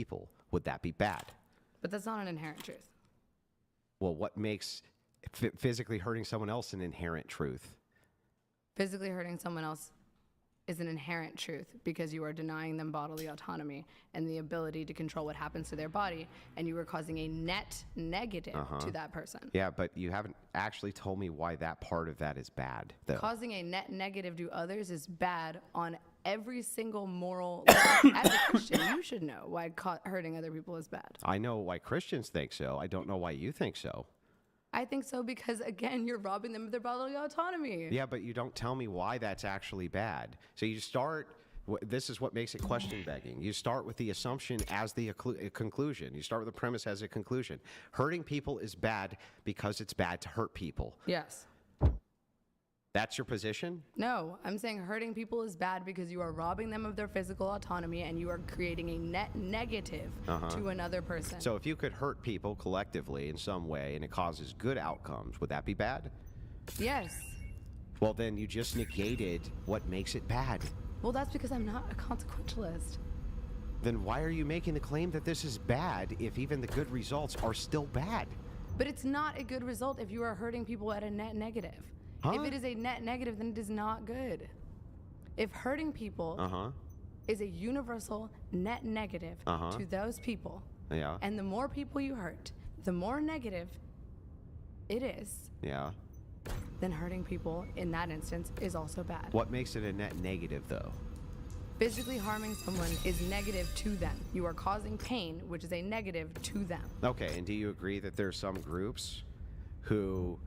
people. Would that be bad? But that's not an inherent truth. Well, what makes physically hurting someone else an inherent truth? Physically hurting someone else is an inherent truth because you are denying them bodily autonomy and the ability to control what happens to their body, and you are causing a net negative to that person. Yeah, but you haven't actually told me why that part of that is bad, though. Causing a net negative to others is bad on every single moral. As a Christian, you should know why hurting other people is bad. I know why Christians think so. I don't know why you think so. I think so because, again, you're robbing them of their bodily autonomy. Yeah, but you don't tell me why that's actually bad. So you start, this is what makes it question begging. You start with the assumption as the conclusion. You start with the premise as a conclusion. Hurting people is bad because it's bad to hurt people. Yes. That's your position? No, I'm saying hurting people is bad because you are robbing them of their physical autonomy and you are creating a net negative to another person. So if you could hurt people collectively in some way and it causes good outcomes, would that be bad? Yes. Well, then you just negated what makes it bad. Well, that's because I'm not a consequentialist. Then why are you making the claim that this is bad if even the good results are still bad? But it's not a good result if you are hurting people at a net negative. If it is a net negative, then it is not good. If hurting people is a universal net negative to those people, and the more people you hurt, the more negative it is, then hurting people in that instance is also bad. What makes it a net negative, though? Physically harming someone is negative to them. You are causing pain, which is a negative to them. Okay, and do you agree that there's some groups who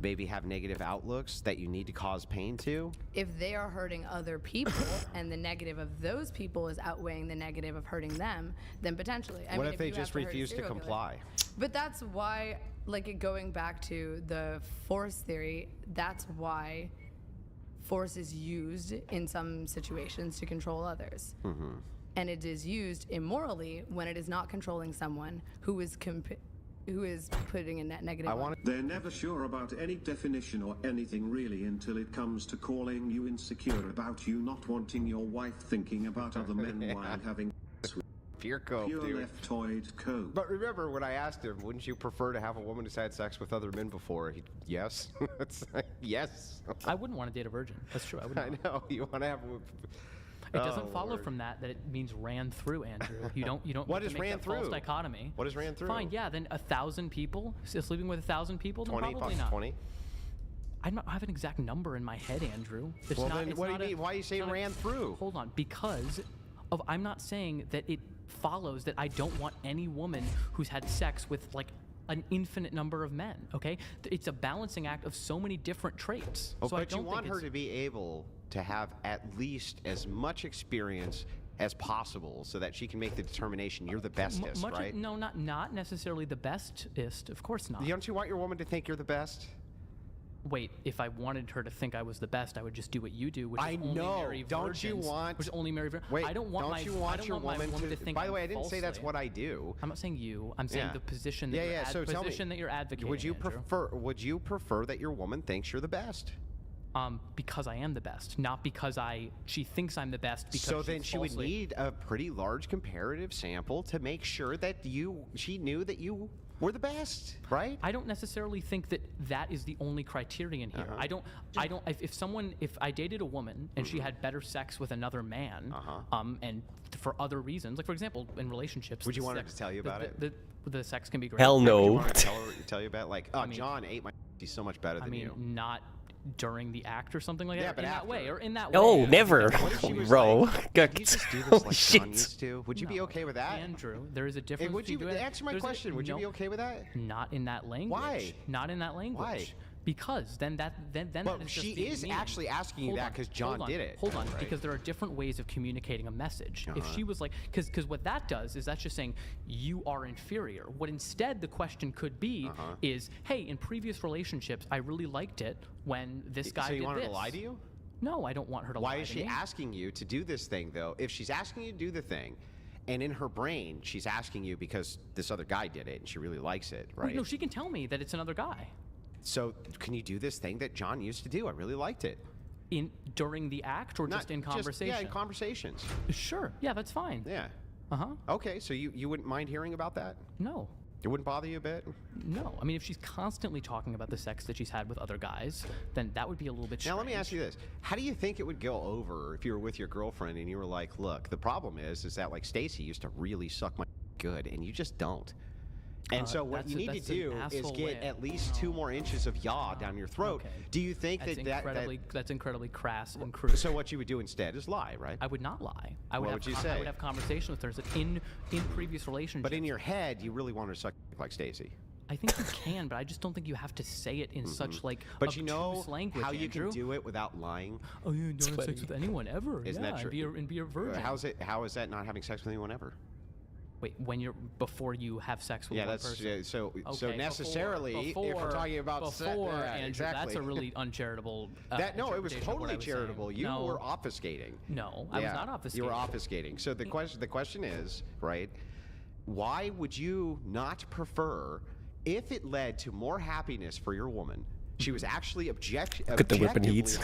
maybe have negative outlooks that you need to cause pain to? If they are hurting other people and the negative of those people is outweighing the negative of hurting them, then potentially. What if they just refuse to comply? But that's why, like, going back to the force theory, that's why force is used in some situations to control others. And it is used immorally when it is not controlling someone who is putting a net negative. They're never sure about any definition or anything really until it comes to calling you insecure about you not wanting your wife thinking about other men while having Pure cope, pure dude. leftoid cope. But remember when I asked him, wouldn't you prefer to have a woman who's had sex with other men before? Yes. It's like, yes. I wouldn't want to date a virgin. That's true. I would not. I know. You want to have It doesn't follow from that it means ran through, Andrew. You don't. What get is to make ran that false through? dichotomy. What is ran through? Fine, yeah. Then 1,000 people sleeping with 1,000 people. Then 20 probably plus not. 20? I don't have an exact number in my head, Andrew. It's Well, not, then it's what do you not mean? Why are you saying ran through? Hold on, because of I'm not saying that it follows that I don't want any woman who's had sex with like an infinite number of men. Okay, it's a balancing act of so many different traits. Oh, so I but you don't want think her to be able to have at least as much experience as possible so that she can make the determination you're the bestest, right? No, not necessarily the bestest. Of course not. Don't you want your woman to think you're the best? Wait, if I wanted her to think I was the best, I would just do what you do, which I is only know. marry Don't virgins, you want? which is only marry virgins. Wait, I don't want don't you want your my woman to think. By the way, I I'm didn't say that's falsely. what I do. I'm not saying you. I'm saying the position that So tell me, that you're advocating. Would you Andrew. prefer that your woman thinks you're the best? Because I am the best, not because she thinks I'm the best. Because So then she would falsely. need a pretty large comparative sample to make sure that she knew that you were the best, right? I don't necessarily think that is the only criterion here. I don't. If I dated a woman and she had better sex with another man, and for other reasons, like for example, in relationships, Would you want her to tell you about it? The sex can be great. Hell Would you no. want her to tell you about like, oh, John ate my. He's so much better than you. Not during the act or something like Yeah, that. but in that after. way, or in that way. Oh, never. What if she was Bro. like, can you just do this Holy like shit. John used to? Would you be okay with that? Andrew, there is a difference. Hey, would you between answer my question? Would you be okay with that? Not in that language. Why? Not in that language. Why? Because then But that is just she being is mean. actually asking you Hold that on, because John hold on, did it. Hold on, right? because there are different ways of communicating a message. If she was like, because what that does is that's just saying you are inferior. What instead the question could be is, hey, in previous relationships, I really liked it when this guy So you did want her this. to lie to you? No, I don't want her to lie Why to is she me. asking you to do this thing, though? If she's asking you to do the thing, and in her brain, she's asking you because this other guy did it and she really likes it, right? Wait, no, she can tell me that it's another guy. So can you do this thing that John used to do? I really liked it. During the act or just in conversation? Yeah, in conversations. Sure. Yeah, that's fine. Yeah. Okay, so you wouldn't mind hearing about that? No. It wouldn't bother you a bit? No. I mean, if she's constantly talking about the sex that she's had with other guys, then that would be a little bit strange. Now, let me ask you this. How do you think it would go over if you were with your girlfriend and you were like, look, the problem is that, like, Stacy used to really suck my good, and you just don't. And so what you need to do is get at least 2 more inches of yaw down your throat. Okay. Do you think that's incredibly crass and crude? So what you would do instead is lie, right? I would not lie. What would you say? I would have conversation with her in previous relationships. But in your head, you really want her to suck like Stacy. I think you can, but I just don't think you have to say it in such like But you know language, how you Andrew. can do it without lying? Oh, you don't have sex with anyone ever. Isn't that true? And be a virgin. How is that not having sex with anyone ever? Wait, before you have sex with one person. So necessarily, if we're talking about Andrew, exactly. that's a really uncharitable. No, it was totally charitable. Saying. You no, were obfuscating. No, I was not obfuscating. You were obfuscating. So the question is, right? Why would you not prefer, if it led to more happiness for your woman, she was actually Look at the weapon heats.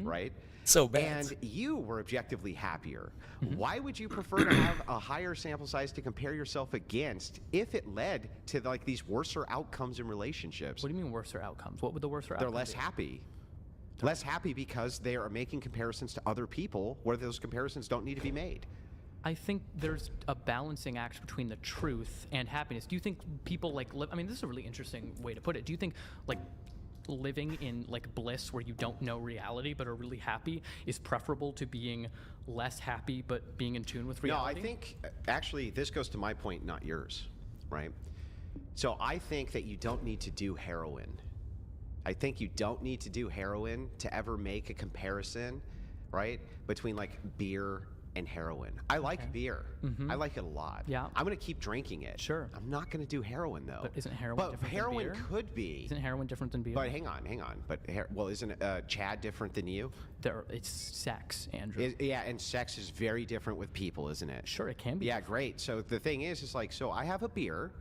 Right? So bad. And you were objectively happier. Why would you prefer to have a higher sample size to compare yourself against if it led to like these worser outcomes in relationships? What do you mean worser outcomes? What would the worser outcomes They're less happy. Less happy because they are making comparisons to other people where those comparisons don't need to be made. I think there's a balancing act between the truth and happiness. Do you think people like live? I mean, this is a really interesting way to put it. Do you think like living in like bliss where you don't know reality but are really happy is preferable to being less happy but being in tune with reality? No, I think actually this goes to my point, not yours, right? So I think that you don't need to do heroin. I think you don't need to do heroin to ever make a comparison, right, between like beer and heroin. I like beer. I like it a lot. Yeah. I'm going to keep drinking it. Sure. I'm not going to do heroin though. But isn't heroin different than heroin beer? could be. Isn't heroin different than beer? But hang on. But isn't Chad different than you? It's sex, Andrew. Yeah, and sex is very different with people, isn't it? Sure, it can be. Yeah, great. So the thing is like, so I have a beer,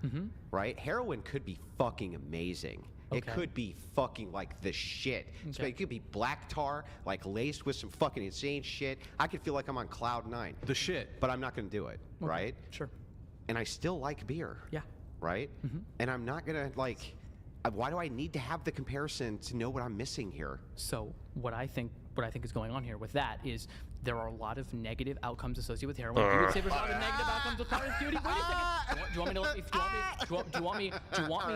right? Heroin could be fucking amazing. It could be fucking like the shit. So it could be black tar, like laced with some fucking insane shit. I could feel like I'm on cloud 9. The shit. But I'm not going to do it, right? Sure. And I still like beer. Yeah. Right? And I'm not going to like, why do I need to have the comparison to know what I'm missing here? So what I think is going on here with that is there are a lot of negative outcomes associated with heroin. You would say there's a lot of negative outcomes with promiscuity. Wait a second. Do you want me to let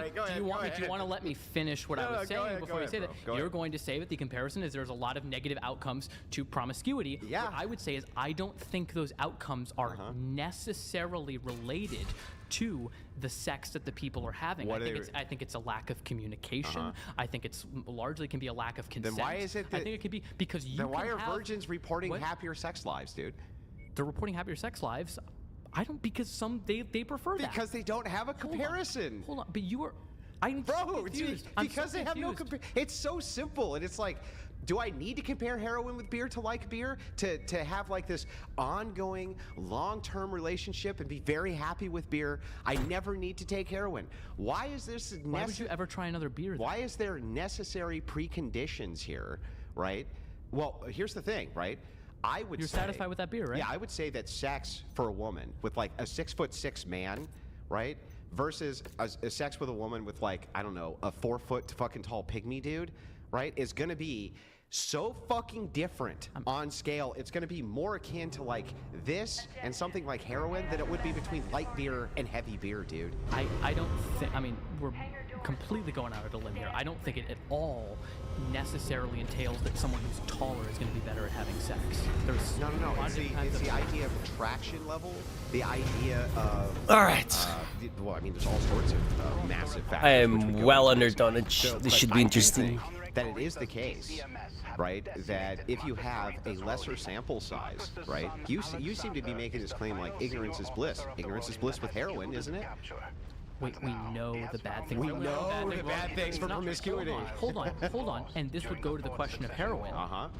me? Do you want to let me finish what I was saying before you say that? You're going to say that the comparison is there's a lot of negative outcomes to promiscuity. Yeah. What I would say is I don't think those outcomes are necessarily related to the sex that the people are having. I think it's a lack of communication. I think it's largely can be a lack of consent. Then why is it I think it could be because you. Then why can are have, virgins reporting what? happier sex lives, dude? They're reporting happier sex lives. I don't because they prefer that. Because they don't have a comparison. Hold on. But you are. I'm Bro, so confused. dude, I'm because so they have no confused. It's so simple, and it's like, do I need to compare heroin with beer to like beer to have like this ongoing long-term relationship and be very happy with beer? I never need to take heroin. Why is this? Why would you ever try another beer? Then? Why is there necessary preconditions here? Right. Well, here's the thing. Right. You're satisfied with that beer, right? Yeah, I would say that sex for a woman with like a 6'6" man, right, versus a sex with a woman with like, I don't know, a 4 foot fucking tall pygmy dude, right, is gonna be so fucking different on scale. It's gonna be more akin to like this and something like heroin than it would be between light beer and heavy beer, dude. I don't think. I mean, we're completely going out on a limb here. I don't think it at all necessarily entails that someone who's taller is going to be better at having sex. There's No. It's the idea of attraction level, the idea of... All right. Well, I mean, there's all sorts of massive factors. I am well under tonnage. This should be interesting. That it is the case, right, that if you have a lesser sample size, right, you seem to be making this claim like ignorance is bliss. Ignorance is bliss with heroin, isn't it? we know the bad things. We know the bad things from promiscuity. Hold on. And this would go to the question of heroin.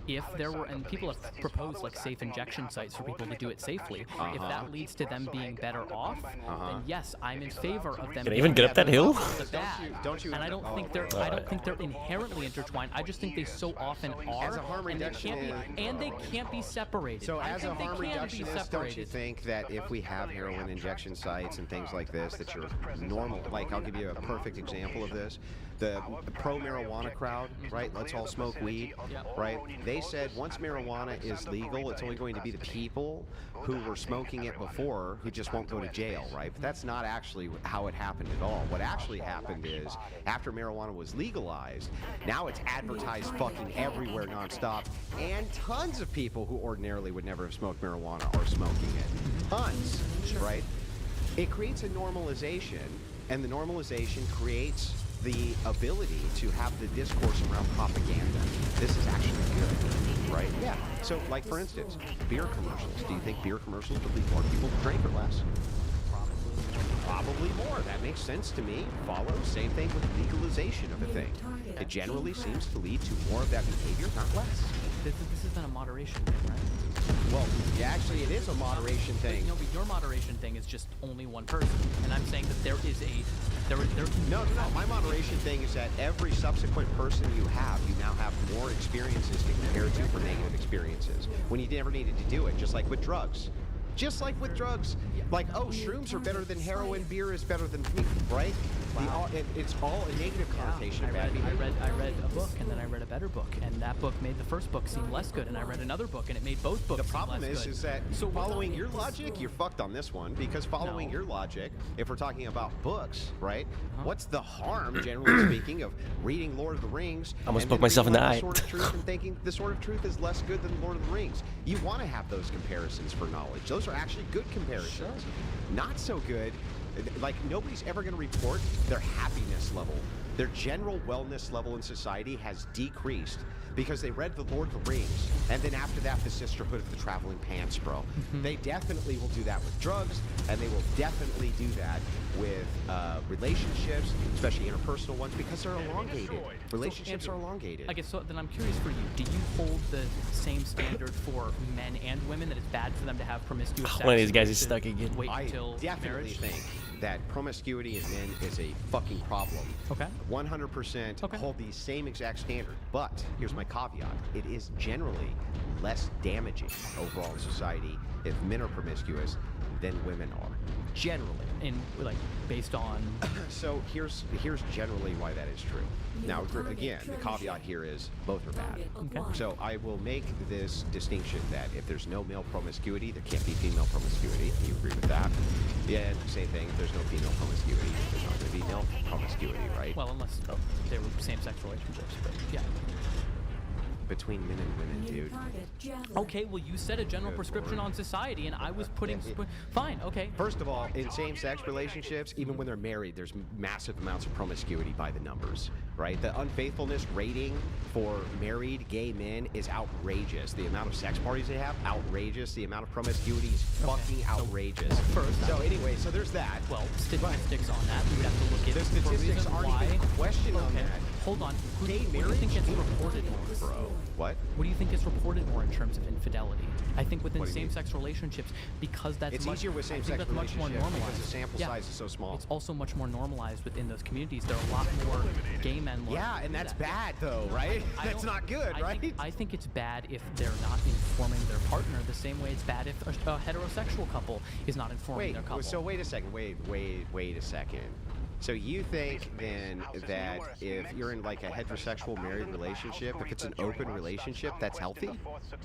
If there were, and people have proposed like safe injection sites for people to do it safely. If that leads to them being better off, then yes, I'm in favor of them. Can I even get up that hill? The bad. Don't you? And I don't think they're inherently intertwined. I just think they so often are, As a harm and they reductionist, can't be separated. So I as a think they harm can be reductionist, don't you separated. think that if we have heroin injection sites and things like this, that you're normal? Like, I'll give you a perfect example of this. The pro-marijuana crowd, right? Let's all smoke weed, right? They said once marijuana is legal, it's only going to be the people who were smoking it before who just won't go to jail, right? But that's not actually how it happened at all. What actually happened is after marijuana was legalized, now it's advertised fucking everywhere nonstop, and tons of people who ordinarily would never have smoked marijuana are smoking it. Tons, right? It creates a normalization, and the normalization creates the ability to have the discourse around propaganda. This is actually good, right? Yeah. So, like, for instance, beer commercials. Do you think beer commercials would lead more people to drink or less? Probably more. That makes sense to me. Follow. Same thing with legalization of a thing. It generally seems to lead to more of that behavior, not less. This isn't a moderation thing, right? Well, yeah, actually, it is a moderation thing. No, but your moderation thing is just only one person, and I'm saying that there is a No. My moderation thing is that every subsequent person you now have more experiences to compare to for negative experiences when you never needed to do it. Just like with drugs. Like, oh, shrooms are better than heroin, beer is better than weed, right? Wow. It's all a negative connotation of bad behavior. I read a book, and then I read a better book, and that book made the first book seem less good, and I read another book, and it made both books The problem seem less good. is that following your logic, you're fucked on this one, because following your logic, if we're talking about books, right? What's the harm, generally speaking, of reading Lord of the Rings? I almost and poked then myself in the reading eye. The Sword of Truth and thinking the Sword of Truth is less good than Lord of the Rings. You want to have those comparisons for knowledge. Those are actually good comparisons. Sure. Not so good. Like, nobody's ever going to report their happiness level. Their general wellness level in society has decreased because they read The Lord of the Rings, and then after that, The Sisterhood of the Traveling Pants, bro. They definitely will do that with drugs, and they will definitely do that with relationships, especially interpersonal ones, because they're elongated. Relationships are elongated. I guess so. Then I'm curious for you. Do you hold the same standard for men and women, that it's bad for them to have promiscuous sex? One of these guys is to stuck again. Wait I until definitely marriage? think that promiscuity in men is a fucking problem. Okay. 100% hold the same exact standard. But here's my caveat. It is generally less damaging overall in society if men are promiscuous than women are. Generally. In like based on So here's generally why that is true. Now, again, the caveat here is both are bad. Okay. So I will make this distinction that if there's no male promiscuity, there can't be female promiscuity. You agree with that? Yeah, same thing. If there's no female promiscuity, there's not going to be male promiscuity, right? well, unless they were same-sex relationships, but yeah. Between men and women, dude. Okay, well, you said a general prescription on society, and I was putting fine. Okay. First of all, in same-sex relationships, even when they're married, there's massive amounts of promiscuity by the numbers, right? The unfaithfulness rating for married gay men is outrageous. The amount of sex parties they have, outrageous. The amount of promiscuity is fucking outrageous. So anyway, so there's that. Well, statistics on that, we would have to look at The statistics aren't even a question on that. Hold on. Gay What do you marriage think gets is reported more? bro. What? What do you think is reported more in terms of infidelity? I think within What do you mean? same-sex relationships, because that's It's much, easier with I think same-sex that's much more relationships because normalized. the sample size is so small. It's also much more normalized within those communities. There are a lot more gay men. Yeah, and that's bad though, right? That's not good, right? I think it's bad if they're not informing their partner the same way it's bad if a heterosexual couple is not informing their couple. So wait a second. Wait a second. So you think then that if you're in like a heterosexual married relationship, if it's an open relationship, that's healthy?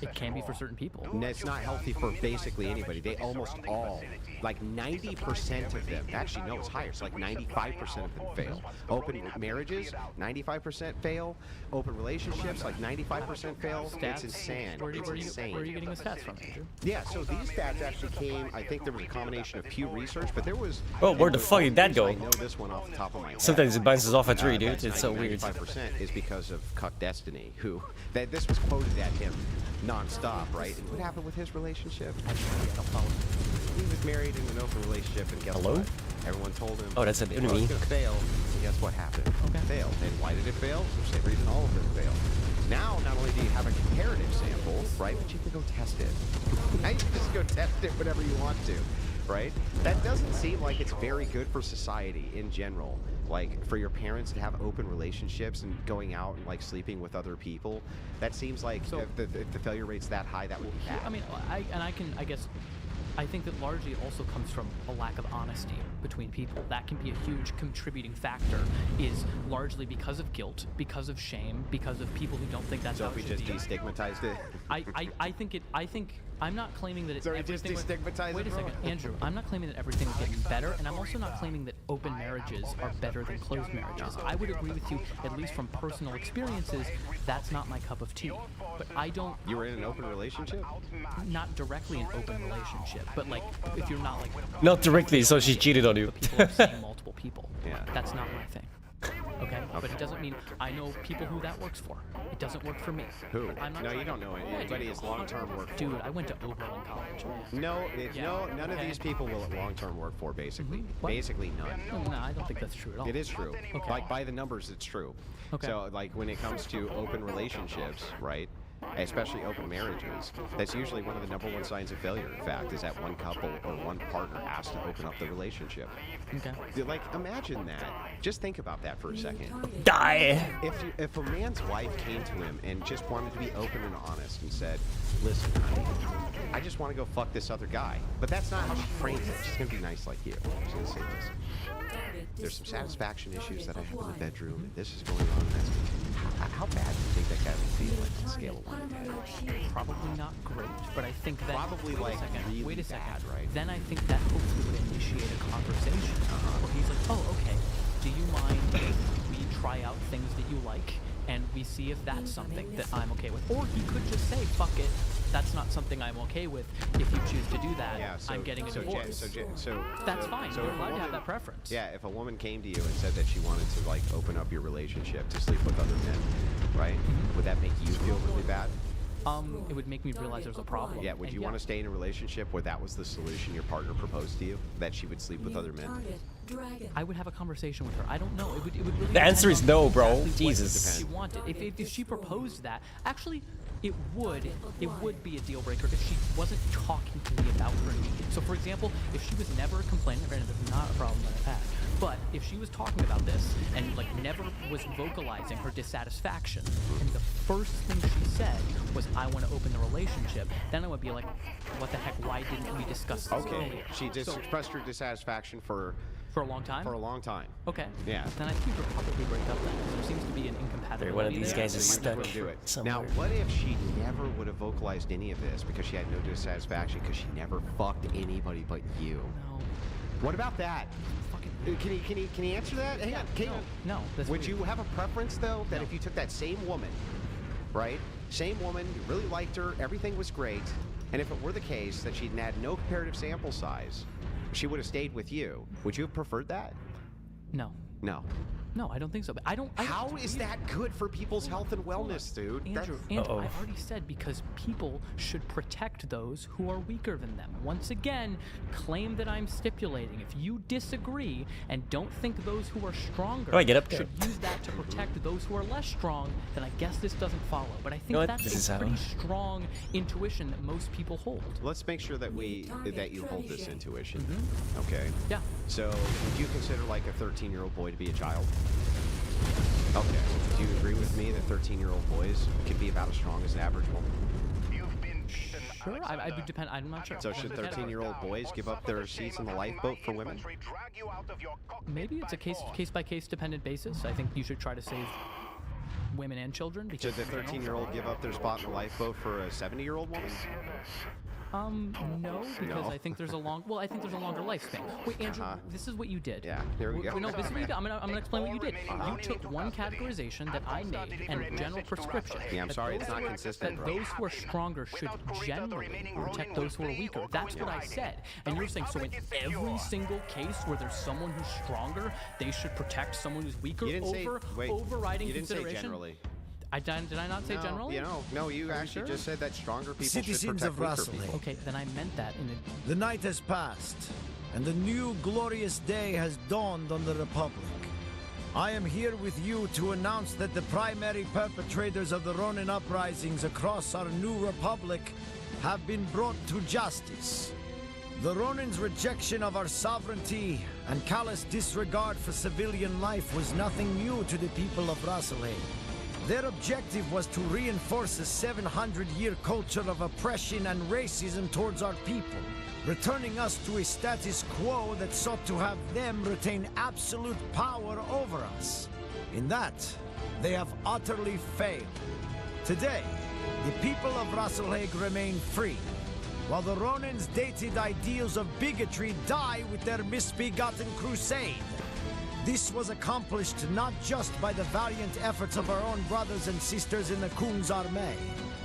It can be for certain people. No, it's not healthy for basically anybody. They almost all, like 90% of them, actually no, it's higher. It's like 95% of them fail. Open marriages, 95% fail. Open relationships, like 95% fail. Stats? It's insane. Where are It's you insane. getting the stats from, Andrew? Yeah, so these stats actually came, I think there was a combination of Pew Research, but there was... Bro, where the fuck did that go? I know this one off the top of my head. Sometimes it bounces off a tree, dude. That's It's so weird. 95% is because of Cuck Destiny, who... This was quoted at him non-stop, right? And what happened with his relationship? He was married in an open relationship, and guess Hello? what? Everyone told him. Oh, that's an "Oh, it's enemy. gonna fail. And guess what happened? Okay. It failed. And why did it fail? For the same reason all of them failed. Now, not only do you have a comparative sample, right, but you can go test it. Now you can just go test it whenever you want to, right? That doesn't seem like it's very good for society in general. Like, for your parents to have open relationships and going out and, like, sleeping with other people. That seems like So- if the failure rate's that high, that would be bad. I mean, I think that largely it also comes from a lack of honesty between people. That can be a huge contributing factor, is largely because of guilt, because of shame, because of people who don't think that's So how if we it should just be. destigmatized it. I think I'm not claiming that So we just everything destigmatize wait it, a bro? second, Andrew. I'm not claiming that everything is getting better, and I'm also not claiming that open marriages are better than closed marriages. I would agree with you, at least from personal experiences, that's not my cup of tea. But I don't, You were in an open relationship? not directly an open relationship, but like if you're not like Not directly, so she cheated on you. the people are seeing multiple people. Yeah. That's not my thing. Okay? But it doesn't mean I know people who that works for. It doesn't work for me. Who? But I'm not No, trying you don't know Yeah, anybody dude. is long-term work for. Dude, I went to Oberlin College. No, Yeah, none of okay. these people will long-term work for, basically. What? Basically none. No, I don't think that's true at all. It is true. Okay. Like, by the numbers, it's true. Okay. So, like, when it comes to open relationships, right, especially open marriages, that's usually one of the number one signs of failure, in fact, is that one couple or one partner has to open up the relationship. Okay. Dude, like, imagine that. Just think about that for a second. Die! If a man's wife came to him and just wanted to be open and honest and said, listen, honey, I just want to go fuck this other guy. But that's not how she frames it. She's going to be nice like you. She's going to say, listen, there's some satisfaction issues that I have in the bedroom, and this is going on. And that's how bad do you think that guy would feel, like, on a scale of 1 to 10? Probably not great, but I think that Probably, wait like, a second, really wait a second. bad, right? Then I think that hopefully would initiate a conversation where he's like, oh, okay, do you mind if we try out things that you like and we see if that's something that I'm okay with? Or he could just say, fuck it, that's not something I'm okay with. If you choose to do that, Yeah, so, I'm getting a so, divorce. That's fine. So You're if a allowed to woman- have that preference. Yeah, if a woman came to you and said that she wanted to, like, open up your relationship to sleep with other men, right? Would that make you feel really bad? It would make me realize there's a problem. Yeah, would And you want to stay in a relationship where that was the solution your partner proposed to you? That she would sleep with other men? I would have a conversation with her. I don't know. It would really The answer depend is on no, bro. exactly what Jesus. she wanted. If she proposed that, actually, it would be a deal breaker if she wasn't talking to me about her needs. So, for example, if she was never complaining, granted, this is not a problem that I've had, but if she was talking about this and like never was vocalizing her dissatisfaction, and the first thing she said was, "I want to open the relationship," then I would be like, "What the heck? Why didn't we discuss this Okay, earlier?" she just So, expressed her dissatisfaction for for a long time. a long time. Okay. Yeah. Then I think we could probably break up then, because there seems to be an incompatibility One of these there. guys is So you stuck wouldn't do it. somewhere. Now, what if she never would have vocalized any of this because she had no dissatisfaction because she never fucked anybody but you? No. What about that? Fucking Can you answer that? Hang on. no. That's Would weird. you have a preference though that No. if you took that same woman, right? Same woman, you really liked her, everything was great, and if it were the case that she'd had no comparative sample size, she would have stayed with you. Would you have preferred that? No. No. No, I don't think so. But I don't. How is that good for people's health and wellness, dude? Andrew, Uh-oh. I already said because people should protect those who are weaker than them. Once again, claim that I'm stipulating. If you disagree and don't think those who are stronger How do I get up there? should use that to protect those who are less strong, then I guess this doesn't follow. But I think know what? that's This is a how- pretty strong intuition that most people hold. Let's make sure that you hold this intuition. Mm-hmm. Okay. Yeah. So, would you consider like a 13-year-old boy to be a child? Okay. Do you agree with me that 13-year-old boys can be about as strong as an average woman? Sure, I would depend. I'm not sure. So should 13-year-old boys give up their seats in the lifeboat for women? Maybe it's a case by case dependent basis. I think you should try to save women and children. Because Should the 13-year-old give up their spot in the lifeboat for a 70-year-old woman? No, because No. I think there's a longer lifespan. Wait, Andrew, this is what you did. Yeah, here we go. No, this is what you did. I'm gonna explain what you did. You took one categorization that I made and general prescription. Yeah, I'm that sorry, those it's not who are- consistent, That bro. those who are stronger should generally protect those who are weaker. That's what I said. And you're saying, so in every single case where there's someone who's stronger, they should protect someone who's weaker You didn't say over wait. overriding You didn't say consideration? generally. Did I not say generally? No, you Are you actually sure? just said that stronger people should Citizens protect of weaker Russell people. Okay, then I meant that in a The night has passed. and the new glorious day has dawned on the Republic. I am here with you to announce that the primary perpetrators of the Ronin uprisings across our new Republic have been brought to justice. The Ronin's rejection of our sovereignty and callous disregard for civilian life was nothing new to the people of Rasselheim. Their objective was to reinforce a 700-year culture of oppression and racism towards our people, returning us to a status quo that sought to have them retain absolute power over us. In that, they have utterly failed. Today, the people of Rasselheim remain free, while the Ronin's dated ideals of bigotry die with their misbegotten crusade. This was accomplished not just by the valiant efforts of our own brothers and sisters in the Kung's Armée,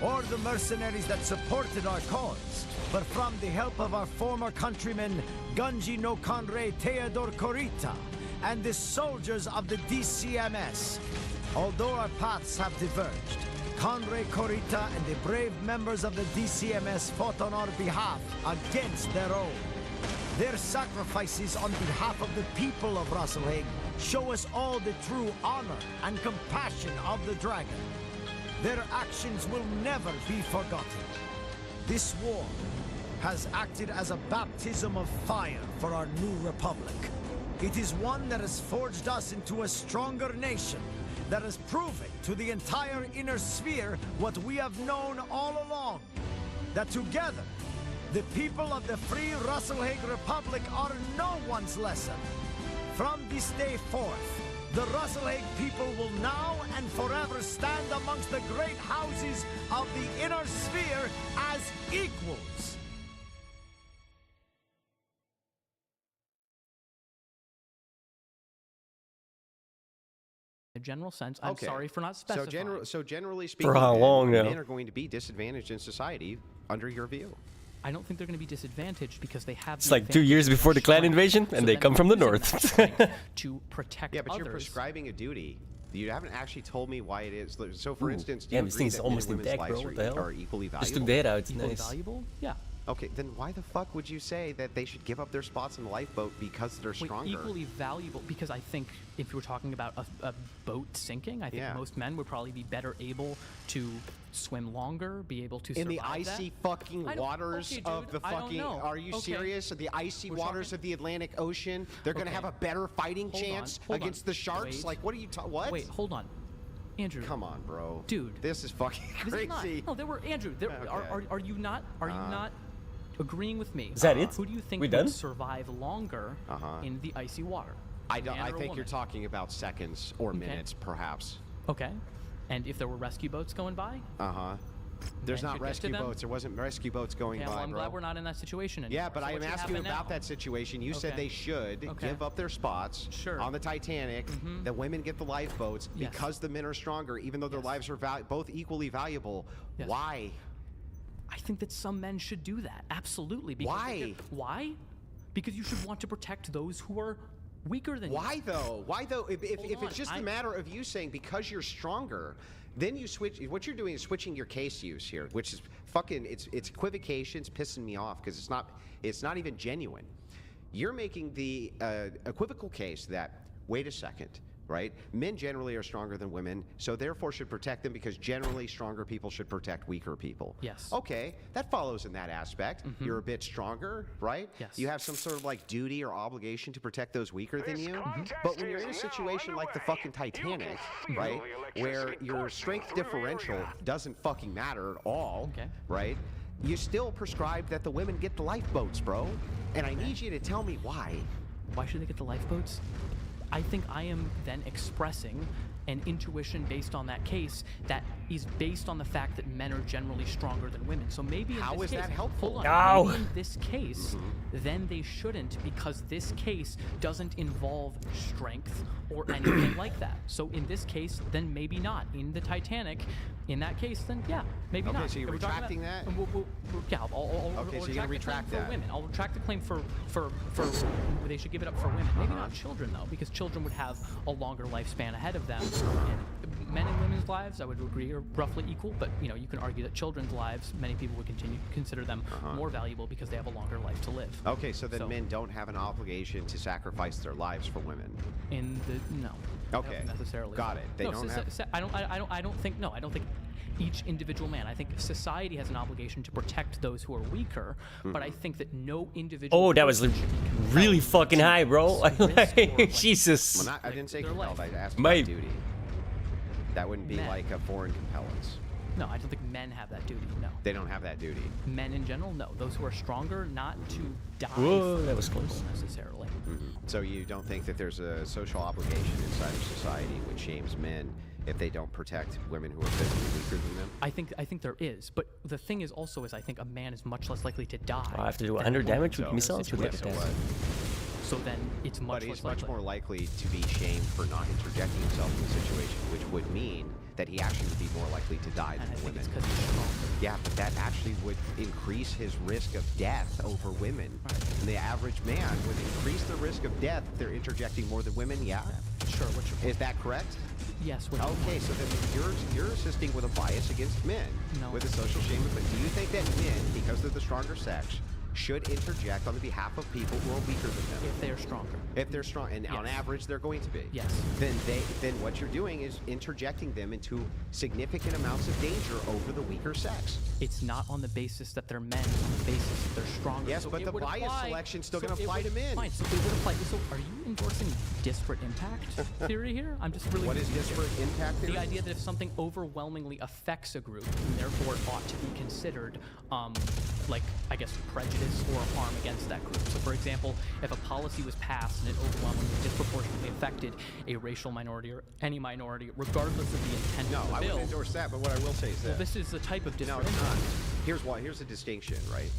or the mercenaries that supported our cause, but from the help of our former countrymen Gunji no Kanrei Theodor Korita and the soldiers of the DCMS. Although our paths have diverged, Conrad Korita and the brave members of the DCMS fought on our behalf against their own. Their sacrifices on behalf of the people of Rasselheim show us all the true honor and compassion of the dragon. Their actions will never be forgotten. This war has acted as a baptism of fire for our new republic. It is one that has forged us into a stronger nation, that has proven to the entire inner sphere what we have known all along, that together, the people of the free Rasselheim Republic are no one's lesson. From this day forth, the Rasselheim people will now and forever stand amongst the great houses of the inner sphere as equals. A general sense. I'm sorry for not specifying. So generally speaking, how long now? men are going to be disadvantaged in society under your view. I don't think they're going to be disadvantaged because they have. It's like 2 years before the clan invasion, and they come from the north. To protect Yeah, but others. you're prescribing a duty. You haven't actually told me why it is. So, for instance, do Yeah, you this agree thing's that almost men and women's intact, bro. lives What the hell? are equally valuable? Just took the head out. It's Equally nice. valuable? Yeah. Okay, then why the fuck would you say that they should give up their spots in the lifeboat because they're Wait, stronger? equally valuable because I think if you were talking about a boat sinking, I think Yeah. most men would probably be better able to swim longer, be able to In the survive that. icy fucking I don't- waters okay, of dude, the I don't fucking. know. Are you Okay. serious? The icy We're waters talking- of the Atlantic Ocean. They're going to Okay. have a better fighting Hold on, chance hold on. against the sharks. Wait. Like, what are you? What? Wait, hold on, Andrew. Come on, bro. Dude. This is fucking This crazy. is not. No, there were Andrew. There, Okay. are you not? Are you not agreeing with me? Is that it? Who do you think We would done? survive longer in the icy water? I don't. Man I or think you're woman? talking about seconds or Okay. minutes, perhaps. Okay. And if there were rescue boats going by? There's Men not should get to rescue them? boats. There wasn't rescue boats going Okay, by, well, I'm bro. glad we're not in that situation anymore. Yeah, but So I what am should asking you happen about now? that situation. You said Okay. they should Okay. give up their spots Sure. on the Titanic. The women get the lifeboats Yes. because the men are stronger, even though their Yes. lives are both equally valuable. Yes. Why? I think that some men should do that. Absolutely. Because Why? Why? Because you should want to protect those who are weaker than you. Why though? Why though? If Hold it's just on, a matter of you saying because you're stronger, then you switch. What you're doing is switching your case use here, which is fucking. It's equivocation. It's pissing me off because it's not even genuine. You're making the equivocal case that wait a second. Right? Men generally are stronger than women, so therefore should protect them because generally stronger people should protect weaker people. Yes. Okay, that follows in that aspect. You're a bit stronger, right? Yes. You have some sort of like duty or obligation to protect those weaker than you. But when you're in a situation like the fucking Titanic, right, where your strength differential doesn't fucking matter at all, Okay. right? You still prescribe that the women get the lifeboats, bro. And I need you to tell me why. Why should they get the lifeboats? I think I am then expressing an intuition based on that case that is based on the fact that men are generally stronger than women. So maybe in How this is case, that helpful? Hold on, No. maybe in this case, then they shouldn't because this case doesn't involve strength or anything like that. So in this case, then maybe not. In the Titanic, in that case, then yeah, maybe Okay, not. so you're If we're talking retracting about- that? Yeah, I'll Okay, so you're gonna retract the claim that. for women. I'll retract the claim for they should give it up for women. Maybe not children though, because children would have a longer lifespan ahead of them And men and women's lives, I would agree, are roughly equal, but you can argue that children's lives, many people would continue to consider them more valuable because they have a longer life to live. Okay, so then men don't have an obligation to sacrifice their lives for women. No. Okay. I don't necessarily. Got it. They don't have. I don't think. No, I don't think each individual man. I think society has an obligation to protect those who are weaker, but I think that no individual. Oh, that was really fucking high, bro. Jesus. Well, I didn't say their compelled. life. I asked My- about duty. That wouldn't be Men. like a foreign compellence. No, I don't think men have that duty. No. They don't have that duty. Men in general, no. Those who are stronger, not to die. Whoa, for that was people close. necessarily. So you don't think that there's a social obligation inside of society which shames men if they don't protect women who are physically weaker than them? I think there is, but the thing is also I think a man is much less likely to die. I have to do than a 100 woman damage with in those missiles? Look at situations. that. So then it's much But he's less much likely. more likely to be shamed for not interjecting himself in the situation, which would mean that he actually would be more likely to die And I than think women. it's because he's stronger. Yeah, but that actually would increase his risk of death over women. Right. And the average man would increase the risk of death if they're interjecting more than women. Yeah. Sure. What's your point? Is that correct? Yes. What's your Okay, point? so then you're assisting with a bias against men. No. With a social shame. But do you think that men, because they're the stronger sex, should interject on the behalf of people who are weaker than them? If they are stronger. If they're strong, and on Yes. average they're going to be. Yes. Then what you're doing is interjecting them into significant amounts of danger over the weaker sex. It's not on the basis that they're men, on the basis that they're stronger. Yes, So but it the would bias apply- selection's still so gonna it apply would- to men. Fine, so it would apply. So are you endorsing disparate impact theory here? I'm just really What is confused here. disparate impact theory? The idea that if something overwhelmingly affects a group, and therefore it ought to be considered, like, I guess, prejudice or harm against that group. So, for example, if a policy was passed and it overwhelmingly disproportionately affected a racial minority or any minority, regardless of the intent No, of the I bill, wouldn't endorse that, but what I will say is well, this. this is the type of No, disparate it's not. impact. Here's why. Here's the distinction, right?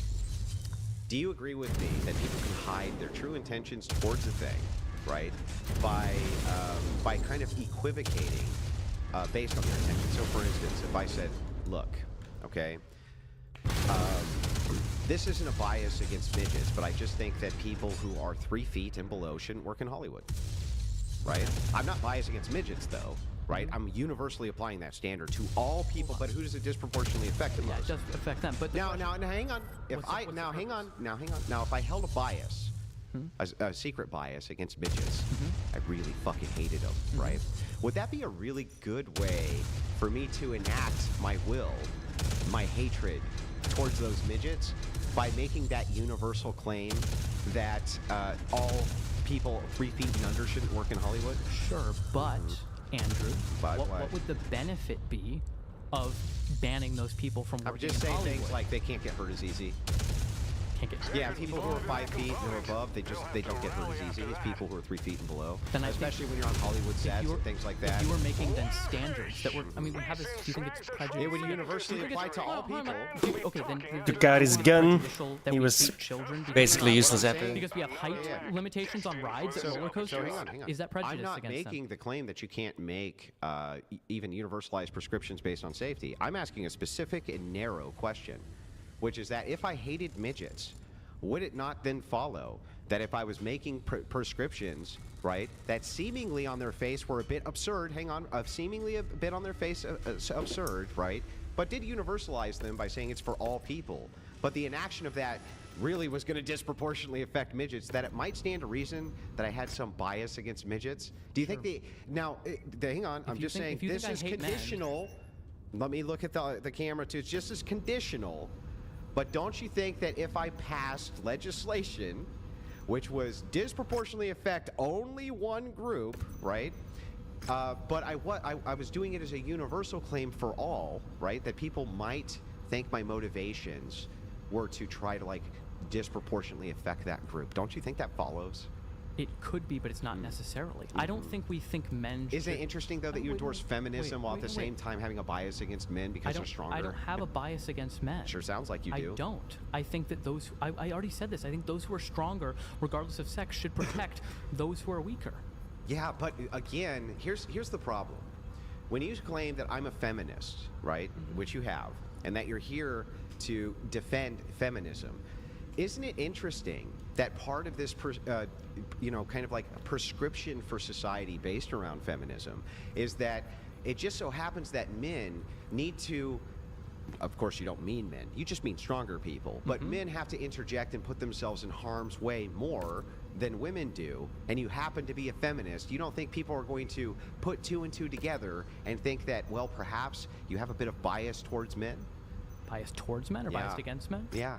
Do you agree with me that people can hide their true intentions towards a thing, right, by kind of equivocating based on their intentions? So, for instance, if I said, "Look, okay, this isn't a bias against midgets, but I just think that people who are 3 feet and below shouldn't work in Hollywood," right? I'm not biased against midgets, though. Right, I'm universally applying that standard to all people, but who does it disproportionately affect the Yeah, most? it does affect them. But the Now, question- hang on. If What's the- I what's now the hang on, purpose? now hang on. Now, if I held a bias, a secret bias against midgets, I really fucking hated them. Right? Would that be a really good way for me to enact my will, my hatred towards those midgets, by making that universal claim that all people 3 feet and under shouldn't work in Hollywood? Sure, but Andrew, But what what? would the benefit be of banning those people from I would working just in say Hollywood? things like they can't get hurt as easy. Can't get hurt. Yeah, people who are 5 feet or above, they don't get hurt as easy as people who are 3 feet and below. Then I think Especially when you're on Hollywood if sets you were- and things like that. If you were making then standards that were, I mean, we have this. Do you think it's prejudice? It would universally Do you think apply it's- to all hold on, people. hold on. Okay, then. Took out his gun. That He we was treat children because basically we- useless what I'm after. saying- Because we have height limitations on rides at roller coasters. So hang on. Is that prejudice I'm not against making them? the claim that you can't make even universalized prescriptions based on safety. I'm asking a specific and narrow question, which is that if I hated midgets, would it not then follow that if I was making prescriptions, right, that seemingly on their face were a bit absurd, seemingly a bit on their face absurd, right, but did universalize them by saying it's for all people, but the inaction of that really was going to disproportionately affect midgets, that it might stand to reason that I had some bias against midgets? Do you think hang on, I'm you just think- saying if you this think I is hate men- conditional. Let me look at the camera too. It's just as conditional. But don't you think that if I passed legislation which was disproportionately affect only one group, right? But I was doing it as a universal claim for all, right? That people might think my motivations were to try to like disproportionately affect that group. Don't you think that follows? It could be, but it's not necessarily. I don't think we think men. Isn't it should- interesting though that you Wait, endorse feminism while at the wait. same time having a bias against men because they're stronger? I don't have a bias against men. Sure sounds like you do. I don't. I think that those. I already said this. I think those who are stronger, regardless of sex, should protect those who are weaker. Yeah, but again, here's the problem. When you claim that I'm a feminist, right, which you have, and that you're here to defend feminism, Isn't it interesting that part of this, kind of like a prescription for society based around feminism is that it just so happens that men need to, of course you don't mean men, you just mean stronger people, but men have to interject and put themselves in harm's way more than women do, and you happen to be a feminist, you don't think people are going to put two and two together and think that, well, perhaps you have a bit of bias towards men? Biased towards men or biased against men? Yeah.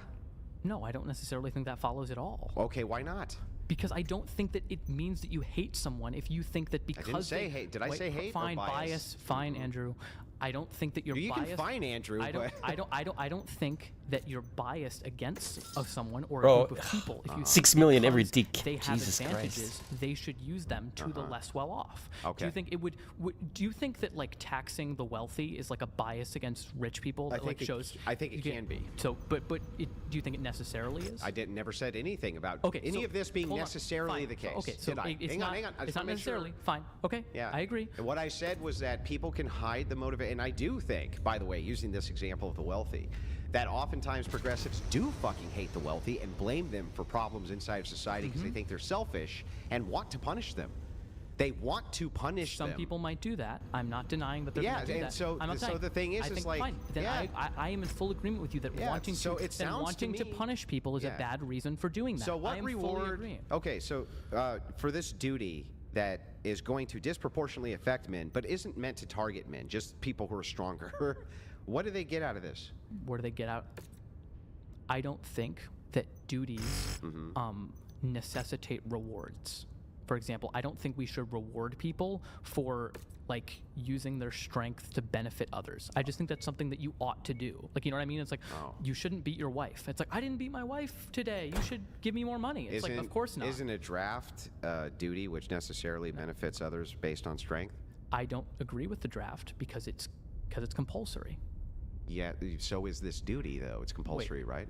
No, I don't necessarily think that follows at all. Okay, why not? Because I don't think that it means that you hate someone if you think that because I didn't say hate. Did I say hate or fine, bias? Fine, Andrew. I don't think that you're You biased. can fine Andrew, but I don't think that you're biased against someone or Bro, a group of people. If you 6 million every because dick. They have Jesus advantages. Christ. They should use them to the less well off. Okay. Do you think it would? Do you think that like taxing the wealthy is like a bias against rich people? That, like, shows. I think it can be. So, but do you think it necessarily is? I never said anything about Okay, any so of this being hold on, necessarily fine. the case. Okay, so Did I? it's Hang not. on. I It's just not wanna make sure. necessarily fine. Okay, Yeah, I agree. And what I said was that people can hide the motivation, and I do think, by the way, using this example of the wealthy, that oftentimes progressives do fucking hate the wealthy and blame them for problems inside of society because they think they're selfish and want to punish them. They want to punish them. Some people might do that. I'm not denying that they're Yeah, going to do and that. so- I'm not so saying. the thing is, I it's think, like, fine. Then yeah. I am in full agreement with you that Yeah, wanting so to it sounds to to me- punish people is yeah. a bad reason for doing that. So I what am fully reward? agreeing. Okay, so for this duty that is going to disproportionately affect men, but isn't meant to target men, just people who are stronger. What do they get out of this? Where do they get out? I don't think that duties necessitate rewards. For example, I don't think we should reward people for like using their strength to benefit others. I just think that's something that you ought to do. Like, you know what I mean? It's like you shouldn't beat your wife. It's like, I didn't beat my wife today. You should give me more money. It's like, of course not. Isn't a draft duty which necessarily benefits others based on strength? I don't agree with the draft because it's compulsory. Yeah, so is this duty, though. It's compulsory, right?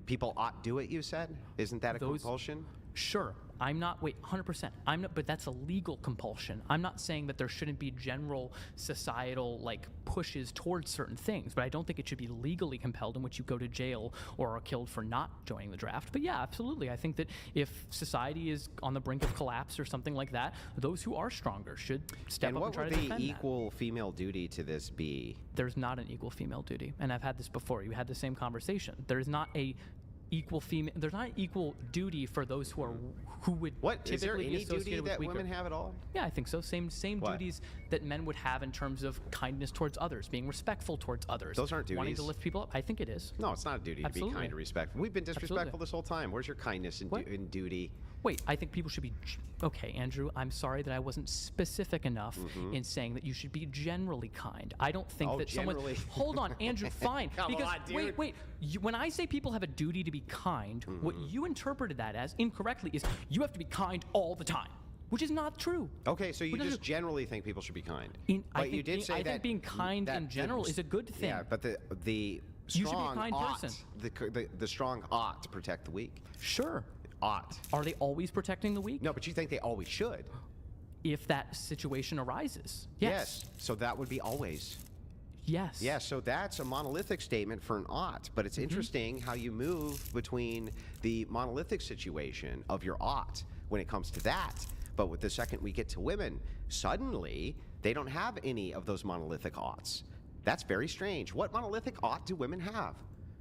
People ought do it, you said? Isn't that a compulsion? Sure. I'm not, 100%. I'm not, but that's a legal compulsion. I'm not saying that there shouldn't be general societal like pushes towards certain things, but I don't think it should be legally compelled in which you go to jail or are killed for not joining the draft. But yeah, absolutely. I think that if society is on the brink of collapse or something like that, those who are stronger should step up and try to defend that. And what would the equal female duty to this be? There's not an equal female duty. And I've had this before. You had the same conversation. There's not a equal female. There's not an equal duty for those who would typically is there be any associated duty with that weaker. women have at all? Yeah, I think so. Same What? duties that men would have in terms of kindness towards others, being respectful towards others. Those aren't Wanting to duties. lift people up. I think it is. No, it's not a duty to be Absolutely. kind and respectful. We've been disrespectful Absolutely. this whole time. Where's your kindness What? in duty? Wait, I think people should be. Okay, Andrew, I'm sorry that I wasn't specific enough in saying that you should be generally kind. I don't think Oh, that generally. someone. Hold on, Andrew, fine. Come because on, dude. wait. When I say people have a duty to be kind, what you interpreted that as incorrectly is you have to be kind all the time, which is not true. Okay, so you Which is- just generally think people should be kind. I But you think did say I that think being kind that in general is a good thing. Yeah, but the You should be a strong kind ought, person. the strong ought to protect the weak. Sure. Ought. Are they always protecting the weak? No, but you think they always should. If that situation arises. Yes. So that would be always. Yes. Yeah, so that's a monolithic statement for an ought, but it's interesting how you move between the monolithic situation of your ought when it comes to that. But with the second we get to women, suddenly they don't have any of those monolithic oughts. That's very strange. What monolithic ought do women have?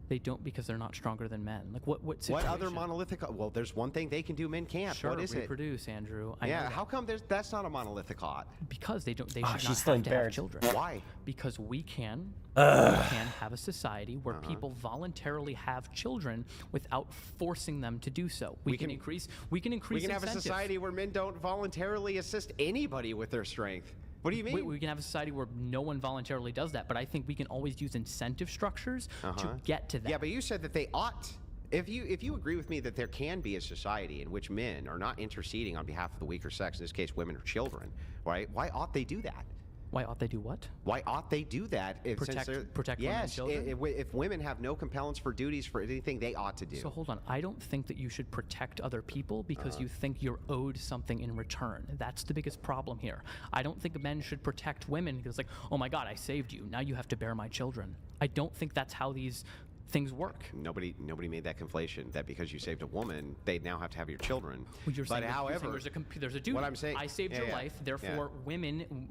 They don't because they're not stronger than men. Like what situation? What other monolithic? Well, there's one thing they can do men can't. Sure, What is it? reproduce, Andrew. I know Yeah, that. how come that's not a monolithic ought? Because they don't. They Ah, should she's not still have to have impaired. children. Why? Because we can have a society where people voluntarily have children without forcing them to do so. We can increase. We can increase. We can have a incentives. society where men don't voluntarily assist anybody with their strength. What do you mean? We can have a society where no one voluntarily does that, but I think we can always use incentive structures to get to that. Yeah, but you said that they ought. If you agree with me that there can be a society in which men are not interceding on behalf of the weaker sex, in this case women or children, right? Why ought they do that? Why ought they do what? Why ought they do that? Protect women and yes, children? if women have no compellence for duties for anything, they ought to do. So hold on. I don't think that you should protect other people because you think you're owed something in return. That's the biggest problem here. I don't think men should protect women because, like, oh my God, I saved you. Now you have to bear my children. I don't think that's how these things work. Nobody made that conflation that because you saved a woman, they now have to have your children. Well, you're saying, however, there's a duty. what I'm saying, I saved your life, therefore women in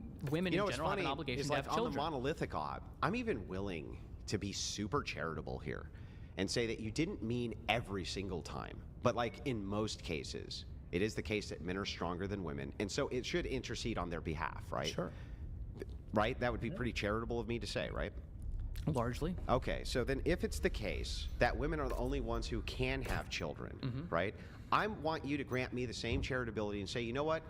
general have an obligation to have on children. the monolithic odd, I'm even willing to be super charitable here and say that you didn't mean every single time, but like in most cases, it is the case that men are stronger than women, and so it should intercede on their behalf, right? Sure. Right? That would be pretty charitable of me to say, right? Largely. Okay, so then if it's the case that women are the only ones who can have children, right? I want you to grant me the same charitability and say, you know what?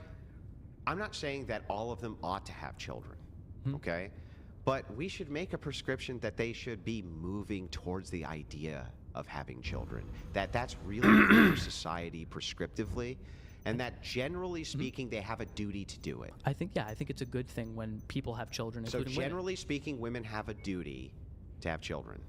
I'm not saying that all of them ought to have children, okay? But we should make a prescription that they should be moving towards the idea of having children. That's really good for society prescriptively, and that generally speaking, they have a duty to do it. I think it's a good thing when people have children, So including generally speaking, women have a duty to have children.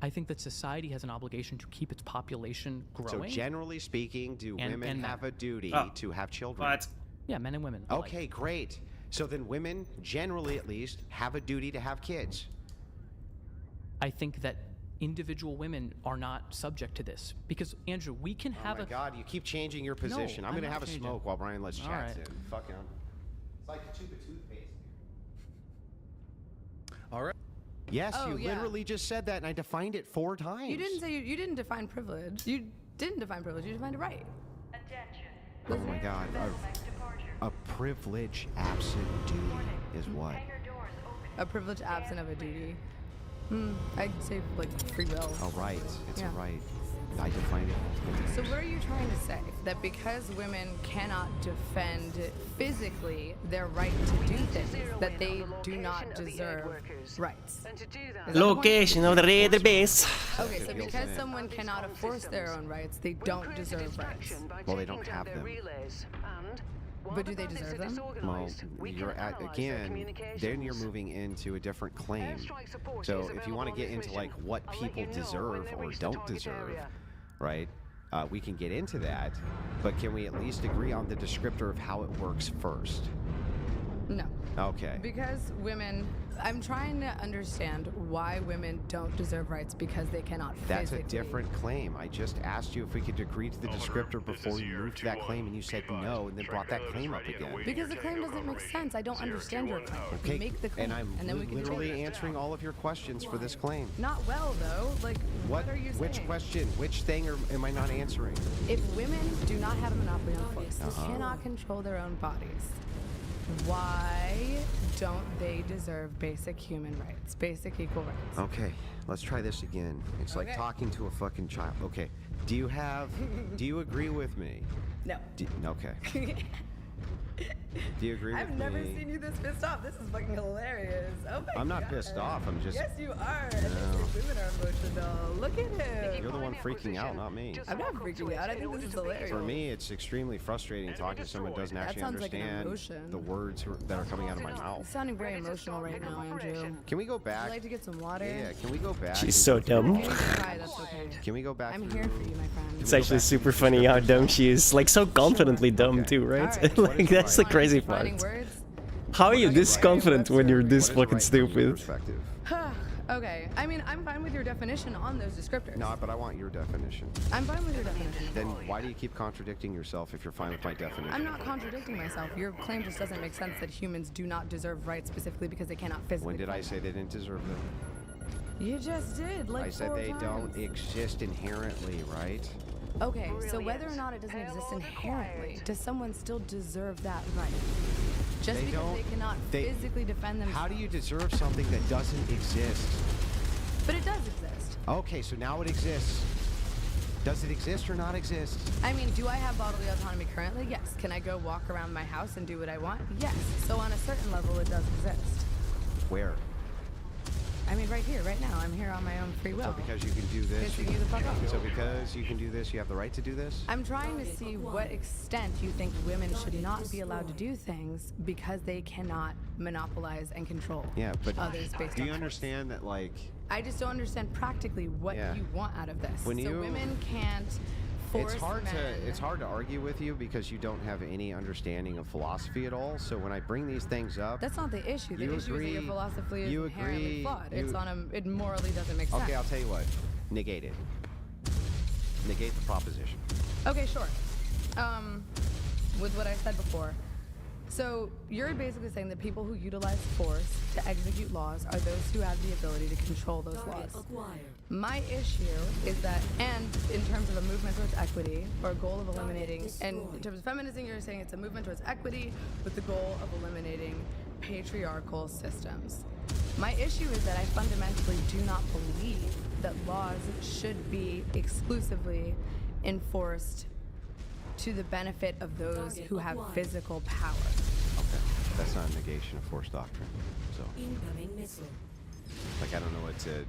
I think that society has an obligation to keep its population growing. So generally speaking, do And- women and have a duty to have children? What? Yeah, men and women. alike. Okay, great. So then women, generally at least, have a duty to have kids. I think that individual women are not subject to this because Andrew, we can have Oh my God, you keep changing your position. I'm I'm going to not have a changing. smoke while Brian lets All chat right. soon. Fuck him. It's like a tube of toothpaste. All right. Yes, Oh, you yeah. literally just said that, and I defined it 4 times. You didn't say you didn't define privilege. You didn't define privilege. You defined it right. Oh my God. A privilege absent duty is what? A privilege absent of a duty. I'd say like free will. Oh, right. It's Yeah. a right. I defined it. So what are you trying to say? That because women cannot defend physically their right to do things, that they do not deserve rights? Is that the point? Location of the raider base. Okay, so because someone cannot enforce their own rights, they don't deserve rights. Well, they don't have them. But do they deserve them? Well, you're at, again, then you're moving into a different claim. So if you want to get into like what people deserve or don't deserve, right? We can get into that, but can we at least agree on the descriptor of how it works first? No. Okay. Because women, I'm trying to understand why women don't deserve rights because they cannot That's physically. a different claim. I just asked you if we could agree to the descriptor before you moved to that claim, and you said no, and then brought that claim up again. Because the claim doesn't make sense. I don't understand your claim. Okay, Make the claim, and I'm then we can literally debate it. answering all of your questions for this claim. Not well though. Like, what are you saying? Which question? Which thing am I not answering? If women do not have a monopoly on force, they cannot control their own bodies, why don't they deserve basic human rights, basic equal rights? Okay, let's try this again. It's like Okay. talking to a fucking child. Okay, do you agree with me? No. Okay. Do you agree with me? I've never seen you this pissed off. This is fucking hilarious. Oh my I'm not God. pissed off. I'm just. Yes, you are. And they say women are emotional. Look at him. You're the one freaking out, not me. I'm not freaking out. I think this is hilarious. For me, it's extremely frustrating talking to someone who doesn't That actually sounds like an understand emotion. the words that are coming out of my You're mouth. sounding very emotional right now, Andrew. Can we go Would back? you like to get some water? Yeah, can we go back? She's and so go through- dumb. If you need to cry, that's okay. Can we go back? I'm through- here for you, my friend. It's actually super funny how dumb she is. Like, so confidently dumb, Okay. too, right? Alright. Like, that's the crazy part. Defining words? How are you this confident when you're this What fucking is right from your stupid? perspective? Okay, I mean, I'm fine with your definition on those descriptors. No, but I want your definition. I'm fine with your definition. Then why do you keep contradicting yourself if you're fine with my definition? I'm not contradicting myself. Your claim just doesn't make sense that humans do not deserve rights specifically because they cannot physically. When did I defend say they didn't deserve them? them. You just did, like I said 4 they times. don't exist inherently, right? Okay, so whether or not it doesn't exist inherently, does someone still deserve that right? Just They because don't- they cannot they- physically defend themselves. How do you deserve something that doesn't exist? But it does exist. Okay, so now it exists. Does it exist or not exist? I mean, do I have bodily autonomy currently? Yes. Can I go walk around my house and do what I want? Yes. So on a certain level, it does exist. Where? I mean, right here, right now. I'm here on my own free will. So because you can do this, Pissing you the fuck off. so because you can do this, you have the right to do this? I'm trying to see what extent you think women should not be allowed to do things because they cannot monopolize and control Yeah, but others based do on you choice. understand that, like, I just don't understand practically what Yeah. you want out of this. When so you- women can't force men. It's hard to argue with you because you don't have any understanding of philosophy at all. So when I bring these things up, That's not the issue. The You issue is that agree- your philosophy is you inherently agree- flawed. you- It morally doesn't make sense. okay, I'll tell you what. Negate it. Negate the proposition. Okay, sure. With what I said before. So you're basically saying that people who utilize force to execute laws are those who have the ability to control those laws. My issue is that, and in terms of a movement towards equity or a goal of eliminating, and in terms of feminism, you're saying it's a movement towards equity with the goal of eliminating patriarchal systems. My issue is that I fundamentally do not believe that laws should be exclusively enforced to the benefit of those who have physical power. Okay, that's not a negation of force doctrine. So, Incoming missile. like, I don't know what to.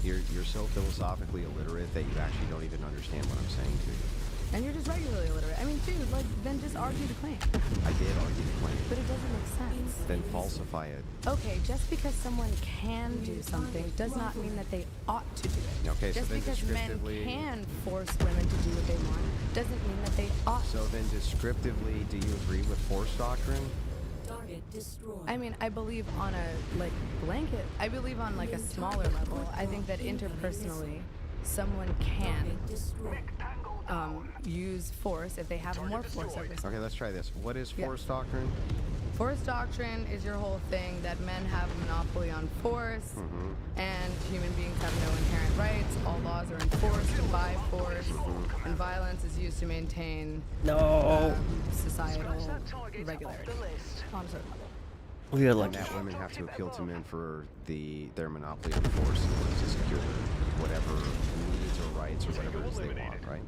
You're so philosophically illiterate that you actually don't even understand what I'm saying to you. And you're just regularly illiterate. I mean, dude, like, then just argue the claim. I did argue the claim. But it doesn't make sense. Then falsify it. Okay, just because someone can do something does not mean that they ought to do it. Okay, so just then because men descriptively- can force women to do what they want doesn't mean that they ought So to. then, descriptively, do you agree with force doctrine? Target destroyed. I mean, I believe on a, like, blanket. I believe on, like, a smaller level. I think that interpersonally, someone can Target destroyed. use force if they have more force at this. Okay, let's try this. What is Yeah. force doctrine? Force doctrine is your whole thing that men have a monopoly on force, and human beings have no inherent rights. All laws are enforced by force, and violence is used to maintain societal regularity on a certain level. We are And lucky. that women have to appeal to men for their monopoly on force in order to secure whatever needs or rights or whatever it is they want, right?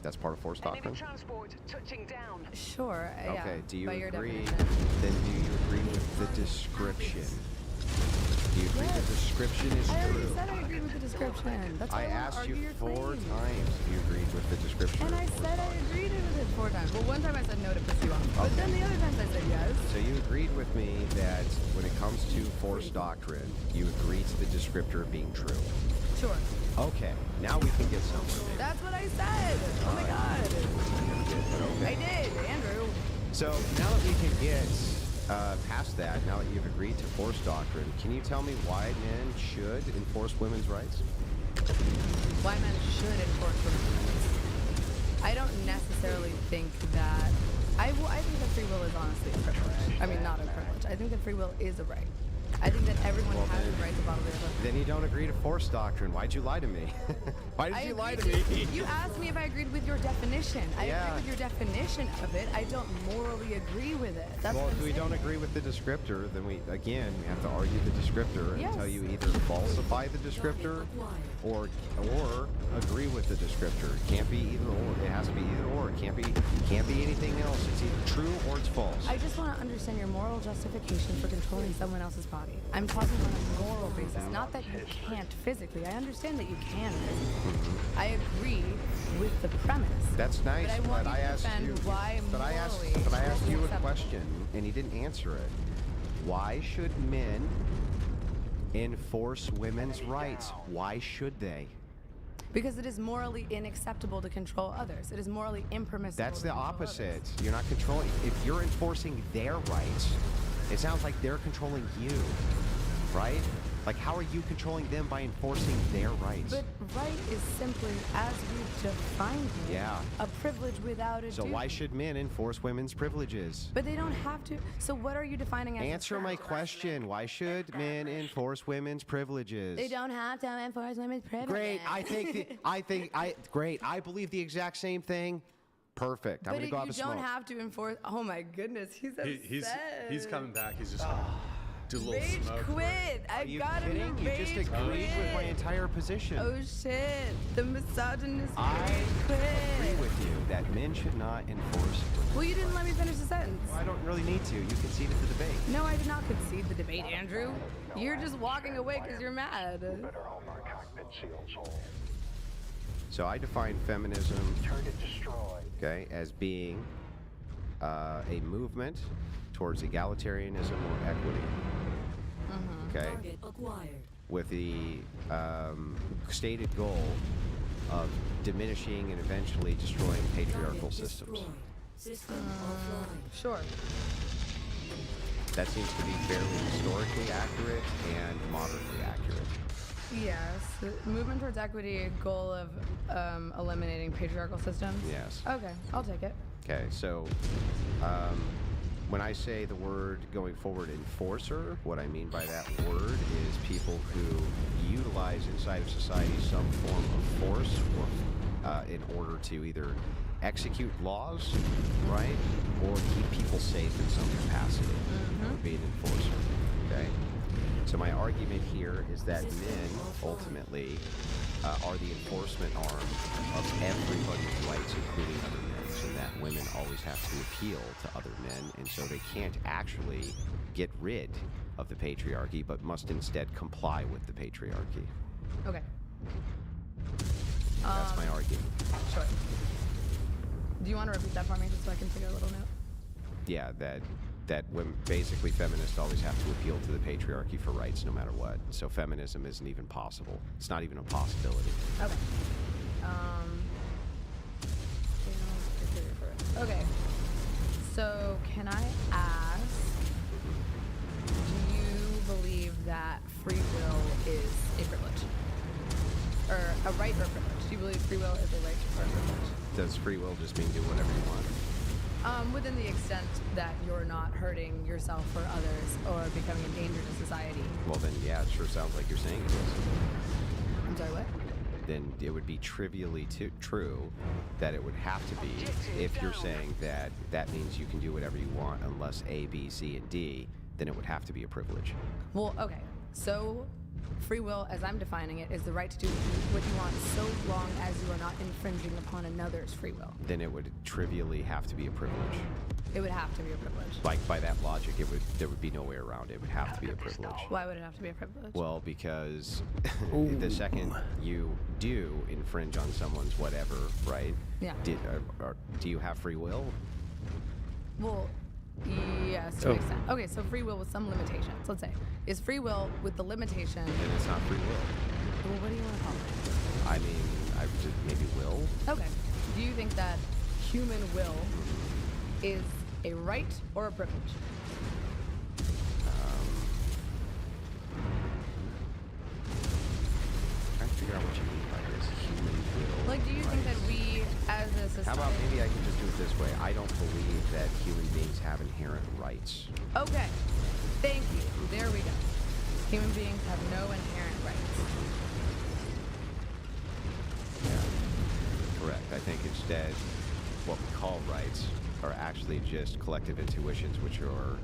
That's part of force doctrine? transport touching down. Sure, yeah. Okay, do you by your agree? definition. Then do you agree with the description? Do you agree the description is I already true? said I agreed with the description. That's why I I wanna asked argue you your 4 claim. times if you agreed with the description. And I of force said I doctrine. agreed with it 4 times. Well, one time I said no to piss you off. But then the other times I said yes. So you agreed with me that when it comes to force doctrine, you agree to the descriptor being true. Sure. Okay, now we can get somewhere. Maybe. That's what I said. Oh my god. I did, Andrew. So now that we can get past that, now that you've agreed to force doctrine, can you tell me why men should enforce women's rights? Why men should enforce women's rights. I don't necessarily think that. I think that free will is honestly a privilege. I mean, not a privilege. I think that free will is a right. I think that everyone Well, has then- the right to bodily autonomy. Then you don't agree to force doctrine. Why'd you lie to me? Why did you lie to me? You asked me if I agreed with your definition. I Yeah. agree with your definition of it. I don't morally agree with it. That's Well, what if I'm we don't saying. agree with the descriptor, then we have to argue the descriptor Yes. until you either falsify the descriptor or agree with the descriptor. It can't be either or. It has to be either or. It can't be anything else. It's either true or it's false. I just want to understand your moral justification for controlling someone else's body. I'm talking on a moral basis, not that you can't physically. I understand that you can physically. I agree with the premise. That's nice, But I want but you I to asked defend you. why But I asked you a acceptable. question, and he didn't answer it. Why should men enforce women's rights? Why should they? Because it is morally unacceptable to control others. It is morally impermissible. That's to the control opposite. others. You're not controlling. If you're enforcing their rights, it sounds like they're controlling you, right? Like, how are you controlling them by enforcing their rights? But right is simply, as we've defined it, Yeah. a privilege without a So duty. why should men enforce women's privileges? But they don't have to. So what are you defining as? a Answer my privilege? question. Why should men enforce women's privileges? They don't have to enforce women's privilege. Great. Great. I believe the exact same thing. Perfect. I'm But gonna go have you a don't smoke. have to enforce. Oh my goodness, he's upset. He's coming back. He's just gonna do a little Rage smoke. quit. I Are you got him kidding? to You rage just agreed with my quit. entire position. Oh shit, the misogynist I rage quit. agree with you that men should not enforce. Well, you didn't let me finish the sentence. I don't really need to. You conceded the debate. No, I did not concede the debate, Andrew. You're just walking away because you're mad. So I define feminism, okay, as being a movement towards egalitarianism or equity, okay, Target acquired. with the stated goal of diminishing and eventually destroying patriarchal Target systems. destroyed. System offline. Sure. That seems to be fairly historically accurate and modernly accurate. Yes. The movement towards equity, a goal of eliminating patriarchal systems. Yes. Okay, I'll take it. Okay, so when I say the word going forward enforcer, what I mean by that word is people who utilize inside of society some form of force or, in order to either execute laws, right, or keep people safe in some capacity. That would be an enforcer, okay? So my argument here is that men ultimately are the enforcement arm of everybody's rights, including other men's, and that women always have to appeal to other men, and so they can't actually get rid of the patriarchy, but must instead comply with the patriarchy. Okay. That's my argument. Sure. Do you want to repeat that for me just so I can take a little note? Yeah, that women, basically feminists always have to appeal to the patriarchy for rights no matter what. So feminism isn't even possible. It's not even a possibility. Okay. Okay. So can I ask, do you believe that free will is a privilege? Or a right or a privilege? Do you believe free will is a right or a privilege? Does free will just mean do whatever you want? Within the extent that you're not hurting yourself or others or becoming a danger to society. Well, then, yeah, it sure sounds like you're saying it is. I'm sorry, what? Then it would be trivially true that it would have to be if you're saying that that means you can do whatever you want unless A, B, C, and D, then it would have to be a privilege. Well, okay. So, free will, as I'm defining it, is the right to do what you want so long as you are not infringing upon another's free will. Then it would trivially have to be a privilege. It would have to be a privilege. Like, by that logic, there would be no way around it. It would have to be a privilege. Why would it have to be a privilege? Well, because the second you do infringe on someone's whatever, right? Yeah. Do you have free will? Well, yes, to an extent. Okay, so free will with some limitations. Let's say, is free will with the limitation? Then it's not free will. Well, what do you want to call it? I mean, I just maybe will. Okay. Do you think that human will is a right or a privilege? Trying to figure out what you mean by this human will. Like, do you think that we, as a society... How about maybe I can just do it this way? I don't believe that human beings have inherent rights. Okay. Thank you. There we go. Human beings have no inherent rights. Yeah. Correct. I think instead, what we call rights are actually just collective intuitions, which are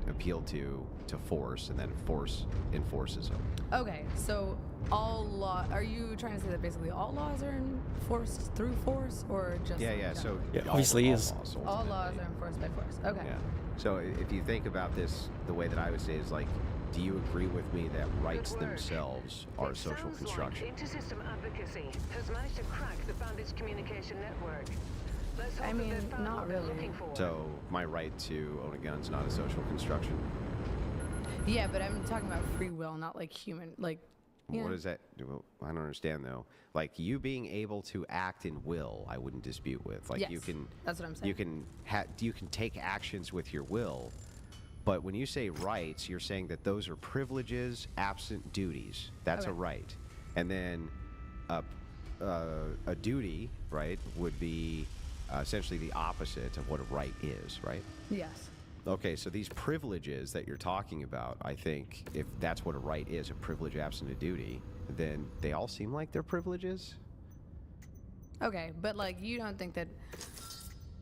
appealed to force, and then force enforces them. Okay, so all law... Are you trying to say that basically all laws are enforced through force, or just... Yeah. So obviously is. All laws are enforced by force. Okay. Yeah. So if you think about this, the way that I would say is like, do you agree with me that rights themselves are It social sounds construction? Like intersystem advocacy has managed to crack the bandits' communication network. Let's hope I that mean, they've found not what they're really. looking for. So my right to own a gun is not a social construction. Yeah, but I'm talking about free will, not like human... Like, you What know. is that? Well, I don't understand though. Like you being able to act in will, I wouldn't dispute with. Like you Yes, can. that's what I'm saying. You can take actions with your will, but when you say rights, you're saying that those are privileges absent duties. That's a Okay. right, and then a duty, right, would be essentially the opposite of what a right is, right? Yes. Okay, so these privileges that you're talking about, I think if that's what a right is, a privilege absent a duty, then they all seem like they're privileges. Okay, but like you don't think that...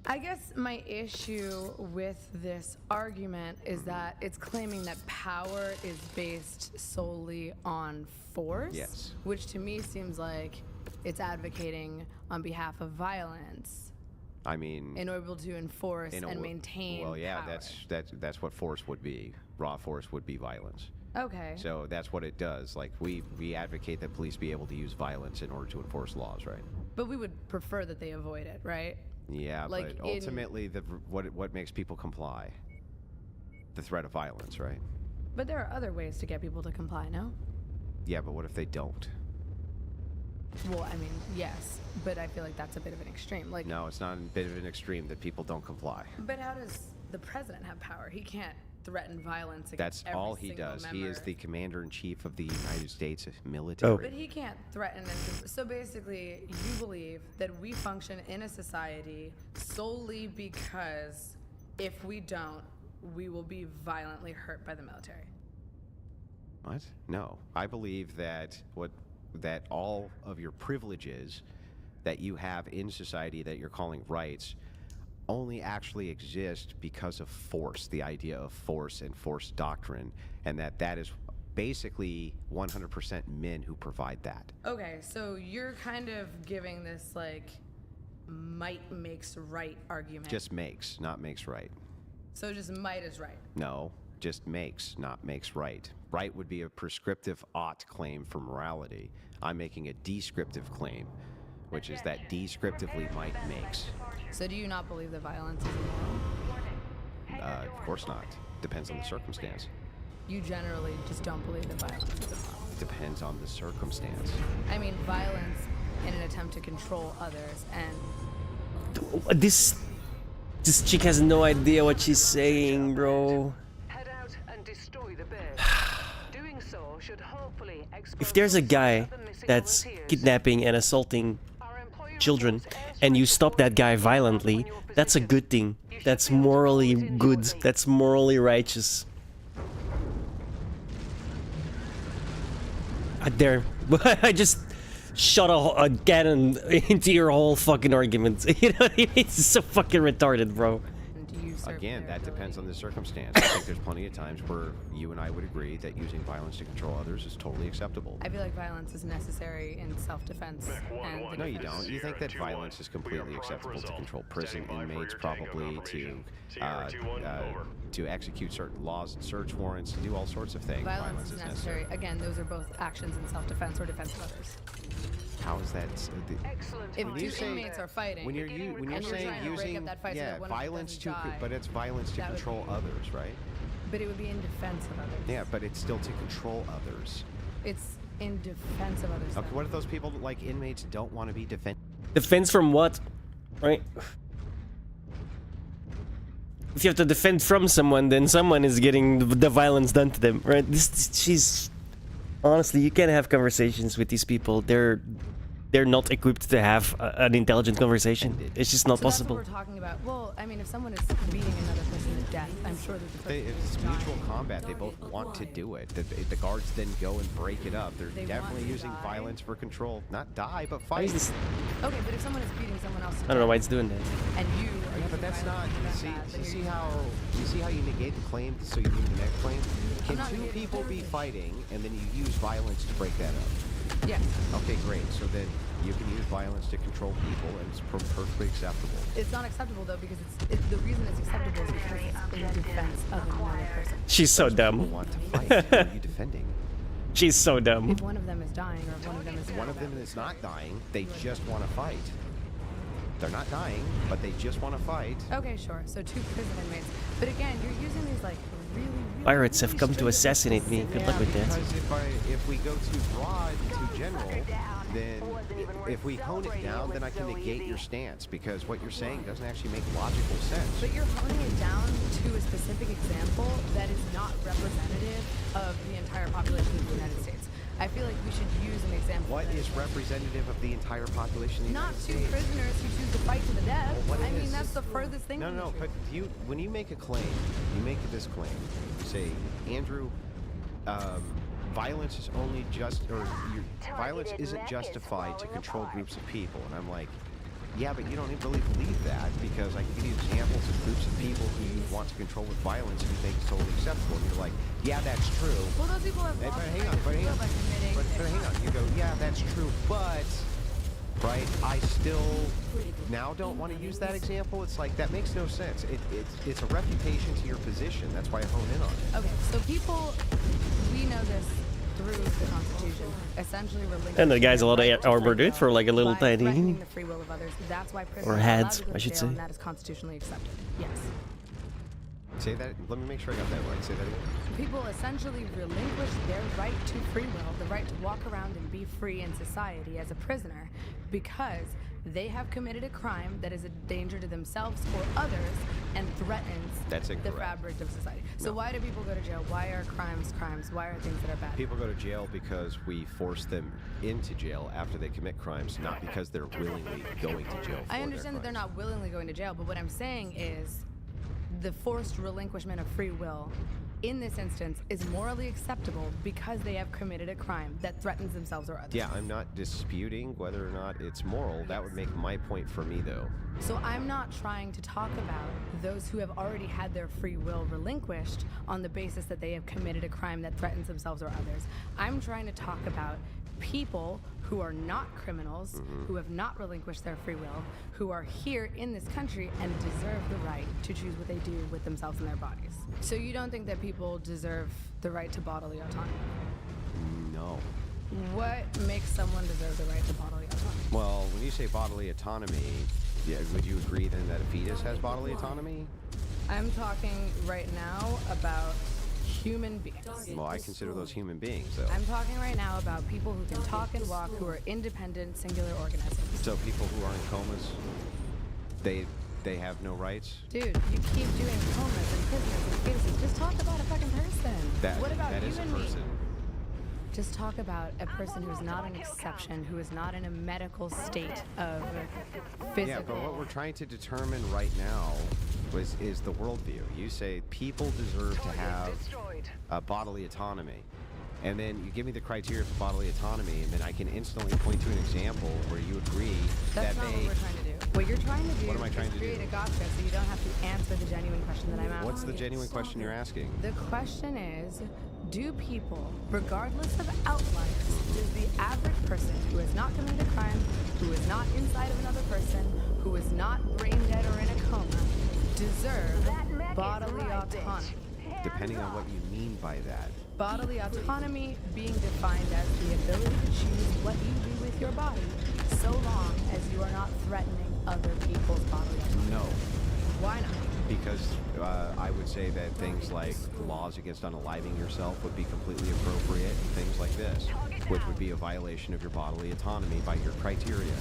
I guess my issue with this argument is that it's claiming that power is based solely on force. Yes. Which to me seems like it's advocating on behalf of violence I mean, in order to enforce and maintain well, yeah, power. that's what force would be. Raw force would be violence. Okay. So that's what it does. Like we advocate that police be able to use violence in order to enforce laws, right? But we would prefer that they avoid it, right? Yeah, Like but ultimately, what makes people comply? The threat of violence, right? But there are other ways to get people to comply, no? Yeah, but what if they don't? Well, I mean, yes, but I feel like that's a bit of an extreme. Like, No, it's not a bit of an extreme that people don't comply. but how does the president have power? He can't threaten violence against That's every all he single does. member. He is the commander-in-chief of the United States military. But he can't threaten and so basically you believe that we function in a society solely because if we don't, we will be violently hurt by the military. What? No. I believe that that all of your privileges that you have in society that you're calling rights only actually exist because of force, the idea of force and force doctrine, and that is basically 100% men who provide that. Okay, so you're kind of giving this like might makes right argument. Just makes, not makes right. So just might is right. No, just makes, not makes right. Right would be a prescriptive ought claim for morality. I'm making a descriptive claim, which is that descriptively might makes. So do you not believe that violence is immoral? Of course not. Depends on the circumstance. You generally just don't believe that violence is immoral. Depends on the circumstance. I mean, violence in an attempt to control others and This chick has no idea what she's saying, bro. Head out and destroy the base. Doing so should hopefully If there's a guy that's kidnapping and assaulting children and you stop that guy violently, that's a good thing. That's morally good. That's morally righteous. There. I just shot a cannon into your whole fucking argument. You know what I mean? It's so fucking retarded, bro. Again, that depends on the circumstance. I think there's plenty of times where you and I would agree that using violence to control others is totally acceptable. I feel like violence is necessary in self-defense. And No, you don't. You think that violence is completely acceptable to control prison inmates, probably to execute certain laws and search warrants, to do all sorts of things. Violence is necessary. Again, those are both actions in self-defense or defense of others. How is that? If two inmates are fighting, when you're saying using violence to, but it's violence to control others, right? But it would be in defense of others. Yeah, but it's still to control others. It's in defense of others. Okay, what if those people like inmates don't want to be defended? Defense from what? Right? If you have to defend from someone, then someone is getting the violence done to them, right? She's honestly, you can't have conversations with these people. They're not equipped to have an intelligent conversation. It's just not possible. That's what we're talking about. Well, I mean, if someone is beating another person to death, I'm sure that the person It's mutual combat. They both want to do it. The guards then go and break it up. They're definitely using violence for control. Not die, but fight. Okay, but if someone is beating someone else, I don't know why it's doing that. And you, yeah, but that's not. You see how you negate the claim, so you need the next claim. Can two people be fighting and then you use violence to break that up? Yes. Okay, great. So then you can use violence to control people, and it's perfectly acceptable. It's not acceptable though because the reason it's acceptable is because it's in defense of another person. She's so dumb. Want to fight? Who are you defending? She's so dumb. If one of them is dying or if one of them is not dying, they just want to fight. They're not dying, but they just want to fight. Okay, sure. So two prison inmates. But again, you're using these like really Pirates have come to assassinate me. Good luck with that. Because if we go too broad, too general, then if we hone it down, then I can negate your stance because what you're saying doesn't actually make logical sense. But you're honing it down to a specific example that is not representative of the entire population of the United States. I feel like we should use an example. What is representative of the entire population of the United States? Not two prisoners who choose to fight to the death. Well, I mean, that's the furthest thing. No, but when you make a claim, you make this claim. You say, Andrew, violence is only violence isn't justified to control groups of people. And I'm like, yeah, but you don't really believe that because I can give you examples of groups of people who you want to control with violence and you think is totally acceptable. And you're like, yeah, that's true. Well, those people have but hang on. You go, yeah, that's true, but right, I still now don't want to use that example. It's like that makes no sense. It's a refutation to your position. That's why I hone in on it. Okay, so people, we know this through the Constitution. Essentially, and the guy's a lot of armor, dude, for like a little tiny. The free will of others. That's why or heads, I should say. And that is constitutionally accepted. Yes. Say that. Let me make sure I got that right. Say that again. People essentially relinquish their right to free will, the right to walk around and be free in society as a prisoner, because they have committed a crime that is a danger to themselves or others and threatens the fabric of society. So why do people go to jail? Why are crimes crimes? Why are things that are bad? People go to jail because we force them into jail after they commit crimes, not because they're willingly going to jail for I understand that they're not willingly going to jail, but what I'm saying is the forced relinquishment of free will in this instance is morally acceptable because they have committed a crime that threatens themselves or others. Yeah, I'm not disputing whether or not it's moral. That would make my point for me, though. So I'm not trying to talk about those who have already had their free will relinquished on the basis that they have committed a crime that threatens themselves or others. I'm trying to talk about people who are not criminals, who have not relinquished their free will, who are here in this country and deserve the right to choose what they do with themselves and their bodies. So you don't think that people deserve the right to bodily autonomy? No. What makes someone deserve the right to bodily autonomy? Well, when you say bodily autonomy, would you agree then that a fetus has bodily autonomy? I'm talking right now about human beings. Well, I consider those human beings, though. I'm talking right now about people who can talk and walk, who are independent, singular organisms. So people who are in comas, they have no rights? Dude, you keep doing comas and prisoners and fetuses. Just talk about a fucking person. What about you and me? Just talk about a person who is not an exception, who is not in a medical state of physical. Yeah, but what we're trying to determine right now is the worldview. You say people deserve to have bodily autonomy. And then you give me the criteria for bodily autonomy, and then I can instantly point to an example where you agree That's not what we're trying to do. What you're trying to do is create a gotcha so you don't have to answer the genuine question that I'm asking. What's the genuine question you're asking? The question is, do people, regardless of outliers, does the average person who has not committed a crime, who is not inside of another person, who is not brain dead or in a coma, deserve bodily autonomy? Depending on what you mean by that. Bodily autonomy being defined as the ability to choose what you do with your body, so long as you are not threatening other people's bodily autonomy. No. Why not? Because I would say that things like laws against unaliving yourself would be completely appropriate, and things like this, which would be a violation of your bodily autonomy by your criteria.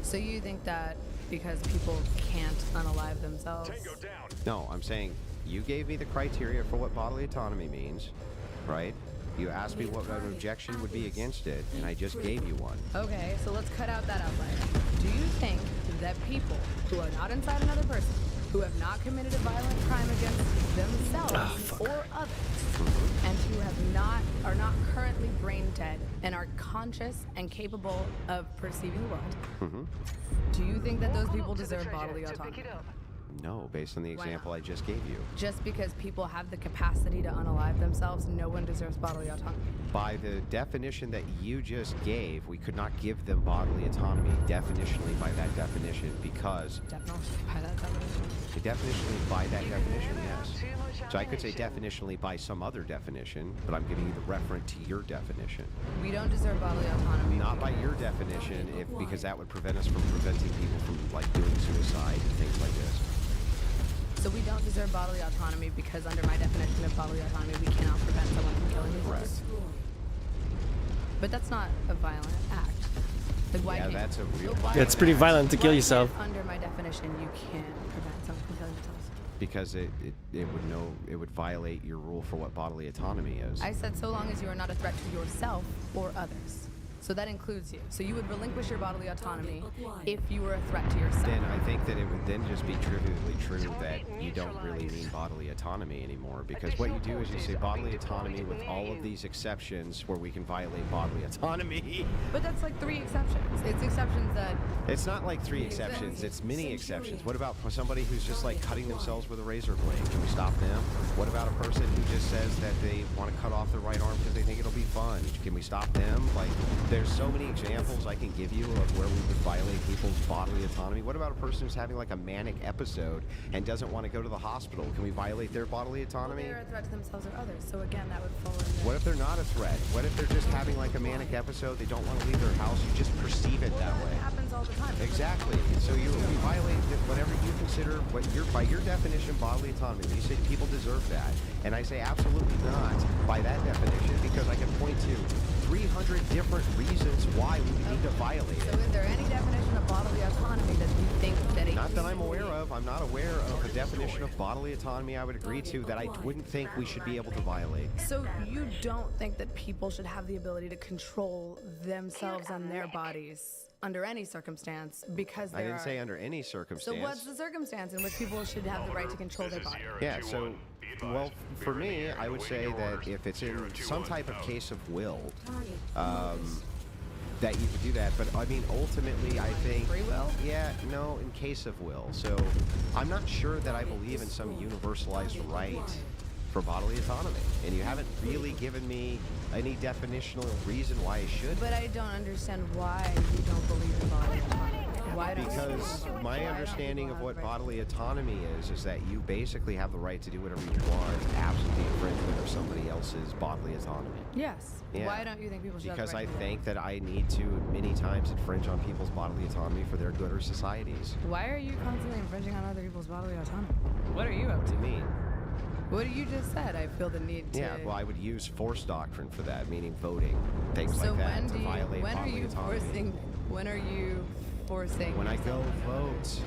So you think that because people can't unalive themselves? No, I'm saying you gave me the criteria for what bodily autonomy means, right? You asked me what an objection would be against it, and I just gave you one. Okay, so let's cut out that outlier. Do you think that people who are not inside another person, who have not committed a violent crime against themselves or others, and who are not currently brain dead and are conscious and capable of perceiving the world, do you think that those people deserve bodily autonomy? No, based on the example I just gave you. Just because people have the capacity to unalive themselves, no one deserves bodily autonomy. By the definition that you just gave, we could not give them bodily autonomy definitionally by that definition because... Definitionally by that definition? Definitionally by that definition, yes. So I could say definitionally by some other definition, but I'm giving you the referent to your definition. We don't deserve bodily autonomy. Not by your definition, because that would prevent us from preventing people from doing suicide and things like this. So we don't deserve bodily autonomy because under my definition of bodily autonomy, we cannot prevent someone from killing themselves. Correct. But that's not a violent act. Like, why can't that's a real violent Yeah, it's pretty violent to kill yourself. Under my definition, you can't prevent someone from killing themselves. Because it would violate your rule for what bodily autonomy is. I said so long as you are not a threat to yourself or others. So that includes you. So you would relinquish your bodily autonomy if you were a threat to yourself. Then I think that it would then just be trivially true that you don't really mean bodily autonomy anymore. Because what you do is you say bodily autonomy with all of these exceptions where we can violate bodily autonomy. But that's like 3 exceptions. It's exceptions that... It's not like 3 exceptions. It's many exceptions. What about somebody who's just like cutting themselves with a razor blade? Can we stop them? What about a person who just says that they want to cut off their right arm because they think it'll be fun? Can we stop them? Like... There's so many examples I can give you of where we would violate people's bodily autonomy. What about a person who's having like a manic episode and doesn't want to go to the hospital? Can we violate their bodily autonomy? Well, they're a threat to themselves or others. So again, that would fall in there. What if they're not a threat? What if they're just having like a manic episode? They don't want to leave their house. You just perceive it that way. It happens all the time. Exactly. So you violate whatever you consider by your definition bodily autonomy. You say people deserve that, and I say absolutely not by that definition, because I can point to 300 different reasons why we would need to violate So it. is there any definition of bodily autonomy that you think that a Not that I'm aware of. I'm not aware of a definition of bodily autonomy I would agree to that I wouldn't think we should be able to violate. So you don't think that people should have the ability to control themselves and their bodies under any circumstance because I didn't say under any circumstance. So what's the circumstance in which people should have the right to control their body? Yeah, so, well, for me, I would say that if it's in some type of case of will, that you could do that. But, I mean, ultimately, I think... Free will? Yeah, no, in case of will. So, I'm not sure that I believe in some universalized right for bodily autonomy. And you haven't really given me any definitional reason why I should. But I don't understand why you don't believe in bodily autonomy. Why don't Because my understanding of what bodily autonomy is that you basically have the right to do whatever you want absent the infringement of somebody else's bodily autonomy. Yes. Yeah. Why don't you think people should Because have the I right to think that I need to many times infringe on people's bodily autonomy for their good or societies. Why are you constantly infringing on other people's bodily autonomy? What are you up What to? do you mean? What you just said, I feel the need to... Yeah, well, I would use force doctrine for that, meaning voting, things So like that, when to do you, violate when are bodily you autonomy. forcing... When are you forcing... When I go vote.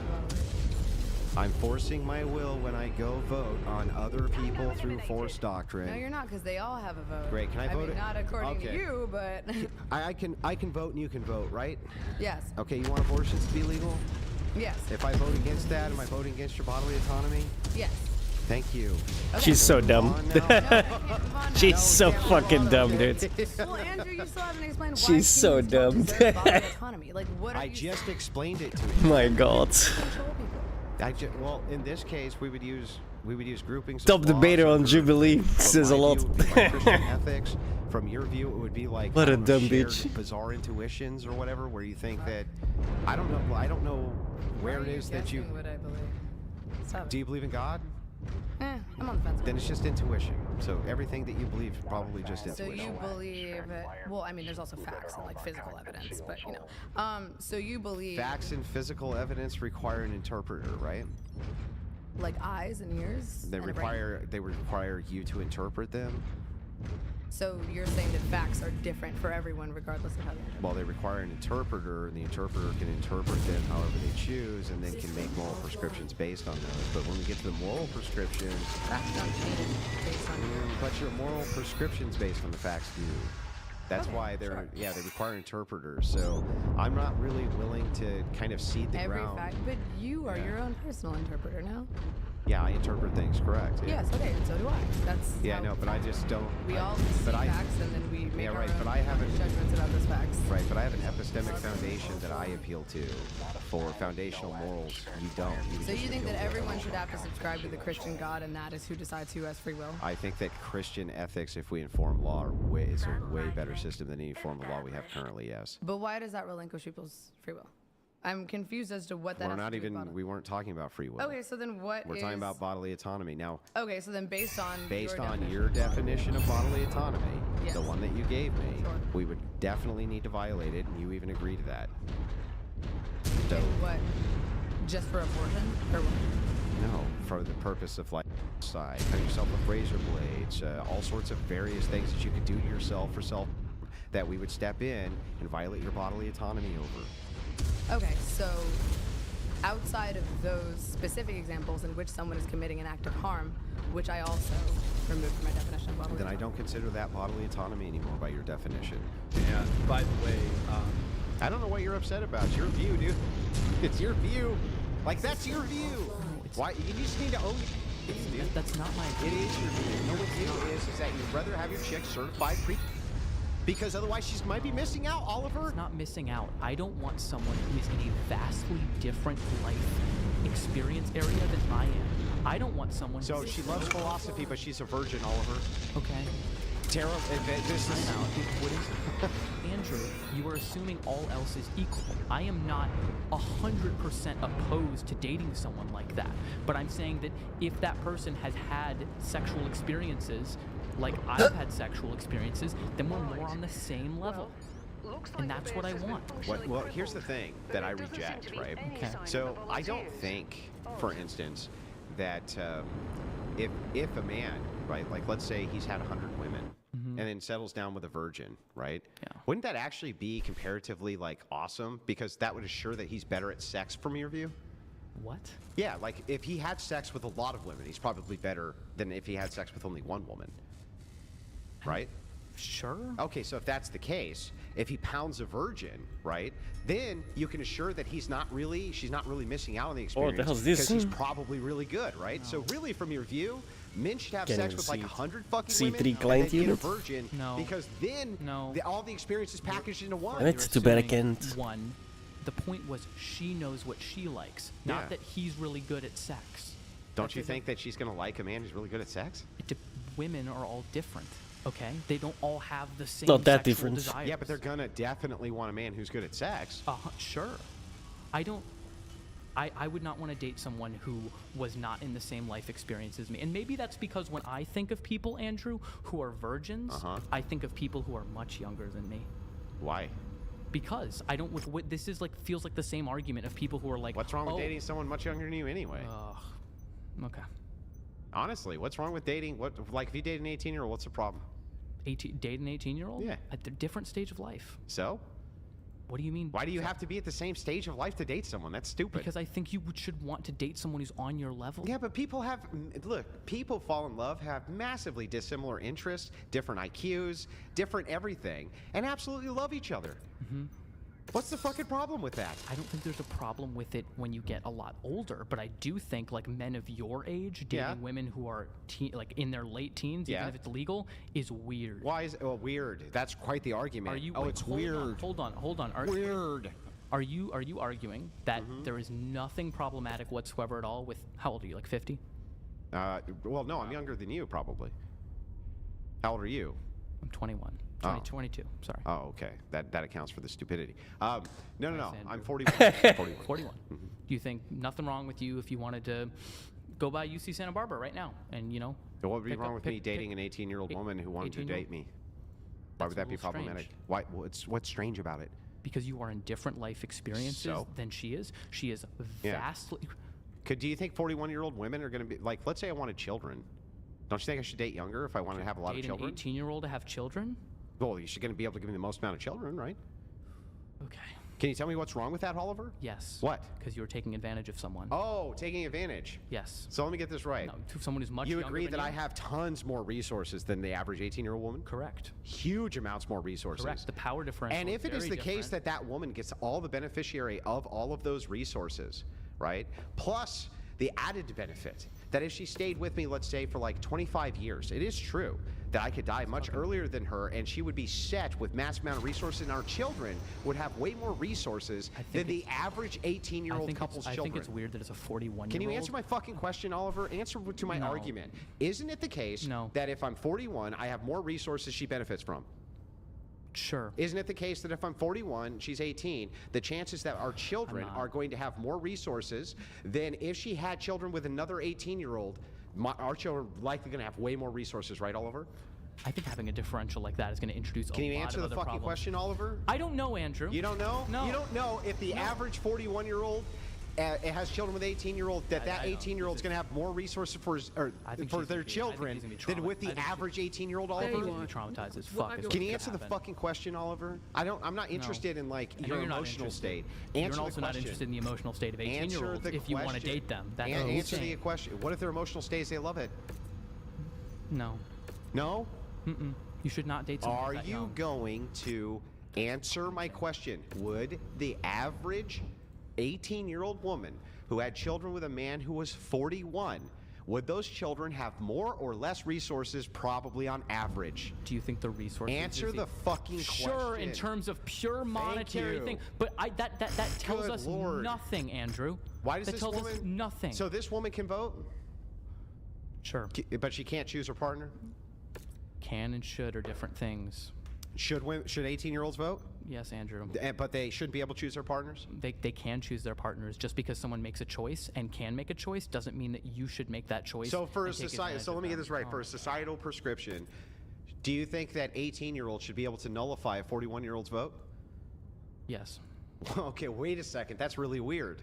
I'm forcing my will when I go vote on other people through force doctrine. No, you're not, because they all have a vote. Great, can I vote mean, it? not according to Okay. you, but... I can vote and you can vote, right? Yes. Okay, you want abortions to be legal? Yes. If I vote against that, am I voting against your bodily autonomy? Yes. Thank you. She's so dumb. On now. She's so fucking dumb, dude. Well, Andrew, you still haven't explained why She's so humans don't dumb. deserve bodily autonomy. Like, what are I you just saying? explained it to you. My God. Control people. Well, in this case, we would use groupings. of Top laws debater on under- Jubilee from says my a lot. view, it would be like Christian ethics. From your view, it would be like What I a don't know, dumb shared bitch. bizarre intuitions or whatever, where you think that I don't know. Well, I don't know where Why it are is that you. guessing what I believe? Stop Do you believe in God? I'm on the fence. Then it's just intuition. So everything that you believe is probably just So intuition. you believe, well, I mean, there's also facts and like physical evidence, but you know, so you believe Facts and physical evidence require an interpreter, right? like eyes and ears. They and a brain? require you to interpret them. So you're saying that facts are different for everyone, regardless of how they interpret. Well, they require an interpreter, and the interpreter can interpret them however they choose, and then can make moral prescriptions based on those. But when we get to the moral prescriptions, Facts don't change based on but your moral prescriptions based on the facts do. That's Okay, why sure. they require interpreters. So I'm not really willing to kind of seed the every ground. fact. But you are your own personal interpreter now. Yeah, I interpret things correct. Yeah. Yes. Okay. And so do I. That's Yeah, how no, but I just don't. we I- all see but I- facts and then we make Yeah, our right, own but I haven't- judgments about those facts. Right, but I have an epistemic foundation that I appeal to for foundational morals. You don't. So just you think appeal that to everyone should have to subscribe to the Christian God, and that is who decides who has free will? I think that Christian ethics, if we inform law, is a way better system than any form of law we have currently. Yes. But why does that relinquish people's free will? I'm confused as to what that. We're has not to do with even. bodily- We weren't talking about free will. Okay, so then what We're is? talking about bodily autonomy now. Okay, so then based on Your definition of bodily autonomy, Yes. the one that you gave me, Sure. we would definitely need to violate it, and you even agree to that. So, what? Just for abortion or what? no, for the purpose of like side, cut yourself with razor blades, all sorts of various things that you could do to yourself for self, that we would step in and violate your bodily autonomy over. Okay, so outside of those specific examples in which someone is committing an act of harm, which I also removed from my definition of bodily Then I autonomy. don't consider that bodily autonomy anymore by your definition. And by the way, I don't know what you're upset about. It's your view, dude. It's your view. Like, that's your view. Why? You just need to own it. Dude. That's not my It is your view. You know what view is that you'd rather have your chick certified because otherwise she might be missing out, Oliver. It's not missing out. I don't want someone who is in a vastly different life experience area than I am. I don't want someone So who's she loves philosophy, but she's a virgin, Oliver. okay. Terrible. This is What is Andrew, you are assuming all else is equal. I am not 100% opposed to dating someone like that. But I'm saying that if that person has had sexual experiences, like I've had sexual experiences, then we're more on the same level. And that's what I want. Well, here's the thing that I reject, right? Okay. So I don't think, for instance, that if a man, right, like let's say he's had 100 women and then settles down with a virgin, right? Yeah. Wouldn't that actually be comparatively like awesome? Because that would assure that he's better at sex from your view? What? Yeah, like if he had sex with a lot of women, he's probably better than if he had sex with only one woman. Right? Sure. Okay, so if that's the case, if he pounds a virgin, right, then you can assure that she's not really missing out on the experience. the hell's this? Because he's probably really good, right? No. So really, from your view, men should have sex with like 100 fucking women C3 and client then get a unit? virgin, because then all the experience is packaged into one. That's too bad I can't. One, the point was she knows what she likes, not that he's really good at sex. Don't you think that she's going to like a man who's really good at sex? Women are all different. Okay, they don't all have the same. Not that sexual different. desires. Yeah, but they're gonna definitely want a man who's good at sex. Sure. I would not want to date someone who was not in the same life experience as me. And maybe that's because when I think of people, Andrew, who are virgins, I think of people who are much younger than me. Why? Because I don't. This is like feels like the same argument of people who are like. What's wrong with dating someone much younger than you anyway? Okay. Honestly, what's wrong with dating? Like if you date an 18-year-old, what's the problem? Date an 18-year-old? Yeah. At a different stage of life. So? What do you mean? Why do you have to be at the same stage of life to date someone? That's stupid. Because I think you should want to date someone who's on your level. Yeah, but people fall in love, have massively dissimilar interests, different IQs, different everything, and absolutely love each other. What's the fucking problem with that? I don't think there's a problem with it when you get a lot older, but I do think like men of your age dating women who are like in their late teens, even if it's legal, is weird. Why is it weird? That's quite the argument. It's weird. Hold on. Weird. Are you arguing that there is nothing problematic whatsoever at all with, how old are you, like 50? Well, no, I'm younger than you probably. How old are you? I'm 21. 22, sorry. Oh, okay. That accounts for the stupidity. No. I'm 41. 41. Do you think nothing wrong with you if you wanted to go by UC Santa Barbara right now and, What would be wrong with me dating an 18-year-old woman who wanted to date me? Why would that be problematic? Why? What's strange about it? Because you are in different life experiences than she is. She is vastly... Do you think 41-year-old women are going to be... Like, let's say I wanted children. Don't you think I should date younger if I wanted to have a lot of children? Date an 18-year-old to have children? Well, you're going to be able to give me the most amount of children, right? Okay. Can you tell me what's wrong with that, Oliver? Yes. What? Because you were taking advantage of someone. Oh, taking advantage. Yes. So let me get this right. No, someone who's much younger. You agree that I have tons more resources than the average 18-year-old woman? Correct. Huge amounts more resources. Correct. The power differential. And if it is the different. case that woman gets all the beneficiary of all of those resources, right? Plus the added benefit that if she stayed with me, let's say for like 25 years, it is true that I could die much earlier than her and she would be set with mass amount of resources and our children would have way more resources than the average 18-year-old couple's children. I think it's weird that it's a 41-year-old. Can you answer my fucking question, Oliver? Answer to my argument. Isn't it the case that if I'm 41, I have more resources she benefits from? Sure. Isn't it the case that if I'm 41, she's 18, the chances that our children are going to have more resources than if she had children with another 18-year-old, our children are likely going to have way more resources, right, Oliver? I think having a differential like that is going to introduce a lot of other problems. Can you answer the fucking question, Oliver? I don't know, Andrew. You don't know? No. You don't know if the average 41-year-old it has children with 18-year-old, that 18-year-old's going to have more resources for their children than with the average 18-year-old, Oliver? He's going to be traumatized as fuck. Can you answer the fucking question, Oliver? I'm not interested in like your emotional state. You're also not interested in the emotional state of 18-year-olds if you want to date them. Answer the question. What if their emotional state is they love it? No. No? Mm-mm. You should not date someone that young. Are you going to answer my question? Would the average 18-year-old woman who had children with a man who was 41, would those children have more or less resources probably on average? Do you think the resources... Answer the fucking question. Sure, in terms of pure monetary thing. But that tells us nothing, Andrew. Why does that tells us nothing. So this woman can vote? Sure. But she can't choose her partner? Can and should are different things. Should 18-year-olds vote? Yes, Andrew. But they shouldn't be able to choose their partners? They can choose their partners. Just because someone makes a choice and can make a choice doesn't mean that you should make that choice. So for a and take society, advantage so of let me get them. this right. For a societal prescription, do you think that 18-year-olds should be able to nullify a 41-year-old's vote? Yes. Okay, wait a second. That's really weird.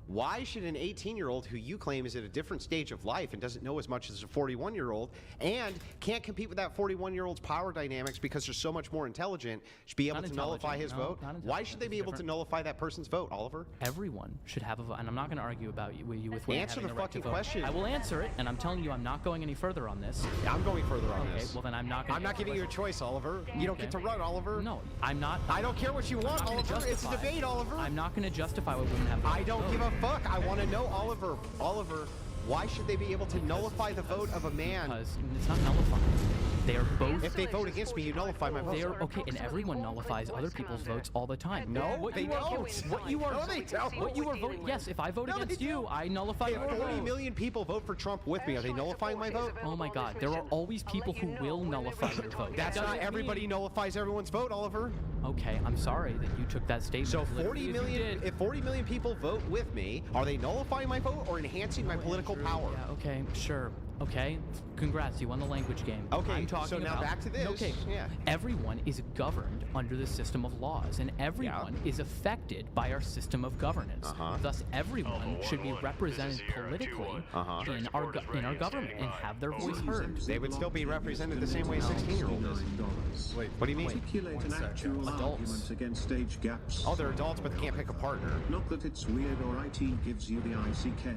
Why should an 18-year-old who you claim is at a different stage of life and doesn't know as much as a 41-year-old and can't compete with that 41-year-old's power dynamics because they're so much more intelligent, should be able Not to nullify his intelligent, vote? no, not Why should they intelligent. be It's able to different. nullify that person's vote, Oliver? Everyone should have a vote, and I'm not going to argue about you with women Answer having the the right to fucking vote. question. I will answer it, and I'm telling you, I'm not going any further on this. Yeah, I'm going further on Okay, this. well then I'm not going. I'm not giving you a choice, Oliver. You don't get to run, Oliver. No, I'm not. I don't care what you want, I'm not gonna Oliver. It's a justify. debate, Oliver. I'm not going to justify what women have. I don't give a fuck. I want to know, Oliver. Oliver, why should they be able to nullify the vote of a man? Because it's not nullified. They are both. If they vote against me, you nullify my vote. They are okay, and everyone nullifies other people's votes all the time. No, what they you are, don't. What you are, No, they don't. What you are voting? Yes, if I vote No, they against you, don't. I nullify your If 40 vote. million people vote for Trump with me, are they nullifying my vote? Oh my God, there are always people who will nullify your vote. That's That not doesn't everybody mean- nullifies everyone's vote, Oliver. Okay, I'm sorry that you took that statement. So as literally 40 as you million, did. if 40 million people vote with me, are they nullifying my vote or enhancing my political power? Yeah, okay, sure. Okay, congrats, you won the language game. Okay, I'm talking so now about, back to this. Okay, Yeah. everyone is governed under the system of laws, and everyone is affected by our system of governance. Thus, everyone should be represented politically in our government and have their voice heard. They would still be represented the same way a 16-year-old is. Wait, What do you mean? Articulate an actual argument against age gaps. Oh, they're adults, but they can't pick a partner. Not that it's weird or IT gives you the ICK.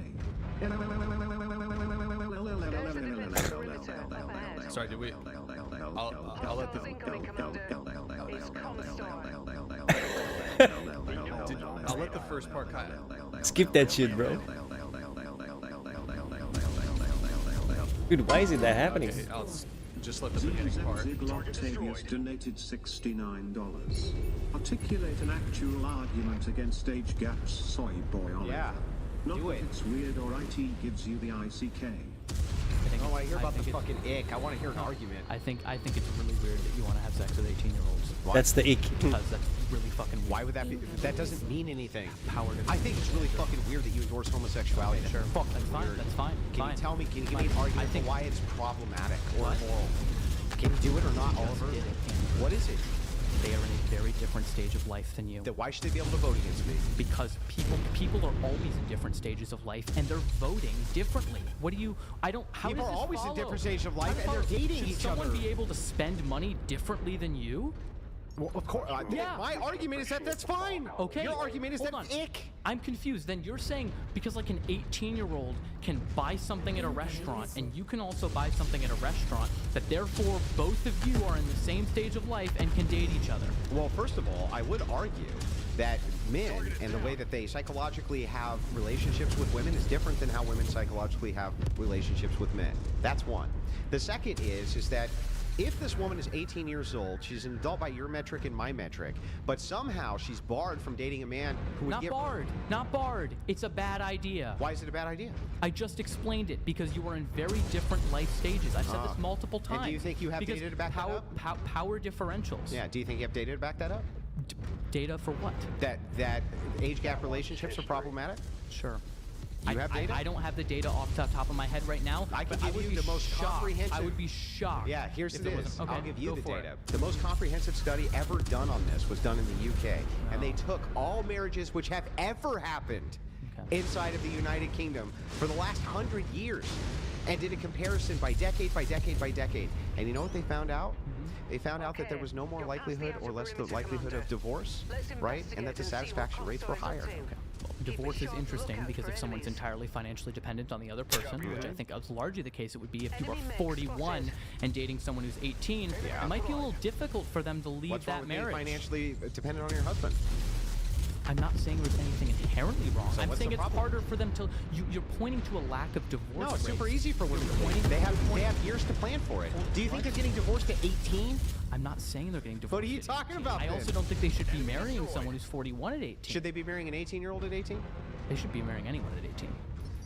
sorry, did we? I'll let the. I'll let the first part kind of. Skip that shit, bro. Dude, why isn't that happening? Okay, I'll just let the beginning part. Octavius donated $69. Articulate an actual argument against age gaps, soy boy on Yeah, Not do that it. it's weird or IT gives you the ICK. Oh, I hear about the think fucking ick. I want to hear an argument. I think it's really weird that you want to have sex with 18-year-olds. Why? That's the ick. Because that's really fucking weird. Why would that be? That doesn't mean anything. Power to I think it's really fucking weird that you endorse homosexuality. Sure. Fucking That's fine. weird. That's fine. Can Fine. you tell me? Can you give me an Fine. argument I think for why it's problematic or What? immoral? Can you do it or not, Oliver? did it. What is it? They are in a very different stage of life than you. That why should they be able to vote against me? Because people are always in different stages of life and they're voting differently. What do you? I don't. How People does are this always in follow? different stages of life, How does and they're it follow? dating Should each someone other. be able to spend money differently than you? Well, of course. Yeah. My argument is that that's fine. Okay. Your argument is hold that on. ick. I'm confused. Then you're saying because like an 18-year-old can buy something at a restaurant and you can also buy something at a restaurant, that therefore both of you are in the same stage of life and can date each other. Well, first of all, I would argue that men and the way that they psychologically have relationships with women is different than how women psychologically have relationships with men. That's one. The second is that if this woman is 18 years old, she's an adult by your metric and my metric, but somehow she's barred from dating a man who would Not give barred. Not barred. It's a bad idea. Why is it a bad idea? I just explained it because you are in very different life stages. I've said this multiple times. And do you think you have Because data to back that power, up? Power differentials. Yeah, do you think you have data to back that up? Data for what? That age gap relationships are problematic? Sure. You have data? I don't have the data off the top of my head right now. I can but give would you be the most shocked. comprehensive- I would be shocked. Yeah, here's if it there is. wasn't- okay, I'll give you go the for data. it. The most comprehensive study ever done on this was done in the UK. And they took all marriages which have ever happened Okay. inside of the United Kingdom for the last 100 years and did a comparison by decade by decade by decade. And you know what they found out? They found out that there was no more likelihood or less the likelihood of divorce, right? And that the satisfaction rates were higher. Divorce is interesting because if someone's entirely financially dependent on the other person, which I think is largely the case, it would be if you are 41 and dating someone who's 18, it might be a little difficult for them to leave What's wrong that with being marriage. financially dependent on your husband? I'm not saying there's anything inherently wrong. So I'm what's saying the it's problem? harder for them to. You're pointing to a lack of divorce. No, it's super rates. easy for women to plan. They have years to plan for it. Do you think they're getting divorced at 18? I'm not saying they're getting divorced. What are you at talking 18. about I then? also don't think they should be marrying someone who's 41 at 18. Should they be marrying an 18-year-old at 18? They should be marrying anyone at 18.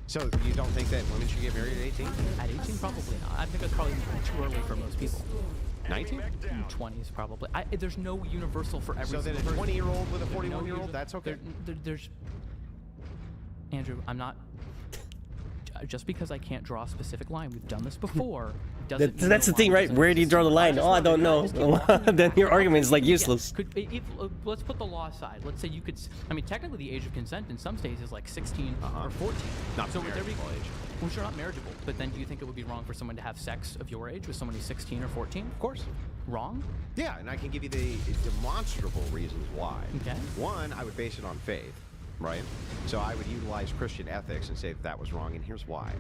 So you don't think that women should get married at 18? At 18, probably not. I think that's probably too early for most people. 19? 20s probably. There's no universal for every. So then a single person. 20-year-old with a 41-year-old, that's okay. There's Andrew, I'm not. Just because I can't draw a specific line, we've done this before. Doesn't mean That's the thing, right? Where do you draw the line? Oh, I don't know. Then your argument is like useless. Let's put the law aside. Let's say you could. I mean, technically, the age of consent in some states is like 16 or 14. Not so the marriageable age. Well, sure, not marriageable. But then, do you think it would be wrong for someone to have sex of your age with someone who's 16 or 14? Of course. Wrong? Yeah, and I can give you the demonstrable reasons why. Okay. One, I would base it on faith, right? So I would utilize Christian ethics and say that was wrong, and here's why.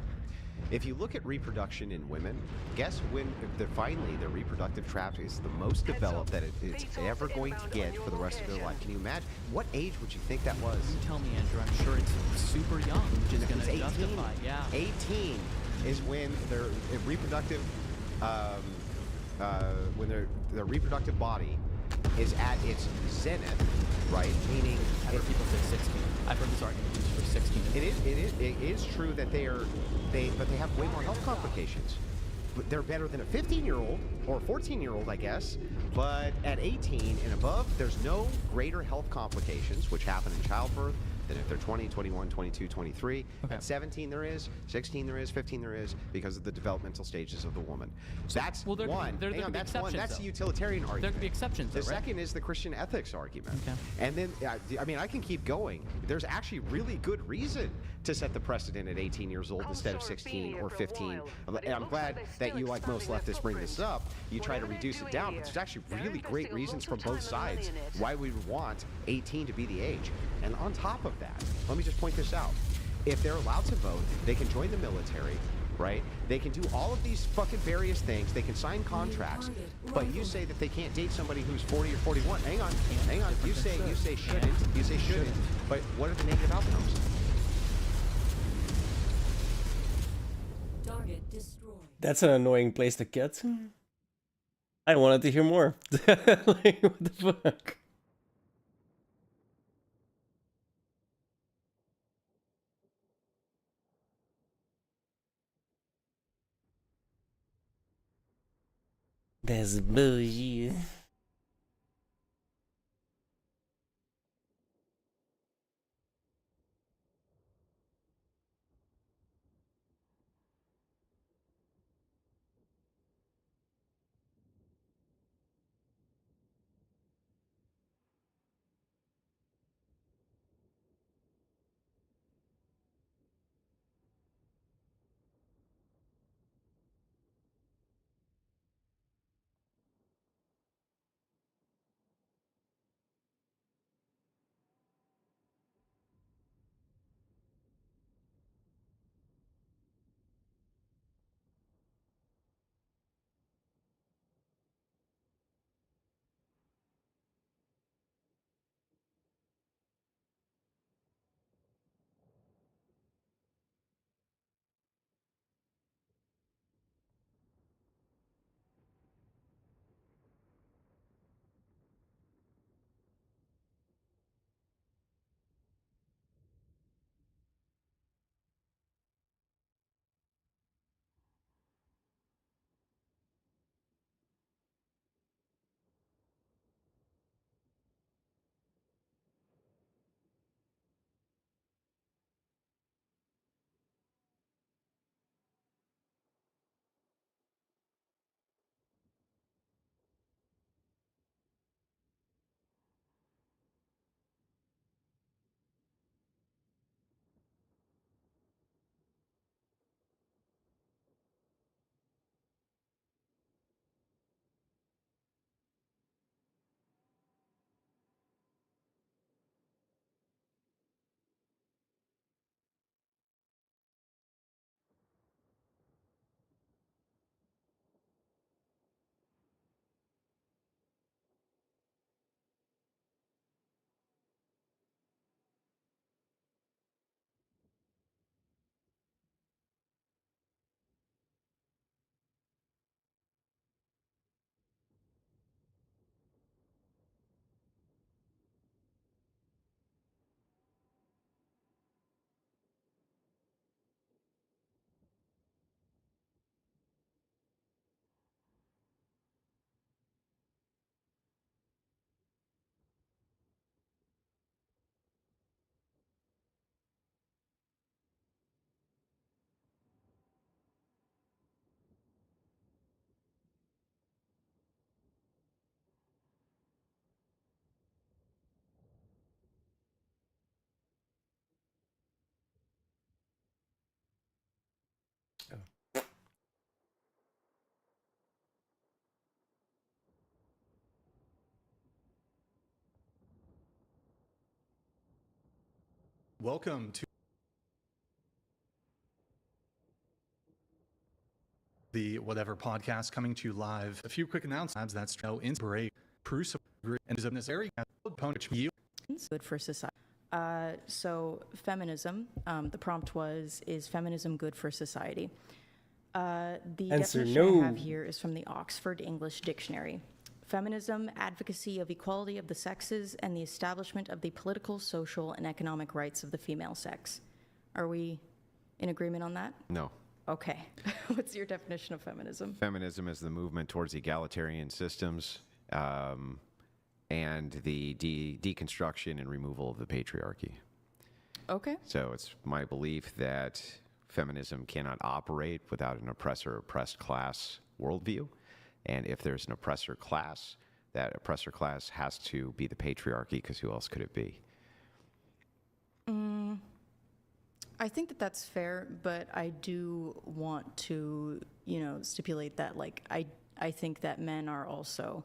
If you look at reproduction in women, guess when finally their reproductive tract is the most developed that it's ever going to get for the rest of their life. Can you imagine? What age would you think that was? You tell me, Andrew. I'm sure it's super young, which is going to 18. justify. Yeah. 18 is when their reproductive, when their reproductive body is at its zenith, right? Meaning, I've heard people say 16. I've heard this argument used for 16. It is true that but they have way more health complications. But they're better than a 15-year-old or a 14-year-old, I guess. But at 18 and above, there's no greater health complications, which happen in childbirth, than if they're 20, 21, 22, 23. Okay. At 17 there is, 16 there is, 15 there is, because of the developmental stages of the woman. That's well, one. There Hang on, could be that's one. exceptions, That's though. the utilitarian argument. There could be exceptions, The though, right? second is the Christian ethics argument. Okay. And then, I mean, I can keep going. There's actually really good reason to set the precedent at 18 years old instead of 16 or 15. And I'm glad that you, like most leftists, bring this up. You try to reduce it down, but there's actually really great reasons from both sides why we would want 18 to be the age. And on top of that, let me just point this out. If they're allowed to vote, they can join the military, right? They can do all of these fucking various things. They can sign contracts. But you say that they can't date somebody who's 40 or 41. Hang on. You say shouldn't. You say shouldn't. But what are the negative outcomes? Target destroyed. That's an annoying place to get. I wanted to hear more. Like, what the fuck? That's bullshit. Welcome to the Whatever podcast coming to you live. A few quick announcements. That's no inspiration, crucible, and is of this area. Opponent you. It's good for society. So feminism, the prompt was, is feminism good for society? The Answer definition no. I have here is from the Oxford English Dictionary. Feminism, advocacy of equality of the sexes and the establishment of the political, social, and economic rights of the female sex. Are we in agreement on that? No. Okay. What's your definition of feminism? Feminism is the movement towards egalitarian systems and the deconstruction and removal of the patriarchy. Okay. So it's my belief that feminism cannot operate without an oppressor-oppressed class worldview. And if there's an oppressor class, that oppressor class has to be the patriarchy, because who else could it be? I think that that's fair, but I do want to, stipulate that, like, I think that men are also,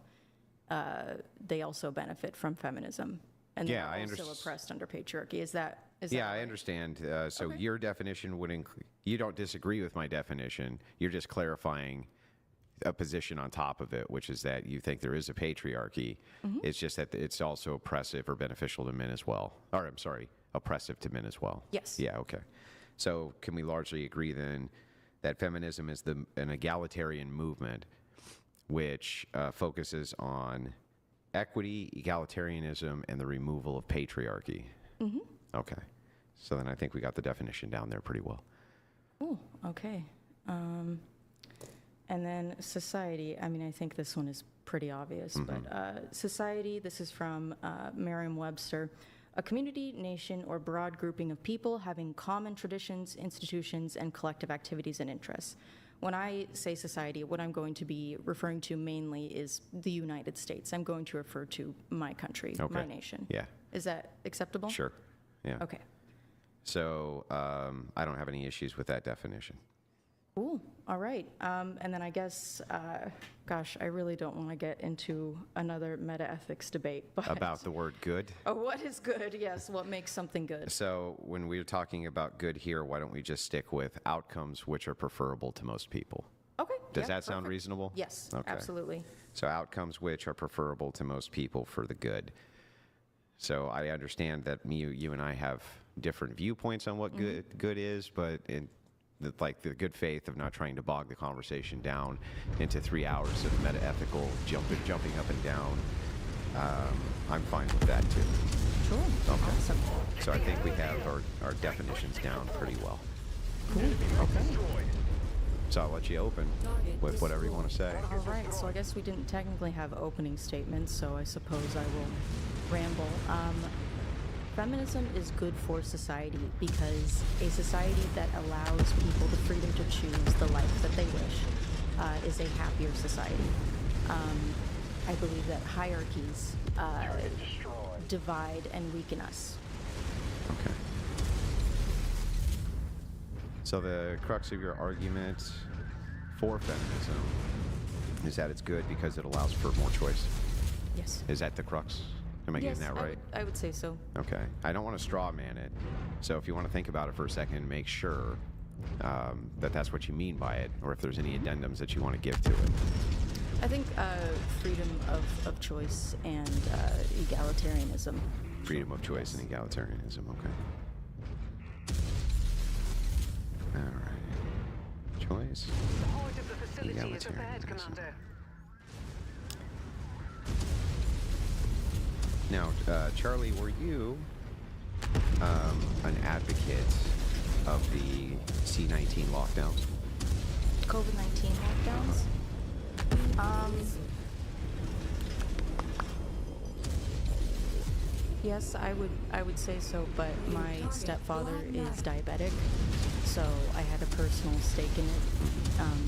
they also benefit from feminism. And Yeah, they're I also underst- oppressed under patriarchy. Is that Yeah, I right? understand. So Okay. your definition would include, you don't disagree with my definition. You're just clarifying a position on top of it, which is that you think there is a patriarchy. It's just that it's also oppressive or beneficial to men as well. Or, I'm sorry, oppressive to men as well. Yes. Yeah, okay. So can we largely agree then that feminism is an egalitarian movement which focuses on equity, egalitarianism, and the removal of patriarchy? Okay. So then I think we got the definition down there pretty well. Ooh, okay. And then society, I mean, I think this one is pretty obvious, but society, this is from Merriam-Webster, a community, nation, or broad grouping of people having common traditions, institutions, and collective activities and interests. When I say society, what I'm going to be referring to mainly is the United States. I'm going to refer to my country, my nation. Yeah. Is that acceptable? Sure. Yeah. Okay. So I don't have any issues with that definition. Ooh, all right. And then I guess, gosh, I really don't want to get into another meta-ethics debate. But About the word good? Oh, what is good? Yes, what makes something good? So when we're talking about good here, why don't we just stick with outcomes which are preferable to most people? Okay. Does yeah, that sound perfect. reasonable? Yes, Okay. absolutely. So outcomes which are preferable to most people for the good. So I understand that you and I have different viewpoints on what good is, but in like the good faith of not trying to bog the conversation down into 3 hours of meta-ethical jumping up and down, I'm fine with that too. Sure. Okay. Awesome. So I think we have our definitions down pretty well. Cool. Okay. So I'll let you open with whatever you want to say. All right. So I guess we didn't technically have opening statements, so I suppose I will ramble. Feminism is good for society because a society that allows people the freedom to choose the life that they wish is a happier society. I believe that hierarchies divide and weaken us. Okay. So the crux of your argument for feminism is that it's good because it allows for more choice. Yes. Is that the crux? Am I Yes, getting that right? I would say so. Okay. I don't want to straw man it. So if you want to think about it for a second and make sure that that's what you mean by it, or if there's any addendums that you want to give to it. I think freedom of choice and egalitarianism. Freedom of choice and egalitarianism. Okay. All right. Choice. The heart of the facility is ahead, Egalitarianism. Commander. Now, Charlie, were you an advocate of the C-19 lockdowns? COVID-19 lockdowns? Yes, I would say so, but my stepfather is diabetic, so I had a personal stake in it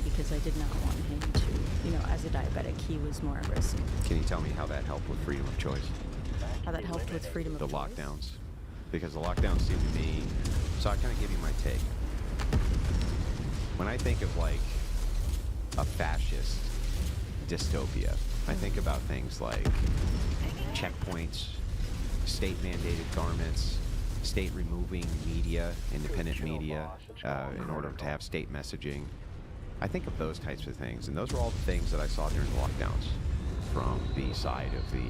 because I did not want him to, as a diabetic, he was more at risk. Can you tell me how that helped with freedom of choice? How that helped with freedom of The choice? lockdowns? Because the lockdowns seem to me... So I kind of give you my take. When I think of like a fascist dystopia, I think about things like checkpoints, state-mandated garments, state removing media, independent media, in order to have state messaging. I think of those types of things, and those were all the things that I saw during the lockdowns from the side of the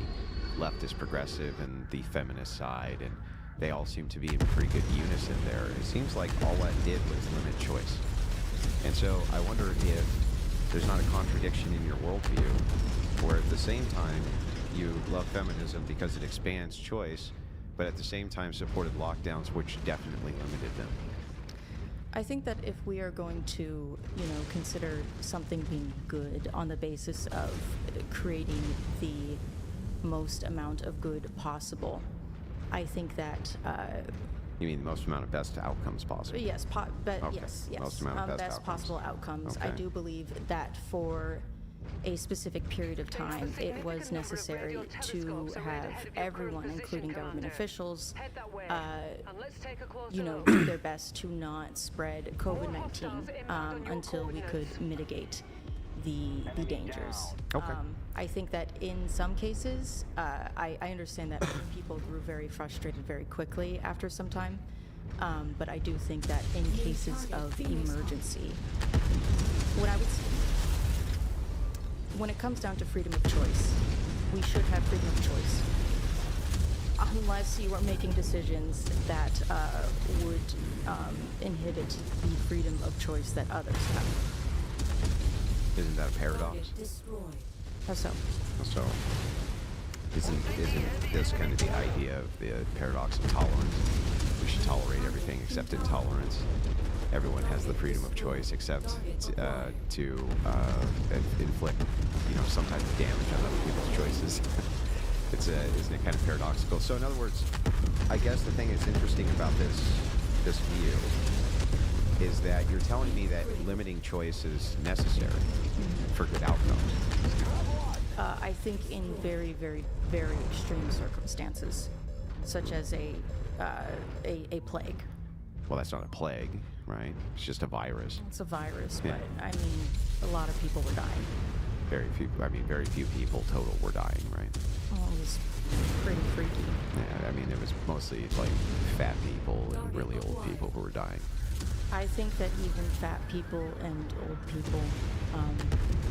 leftist progressive and the feminist side, and they all seem to be in pretty good unison there. It seems like all that did was limit choice. And so I wonder if there's not a contradiction in your worldview, where at the same time you love feminism because it expands choice, but at the same time supported lockdowns, which definitely limited them. I think that if we are going to, consider something being good on the basis of creating the most amount of good possible, I think that. You mean the most amount of best outcomes possible? Yes, Okay. yes. Most amount of best outcomes. Possible outcomes. Okay. I do believe that for a specific period of time, it was necessary to have everyone, including government officials, do their best to not spread COVID-19 until we could mitigate the dangers. Okay. I think that in some cases, I understand that people grew very frustrated very quickly after some time, but I do think that in cases of emergency, when it comes down to freedom of choice, we should have freedom of choice, unless you are making decisions that would inhibit the freedom of choice that others have. Isn't that a paradox? How so? So, isn't this kind of the idea of the paradox of tolerance? We should tolerate everything except intolerance. Everyone has the freedom of choice except to inflict, some type of damage on other people's choices. Isn't it kind of paradoxical? So, in other words, I guess the thing that's interesting about this view is that you're telling me that limiting choice is necessary for good outcomes. I think in very, very, very extreme circumstances, such as a plague. Well, that's not a plague, right? It's just a virus. It's a virus, Yeah. but a lot of people were dying. Very few people total were dying, right? Well, it was pretty freaky. Yeah, it was mostly like fat people and really old people who were dying. I think that even fat people and old people,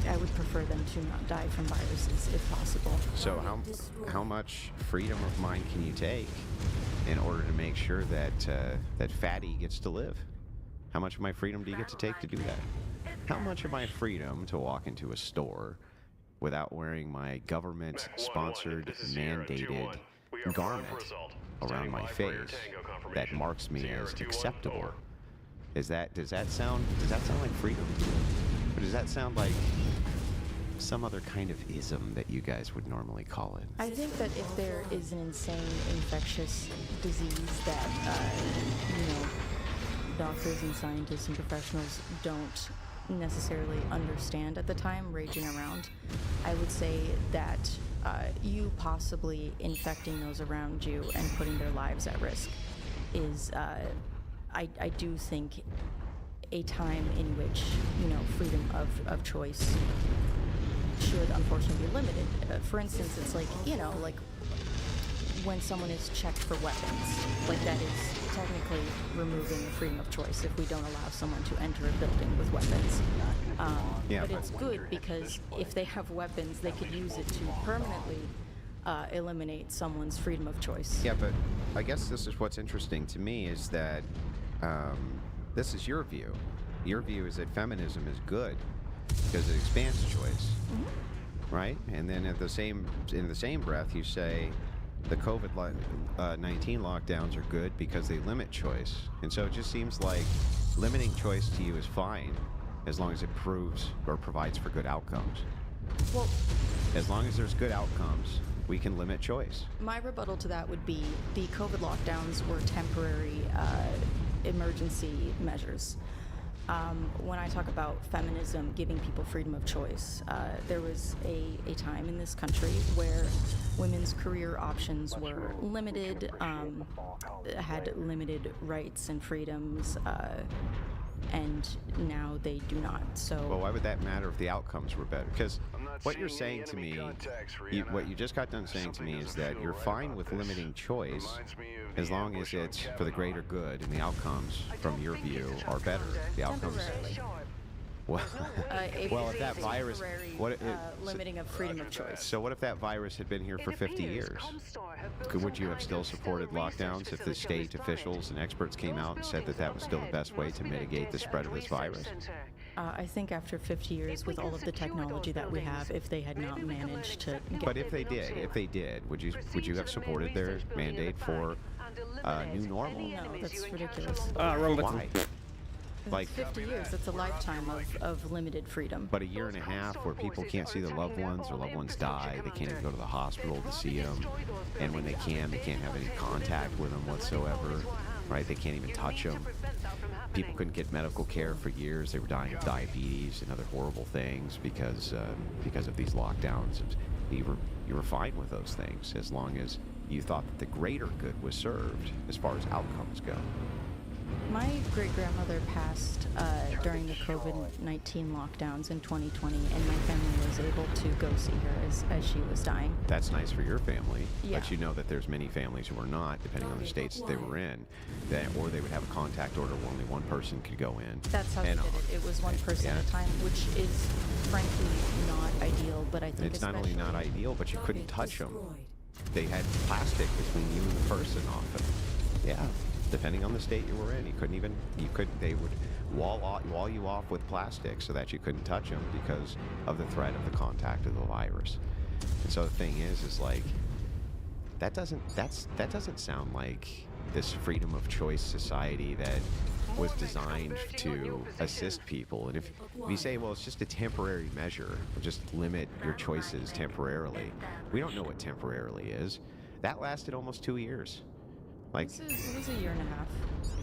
I would prefer them to not die from viruses if possible. So how much freedom of mind can you take in order to make sure that that fatty gets to live? How much of my freedom do you get to take to do that? How much of my freedom to walk into a store without wearing my government-sponsored, mandated garment around my face that marks me as acceptable? Does that sound like freedom? Or does that sound like some other kind of ism that you guys would normally call it? I think that if there is an insane infectious disease that, doctors and scientists and professionals don't necessarily understand at the time raging around, I would say that you possibly infecting those around you and putting their lives at risk is, I do think, a time in which, freedom of choice should unfortunately be limited. For instance, it's like, when someone is checked for weapons, like that is technically removing the freedom of choice if we don't allow someone to enter a building with weapons. But it's good because if they have weapons, they could use it to permanently eliminate someone's freedom of choice. Yeah, but I guess this is what's interesting to me is that this is your view. Your view is that feminism is good because it expands choice, right? And then in the same breath, you say the COVID-19 lockdowns are good because they limit choice. And so it just seems like limiting choice to you is fine as long as it proves or provides for good outcomes. Well, as long as there's good outcomes, we can limit choice. My rebuttal to that would be the COVID lockdowns were temporary emergency measures. When I talk about feminism giving people freedom of choice, there was a time in this country where women's career options were limited, had limited rights and freedoms. and now they do not. So Well, why would that matter if the outcomes were better? Because what you're saying to me, what you just got done saying to me is that you're fine with limiting choice as long as it's for the greater good and the outcomes, from your view, are better. The outcomes. Well, well, if that virus, limiting of freedom of choice. So what if that virus had been here for 50 years? Would you have still supported lockdowns if the state officials and experts came out and said that that was still the best way to mitigate the spread of this virus? I think after 50 years, with all of the technology that we have, if they had not managed to get... But if they did, would you have supported their mandate for new normal? No, that's ridiculous. Wrong button. Why? Like 50 years, that's a lifetime of limited freedom. But a year and a half where people can't see their loved ones, or loved ones die, they can't even go to the hospital to see them, and when they can't have any contact with them whatsoever, right? They can't even touch them. People couldn't get medical care for years. They were dying of diabetes and other horrible things because of these lockdowns. You were fine with those things as long as you thought that the greater good was served as far as outcomes go. My great-grandmother passed during the COVID-19 lockdowns in 2020, and my family was able to go see her as she was dying. That's nice for your family, yeah. But you know that there's many families who are not, depending on the states that they were in, or they would have a contact order where only one person could go in. That's how they did it. It was one person at a time, which is frankly not ideal, but I think it's not only not ideal, but you couldn't touch them. They had plastic between you and the person often. Yeah. Depending on the state you were in, they would wall you off with plastic so that you couldn't touch them because of the threat of the contact of the virus. And so the thing is like, that doesn't sound like this freedom of choice society that was designed to assist people. And if you say, well, it's just a temporary measure, we'll just limit your choices temporarily. We don't know what temporarily is. That lasted almost 2 years. Like, it was a year and a half,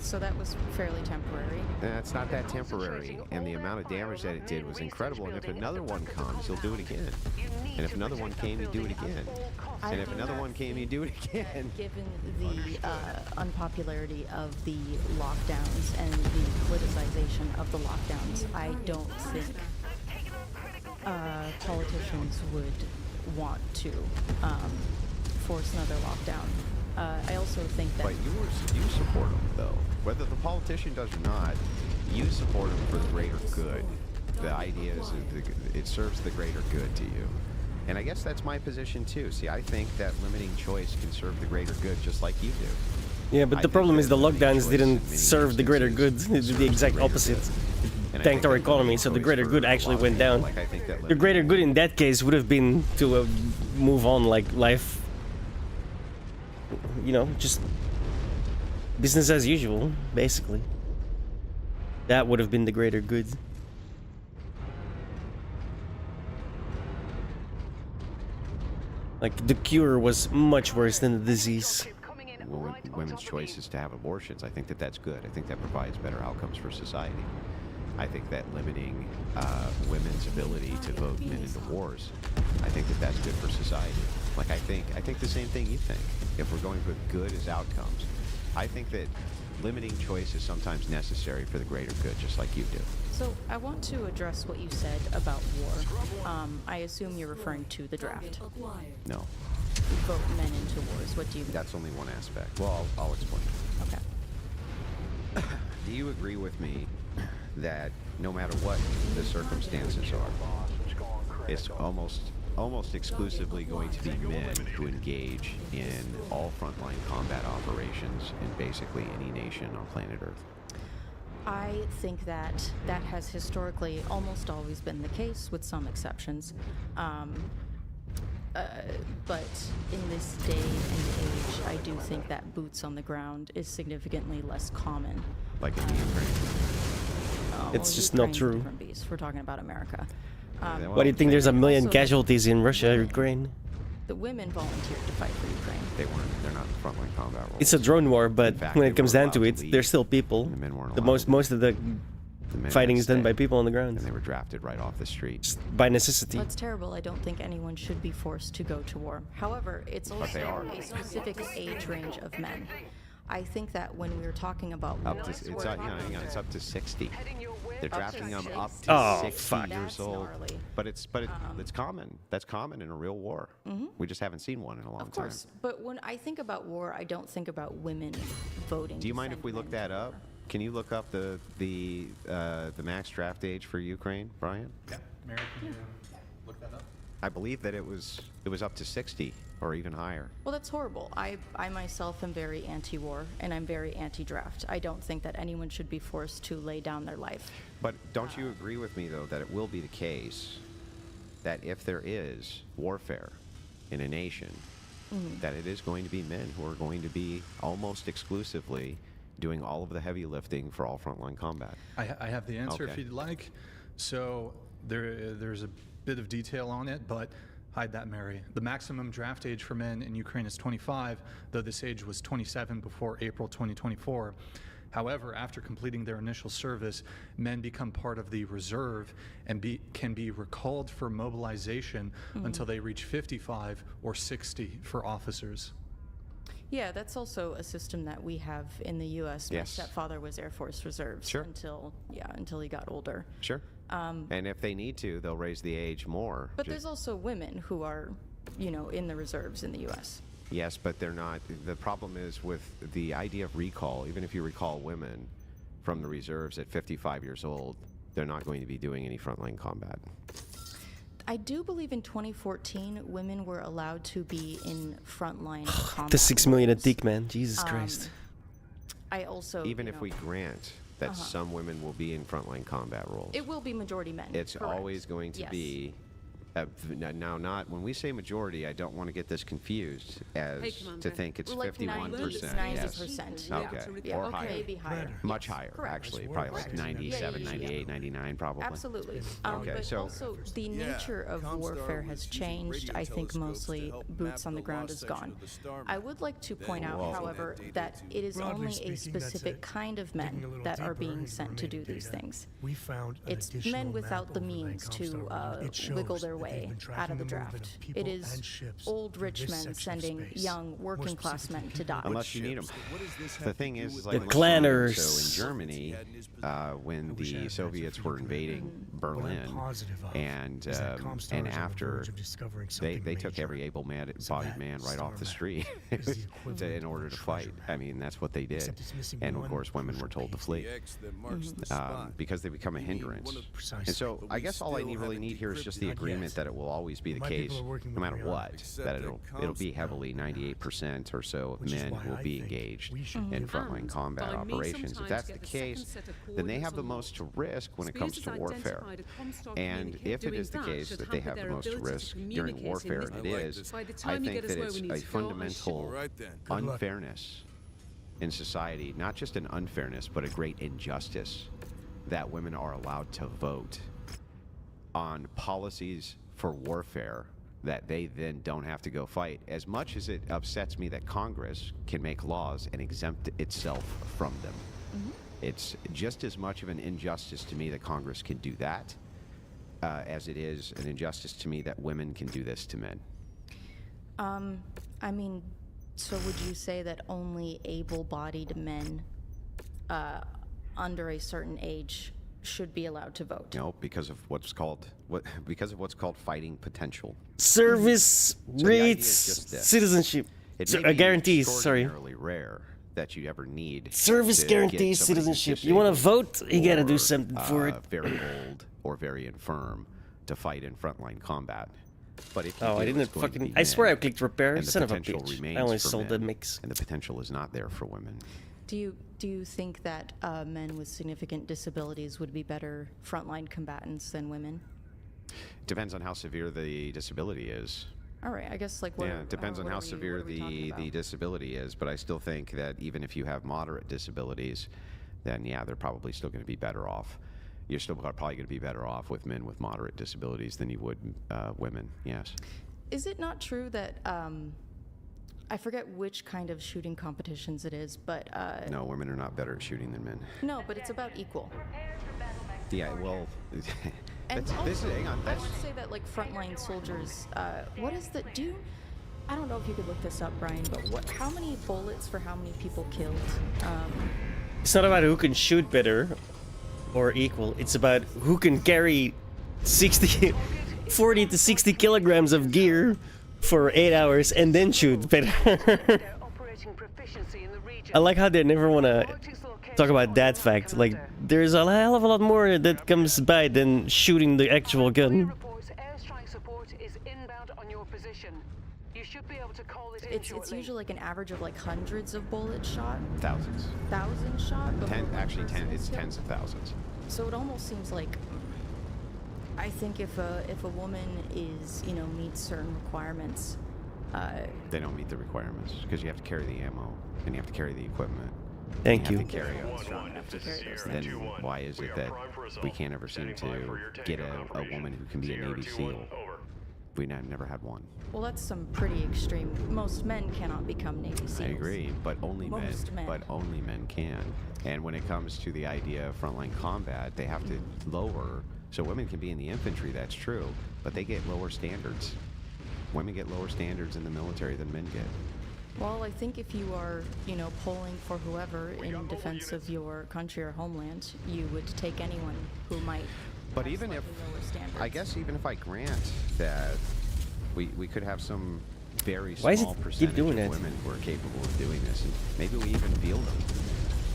so that was fairly temporary. It's not that temporary, and the amount of damage that it did was incredible. And if another one comes, you'll do it again. And if another one came, you do it again. And if another one came, you do it again. Given the unpopularity of the lockdowns and the politicization of the lockdowns, I don't think politicians would want to force another lockdown. I also think that... But you support them, though. Whether the politician does or not, you support them for the greater good. The idea is that it serves the greater good to you. And I guess that's my position, too. See, I think that limiting choice can serve the greater good just like you do. Yeah, but the problem is the lockdowns didn't serve the greater good. It did the exact opposite. It tanked our economy, so the greater good actually went down. The greater good in that case would have been to move on, like life... You know, just business as usual, basically. That would have been the greater good. Like, the cure was much worse than the disease. Women's choices to have abortions, I think that's good. I think that provides better outcomes for society. I think that limiting women's ability to vote men into wars, I think that's good for society. Like, I think the same thing you think. If we're going with good as outcomes, I think that limiting choice is sometimes necessary for the greater good, just like you do. So I want to address what you said about war. I assume you're referring to the draft. No. Vote men into wars. What do you mean? That's only one aspect. Well, I'll explain. Okay. Do you agree with me that no matter what the circumstances are, it's almost exclusively going to be men who engage in all frontline combat operations in basically any nation on planet Earth? I think that has historically almost always been the case, with some exceptions. But in this day and age, I do think that boots on the ground is significantly less common. Like in the Ukraine? It's just not true. Different beast. We're talking about America. Why do you think there's a million casualties in Russia, Ukraine? The women volunteered to fight for Ukraine. They're not in frontline combat roles. It's a drone war, but when it comes down to it, there's still people. The men weren't The allowed most of the fighting is done by people on the ground. And they were drafted right off the street. Just by necessity. That's terrible. I don't think anyone should be forced to go to war. However, it's also a specific age range of men. I think that when we were talking about Up war, to, it's hang on, it's up to 60. They're Up to drafting them up 60. to Oh, 60 fuck. years That's old. gnarly. But it's common. That's common in a real war. We just haven't seen one in a long Of course, time. but when I think about war, I don't think about women voting. Do you to mind if send we look men that to up? war. Can you look up the max draft age for Ukraine, Brian? Yeah. Mary, can you look that up? I believe that it was up to 60 or even higher. Well, that's horrible. I myself am very anti-war, and I'm very anti-draft. I don't think that anyone should be forced to lay down their life. But don't you agree with me, though, that it will be the case that if there is warfare in a nation, that it is going to be men who are going to be almost exclusively doing all of the heavy lifting for all frontline combat? I have the answer if Okay. you'd like. So there's a bit of detail on it, but hide that, Mary. The maximum draft age for men in Ukraine is 25, though this age was 27 before April 2024. However, after completing their initial service, men become part of the reserve and can be recalled for mobilization until they reach 55 or 60 for officers. Yeah, that's also a system that we have in the U.S. My Yes. stepfather was Air Force Reserves Sure. until he got older. Sure. And if they need to, they'll raise the age more. But there's also women who are, in the reserves in the U.S. Yes, but they're not. The problem is with the idea of recall, even if you recall women from the reserves at 55 years old, they're not going to be doing any frontline combat. I do believe in 2014, women were allowed to be in frontline combat. The 6 million a roles. dick, man. Jesus Christ. I also, Even if we grant that some women will be in frontline combat roles, it will be majority men. it's correct. always going to Yes. be. Now, not when we say majority, I don't want to get this confused as Hey, Commander. to think it's Like 51%. 90%. Yes. Okay. Yeah, Or okay, higher. maybe higher. Much Yes, higher, correct. actually. Probably like Correct. 97, Yeah. 98, 99, probably. Absolutely. Okay, But so- also, the nature of warfare has changed. I think mostly boots on the ground is gone. I would like to point out, however, that it is Broadly only speaking, a that's specific it. kind of Digging a men little that are deeper being into sent to do remaining these data, things. we found an It's additional men without map the overlaying means to Comstar region. It shows wiggle their that they've way been out tracking of the movement draft. of people It is and ships old through rich this men section of sending space. young More working class specifically, men to people die. Unless you need them. The thing is, The like clanners. So in Germany, when the Soviets were invading Berlin, and after they took every able-bodied man right off the street in order to fight. I mean, that's what they did. And of course, women were told to flee because they become a hindrance. And so, I guess all I really need here is just the agreement that it will always be the case, no matter what, that it'll be heavily 98% or so of men who will be engaged in frontline combat operations. If that's the case, then they have the most to risk when it comes to warfare. And if it is the case that they have the most to risk during warfare, and it is, I think that it's a fundamental unfairness in society, not just an unfairness, but a great injustice that women are allowed to vote on policies for warfare that they then don't have to go fight. As much as it upsets me that Congress can make laws and exempt itself from them, it's just as much of an injustice to me that Congress can do that as it is an injustice to me that women can do this to men. I mean, so would you say that only able-bodied men under a certain age should be allowed to vote? No, because of what's called fighting potential. Service So the idea is rates, just this. citizenship. It So, may be guarantees, sorry. extraordinarily rare that you ever need Service to guarantees get somebody who's citizenship. You want to vote? You got to do or, something for it. Very old or very infirm to fight in frontline combat. But if you Oh, I do, didn't it's going to fucking. be I swear I men, clicked repair. and the Son of a potential bitch. remains I only for sold the men, mix. and the potential is not there for women. Do you think that men with significant disabilities would be better frontline combatants than women? Depends on how severe the disability is. All right, I guess like what? Yeah, it depends on what how are we severe talking the about? disability is. But I still think that even if you have moderate disabilities, then yeah, they're probably still going to be better off. You're still probably going to be better off with men with moderate disabilities than you would women. Yes. Is it not true that I forget which kind of shooting competitions it is, but No, women are not better at shooting than men. no, but it's about equal. Yeah, well, And this also, hang on. I would say that like frontline soldiers, what is the I don't know if you could look this up, Brian, but how many bullets for how many people killed? It's not about who can shoot better or equal. It's about who can carry 40 to 60 kilograms of gear for 8 hours and then shoot better. I like how they never want to talk about that fact. Like, there's a hell of a lot more that comes by than shooting the actual gun. It's usually like an average of like hundreds of bullets shot. Thousands. Thousands shot? Actually, it's tens of thousands. So it almost seems like, I think if a woman is, meets certain requirements, they don't meet the requirements because you have to carry the ammo and you have to carry the equipment. Thank you. Have to carry then why is it that we can't ever seem to get a woman who can be a Navy SEAL? We never had one. Well, that's some pretty extreme. Most men cannot become Navy SEALs. I agree, but only men. Men. But only men can. And when it comes to the idea of frontline combat, they have to lower. So women can be in the infantry, that's true, but they get lower standards. Women get lower standards in the military than men get. Well, I think if you are, polling for whoever in defense of your country or homeland, you would take anyone who might. But even if, I guess even if I grant that we could have some very small percentage of women who are capable of doing this, and maybe we even field them.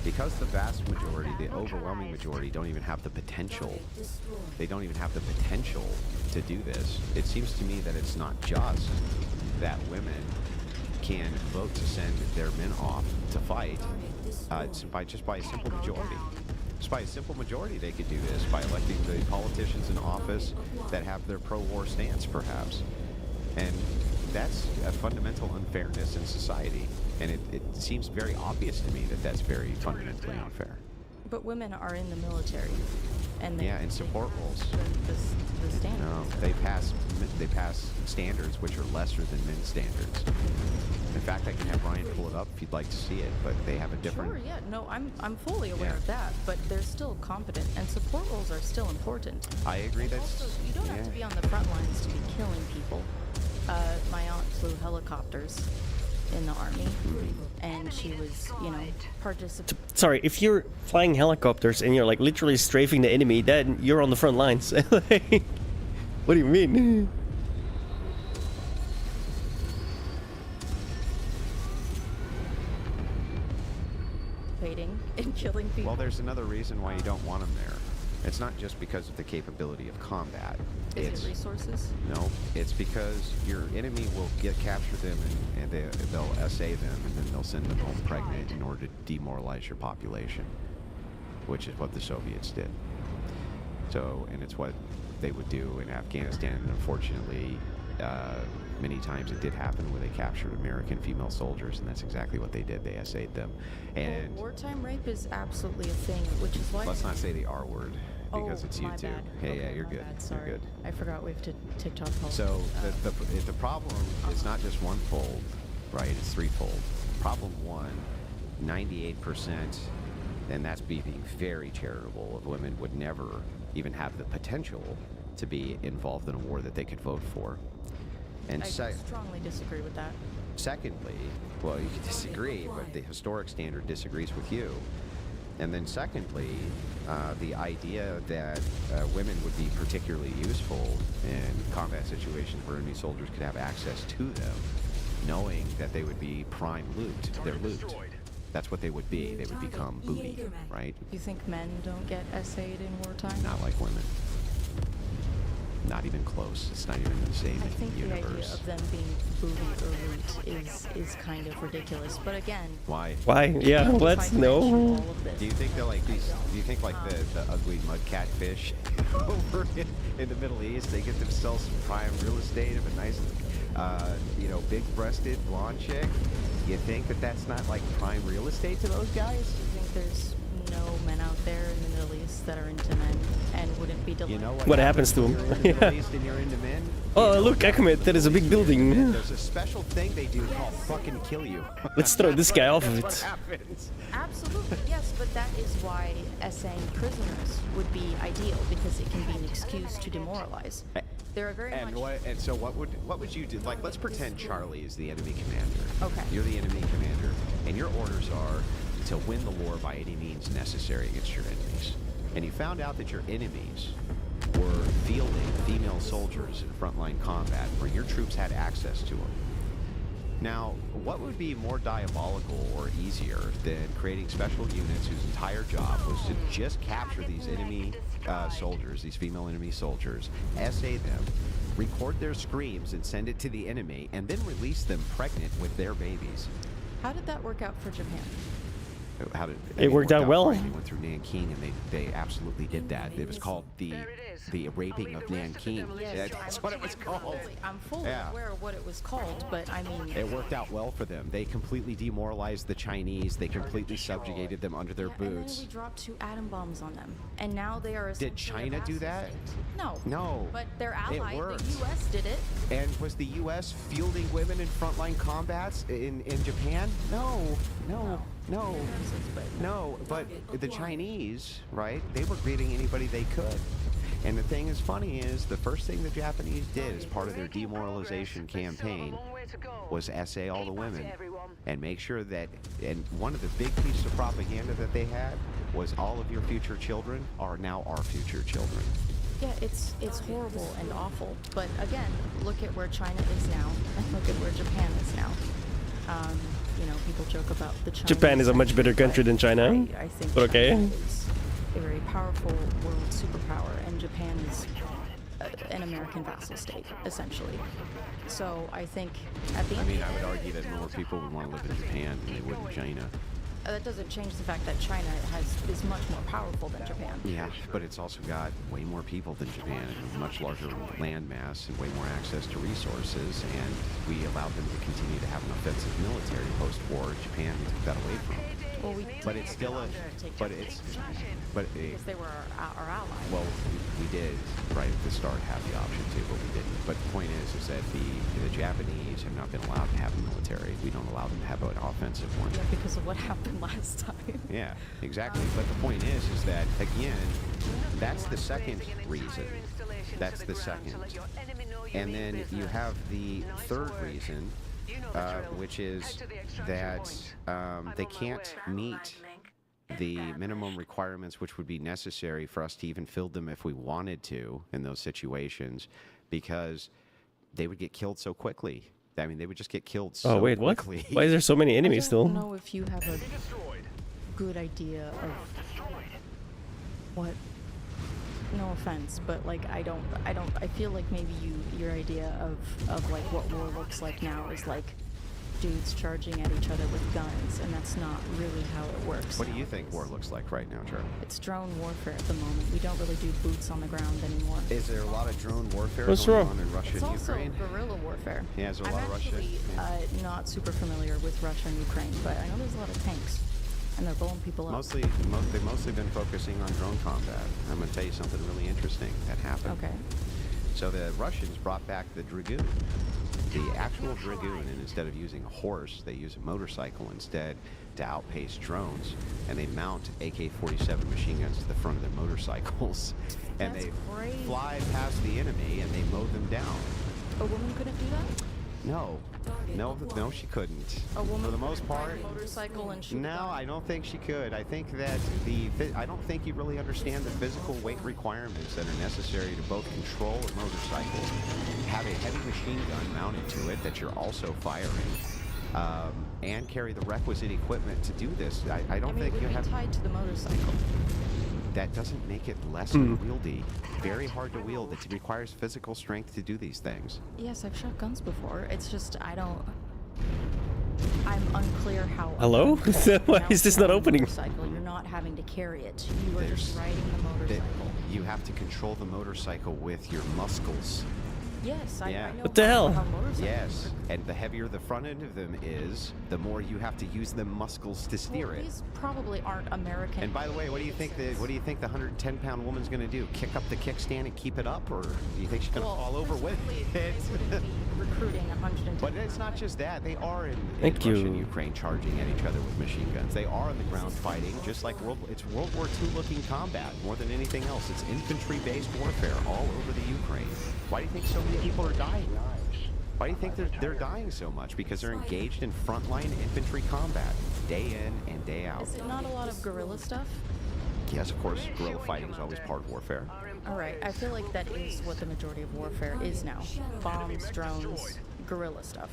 Because the vast majority, the overwhelming majority, don't even have the potential. They don't even have the potential to do this. It seems to me that it's not just that women can vote to send their men off to fight just by a simple majority. Just by a simple majority, they could do this by electing the politicians in office that have their pro-war stance, perhaps. And that's a fundamental unfairness in society. And it seems very obvious to me that that's very fundamentally unfair. But women are in the military, and in support roles. The standards. No, they pass standards which are lesser than men's standards. In fact, I can have Ryan pull it up if you'd like to see it, but they have a different. Sure, yeah, no, I'm fully aware of that, but they're still competent, and support roles are still important. I agree. Also, you don't have to be on the front lines to be killing people. My aunt flew helicopters in the army, and she was, Sorry, if you're flying helicopters and you're like literally strafing the enemy, then you're on the front lines. What do you mean? And killing people. Well, there's another reason why you don't want them there. It's not just because of the capability of combat. Is it resources? No, it's because your enemy will capture them and they'll essay them and then they'll send them home pregnant in order to demoralize your population, which is what the Soviets did. So, and it's what they would do in Afghanistan. And unfortunately, many times it did happen where they captured American female soldiers, and that's exactly what they did. They essayed them. And wartime rape is absolutely a thing, which is why. Let's not say the R word because it's my YouTube. bad. Hey, okay, yeah, you're good. Bad. Sorry. You're good. I forgot we have to TikTok poll. So the problem is not just one-fold, right? It's threefold. Problem one, 98%, and that's being very charitable, of women would never even have the potential to be involved in a war that they could vote for. And I strongly disagree with that. Secondly, well, you can disagree, but the historic standard disagrees with you. And then secondly, the idea that women would be particularly useful in combat situations where enemy soldiers could have access to them, knowing that they would be prime loot. They're loot. That's what they would be. They would become booty, right? You think men don't get essayed in wartime? Not like women. Not even close. It's not even the same I think universe. the idea of them being booty or loot is kind of ridiculous. But again, why? Yeah, let's know. Do you think they're like these? Do you think like the ugly mud catfish over in the Middle East? They get themselves some prime real estate of a nice, big-breasted blonde chick. You think that that's not like prime real estate to those guys? You think there's no men out there in the Middle East that are into men and wouldn't be delighted? You know what happens to them? You're in the Middle East and you're into men? Oh, look, Ahmed, that is a big building. There's a special thing they do called fucking kill you. Let's throw this guy off of That's it. what happens. Absolutely, yes, but that is why essaying prisoners would be ideal, because it can be an excuse to demoralize. There are very And much. so what would you do? Like, let's pretend Charlie is the enemy commander. Okay. You're the enemy commander, and your orders are to win the war by any means necessary against your enemies. And you found out that your enemies were fielding female soldiers in frontline combat where your troops had access to them. Now, what would be more diabolical or easier than creating special units whose entire job was to just capture these enemy soldiers, these female enemy soldiers, essay them, record their screams and send it to the enemy, and then release them pregnant with their babies? How did that work out for Japan? How did It worked out well. They went through Nanking, and they absolutely did that. It was called the raping of Nanking. Yes, That's what it was called. I'm fully aware of what it was called, but I mean... It worked out well for them. They completely demoralized the Chinese. They completely subjugated them under their And then boots. we dropped 2 atom bombs on them, and now they are. Did China do that? No. No. But their ally, worked. the U.S., did it. And was the U.S. fielding women in frontline combats in Japan? No. But the Chinese, right, they were greeting anybody they could. And the thing is funny is the first thing the Japanese did as part of their demoralization campaign was essay all the women and make sure that, and one of the big pieces of propaganda that they had was all of your future children are now our future children. Yeah, it's horrible and awful. But again, look at where China is now, and look at where Japan is now. You know, people joke about the Chinese. Japan is a much better country than China. I think But okay. China is a very powerful world superpower, and Japan is an American vassal state, essentially. So I think at the end. I mean, I would argue that more people would want to live in Japan than they would in China. That doesn't change the fact that China is much more powerful than Japan. Yeah, but it's also got way more people than Japan and a much larger land mass and way more access to resources, and we allowed them to continue to have an offensive military post-war. Japan took that away from them. Well, But it's still a, because they were our allies. well, we did right at the start have the option to, but we didn't. But the point is that the Japanese have not been allowed to have a military. We don't allow them to have an offensive one. Yeah, because of what happened last time. Yeah, exactly. But the point is that again, that's the second reason. That's the second. And then you have the third reason, which is that they can't meet the minimum requirements which would be necessary for us to even fill them if we wanted to in those situations, because they would get killed so quickly. I mean, they would just get killed so Oh wait, what? quickly. Why is there so many enemies I still? don't know if you have a good idea of what. No offense, but like I feel like maybe your idea of like what war looks like now is like dudes charging at each other with guns, and that's not really how it works. What do you think war looks like right now, Charlie? It's drone warfare at the moment. We don't really do boots on the ground anymore. Is there a lot of drone warfare What's going wrong? on in Russia It's and also Ukraine? guerrilla warfare. Yeah, is there a I'm lot of Russia? actually not super familiar with Russia and Ukraine, but I know there's a lot of tanks, and they're blowing people up. They've mostly been focusing on drone combat. I'm going to tell you something really interesting that happened. Okay. So the Russians brought back the Dragoon, the actual Dragoon, and instead of using a horse, they use a motorcycle instead to outpace drones, and they mount AK-47 machine guns to the front of their motorcycles, and That's they crazy. fly past the enemy and they mow them down. A woman couldn't do that? No, she couldn't. A woman For the couldn't most ride part, a motorcycle and shoot a no, gun? I don't think she could. I think that I don't think you really understand the physical weight requirements that are necessary to both control a motorcycle, have a heavy machine gun mounted to it that you're also firing, and carry the requisite equipment to do this. I don't think it you would have. be tied to the motorcycle. That doesn't make it less unwieldy. Very hard to wield. It requires physical strength to do these things. Yes, I've shot guns before. It's just I'm unclear how. Hello? Why is this not opening? Motorcycle, you're not having to carry it. You are just riding the motorcycle. You have to control the motorcycle with your muscles. Yes, Yeah. I know. What the hell? How motorcycles Yes, and the heavier the front end of them is, the more you have to use the muscles to steer Well, it. these probably aren't American. And by the way, what do you think the 110-pound woman's going to do? Kick up the kickstand and keep it up, or do you think she's going to fall over with it? They wouldn't be recruiting 110. But it's not just that. They are in Thank Russia and you. Ukraine charging at each other with machine guns. They are on the ground fighting, just like it's World War II looking combat more than anything else. It's infantry-based warfare all over the Ukraine. Why do you think so many people are dying? Why do you think they're dying so much? Because they're engaged in frontline infantry combat, day in and day out. Is it not a lot of guerrilla stuff? Yes, of course, guerrilla fighting is always part of warfare. All right, I feel like that is what the majority of warfare is now. Bombs, drones, guerrilla stuff.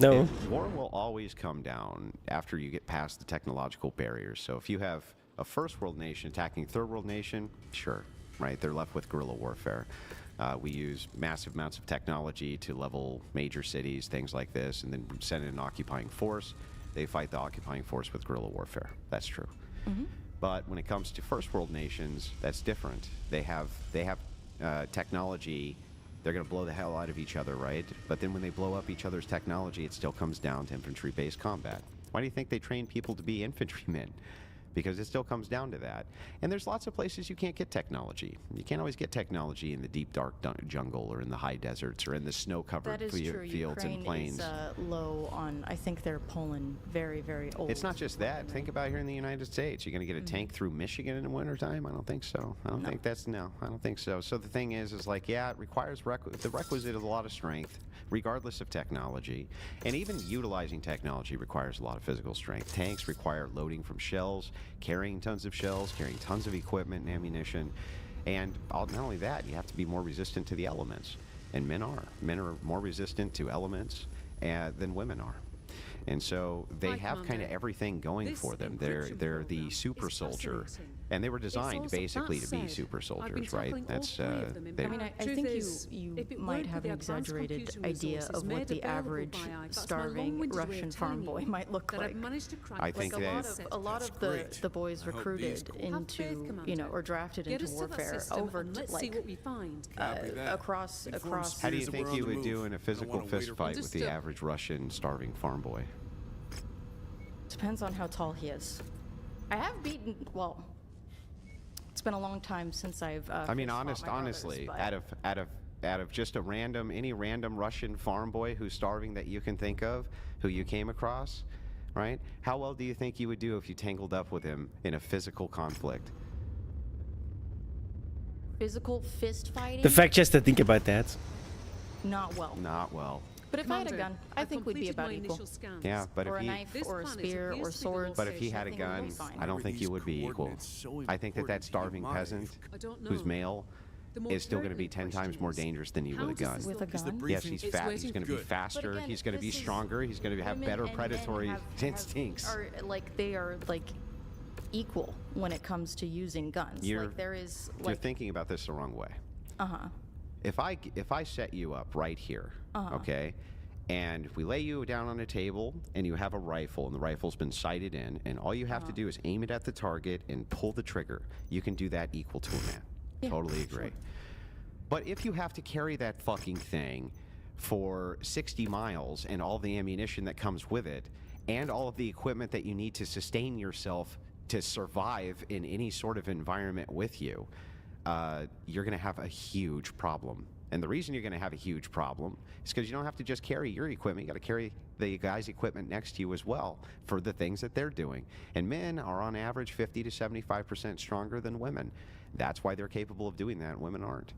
No. And war will always come down after you get past the technological barriers. So if you have a first world nation attacking third world nation, sure, right? They're left with guerrilla warfare. We use massive amounts of technology to level major cities, things like this, and then send in an occupying force. They fight the occupying force with guerrilla warfare. That's true. Mm-hmm. But when it comes to first world nations, that's different. They have technology. They're going to blow the hell out of each other, right? But then when they blow up each other's technology, it still comes down to infantry-based combat. Why do you think they train people to be infantrymen? Because it still comes down to that. And there's lots of places you can't get technology. You can't always get technology in the deep, dark jungle or in the high deserts or in the snow-covered fields and plains. That is true. Ukraine is low on, I think they're Poland very, very old. It's not just that. Think about here in the United States. You're going to get a tank through Michigan in the wintertime? I don't think so. I don't think so. So the thing is like, yeah, it requires the requisite of a lot of strength, regardless of technology. And even utilizing technology requires a lot of physical strength. Tanks require loading from shells, carrying tons of shells, carrying tons of equipment and ammunition. And not only that, you have to be more resistant to the elements. And men are. Men are more resistant to elements than women are. And so they have kind of everything going for them. They're the super soldier. And they were designed basically to be super soldiers, right? That's I mean, I think you might have an exaggerated idea of what the average starving Russian farm boy might look like. I think a lot of the boys recruited into, or drafted into warfare over across. How do you think you would do in a physical fist fight with the average Russian starving farm boy? Depends on how tall he is. I have beaten, it's been a long time since I've I mean, honestly, out of just any random Russian farm boy who's starving that you can think of, who you came across, right? How well do you think you would do if you tangled up with him in a physical conflict? Physical fist fighting? The fact just to think about that. Not well. Not well. But if I had a gun, I think we'd be about equal. Yeah, but or if a knife, or a spear, or swords. But if he had a gun, I don't think you would be equal. I think that starving peasant, who's male, is still going to be 10 times more dangerous than you with a gun. With a gun? Yes, he's fat. He's going to be faster. He's going to be stronger. He's going to have better predatory instincts. They are equal when it comes to using guns. You're you're thinking about this the wrong way. Uh-huh. If I set you up right here, okay, and we lay you down on a table and you have a rifle and the rifle's been sighted in, and all you have to do is aim it at the target and pull the trigger, you can do that equal to a man. Yeah, totally agree. Sure. But if you have to carry that fucking thing for 60 miles and all the ammunition that comes with it and all of the equipment that you need to sustain yourself to survive in any sort of environment with you, you're going to have a huge problem. And the reason you're going to have a huge problem is because you don't have to just carry your equipment. You got to carry the guy's equipment next to you as well for the things that they're doing. And men are on average 50 to 75% stronger than women. That's why they're capable of doing that. Women aren't.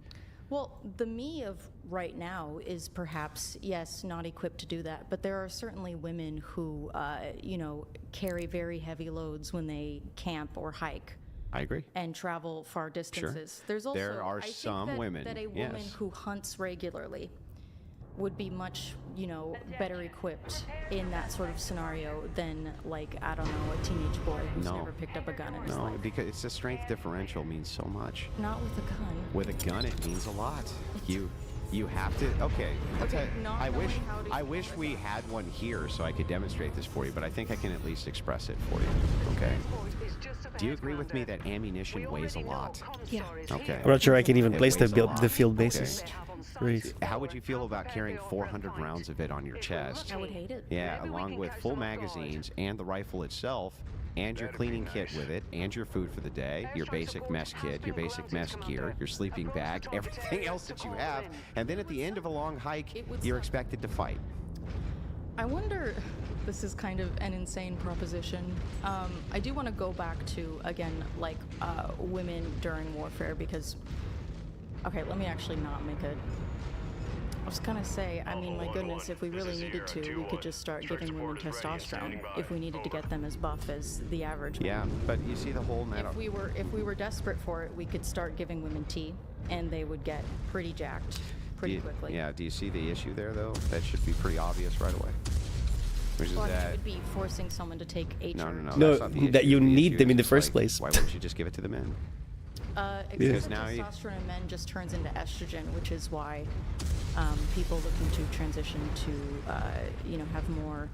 Well, the me of right now is perhaps, yes, not equipped to do that, but there are certainly women who, carry very heavy loads when they camp or hike. I agree. And travel far distances. Sure. There's also, there are some women that a woman who hunts regularly would be much, better equipped in that sort of scenario than, I don't know, a teenage boy who's never picked up a gun in his life. No, because it's the strength differential means so much. Not with a gun. With a gun, it means a lot. You have to. Okay. I wish we had one here so I could demonstrate this for you, but I think I can at least express it for you. Okay. Do you agree with me that ammunition weighs a lot? Yeah. Okay. I'm not sure I can even place the field bases. Great. How would you feel about carrying 400 rounds of it on your chest? I would hate it. Yeah, along with full magazines and the rifle itself, and your cleaning kit with it, and your food for the day, your basic mess kit, your basic mess gear, your sleeping bag, everything else that you have. And then at the end of a long hike, you're expected to fight. I wonder, this is kind of an insane proposition. I do want to go back to, again, women during warfare, because Okay, let me actually not make a... I was gonna say, I mean, my goodness, if we really needed to, we could just start giving women testosterone if we needed to get them as buff as the average man. Yeah, but you see the whole matter. If we were desperate for it, we could start giving women tea, and they would get pretty jacked pretty quickly. Yeah, do you see the issue there, though? That should be pretty obvious right away. Which is Well, I mean, that... it would be forcing someone to take HR. No, No, that's not the that issue. you The need issue them in is the first like, place. Why wouldn't you just give it to the men? Except now that you- testosterone in men just turns into estrogen, which is why people looking to transition to, have more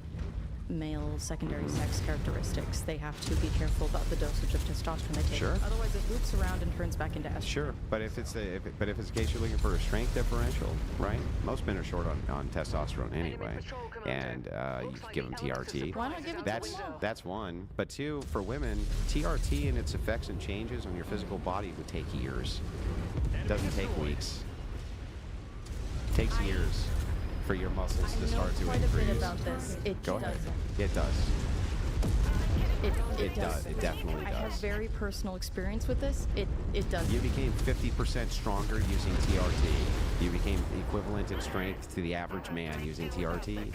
male secondary sex characteristics, they have to be careful about the dosage of testosterone they take. Sure. Otherwise, it loops around and turns back into estrogen. Sure, but if it's the case you're looking for a strength differential, right? Most men are short on testosterone anyway, and you can give them TRT. Why not give it to women? That's one, but two, for women, TRT and its effects and changes on your physical body would take years. It doesn't take weeks. It takes years for your muscles to start to quite a increase. bit about this. It Go ahead. doesn't. It does. It does. It definitely I have does. very personal experience with this. It does. You became 50% stronger using TRT. You became equivalent in strength to the average man using TRT.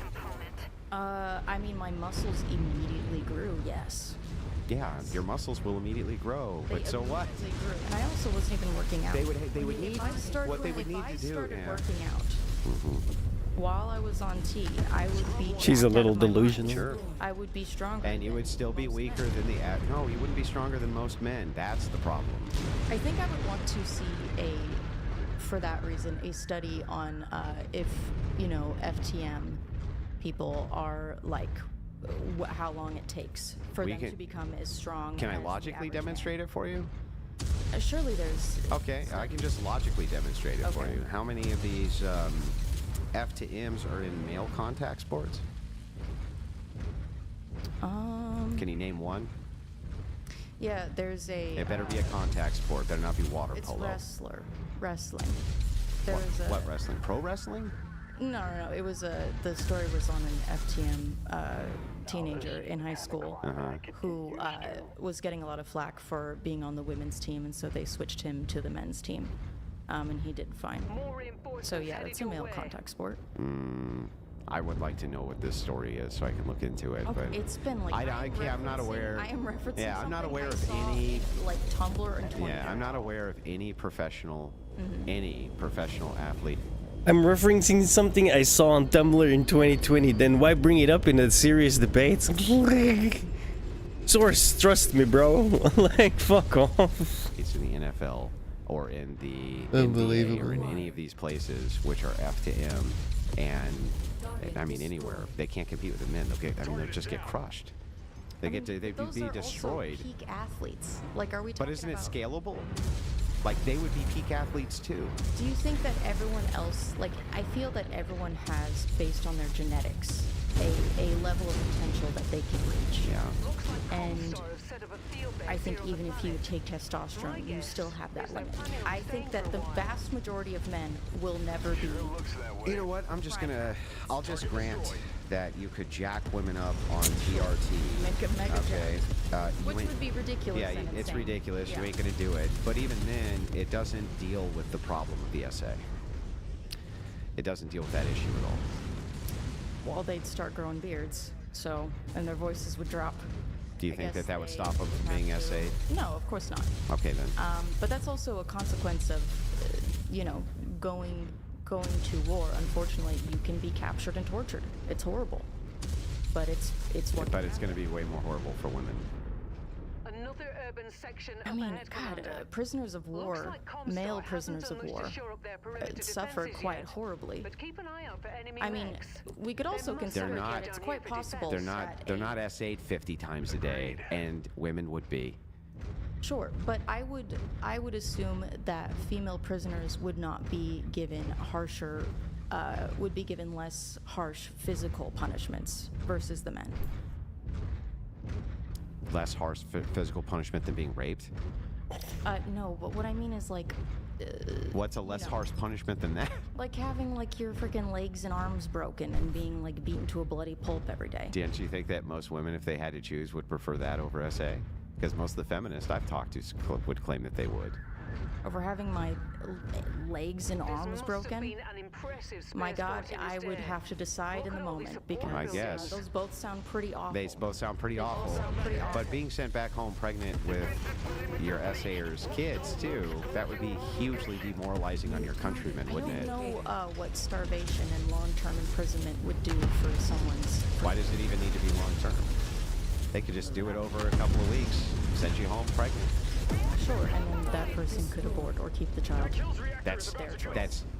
I mean, my muscles immediately grew. Yes. Yeah, your muscles will immediately grow. But so what? They grew, and I also wasn't even working out. They would If need I started, what they would need if I to do. started Yeah. working out while I was on T, I would be. She's a jacked out little of my mind. delusional. Sure. I would be stronger. And you would still be weaker than the no, you wouldn't be stronger than most men. That's the problem. I think I would want to see for that reason, a study on if FTM people are like. How long it takes for them to become as strong. Can I as the logically average demonstrate it for you? man. Surely there's. Okay, I can just logically demonstrate it for Okay. you. How many of these F to M's are in male contact sports? Can you name one? Yeah, there's a. It better be a contact sport. Better not be water It's polo. wrestling. There was a. What wrestling? Pro wrestling? No. It was the story was on an FTM teenager in high school who was getting a lot of flack for being on the women's team, and so they switched him to the men's team, and he did fine. So yeah, it's a male contact sport. I would like to know what this story is so I can look into it. Okay, but it's been like I'm not aware. I am referencing. Yeah, I'm not something aware I of saw any. like Tumblr and Twitter. Yeah, I'm not aware of any professional athlete. I'm referencing something I saw on Tumblr in 2020. Then why bring it up in a serious debate? Source, trust me, bro. Like, fuck off. It's in the NFL or in the NBA or in any of these places which are F to M, and I mean anywhere they can't compete with the men. They'll just get crushed. They'd be destroyed. Also peak athletes. Like, are we talking But isn't it about- scalable? Like they would be peak athletes too. Do you think that everyone else, like, I feel that everyone has, based on their genetics, a level of potential that they can reach. Yeah. And I think even if you take testosterone, you still have that limit. I think that the vast majority of men will never be. You know what? I'll just grant that you could jack women up on TRT. Make a mega okay. Which would be ridiculous. Yeah, and it's insane. ridiculous. Yeah. You ain't gonna do it. But even then, it doesn't deal with the problem of the SA. It doesn't deal with that issue at all. Well, they'd start growing beards, and their voices would drop. Do you I think guess that would they stop them from have being to- SA? No, of course not. Okay then. But that's also a consequence of, going to war. Unfortunately, you can be captured and tortured. It's horrible, but it's what. But it's going to be way more horrible for women. Another urban section I of the mean, head God, commander. prisoners of war, Like Comstar male hasn't prisoners done of much to war, shore up their perimeter suffer defenses quite yet. horribly. But keep an eye out for enemy I mean, wrecks. we could also must consider They're that not- it's quite possible. They're not SA'd 50 times a day, and women would be. Sure, but I would assume that female prisoners would not be given would be given less harsh physical punishments versus the men. Less harsh physical punishment than being raped? No, but what I mean is like. What's a less know. harsh punishment than that? Like having like your freaking legs and arms broken and being like beaten to a bloody pulp every day. Don't you think that most women, if they had to choose, would prefer that over SA? Because most of the feminists I've talked to would claim that they would. over having my legs and arms broken, my God, I would have to decide in the moment because I guess. those both sound pretty awful. They both sound pretty awful. sound pretty awful. But being sent back home pregnant with your essayers' kids, too, that would be hugely demoralizing on your countrymen, wouldn't I it? don't know what starvation and long-term imprisonment would do for someone's... Why does it even need to be long-term? They could just do it over a couple of weeks, send you home pregnant. Sure, and then that person could abort or keep the child. That's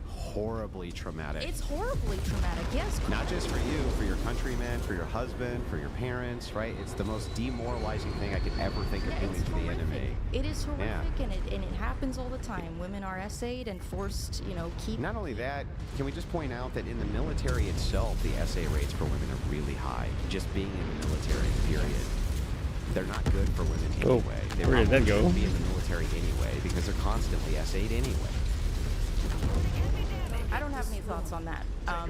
horribly traumatic. It's horribly traumatic, yes. Not just for you, for your countrymen, for your husband, for your parents, right? It's the most demoralizing thing I could ever think of doing It's to the horrific. enemy. It is horrific, Yeah. and it happens all the time. Women are essayed and forced, keep... Not only that, can we just point out that in the military itself, the essay rates for women are really high. Just being in the military, period. They're not good for women Oh, anyway. They where did that probably go? shouldn't be in the military anyway because they're constantly essayed anyway. I don't have any thoughts on that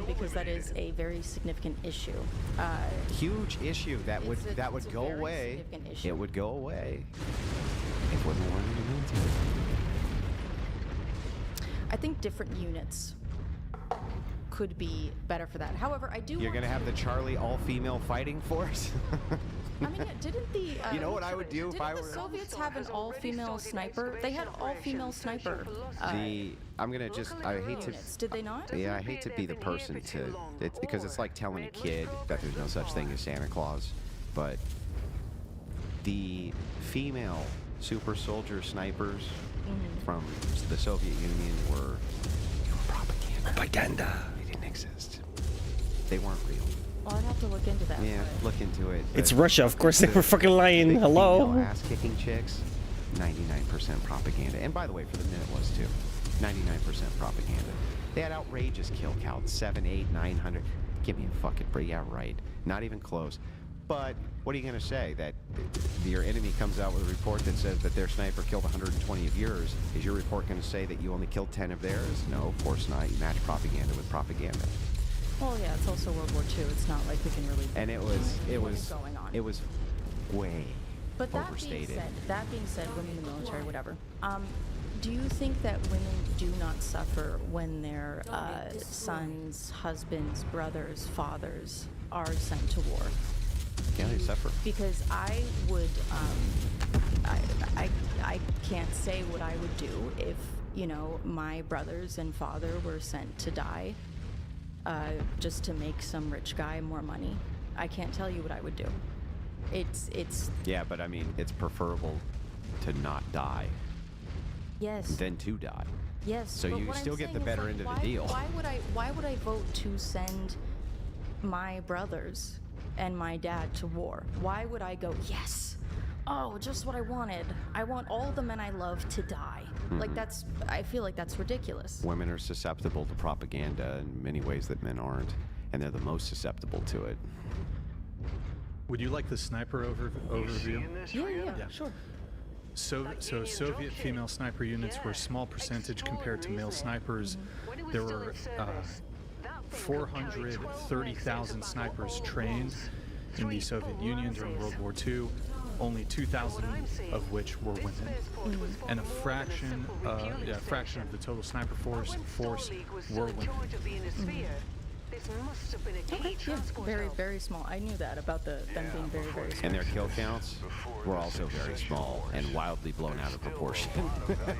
because that is a very significant issue. Huge issue that would It's a go very away. significant issue. It would go away if women weren't in the military. I think different units could be better for that. However, I do. You're want gonna have the Charlie all-female fighting force. I mean, didn't the You know what I would do if I didn't were- the Soviets have an all-female sniper? They had all-female sniper. I'm gonna just. I hate to. units. Did they not? Yeah, I hate to be the person to, because it's like telling a kid that there's no such thing as Santa Claus, but the female super soldier snipers from the Soviet Union were propaganda. They didn't exist. They weren't real. Well, I'd have to look into that. Yeah, but- look into it. It's but Russia, of course they were fucking lying. the Hello? female ass-kicking chicks, 99% propaganda. And by the way, for the men it was too. 99% propaganda. They had outrageous kill counts, 7, 8, 900. Give me a fucking break. Yeah, right. Not even close. But what are you going to say? That your enemy comes out with a report that says that their sniper killed 120 of yours. Is your report going to say that you only killed 10 of theirs? No, of course not. You match propaganda with propaganda. Well, yeah, it's also World War II. It's not like we can really. And it was going on. it was way But overstated. that being said, women in the military, whatever. Do you think that women do not suffer when their sons, husbands, brothers, fathers are sent to war? Yeah, they suffer. Because I would, I can't say what I would do if, my brothers and father were sent to die just to make some rich guy more money. I can't tell you what I would do. It's Yeah, but I mean, it's preferable to not die yes. than to die. Yes. So but you what I'm still get the saying is, better like, end of the why- deal. Why would I vote to send my brothers and my dad to war? Why would I go, yes? Oh, just what I wanted. I want all the men I love to die. Like I feel like that's ridiculous. Women are susceptible to propaganda in many ways that men aren't, and they're the most susceptible to it. Would you like the sniper overview? Yeah, sure. So Soviet female sniper units were a small percentage compared to male snipers. There were 430,000 snipers trained in the Soviet Union during World War II, only 2,000 of which were women. And a fraction of the total sniper force were women. Okay, yeah, very, very small. I knew that about them being very, very small. And their kill counts were also very small and wildly blown out of proportion.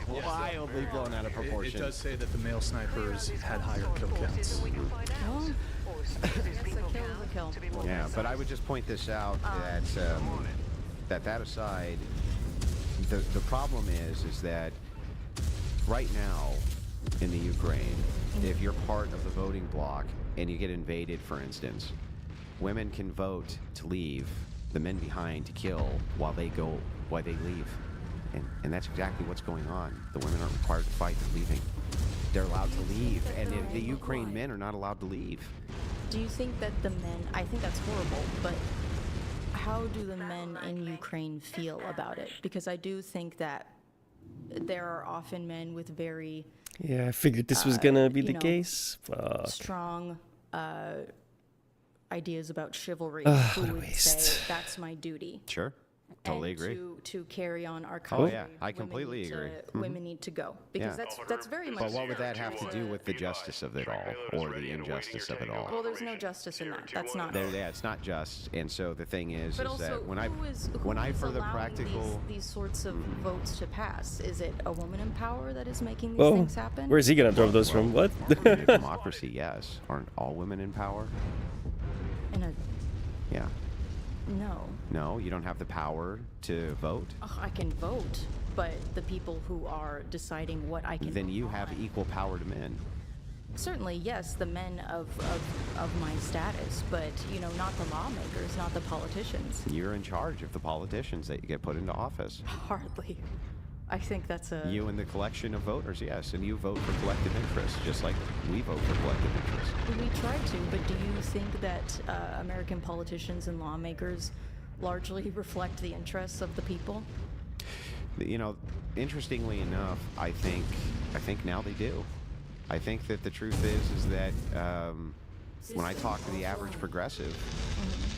Wildly blown out of It proportion. does say that the male snipers had higher kill counts. Well, a kill. Yeah, but I would just point this out that aside, the problem is that right now in the Ukraine, if you're part of the voting bloc and you get invaded, for instance, women can vote to leave the men behind to kill while they leave. And that's exactly what's going on. The women aren't required to fight, they're leaving. They're allowed to leave, and the Ukraine men are not allowed to leave. Do you think that the men, I think that's horrible, but how do the men in Ukraine feel about it? Because I do think that there are often men with very Yeah, I figured this was gonna be you the know, case. Fuck. strong ideas about chivalry Ugh, who what a would waste. say, that's my duty. Sure. Totally and agree. to carry on our country. Oh yeah, I completely agree. Women need to go because Yeah. that's very much. But what would that have to do with the justice of it all, or the injustice of it all? Well, there's no justice in that. That's not. Yeah, it's not just. And so the thing is, But is also, that when I who is for the allowing practical, these sorts of votes to pass? Is it a woman in power that is making these Well, things happen? where's he gonna drop those from? What? in a democracy, yes, aren't all women in power? In a Yeah. no. No, you don't have the power to vote. Oh, I can vote, but the people who are deciding what I can. Then vote you have on- equal power to men. Certainly, yes, the men of my status, but not the lawmakers, not the politicians. You're in charge of the politicians that you get put into office. Hardly. I think that's a. You and the collection of voters, yes, and you vote for collective interest, just like we vote for collective interest. We try to, but do you think that American politicians and lawmakers largely reflect the interests of the people? Interestingly enough, I think now they do. I think that the truth is that when I talk to the average progressive,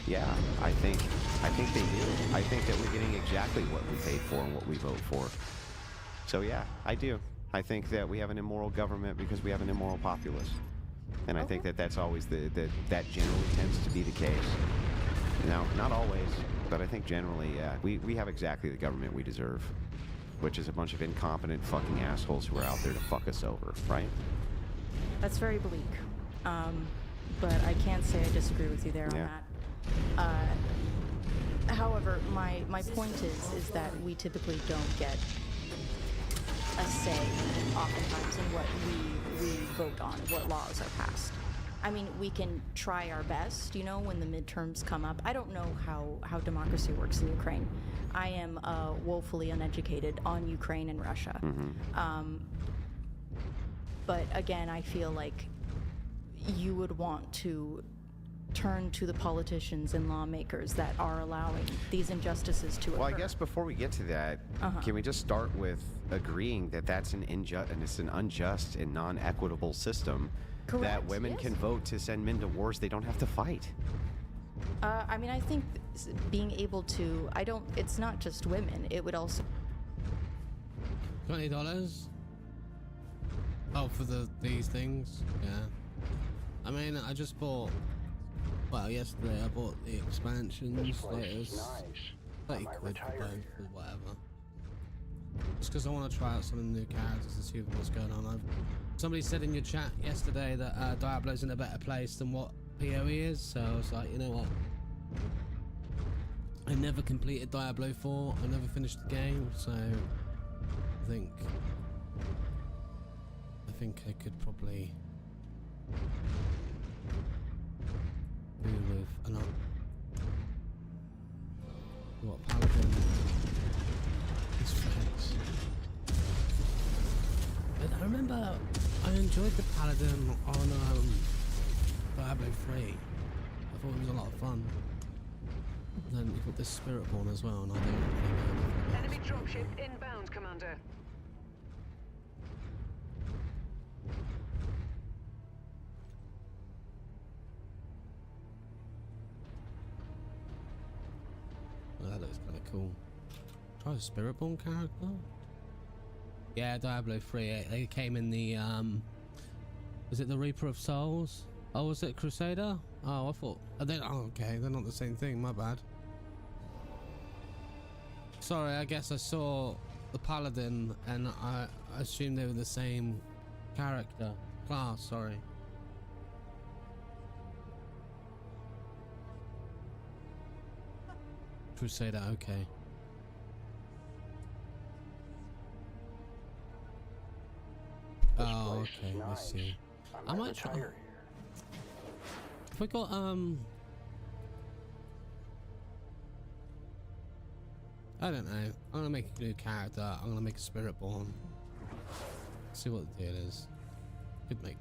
yeah, I think they do. I think that we're getting exactly what we paid for and what we vote for. So yeah, I do. I think that we have an immoral government because we have an immoral populace, and I think that that's always that generally tends to be the case. Now, not always, but I think generally, yeah, we have exactly the government we deserve, which is a bunch of incompetent fucking assholes who are out there to fuck us over, right? That's very bleak. But I can't say I disagree with you there Yeah. on that. However, my point is that we typically don't get a say oftentimes in what we vote on, what laws are passed. I mean, we can try our best, when the midterms come up. I don't know how democracy works in Ukraine. I am woefully uneducated on Ukraine and Russia. But again, I feel like you would want to turn to the politicians and lawmakers that are allowing these injustices to occur. Well, I guess before we get to that, can we just start with agreeing that that's an unjust and non-equitable system? Correct, That women yes. can vote to send men to wars they don't have to fight. I mean, I think being able to, it's not just women, it would also. $20? Oh, for these things? Yeah. I mean, I just bought, yesterday I bought the expansions, like it was 30 quid for both or whatever. Just because I want to try out some of the new characters and see what's going on. Somebody said in your chat yesterday that Diablo's in a better place than what PoE is, so I was like, you know what? I never completed Diablo 4, I never finished the game, so I think I could probably do with what Paladin, his friends. I remember I enjoyed the Paladin on Diablo 3. I thought it was a lot of fun. Then you've got this Spiritborn as well, and I don't really know. Enemy dropship inbound, Commander. Oh, that looks kind of cool. Try a Spiritborn character? Yeah, Diablo 3. They came in the, was it the Reaper of Souls? Oh, was it Crusader? Oh, I thought, okay, they're not the same thing, my bad. Sorry, I guess I saw the Paladin and I assumed they were the same character. Class, sorry. Crusader, okay. Oh, okay, let's see. I might try. If we got, I don't know. I'm gonna make a new character. I'm gonna make a Spiritborn. See what the deal is. Could make.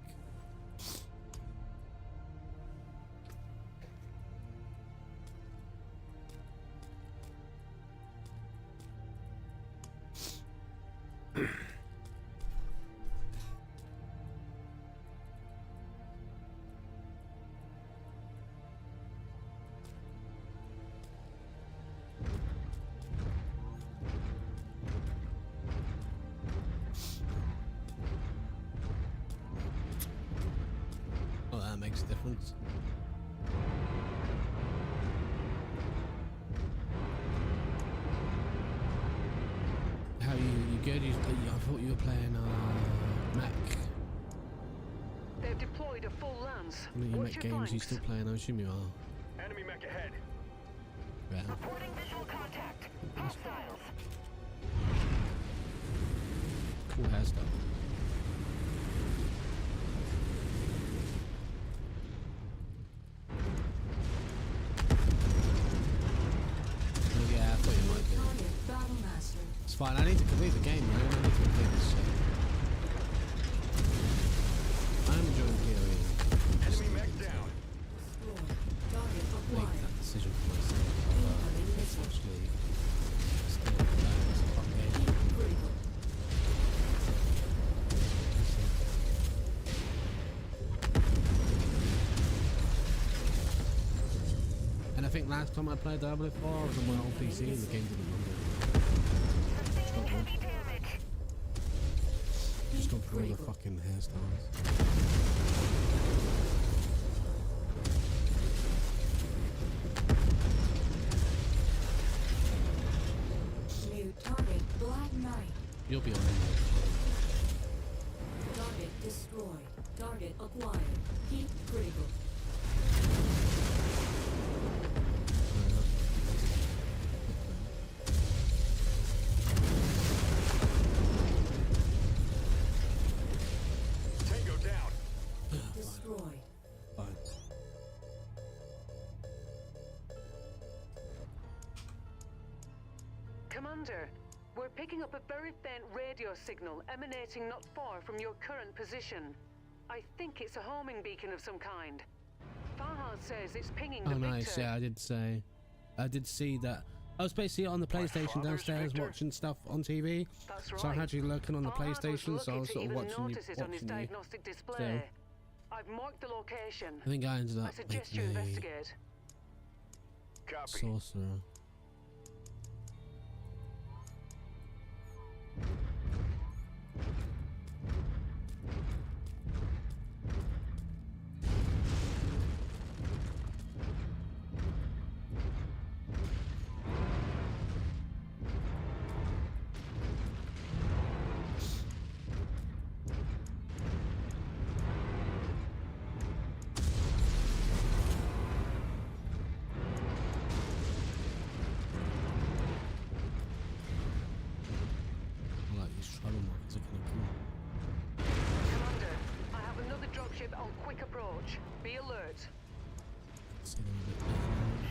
makes a difference. How you good? I thought you were playing Mac. They've deployed a full lance. You Watch Mac your games you flanks. still playing? I assume you are. Enemy mech ahead. Yeah. Reporting visual contact. Hostiles. Cool hairstyle. Oh yeah, I thought you might be. It's fine, I need to complete the game, man. I need to complete this shit. I'm enjoying PoE. Enemy mech down. Make that decision for myself. It's actually still it's a fun game. And I think last time I played Diablo 4, I was on my old PC and the game didn't run good. It's not good. Just gone through all the fucking hairstyles. New target, Black Knight. You'll be on it. Target destroyed. Target acquired. Heat critical. Tango down. Destroyed. Fine. Commander, we're picking up a very faint radio signal emanating not far from your current position. I think it's a homing beacon of some kind. Farhad says it's pinging the Oh nice, Victor. yeah, I did see that. I was basically on the PlayStation downstairs watching stuff on TV. That's So I'm right. actually looking on the Farhad was PlayStation, so I lucky was to sort of even watching you. notice it on his Watching you. diagnostic display. Still. I've marked the location. I think I ended I up suggest you making a investigate. Copy. sorcerer. I like these trouble markers are kind of cool. Commander, I have another dropship on quick approach. Be alert. See them a bit better.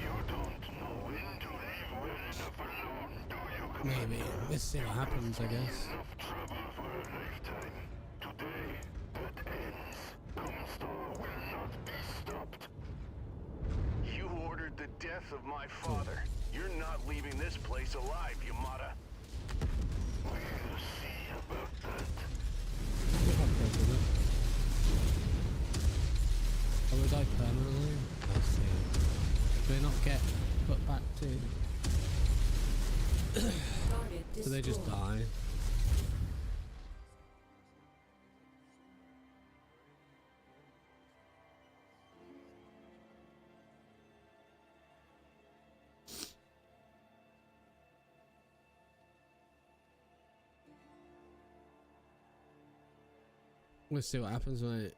You don't know when to leave well enough alone, do you? Maybe. Let's see what happens, I guess. Enough trouble for a lifetime. Today, that ends. Comstar will not be stopped. You ordered the death of my father. You're not leaving this place alive, Yamada. We'll see about that. I would die permanently. Let's see. Do they not get put back to? Target Do they just destroyed. die? We'll see what happens, mate.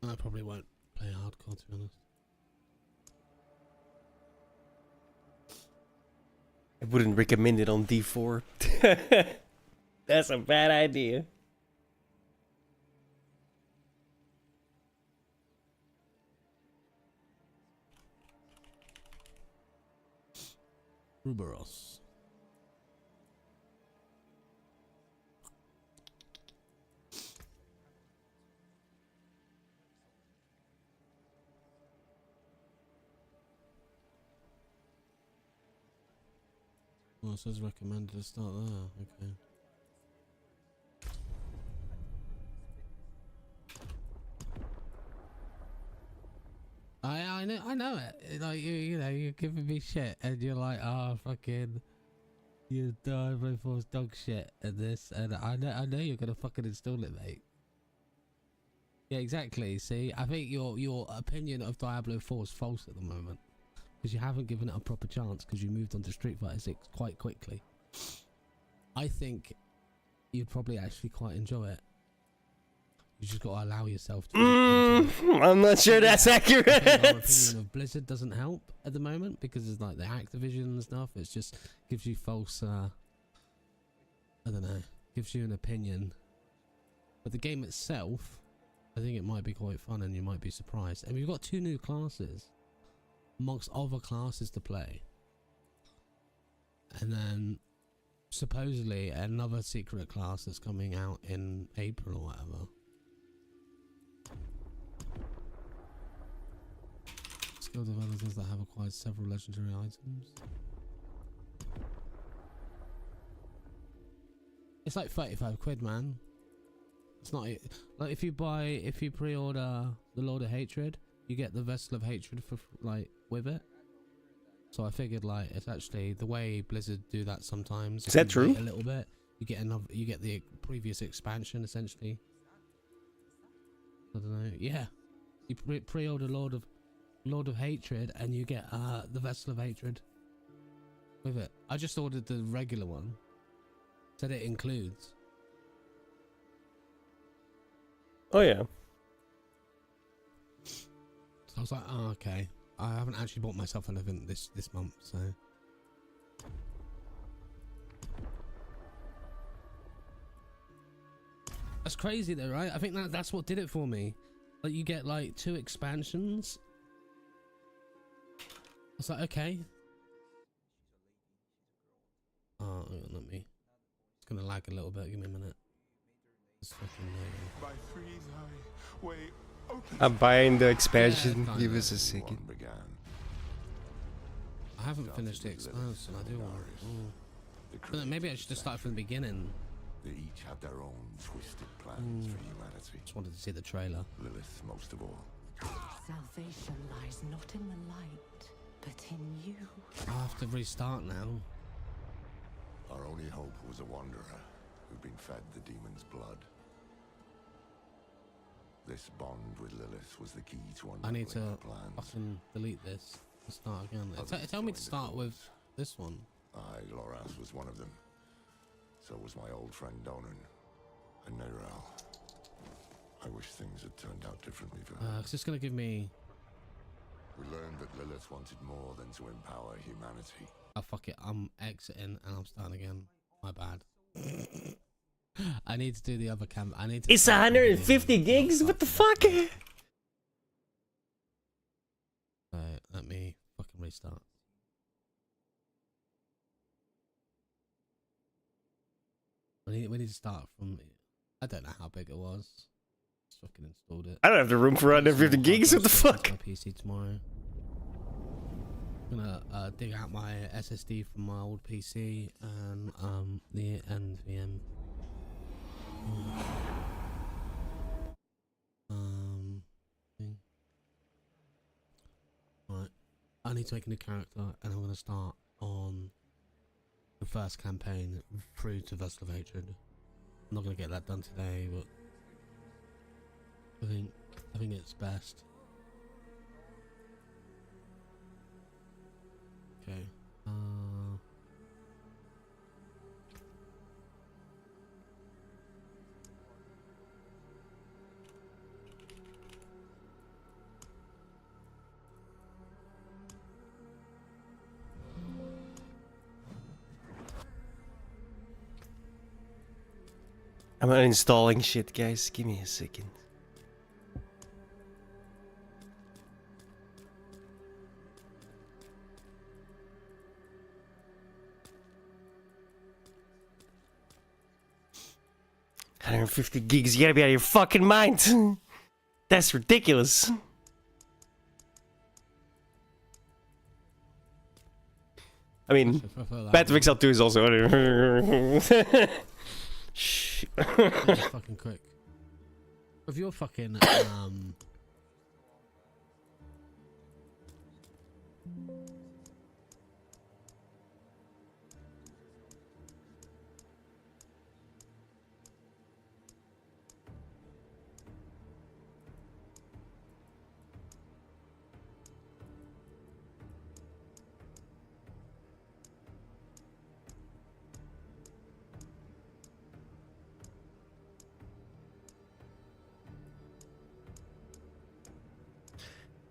I probably won't play hardcore, to be honest. I wouldn't recommend it on D4. That's a bad idea. Ruberos. Well, it says recommended to start there. Okay. I know it. Like you know, you're giving me shit, and you're like, oh fucking, you Diablo 4's dog shit, and this, and I know you're gonna fucking install it, mate. Yeah, exactly. See, I think your opinion of Diablo 4 is false at the moment, because you haven't given it a proper chance, because you moved on to Street Fighter 6 quite quickly. I think you'd probably actually quite enjoy it. You just got to allow yourself to. I'm not sure that's accurate. I think our opinion of Blizzard doesn't help at the moment because it's like the Activision and stuff. It's just gives you false. I don't know. Gives you an opinion. But the game itself, I think it might be quite fun, and you might be surprised. And we've got 2 new classes, amongst other classes to play. And then supposedly another secret class that's coming out in April or whatever. Skill developers that have acquired several legendary items. It's like 35 quid, man. It's not like if you pre-order the Lord of Hatred, you get the Vessel of Hatred for like with it. So I figured like it's actually the way Blizzard do that sometimes. Is that true? A little bit. You get the previous expansion essentially. I don't know. Yeah, you pre-order Lord of Hatred, and you get the Vessel of Hatred with it. I just ordered the regular one. Said it includes. Oh yeah. So I was like, oh okay. I haven't actually bought myself anything this month, so. That's crazy though, right? I think that's what did it for me. Like you get like 2 expansions. I was like, okay. Oh, let me. It's gonna lag a little bit. Give me a minute. It's fucking I'm buying the expansion. Give us a second. I haven't finished the expansion. I do want. But then maybe I should just start from the beginning. They each have their own twisted plans for humanity. Just wanted to see the trailer. Lilith, most of all. Salvation lies not in the light, but in you. I have to restart now. Our only hope was a wanderer who'd been fed the demon's blood. This bond with Lilith was the key to I need to unraveling plans. fucking delete this and start again. Tell me to start with this one. Loras was one of them. So was my old friend Donan and Neyrel. I wish things had turned out differently for her. It's just gonna give me. We learned that Lilith wanted more than to empower humanity. Oh fuck it, I'm exiting and I'm starting again. My bad. I need to do the other cam. I need to. It's 150 gigs. What the fuck? Let me fucking restart. We need to start from. I don't know how big it was. Just fucking installed it. I don't have the room for 150 gigs. What the fuck? My PC tomorrow. I'm gonna dig out my SSD from my old PC and the NVM. Thing. Right. I need to make a new character, and I'm gonna start on the first campaign through to Vessel of Hatred. I'm not gonna get that done today, but I think it's best. Okay. I'm uninstalling shit, guys. Give me a second. 150 gigs, you gotta be out of your fucking mind. That's ridiculous. I mean, Patrick XL2 is also... Shh. Fucking quick. If you're fucking,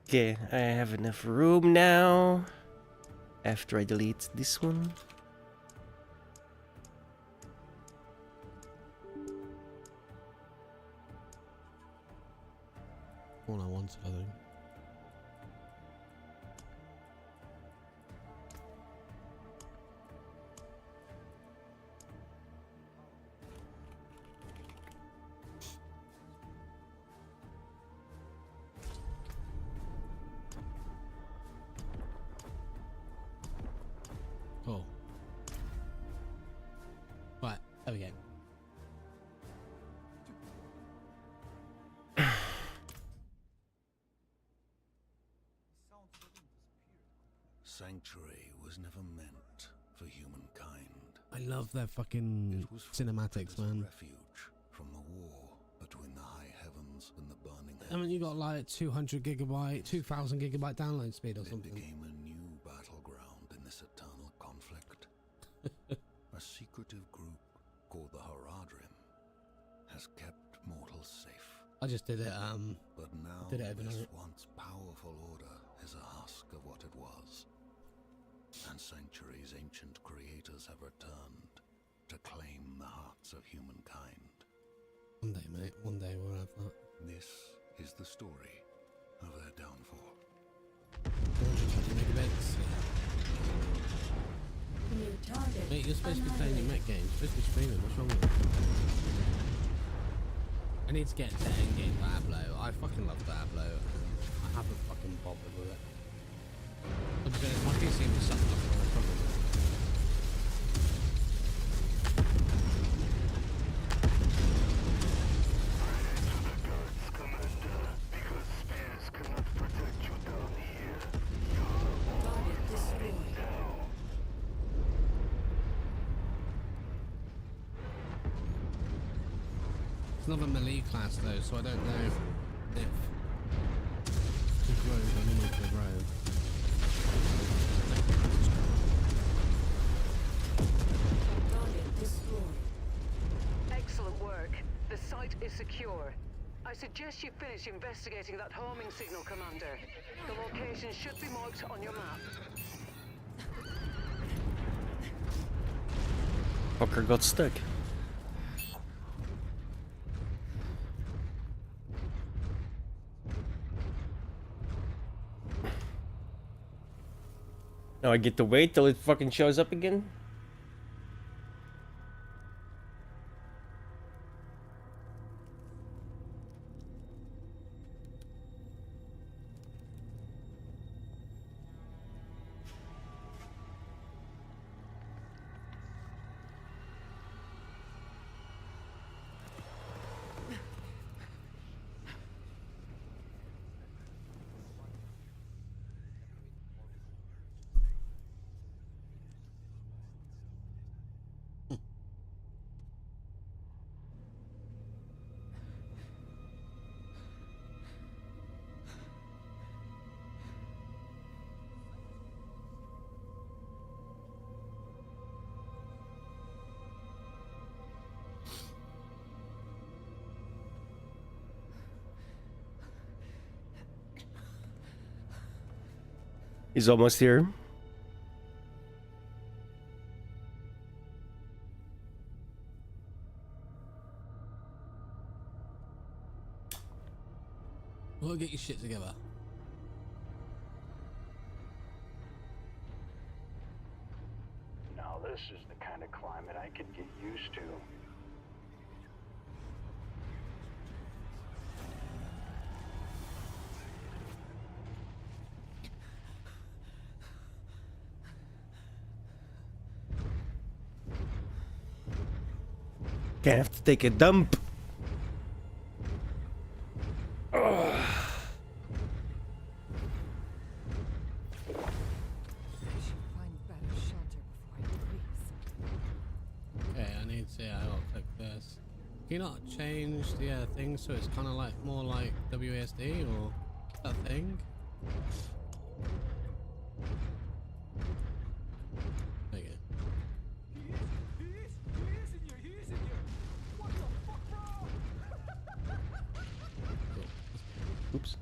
Okay, I have enough room now. After I delete this one. all I wanted, I think. Cool. Right, there we go. Sanctuary was never meant for humankind. I love their fucking cinematics, man. Refuge from the war between the high heavens and the burning I mean, you got like 200 gigabyte, 2000 gigabyte download speed or something. It became a new battleground in this eternal conflict. A secretive group called the Haradrim has kept mortals safe. I just did it, but now did it this overnight. once powerful order is a husk of what it was. And Sanctuary's ancient creators have returned to claim the hearts of humankind. One day, mate, one day we'll have that. This is the story of their downfall. 420 megabytes. Mate, you're supposed to be playing your mech games. You're supposed to be streaming. What's wrong with you? I need to get to endgame Diablo. I fucking love Diablo. I haven't fucking bothered with it. But to be honest, my PC was something up for the It's not a melee class though, so I don't know if it's rogue. I'm in with the rogue. Excellent work. The site is secure. I suggest you finish investigating that homing signal, Commander. The location should be marked on your map. Fucker got stuck. Now I get to wait till it fucking shows up again? He's almost here. We'll get your shit together. Now this is the kind of climate I could get used to. Gonna have to take a dump. Okay, I need to. I gotta click this. Can you not change the thing so it's kind of like more like WASD or that thing? There you go. Oops.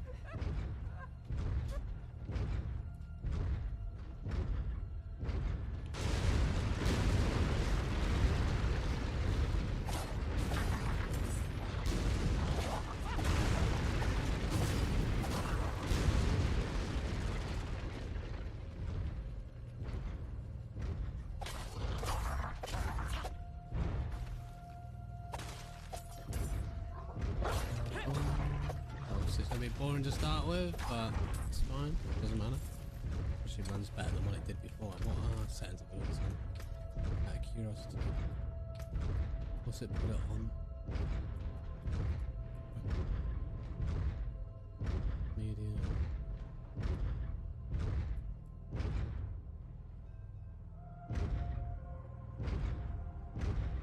It's gonna be boring to start with, but it's fine. Doesn't matter. Actually runs better than what it did before. What are settings of it on? Out of curiosity. What's it put it on? Media.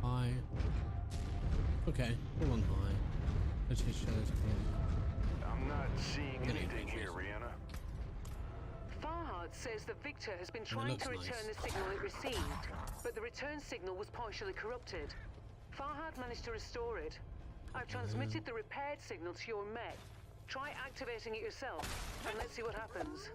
High. Okay, we're on high. Let's just show this I'm not seeing anything here, Rihanna. Farhad says the Victor has been trying to return the signal it received, but the return signal was partially corrupted. Farhad managed to restore it. I've transmitted the repaired signal to your mech. Try activating it yourself, and let's see what happens.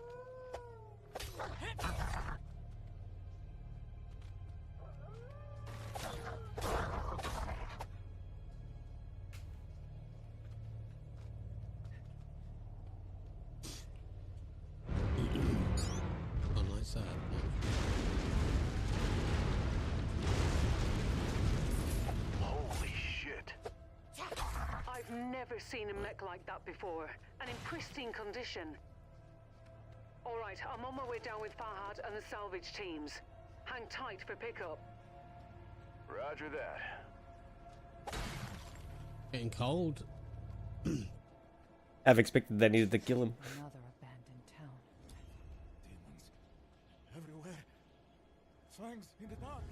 Holy shit. I've never seen a mech like that before, and in pristine condition. All right, I'm on my way down with Farhad and the salvage teams. Hang tight for pickup. Roger that. Getting cold. I've expected that I needed to kill him. Another abandoned town. Demons everywhere. Fangs in the dark.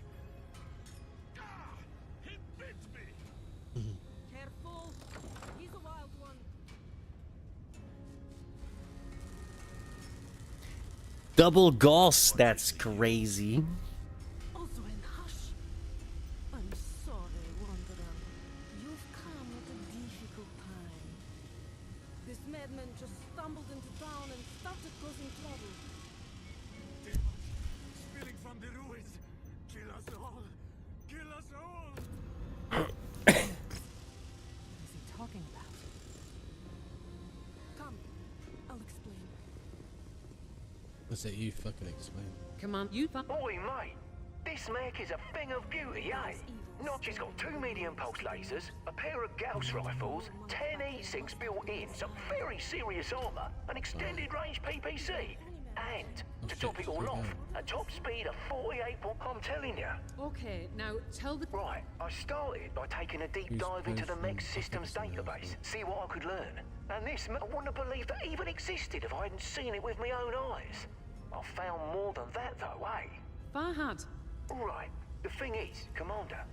Ah! He bit me! Careful! He's a wild one. Double Gauss, that's crazy. Also in hush. I'm sorry, Wanderer. You've come at a difficult time. This madman just stumbled into town and started causing trouble. Demons spilling from the ruins. Kill us all. Kill us all. What is he talking about? Come, I'll explain. I said you fucking explain. Come on, you Oi, mate! This mech is a thing of beauty, eh? Notch's got 2 medium pulse lasers, a pair of Gauss rifles, 10 E-Sinks built in, some very serious armor, an extended range PPC, and, to top it all off, a top speed of 48. I'm telling you. Okay, now tell the... Right, I started by taking a deep dive into the mech systems database, see what I could learn. And this, I wouldn't have believed that even existed if I hadn't seen it with my own eyes. I found more than that though, eh? Farhad. Right, the thing is, Commander,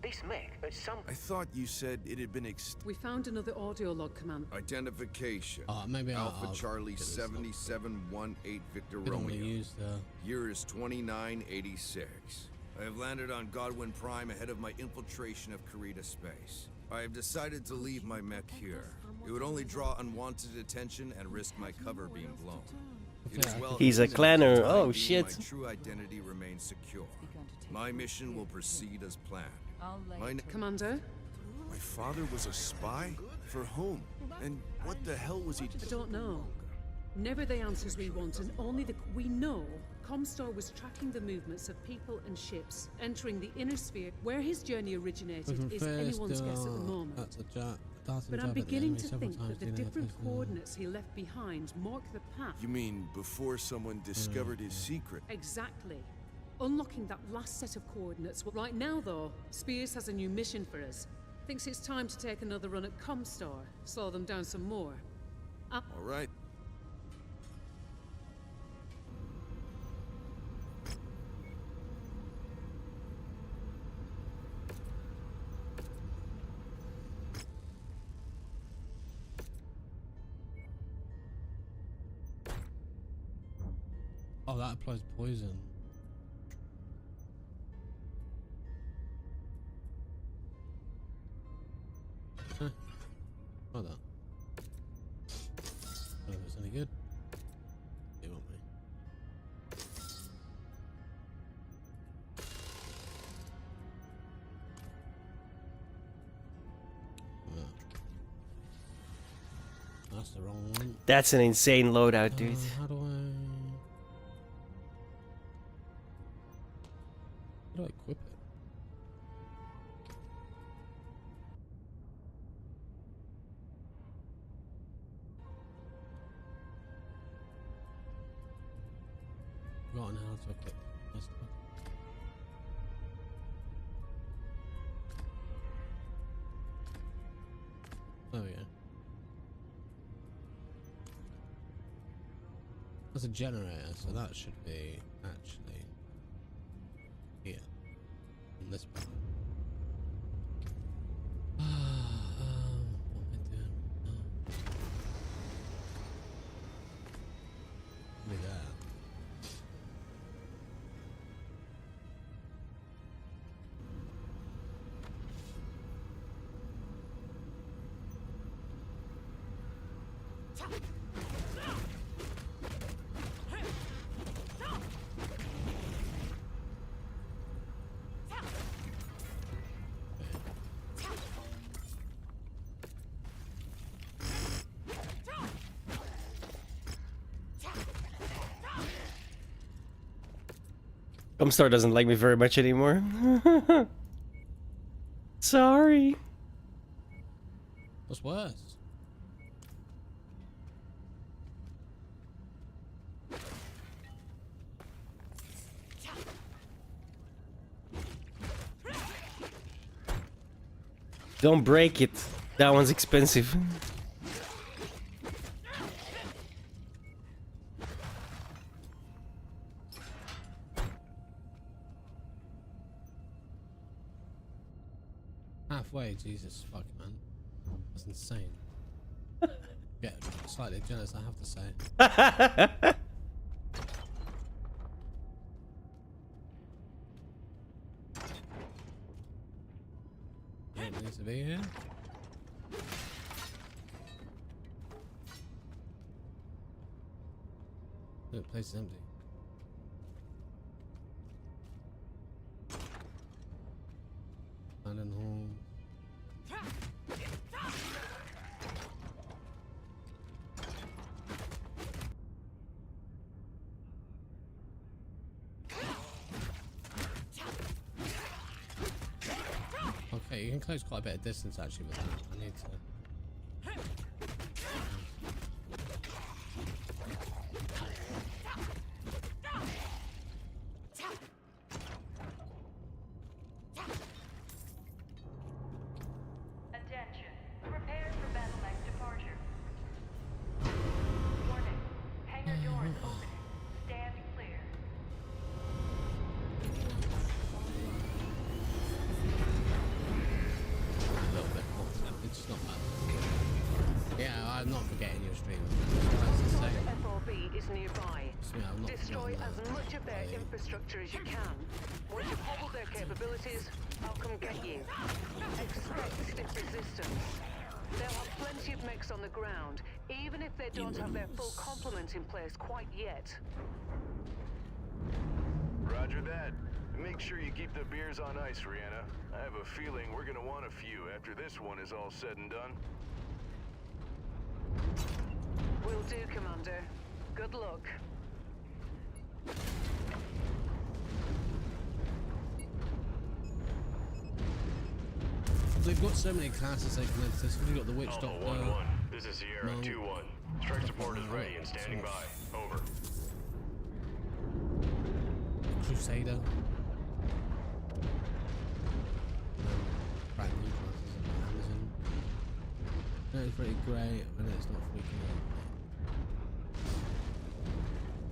this mech at some... I thought you said it had been We found another audio log, Command. Identification. Maybe Alpha I'll Charlie 7718 Victor Didn't wanna Romeo. use the- Year is 2986. I have landed on Godwin Prime ahead of my infiltration of Karita space. I have decided to leave my mech here. It would only draw unwanted attention and risk my cover being blown. It is well He's a hidden, clanner. for the time Oh, being, shit. My true identity remains secure. My mission will proceed as planned. Commander? My father was a spy? For whom? And what the hell was he... I don't know. Never the answers we want, and only the... We know Comstar was tracking the movements of people and ships, entering the inner sphere. Where his journey originated is anyone's guess at the moment. That's a But I'm beginning to think that the different coordinates he left behind mark the path. You mean before someone discovered his secret? Exactly. unlocking that last set of coordinates. Right now, though, Spears has a new mission for us. Thinks it's time to take another run at Comstar, slow them down some more. All right. Oh, that applies poison. Huh. Oh, that. Oh, if it's any good. It won't be. That's the wrong one. That's an insane loadout, dude. How do I equip it? Forgotten how to equip. That's the- There we go. That's a generator, so that should be actually here. On this one. What am I doing? Look at that. Comstar doesn't like me very much anymore. Sorry. What's worse? Don't break it. That one's expensive. Halfway, Jesus fuck, man. That's insane. Yeah, slightly jealous, I have to say. It needs to be here. The place is empty. Island hall. Okay, you can close quite a bit of distance actually with that. I need to. Attention. Prepare for battle mech departure. Warning. Hangar doors opening. Stand clear. A little bit more. It's not bad. Yeah, I'm not forgetting your stream. FOB is nearby. Yeah, I'm not Destroy forgetting as that. much of their infrastructure as you can. Once you've hobbled their capabilities, I'll come get you. Expect stiff resistance. They'll have plenty of mechs on the ground, even if they don't have their full complement in place quite yet. Roger that. Make sure you keep the beers on ice, Rihanna. I have a feeling we're gonna want a few after this one is all said and done. Will do, Commander. Good luck. They've got so many classes they can enter. So we've got the Witch Alpha Doctor. 1-1. This is Sierra No. 2-1. Strike support is ready and standing by. Over. Crusader. Brand new classes on Amazon. No, it's pretty great when it's not freaking out.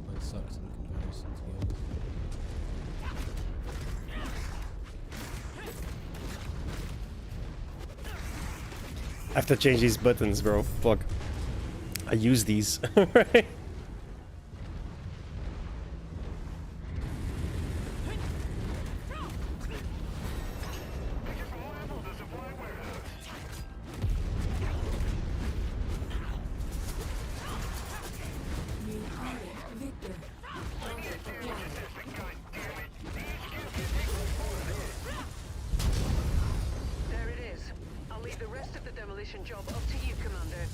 Mine sucks in comparison to yours. I have to change these buttons, bro. Fuck. I use these, right? There it is. I'll leave the rest of the demolition job up to you, Commander.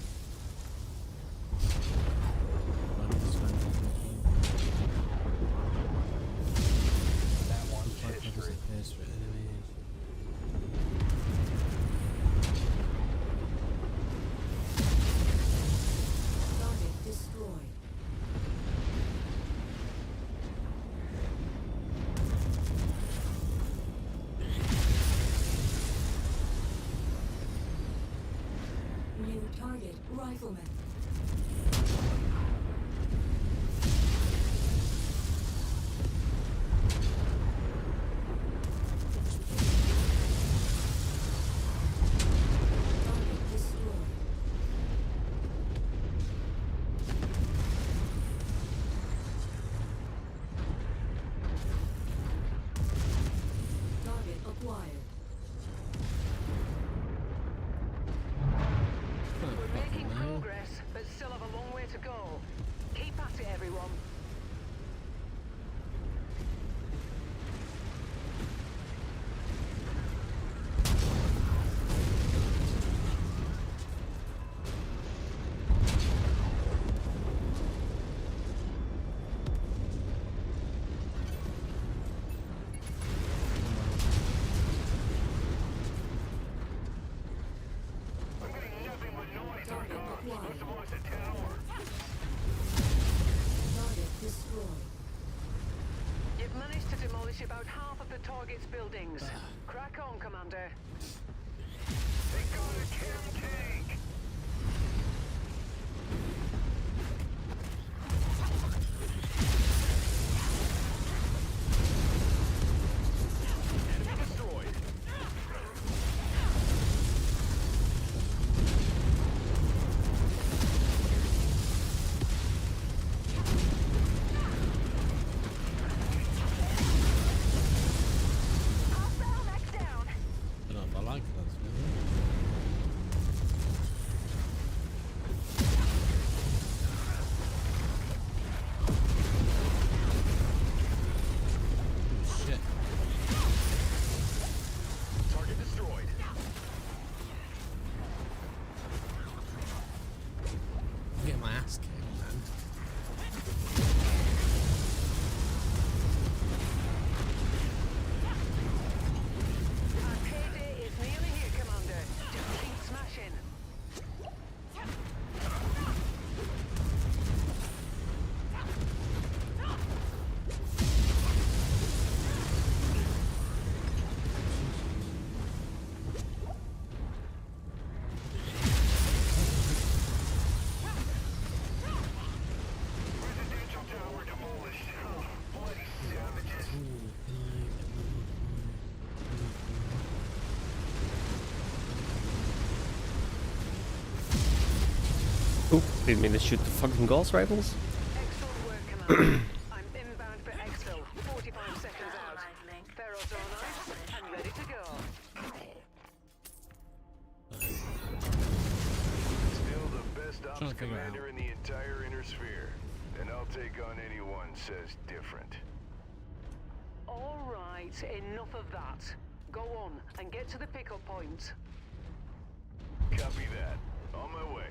Target destroyed. New target, rifleman. Target destroyed. Target acquired. We're making progress, but still have a long way to go. Keep at it, everyone. Target acquired. Target destroyed. You've managed to demolish about half of the target's buildings. Crack on, Commander. They got a chem tank! Enemy destroyed. Hostile next down. I don't know if I like that. Shit. Target destroyed. I'm getting my ass kicked, man. Our payday is nearly here, Commander. Just keep smashing. Residential tower demolished. Bloody savages. Oop, didn't mean to shoot the fucking Gauss rifles. Excellent work, Commander. I'm inbound for Exfil. 45 seconds out. Ferals on ice and ready to go. Still the best Trying ops to figure commander in the entire inner sphere. And I'll take on anyone says different. All right, enough of that. Go on and get to the pickup point. Copy that. On my way.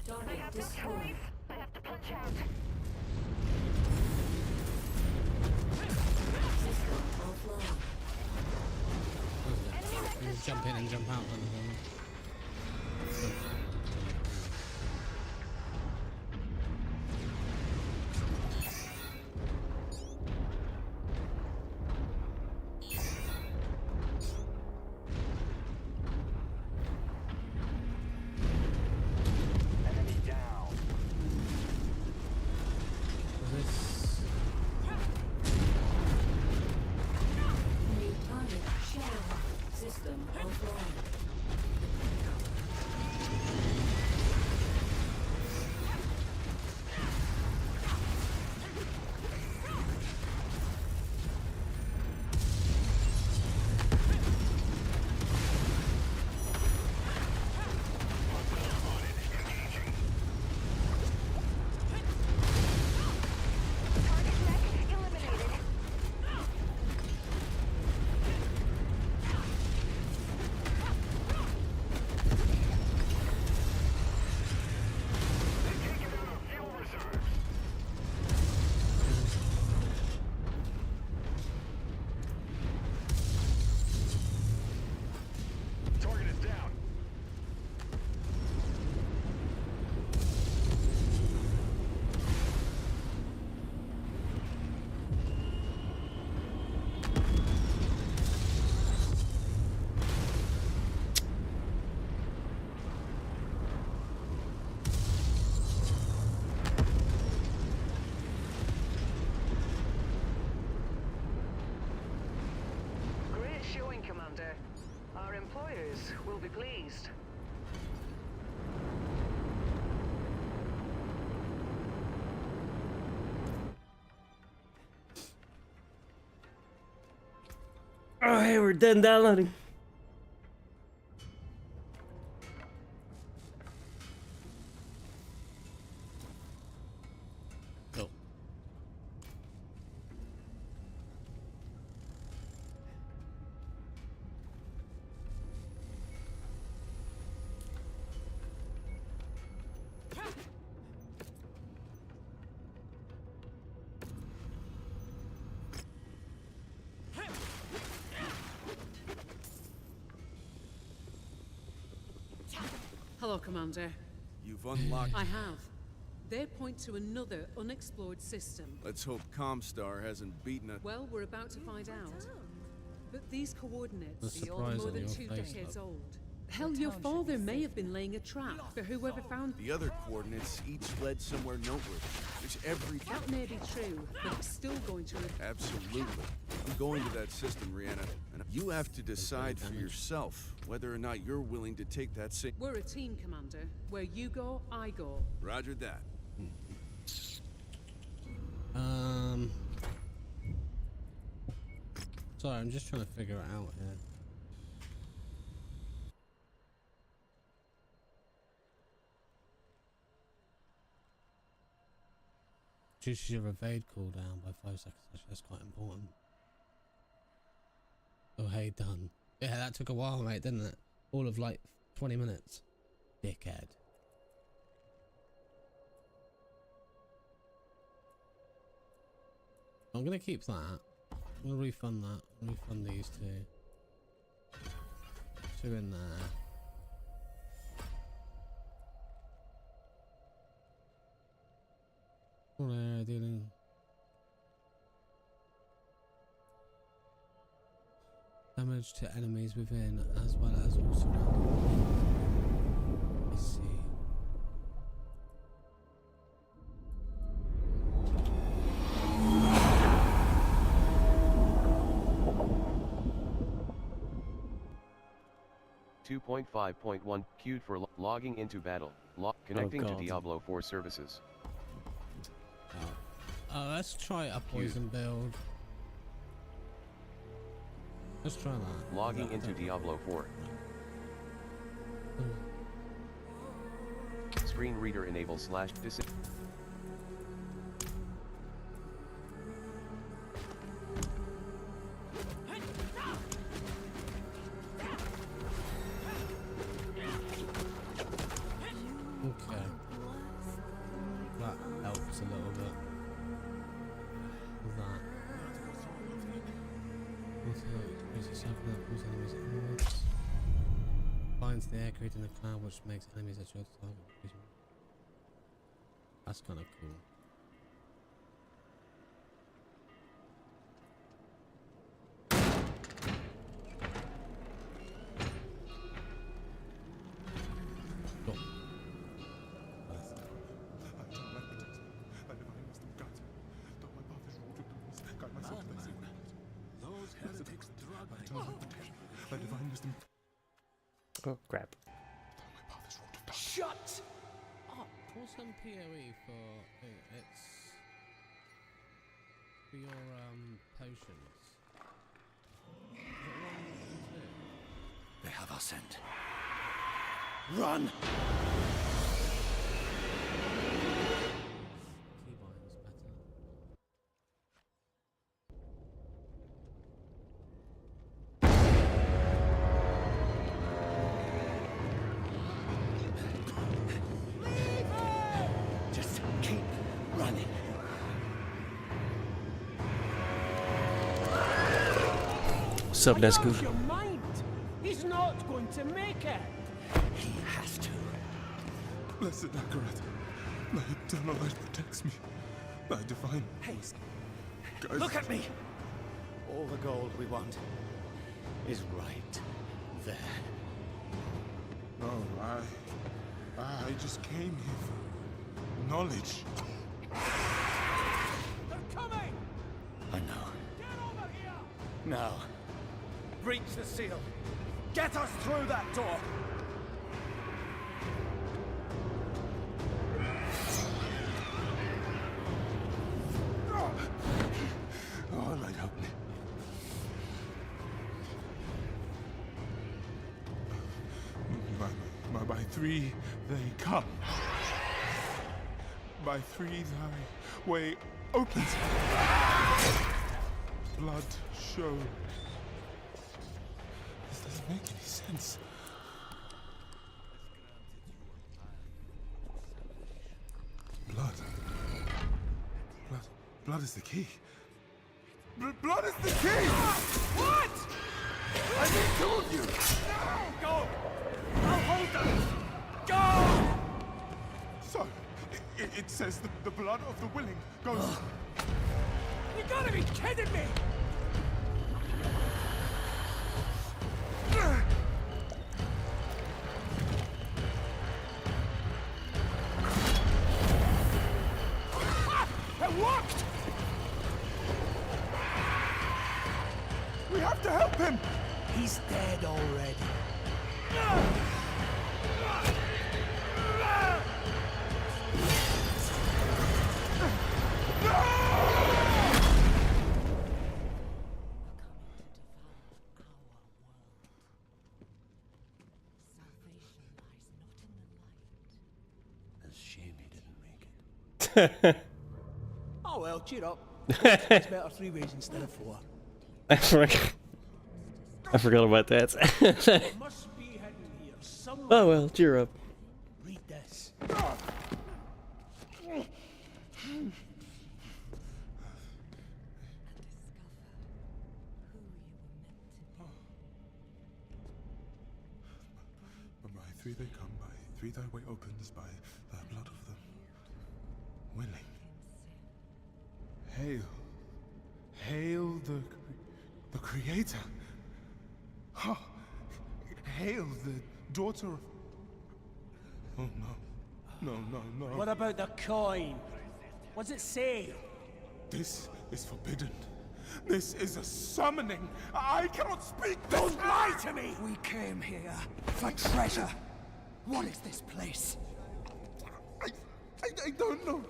Target destroyed. I have to punch out. System offline. You jump in and jump out. our employers will be pleased. Oh, hey, we're done downloading. Cool. Hello, Commander. You've unlocked... I have. They point to another unexplored system. Let's hope Comstar hasn't beaten us. Well, we're about to find out. But these coordinates The are surprise more on than your 2 face, decades love. old. Hell, your father may have been laying a trap for whoever found The other coordinates each led somewhere noteworthy, which every... That may be true, but it's still going to... Absolutely. I'm going to that system, Rihanna, and you have to decide for yourself whether or not you're willing to take that We're a team, Commander. Where you go, I go. Roger that. Sorry, I'm just trying to figure it out here. Reduces your evade cooldown by 5 seconds. Actually, that's quite important. Oh, hey, done. Yeah, that took a while, mate, didn't it? All of like 20 minutes. Dickhead. I'm gonna keep that. I'm gonna refund that. Refund these two. 2 in there. All area dealing. Damage to enemies within as well as all surrounding. I see. .5.1 queued for logging into battle. Connecting to Diablo 4 services. Let's try a poison build. Let's try that. Logging into Diablo 4. Screen reader enable / dis. Okay. That helps a little bit. That. Binds the air, creating a cloud which makes enemies at your target. That's kind of cool. Oh crap. Shut up! Pour some PoE for it's for your potions. They have our scent. Run! Keybind's better. Just keep running. What's up, Nesku? Your mind. He's not going to make it. He has to. Blessed Akarat, thy eternal light protects me. Thy divine. Hey, guys. look at me. All the gold we want is right there. No, I just came here for knowledge. They're coming. I know. Get over here. Now, breach the seal. Get us through that door! Oh, light, help me. By three they come. By three thy way opens. Blood shows. This doesn't make any sense. Blood. Blood is the key. Blood is the key! What? I need two of you! No! Go! I'll hold them! Go! So, it says the blood of the willing goes... You gotta be kidding me! It worked! We have to help him! He's dead already. It's a shame he didn't make it. Oh well, cheer up. It's better 3 ways instead of 4. I forgot about that. Must be hidden here somewhere. Oh well, cheer up. Read this. By three they come, by three thy way opens, by the blood of them willing. Hail. Hail the Creator. Ha! Hail the daughter of... Oh no. No, no, no. What about the coin? What's it say? This is forbidden. This is a summoning. I cannot speak. Don't lie to me! We came here for treasure. What is this place? I don't know.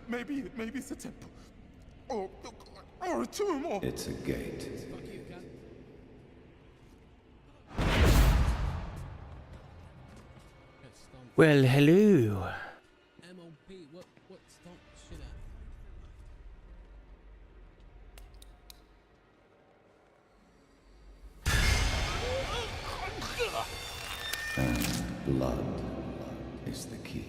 Maybe it's a temple. Or a tomb, or... It's a gate. Well, hello. MOP, what stop shit at? And blood is the key.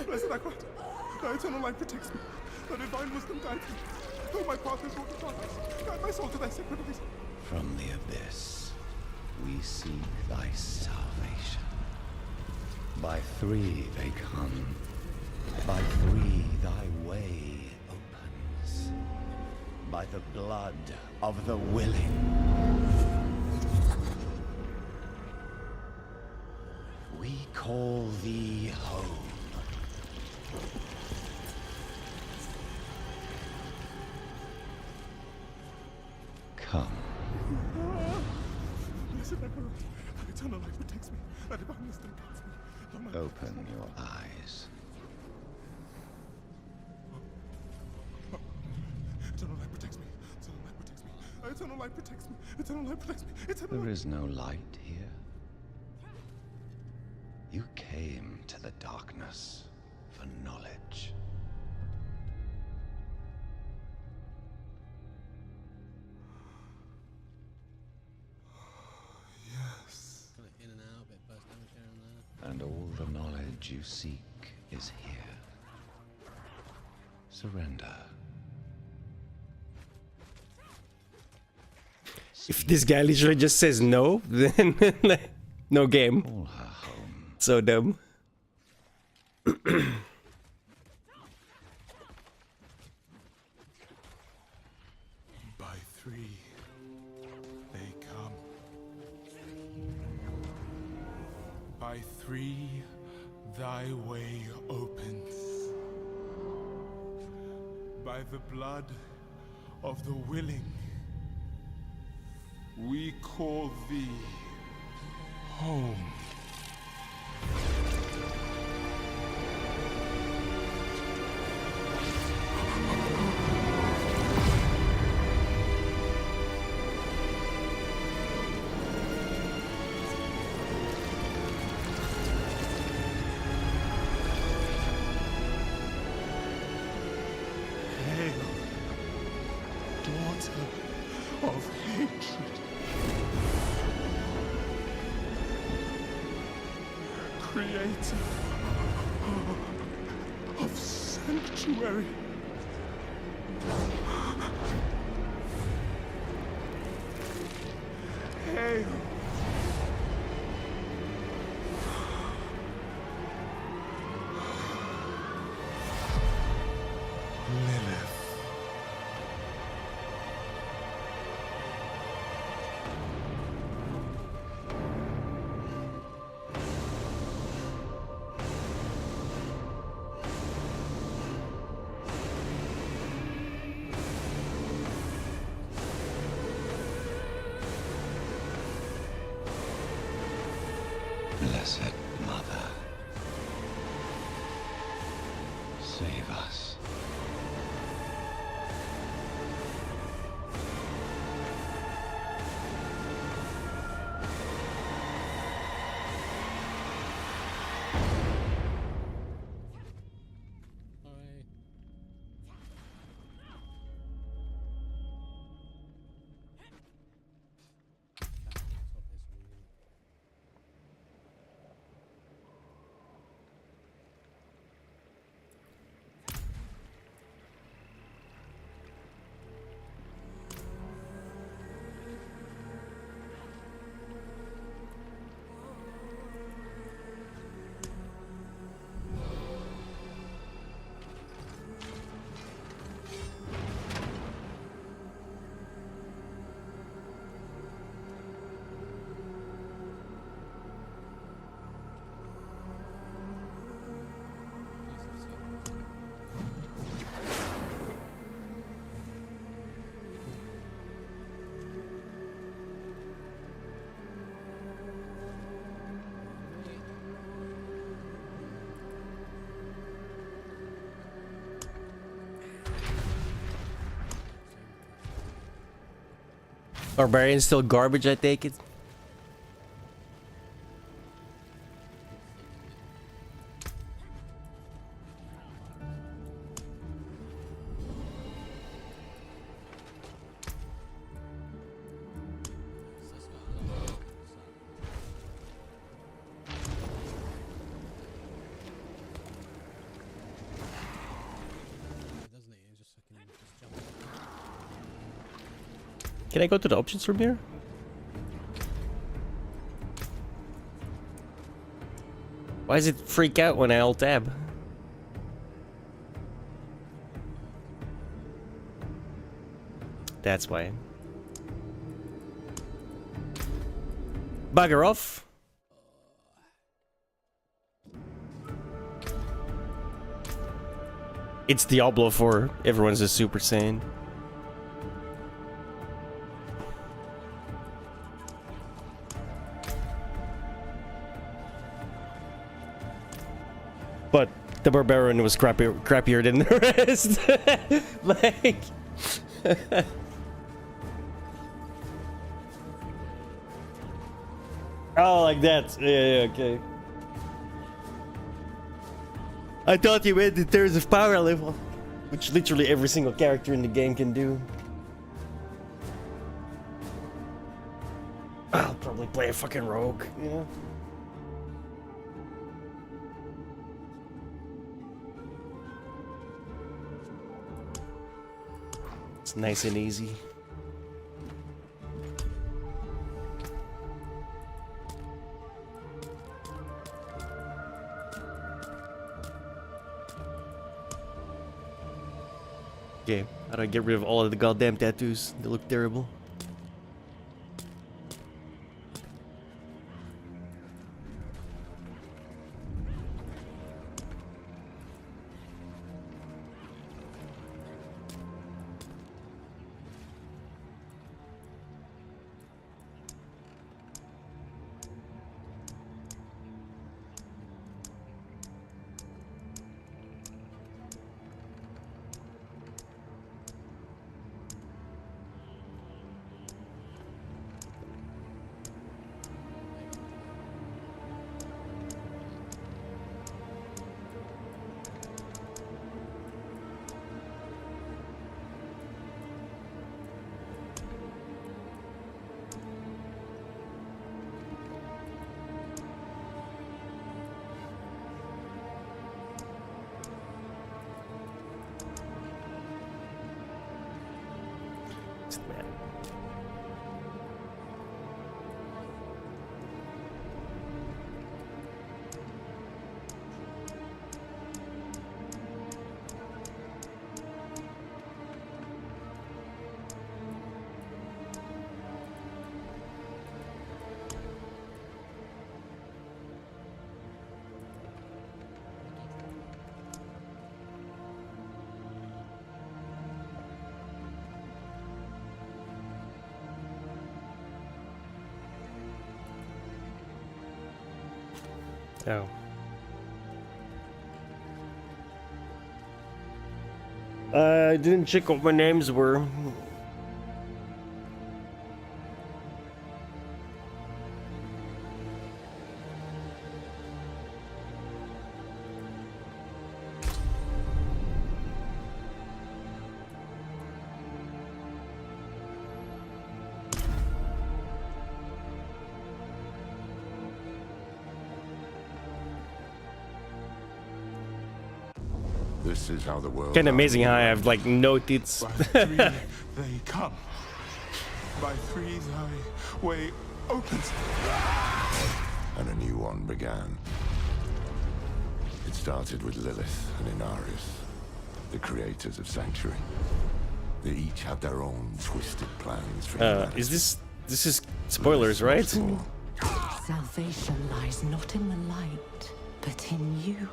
Blessed Akrat, thy eternal light protects me. The divine wisdom guides me. Though my path is walked darkness, guide my soul to thy sacred ways. From the abyss, we seek thy salvation. By three they come. By three thy way opens. By the blood of the willing. We call thee home. Come. Blessed Akrat, thy eternal light protects me. Thy divine wisdom guides me. Though my Open your eyes. eternal light protects me. Eternal light protects me. Eternal light protects me. Eternal light protects me. Eternal There light. is no light here. You came to the darkness for knowledge. Yes. Kind of in and out, a bit burst damage here and there. And all the knowledge you seek is here. Surrender. If this guy literally just says no, then no game. So dumb. By three, they come. By three, thy way opens. By the blood of the willing, we call thee home. Hail, daughter of hatred. Creator of sanctuary. Hail. Lilith. Blessed Mother, save us. Barbarian's still garbage, I take it. Can I go to the options from here? Why does it freak out when I alt tab? That's why. Bugger off. It's Diablo 4. Everyone's a Super Saiyan. But the Barbarian was crappier than the rest. Like... oh, like that. Yeah, okay. I thought you meant in terms of power level, which literally every single character in the game can do. I'll probably play a fucking rogue, you know? It's nice and easy. Okay, how do I get rid of all of the goddamn tattoos? They look terrible. Oh. I didn't check what my names were. This is how the world. Kind of amazing how I have like no tits. By three, they come. By three, thy way opens. And a new one began. It started with Lilith and Inarius, the creators of Sanctuary. They each had their own twisted plans for humanity. This is spoilers, right? Salvation lies not in the light, but in you.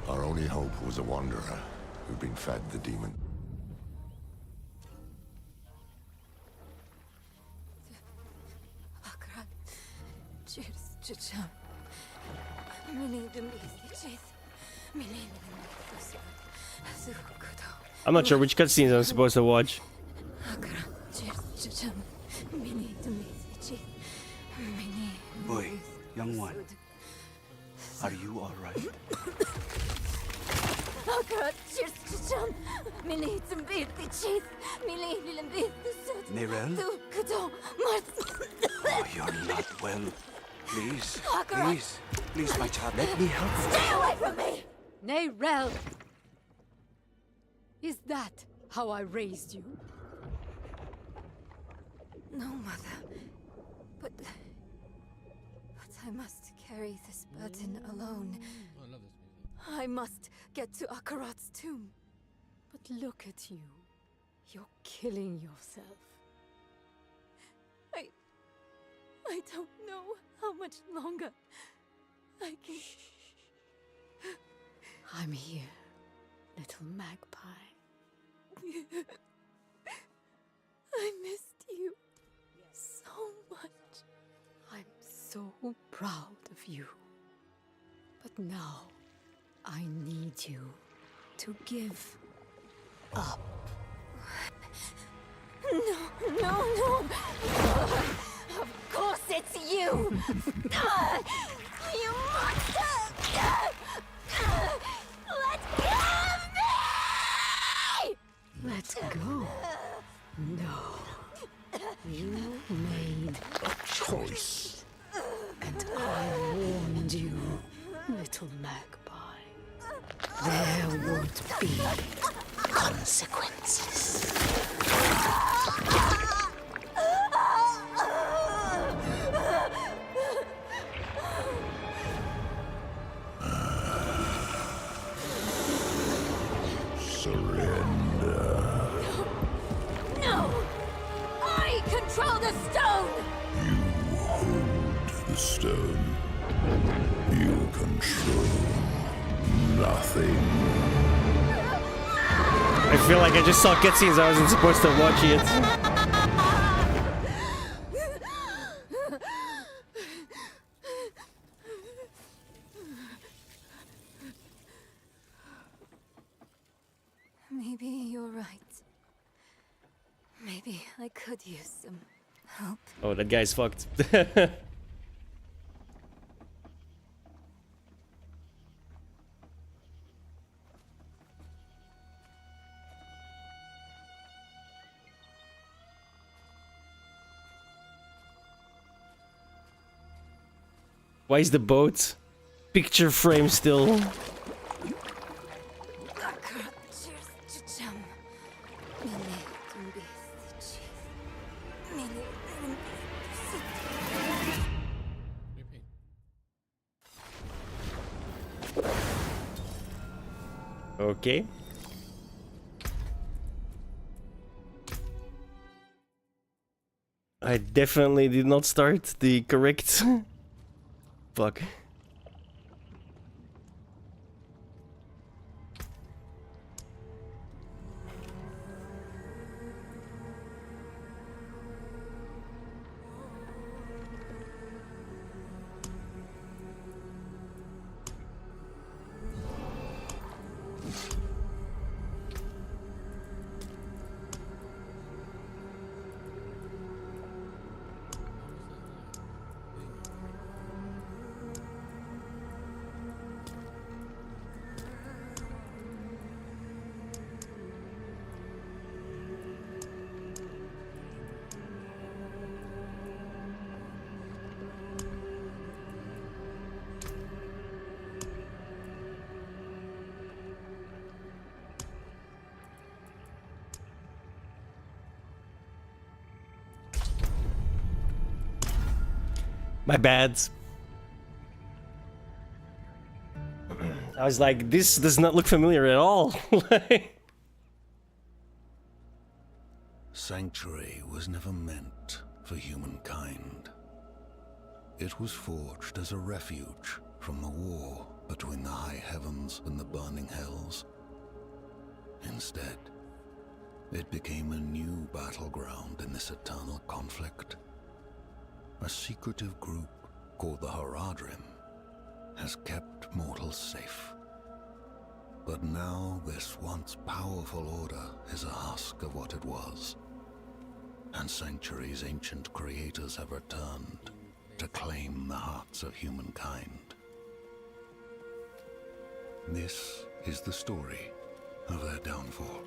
Our only hope was a wanderer who'd been fed the demon. I'm not sure which cutscenes I'm supposed to watch. Boy, young one, are you all right? Nerel? Oh, you're not well. Please, please, my child, let me help you. Stay away from me! Nerel! Is that how I raised you? No, Mother. But I must carry this burden alone. I love this music. I must get to Akarat's tomb. But look at you. You're killing yourself. I don't know how much longer I can... I'm here, little magpie. I missed you so much. I'm so proud of you. But now, I need you to give up. No. Of course it's you! You monster! Let go of me! Let go. No. You made a choice. And I warned you, little magpie. There would be consequences. the stone! You hold the stone. You control nothing. I feel like I just saw cutscenes I wasn't supposed to watch it. Maybe you're right. Maybe I could use some help. Oh, that guy's fucked. Why is the boat picture frame still? Okay. I definitely did not start the correct... Fuck. My bad. I was like, this does not look familiar at all. Sanctuary was never meant for humankind. It was forged as a refuge from the war between the high heavens and the burning hells. Instead, it became a new battleground in this eternal conflict. A secretive group called the Haradrim has kept mortals safe. But now this once powerful order is a husk of what it was. And Sanctuary's ancient creators have returned to claim the hearts of humankind. This is the story of their downfall.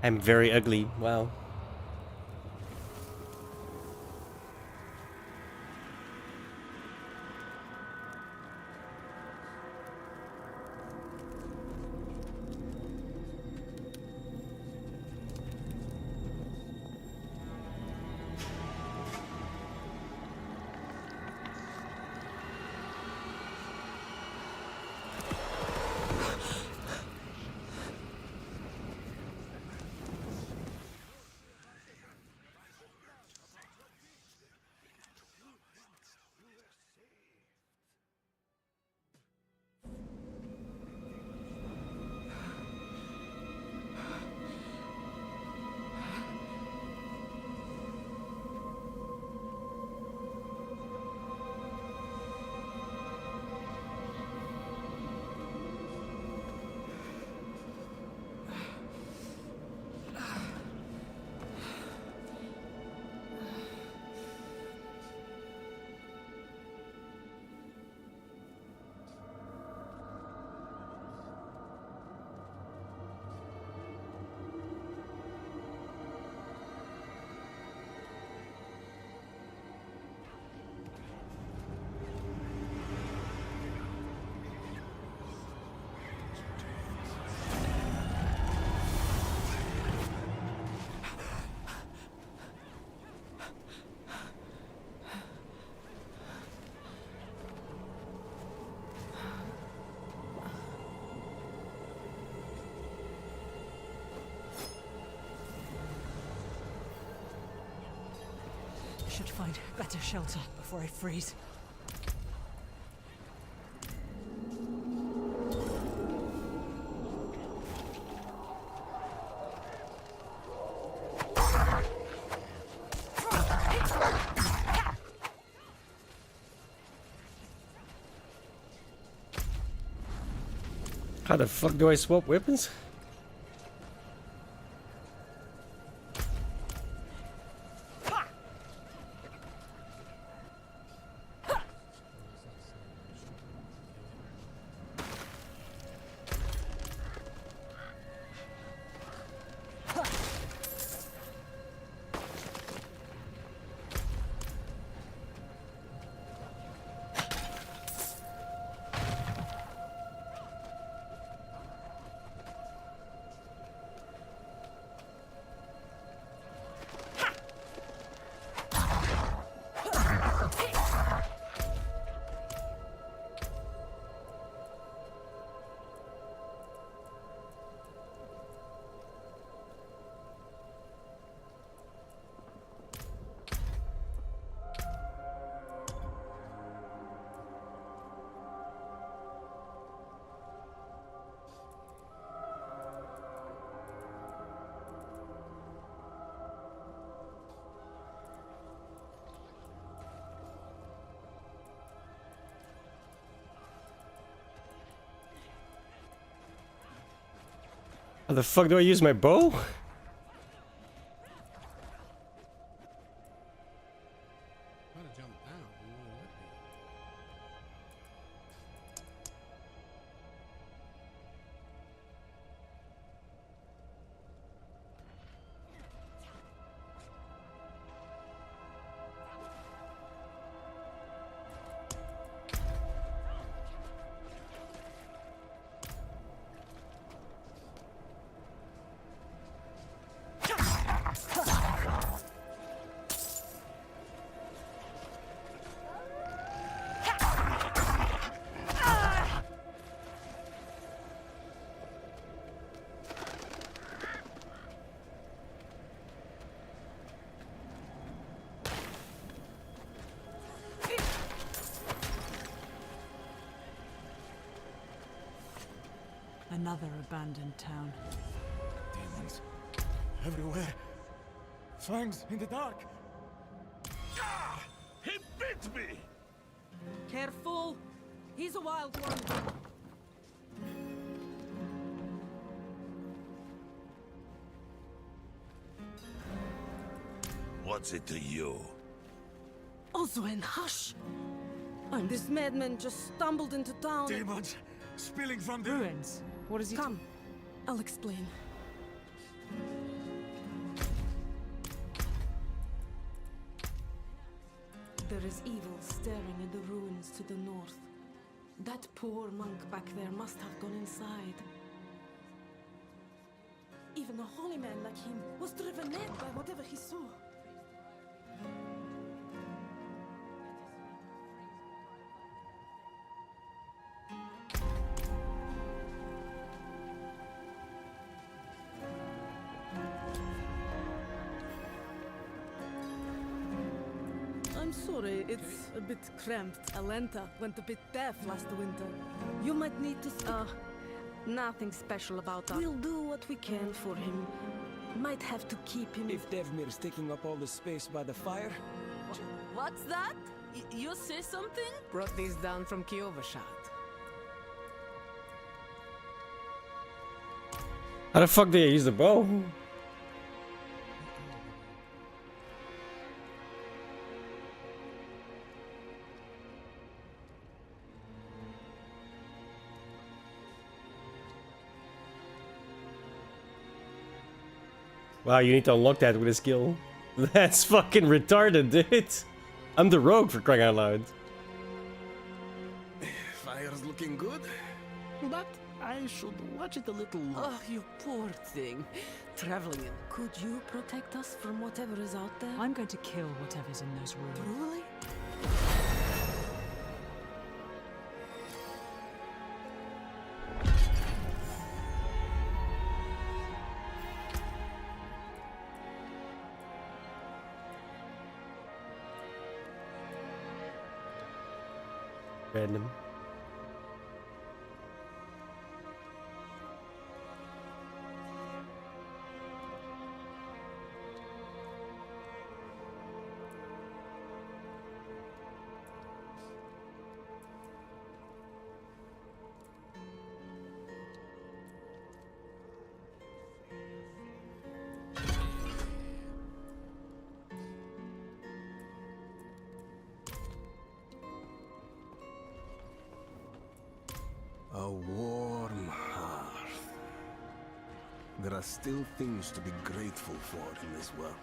I'm very ugly. Wow. should find better shelter before I freeze. How the fuck do I swap weapons? How the fuck do I use my bow? Another abandoned town. Demons. Everywhere. Fangs in the dark. Ah! He bit me! Careful! He's a wild one. What's it to you? Oswin, hush! And this madman just stumbled into town. Demons spilling from the ruins. What is he? Come, I'll explain. There is evil staring in the ruins to the north. That poor monk back there must have gone inside. Even a holy man like him was driven mad by whatever he saw. I'm sorry, it's a bit cramped. Alenta went a bit deaf last winter. You might need to... nothing special about that. We'll do what we can for him. Might have to keep him... If Devmir's taking up all the space by the fire... What's that? You say something? Brought these down from Kiovashad. How the fuck do you use the bow? Wow, you need to unlock that with a skill. That's fucking retarded, dude. I'm the rogue, for crying out loud. Fire's looking good. But I should watch it a little longer. Oh, you poor thing. Traveling in. Could you protect us from whatever is out there? I'm going to kill whatever's in those ruins. Really? Random. A warm hearth. There are still things to be grateful for in this world.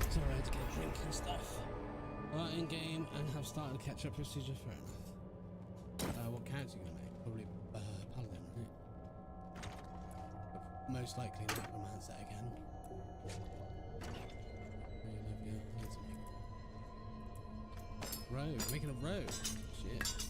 It's alright to get a drink and stuff. In game and have started a catch-up procedure. Fair enough. What character are you gonna make? Probably Paladin, right? But most likely not romance that again. Rogue, making a rogue. Shit.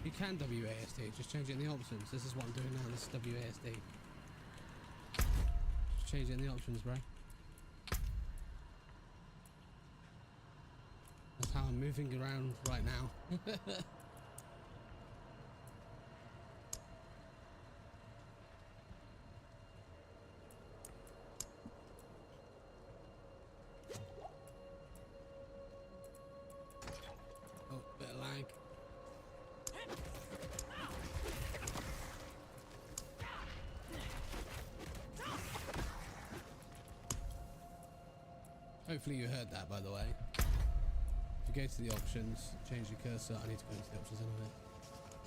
You can WASD, just change it in the options. This is what I'm doing now, this is WASD. Just change it in the options, bro. That's how I'm moving around right now. Oh, bit of lag. Hopefully you heard that, by the way. If you go to the options, change your cursor. I need to go into the options anyway.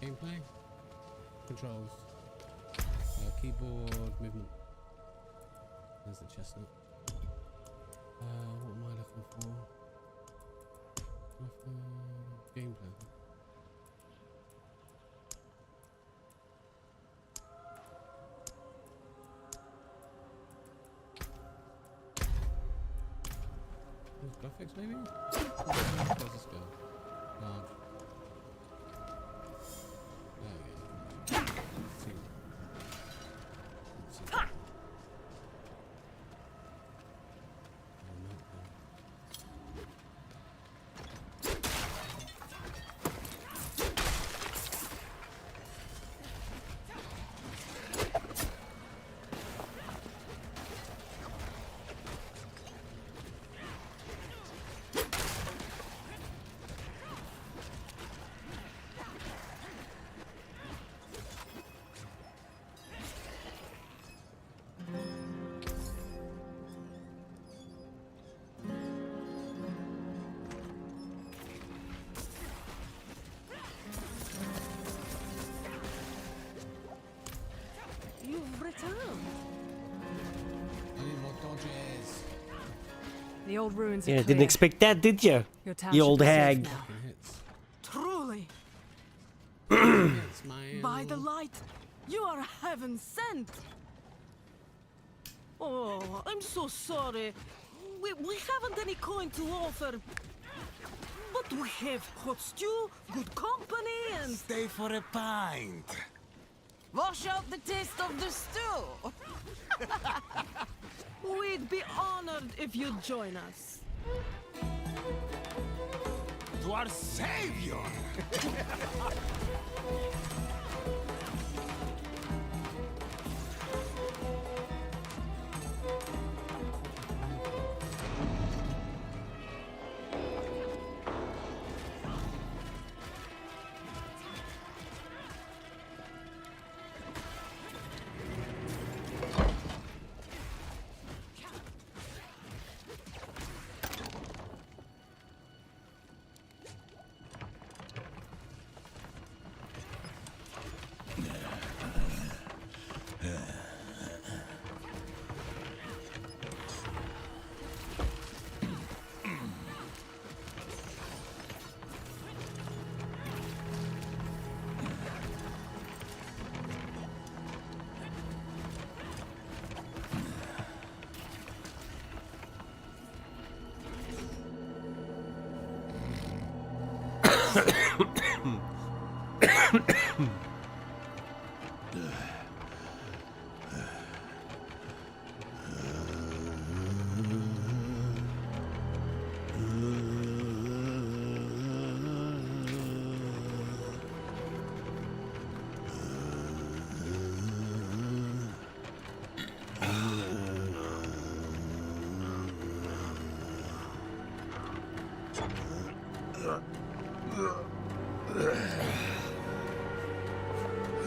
Gameplay, controls, keyboard, movement. There's the chestnut. What am I looking for? Gameplay. Graphics maybe? Where's this go? Large. There we go. Let's see. You've returned. I need more dodges. The old ruins are Yeah, clear. didn't expect that, did you? Your town You should old be safe hag. now. Truly, Hits, man. by the light, you are heaven sent. Oh, I'm so sorry. We haven't any coin to offer. But we have hot stew, good company, and... Stay for a pint. Wash out the taste of the stew. We'd be honored if you'd join us. To our savior!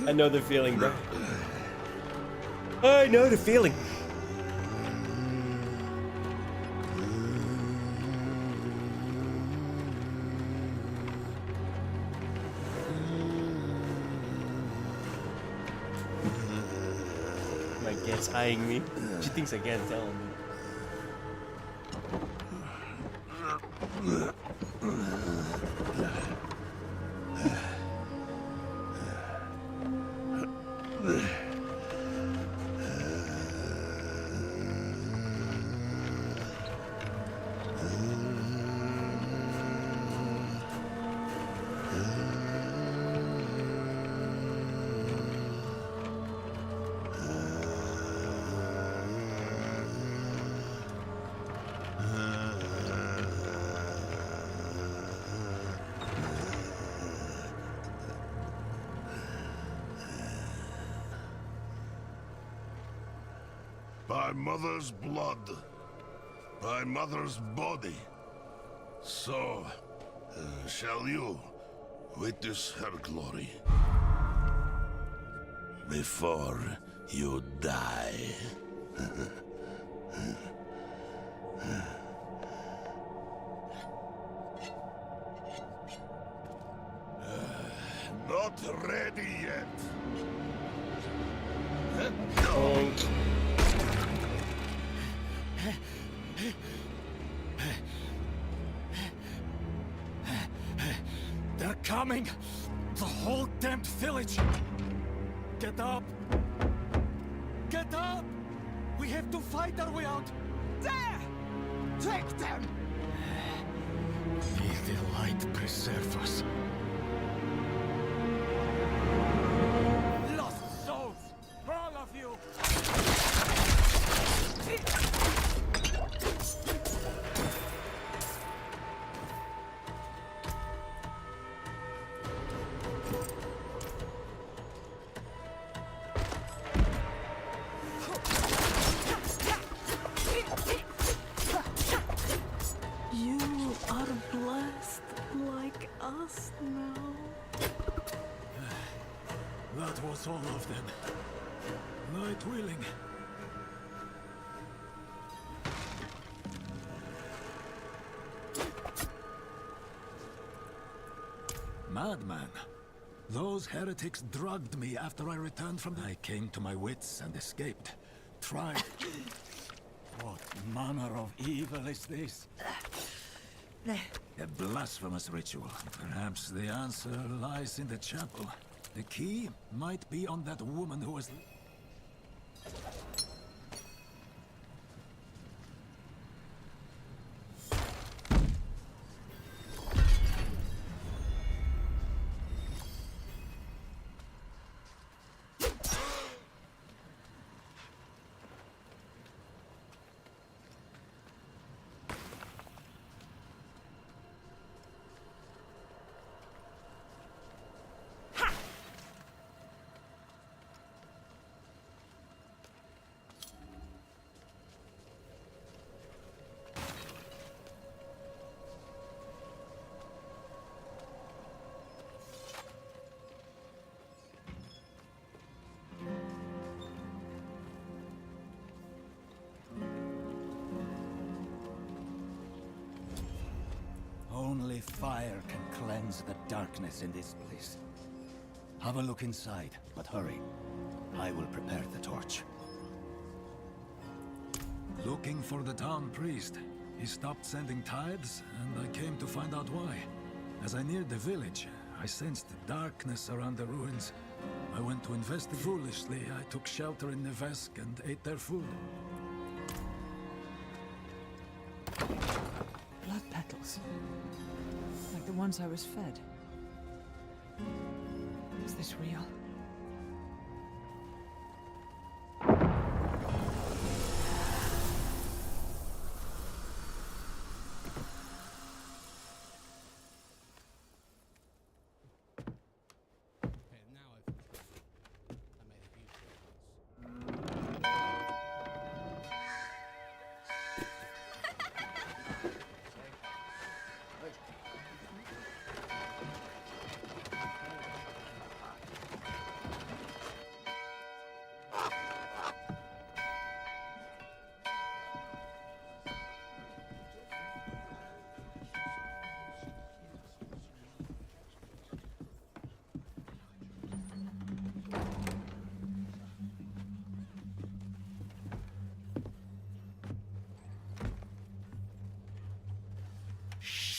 I know the feeling, bro. I know the feeling. My cat's eyeing me. She thinks I can't tell me. By mother's blood, by mother's body. So, shall you witness her glory before you die? Not ready yet. They're coming! The whole damned village! Get up! Get up! We have to fight our way out! There! Take them! May the light preserve us. Lost souls! All of you! You are blessed like us now. That was all of them. Night willing. Madman. Those heretics drugged me after I returned from I came to my wits and escaped. Tried. What manner of evil is this? A blasphemous ritual. Perhaps the answer lies in the chapel. The key might be on that woman who was... Only fire can cleanse the darkness in this place. Have a look inside, but hurry. I will prepare the torch. Looking for the town priest. He stopped sending tithes, and I came to find out why. As I neared the village, I sensed darkness around the ruins. I went to investigate. Foolishly, I took shelter in Nevesk and ate their food. Blood petals. Like the ones I was fed. Is this real?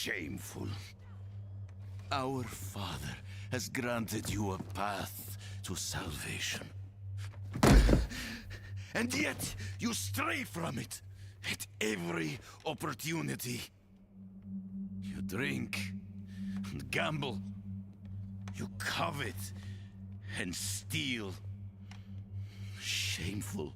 Shameful. Our Father has granted you a path to salvation. And yet, you stray from it at every opportunity. You drink and gamble. You covet and steal. Shameful.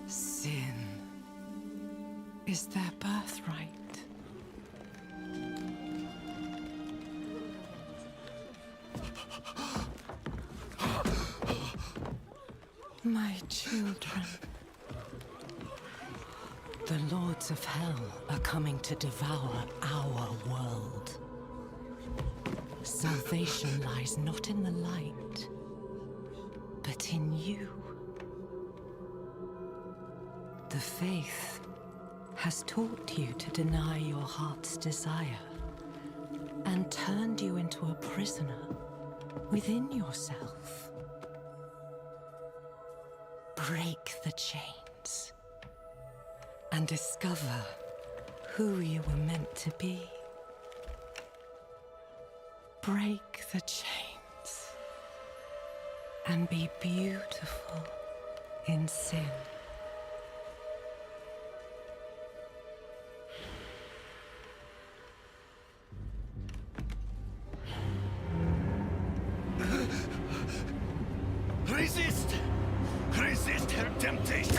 Sin is their birthright. My children. The lords of hell are coming to devour our world. Salvation lies not in the light, but in you. The faith has taught you to deny your heart's desire and turned you into a prisoner within yourself. Break the chains and discover who you were meant to be. Break the chains and be beautiful in sin. Resist! Resist her temptation!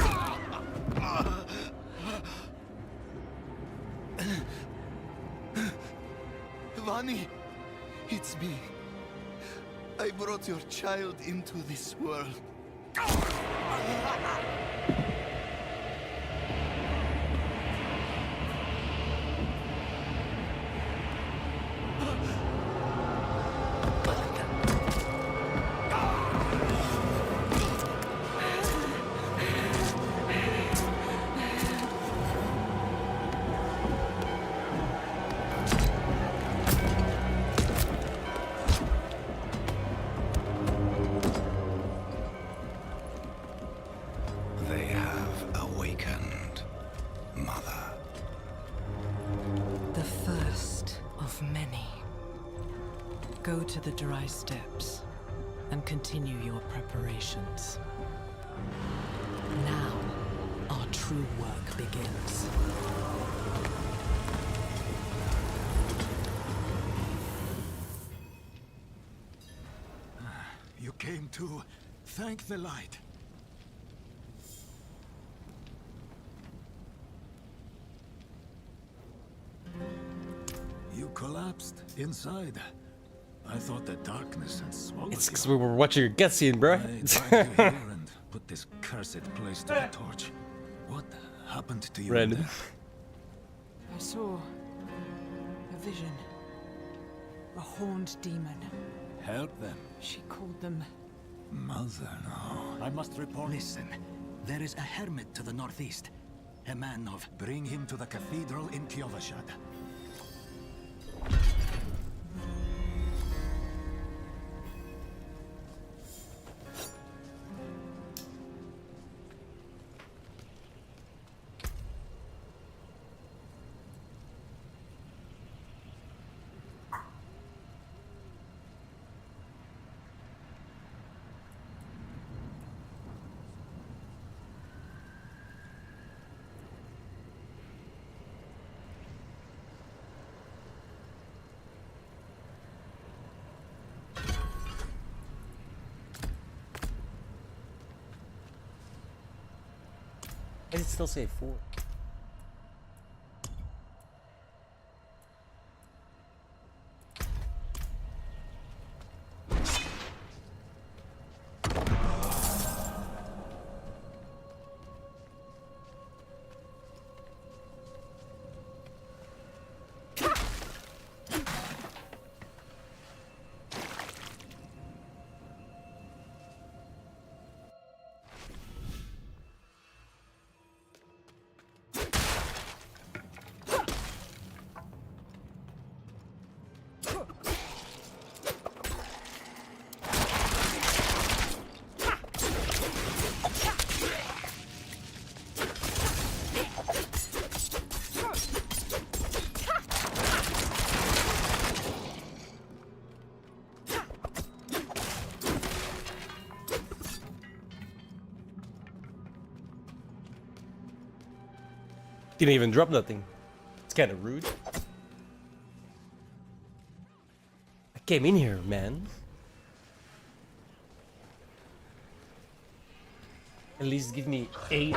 Vani, it's me. I brought your child into this world. They have awakened, Mother. The first of many. Go to the dry steps and continue your preparations. Now, our true work begins. You came to thank the light. You collapsed inside. I thought the darkness had swallowed It's because you. we were watching your cutscene, bro. I dragged you here and put this cursed place to the torch. What happened to you? Random. I saw a vision. A horned demon. Help them. She called them. Mother, no. I must report. Listen, there is a hermit to the northeast. A man of... Bring him to the cathedral in Kyovashad. Why does it still say 4? Didn't even drop nothing. It's kind of rude. I came in here, man. At least give me 8.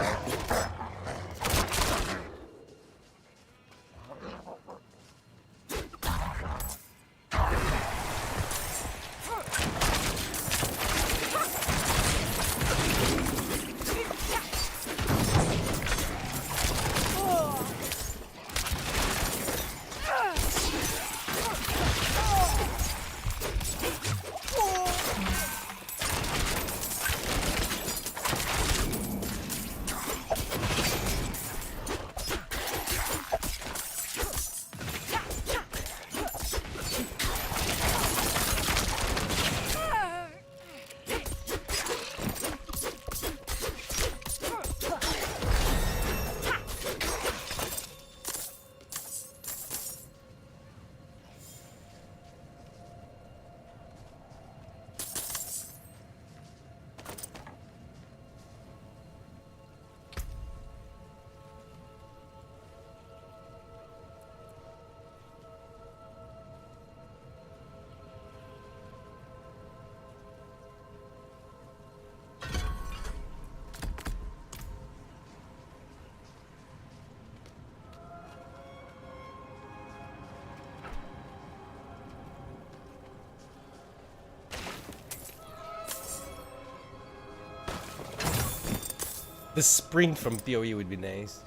The sprint from PoE would be nice.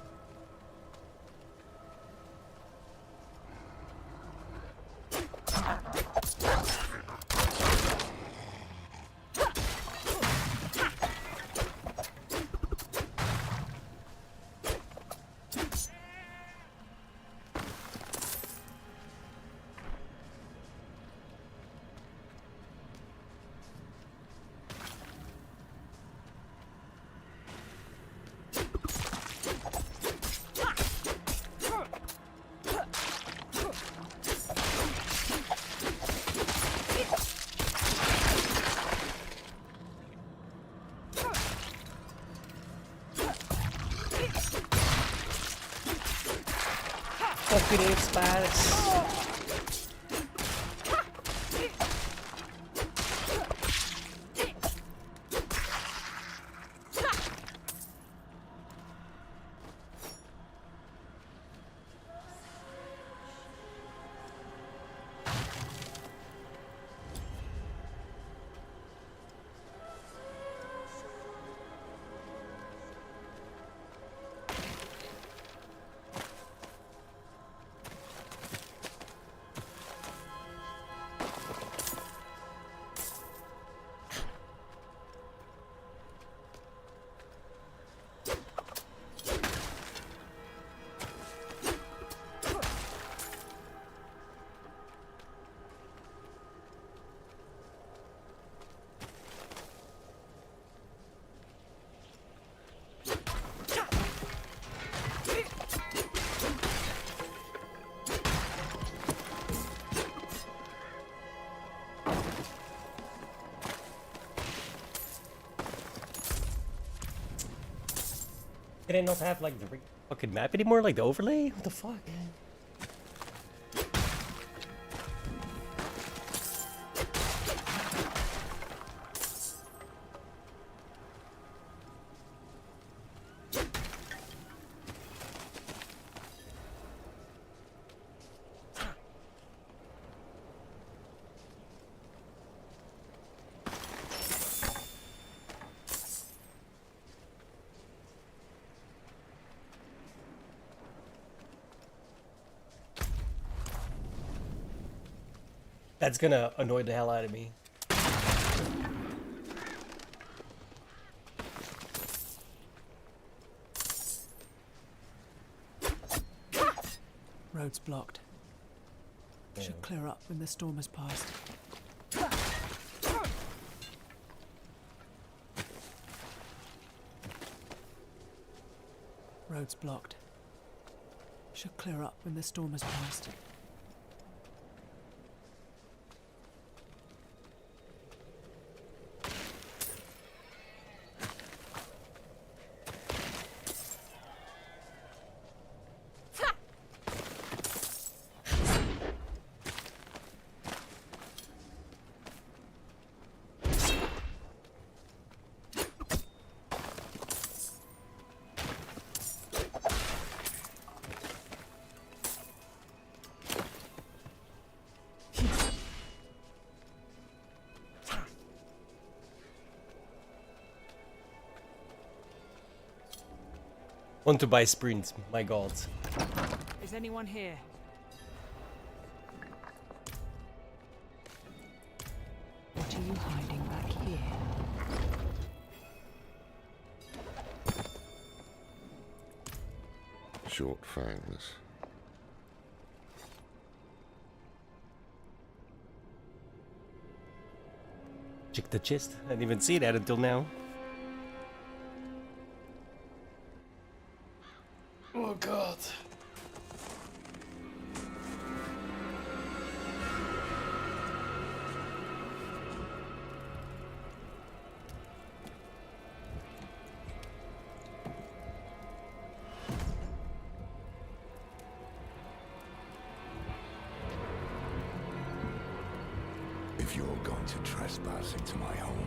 Fucking expats. Did I not have like the fucking map anymore? Like the overlay? What the fuck? That's gonna annoy the hell out of me. Road's blocked. Should clear up when the storm has passed. Road's blocked. Should clear up when the storm has passed. Want to buy sprint, my god. Is anyone here? What are you hiding back here? Short fangs. Check the chest. I didn't even see that until now. Oh god. If you're going to trespass into my home,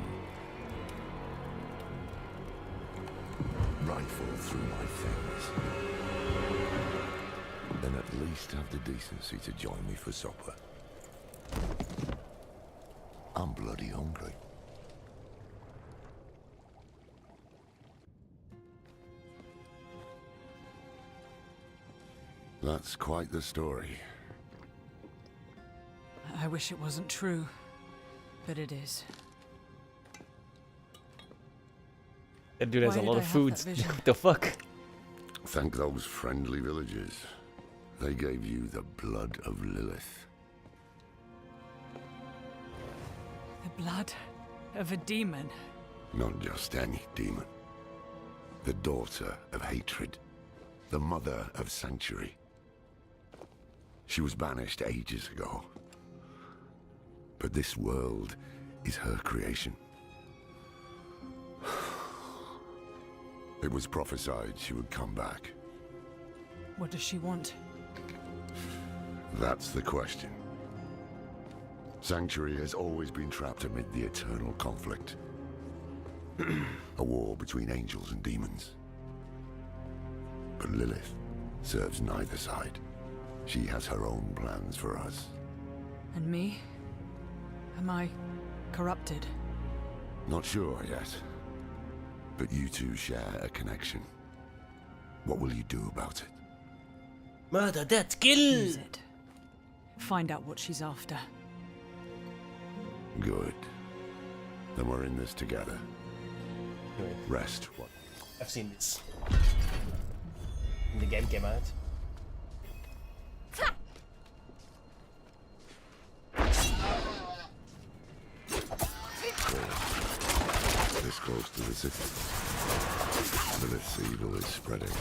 rifle through my things, then at least have the decency to join me for supper. I'm bloody hungry. That's quite the story. I wish it wasn't true, but it is. That dude has Why a did lot I of have food. that vision? What the fuck? Thank those friendly villagers. They gave you the blood of Lilith. The blood of a demon. Not just any demon. The daughter of hatred. The mother of sanctuary. She was banished ages ago. But this world is her creation. It was prophesied she would come back. What does she want? That's the question. Sanctuary has always been trapped amid the eternal conflict. A war between angels and demons. But Lilith serves neither side. She has her own plans for us. And me? Am I corrupted? Not sure yet. But you two share a connection. What will you do about it? Murder, death, kill! Use it. Find out what she's after. Good. Then we're in this together. Rest. What? I've seen this. When the game came out. This close to the city. Lilith's evil is spreading.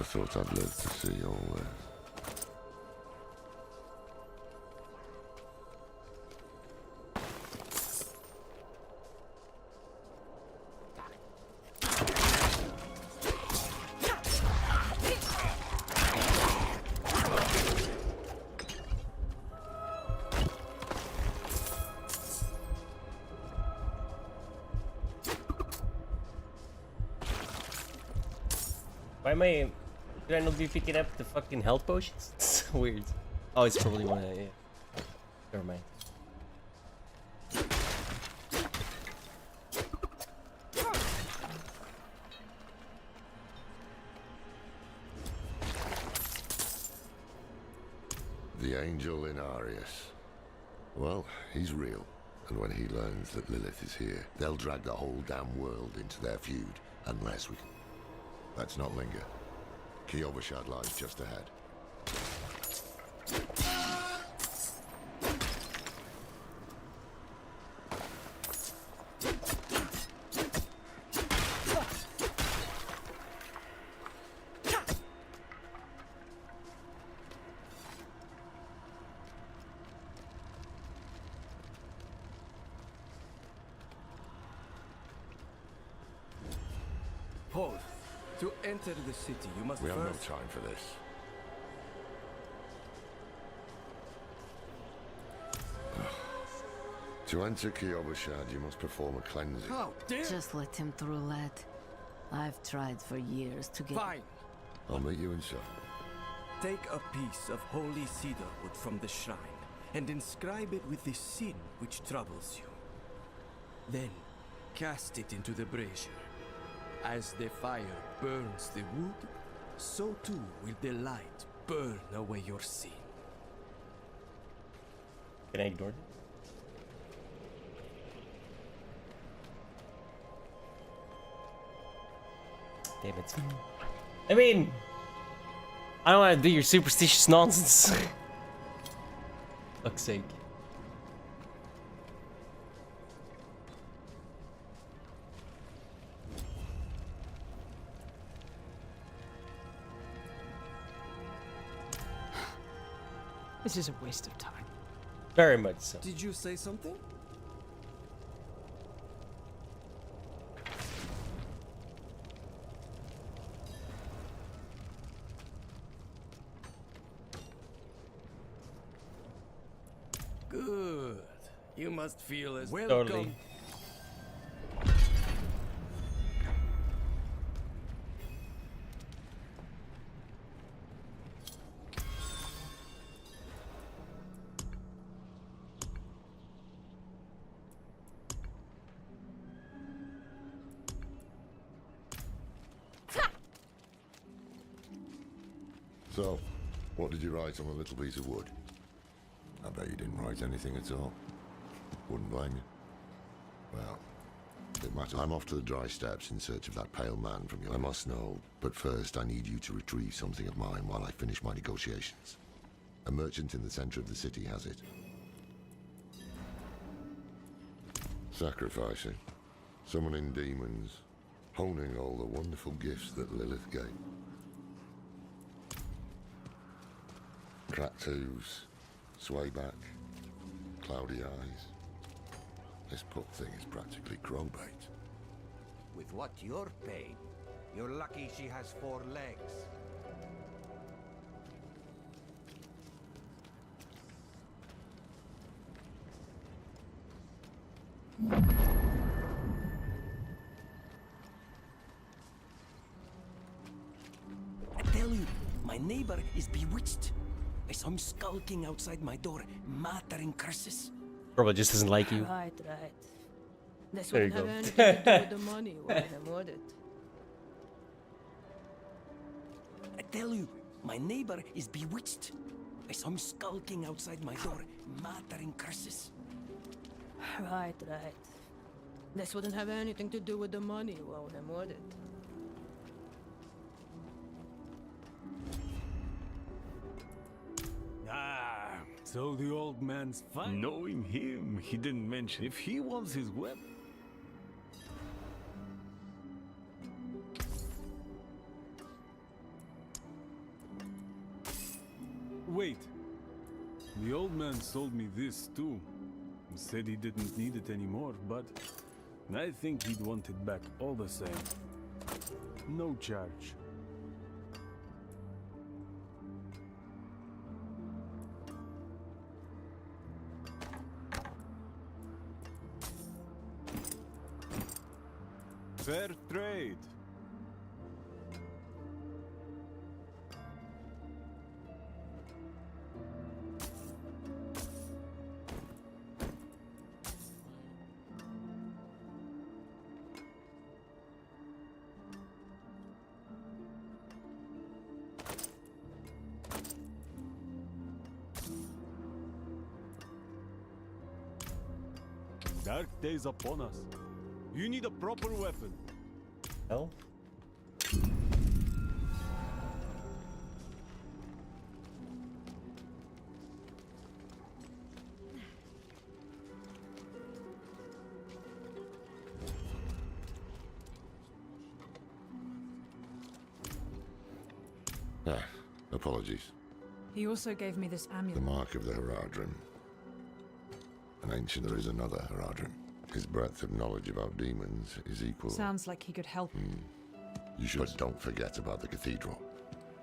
Thought I'd live to see all this. Why am I... Should I not be picking up the fucking health potions? It's so weird. Oh, it's probably one of... Yeah. Never mind. The angel in Arius. Well, he's real. And when he learns that Lilith is here, they'll drag the whole damn world into their feud. Unless we can... Let's not linger. Kyovashad lies just ahead. Hold. To enter the city, you must We have no first... time for this. To enter Kyovashad, you must perform a cleansing. How dare... Just let him through, lad. I've tried for years to get... Fine. I'll meet you inside. Take a piece of holy cedar wood from the shrine and inscribe it with the sin which troubles you. Then cast it into the brazier. As the fire burns the wood, so too will the light burn away your sin. Can I ignore it? Damn it. I mean, I don't want to do your superstitious nonsense. Fuck's sake. This is a waste of time. Very much so. Did you say something? Good. You must feel as welcome. Totally. So, what did you write on a little piece of wood? I bet you didn't write anything at all. Wouldn't blame you. Well, it matters. I'm off to the dry steppes in search of that pale man from you. I must know, but first I need you to retrieve something of mine while I finish my negotiations. A merchant in the center of the city has it. Sacrificing. Summoning demons. Honing all the wonderful gifts that Lilith gave. Cracked hooves. Sway back. Cloudy eyes. This pup thing is practically crowbait. With what you're paid, you're lucky she has 4 legs. I tell you, my neighbor is bewitched. I saw him skulking outside my door, muttering curses. Probably just doesn't like you. Right. This There you wouldn't go. have anything to do with the money, would it? I tell you, my neighbor is bewitched. I saw him skulking outside my door, muttering curses. Right. This wouldn't have anything to do with the money, would it? Ah, so the old man's fine. Knowing him, he didn't mention if he wants his weapon. Wait. The old man sold me this too. He said he didn't need it anymore, but I think he'd want it back all the same. No charge. Fair trade. Dark days upon us. You need a proper weapon. Hell? Apologies. He also gave me this The amulet. mark of the Haradrim. An ancient, there is another Haradrim. His breadth of knowledge about demons is equal. Sounds like he could help. You should. But don't forget about the cathedral.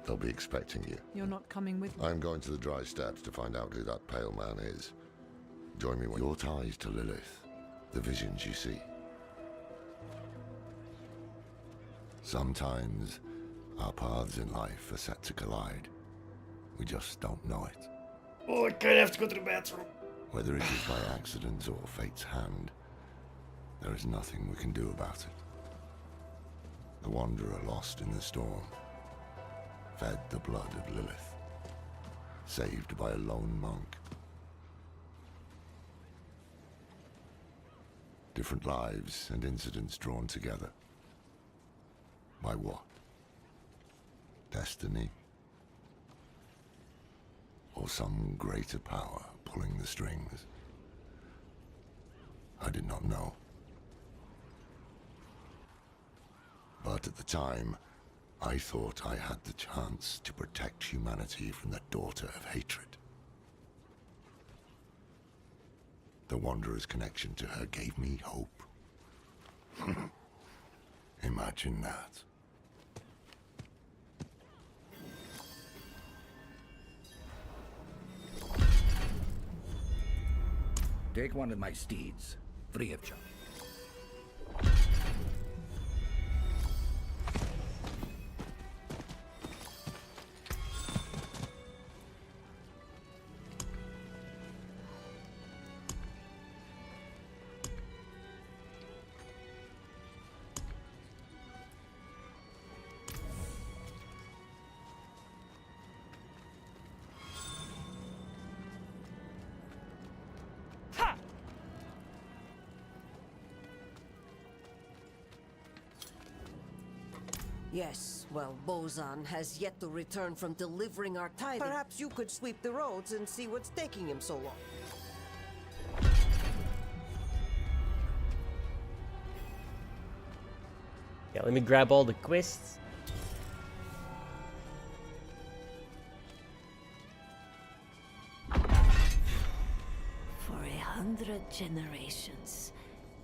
They'll be expecting you. You're not coming with me? I'm going to the dry steppes to find out who that pale man is. Join me when your ties to Lilith, the visions you see. Sometimes our paths in life are set to collide. We just don't know it. Oh, I kind of have to go to the bathroom. Whether it is by accident or fate's hand, there is nothing we can do about it. The wanderer lost in the storm, fed the blood of Lilith, saved by a lone monk. Different lives and incidents drawn together. By what? Destiny? Or some greater power pulling the strings? I did not know. But at the time, I thought I had the chance to protect humanity from the daughter of hatred. The Wanderer's connection to her gave me hope. Imagine that. Take one of my steeds, free of charge. Yes, well, Bozan has yet to return from delivering our tithing. Perhaps you could sweep the roads and see what's taking him so long. Yeah, let me grab all the quests. For 100 generations,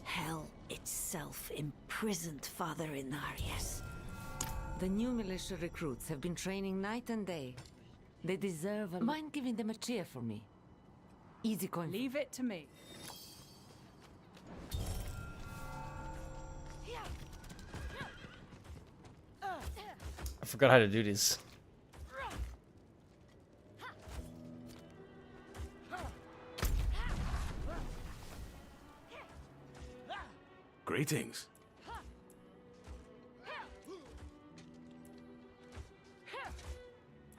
hell itself imprisoned Father Inarius. The new militia recruits have been training night and day. They deserve a... Mind giving them a cheer for me? Easy coin. Leave it to me. I forgot how to do this. Greetings.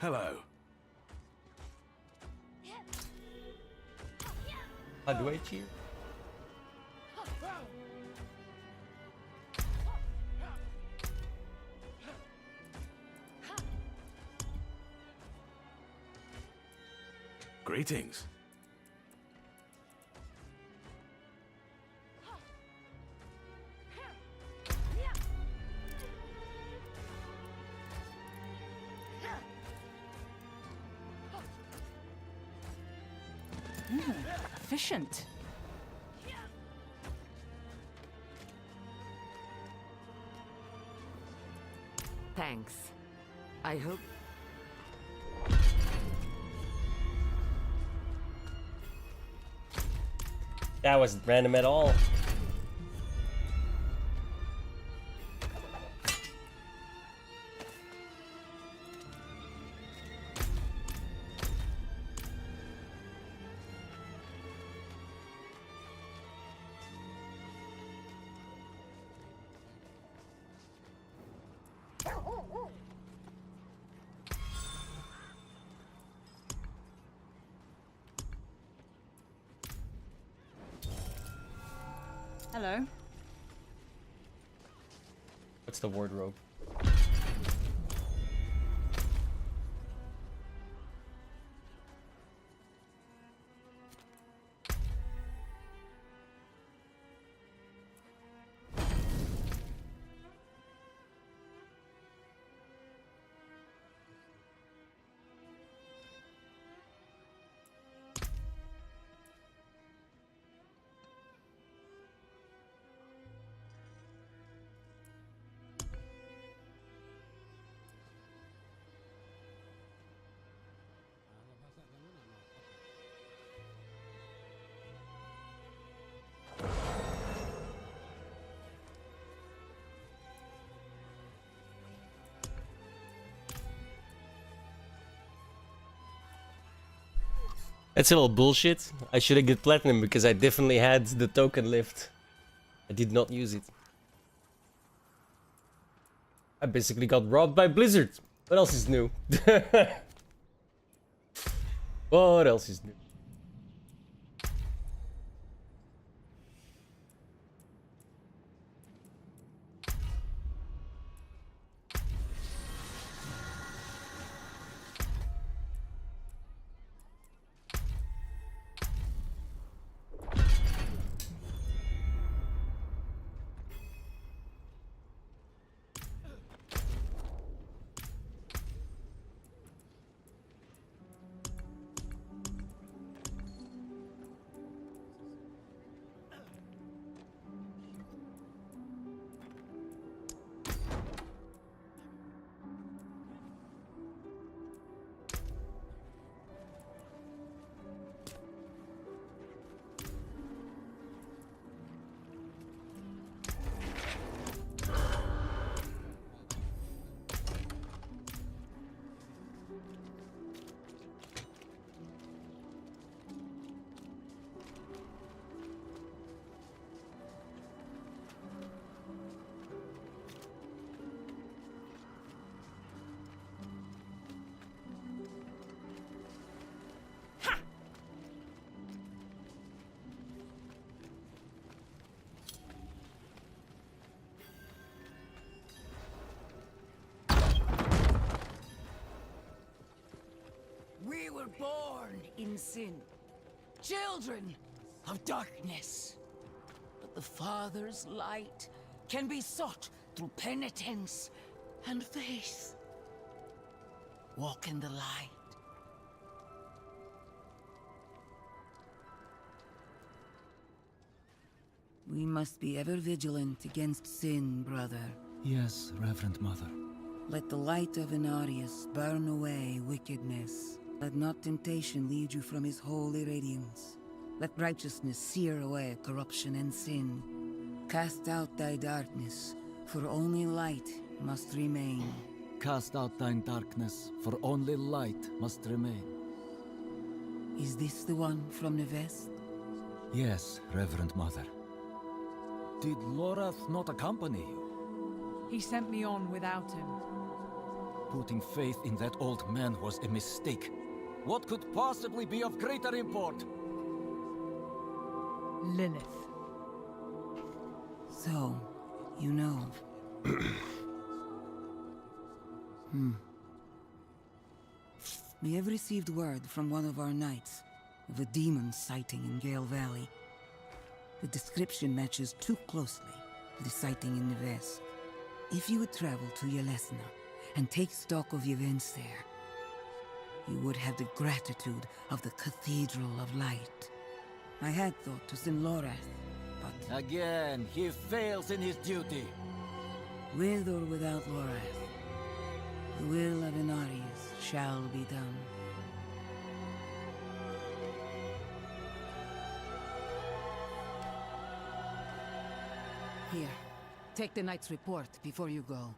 Hello. How do I cheer? Greetings. Efficient. Thanks. I hope... That wasn't random at all. Hello. What's the wardrobe? That's a little bullshit. I should have got platinum because I definitely had the token lift. I did not use it. I basically got robbed by Blizzard. What else is new? What else is new? We were born in sin, children of darkness. But the Father's light can be sought through penitence and faith. Walk in the light. We must be ever vigilant against sin, brother. Yes, Reverend Mother. Let the light of Inarius burn away wickedness. Let not temptation lead you from his holy radiance. Let righteousness sear away corruption and sin. Cast out thy darkness, for only light must remain. Cast out thine darkness, for only light must remain. Is this the one from the west? Yes, Reverend Mother. Did Lorath not accompany you? He sent me on without him. Putting faith in that old man was a mistake. What could possibly be of greater import? Lilith. So, you know. We have received word from one of our knights of a demon sighting in Gale Valley. The description matches too closely to the sighting in the west. If you would travel to Yelesna and take stock of the events there, you would have the gratitude of the Cathedral of Light. I had thought to send Lorath, but... Again, he fails in his duty. With or without Lorath, the will of Inarius shall be done. Here, take the knight's report before you go.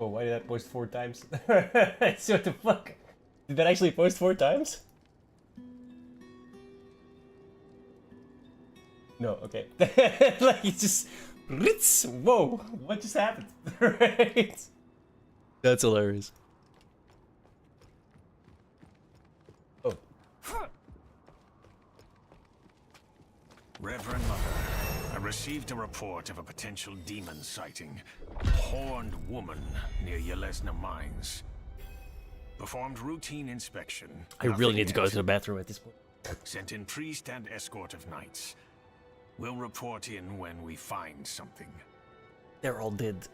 Oh, why did that post 4 times? So what the fuck? Did that actually post 4 times? No, okay. Like it's just Ritz! Whoa, what just happened? Right? That's hilarious. Oh. Reverend Mother, I received a report of a potential demon sighting. A horned woman near Yelesna Mines. Performed routine inspection. I really need to go to the bathroom at this point. Sent in priest and escort of knights. We'll report in when we find something. They're all dead.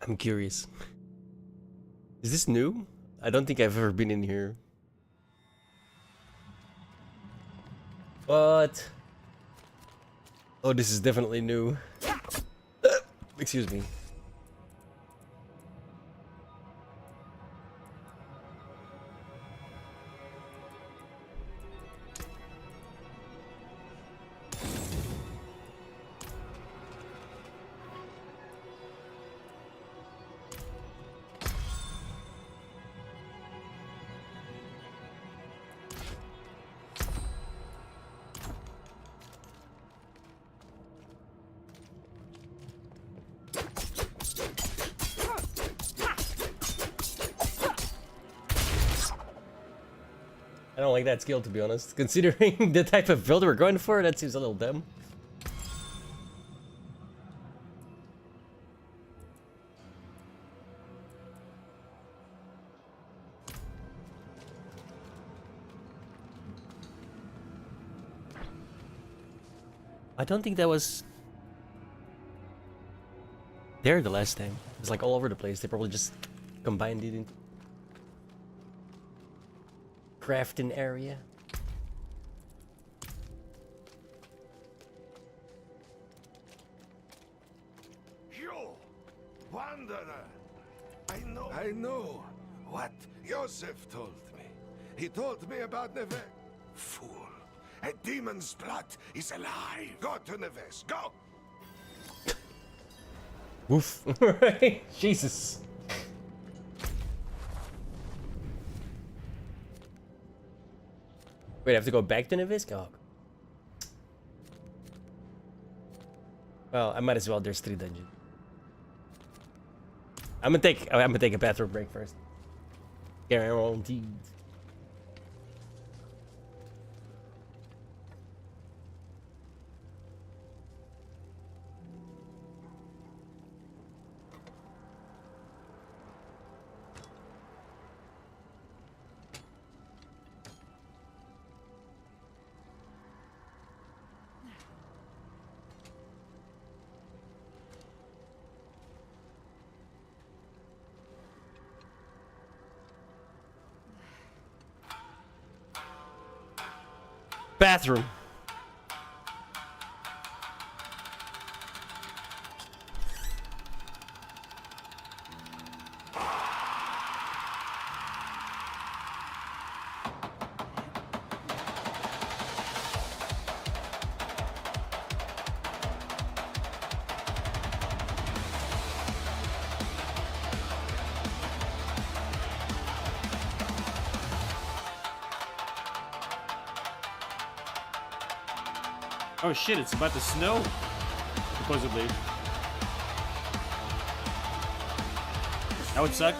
I'm curious. Is this new? I don't think I've ever been in here. What? Oh, this is definitely new. Excuse me. I don't like that skill, to be honest. Considering the type of build we're going for, that seems a little dumb. I don't think that was there the last time. It's like all over the place. They probably just combined it into crafting area. You, wanderer. I know what Joseph told me. He told me about Neves. Fool. A demon's blood is alive. Go to Neves. Go. Woof. Right? Jesus. Wait, I have to go back to Nevis? Oh. Well, I might as well. There's 3 dungeons. I'm gonna take a bathroom break first. Guaranteed. Bathroom. Oh shit, it's about to snow, supposedly. That would suck.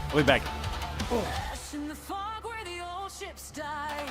I'll be back. In the fog where the old ships died.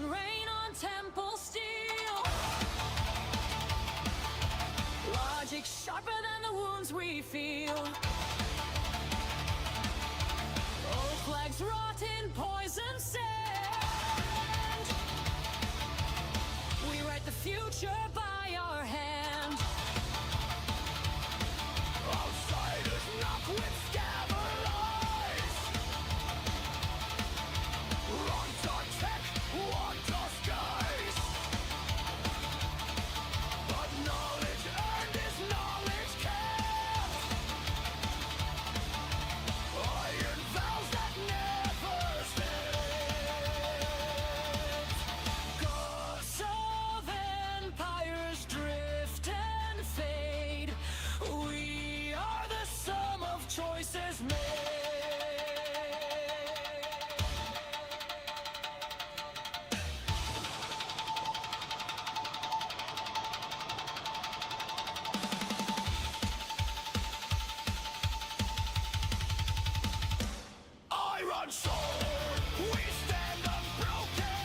can rain on temple steel. Logic sharper than the wounds we feel. Old flags rot in poison sand. We write the future by our hand. Outsiders knock with scabbard eyes. Want our tech, want our skies. But knowledge earned is knowledge kept. Iron vows that never slept. Gods of empires drift and fade. We are the sum of choices made. Iron sword, we stand unbroken.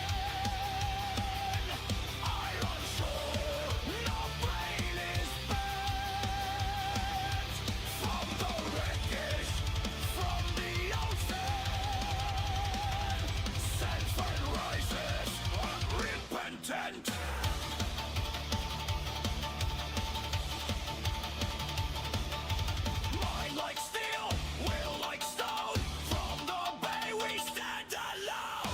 Iron sword, no brain is bent. From the wreckage, from the ocean, Sanford rises, unrepentant. Mind like steel, will like stone. From the bay we stand alone.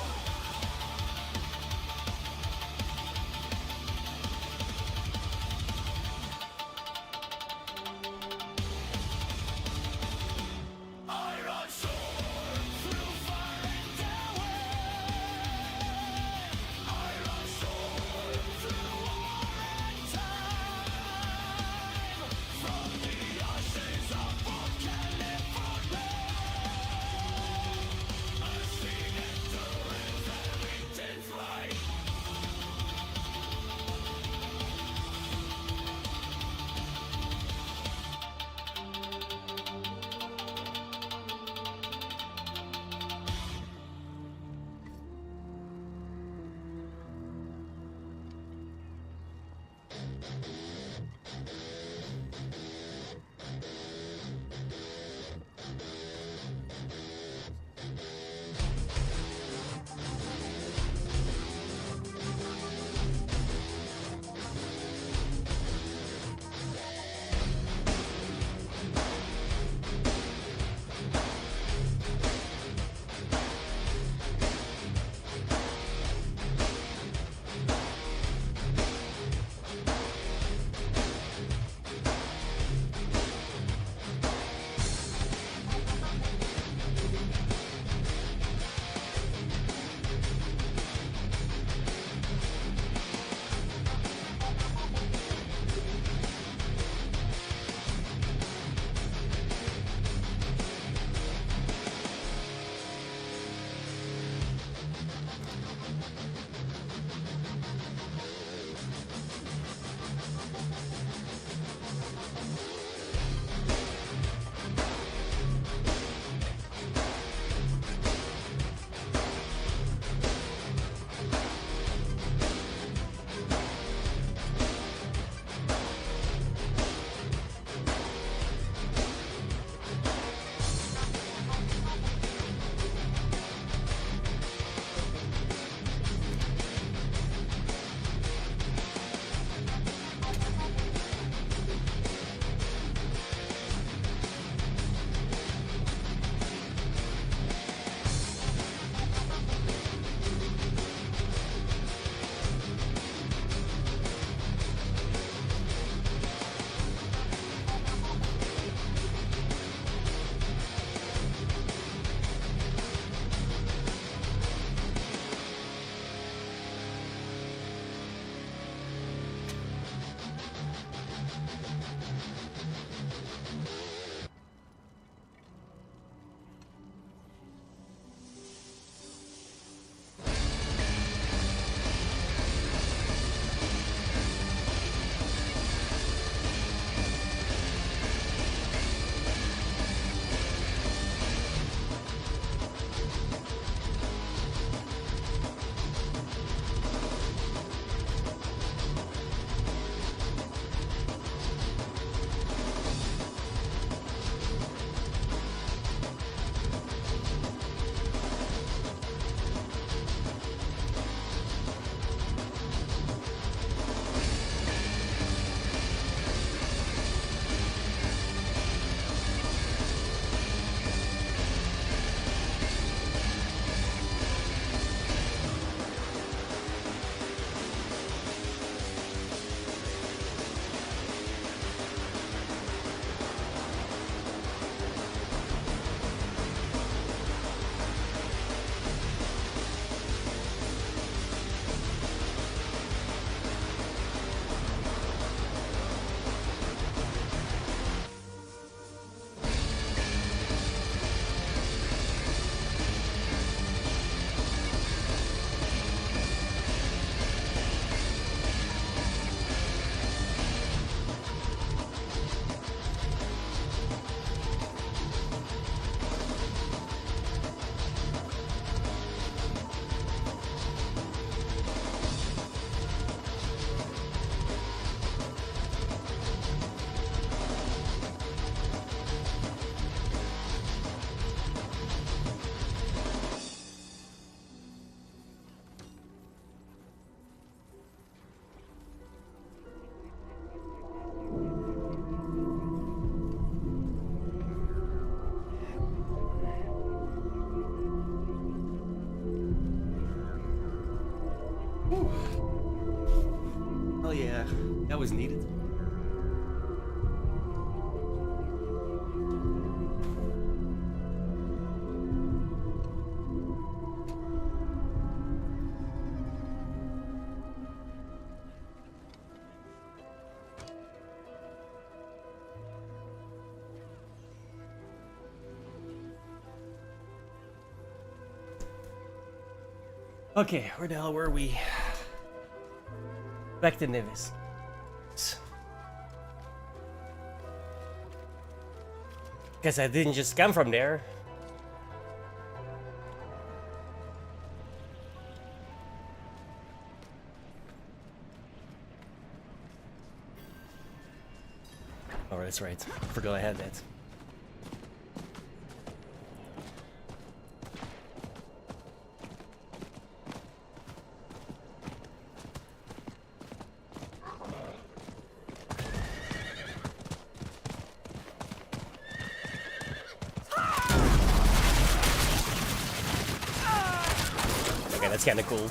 Iron sword through fire and wind. Iron sword through war and time. From the ashes of volcanic flame, a sea nectar enveloped in flame. Oh yeah, that was needed. Okay, where the hell were we? Back to Nevis. Guess I didn't just come from there. Oh, that's right. Forgot I had that. Okay, that's kind of cool.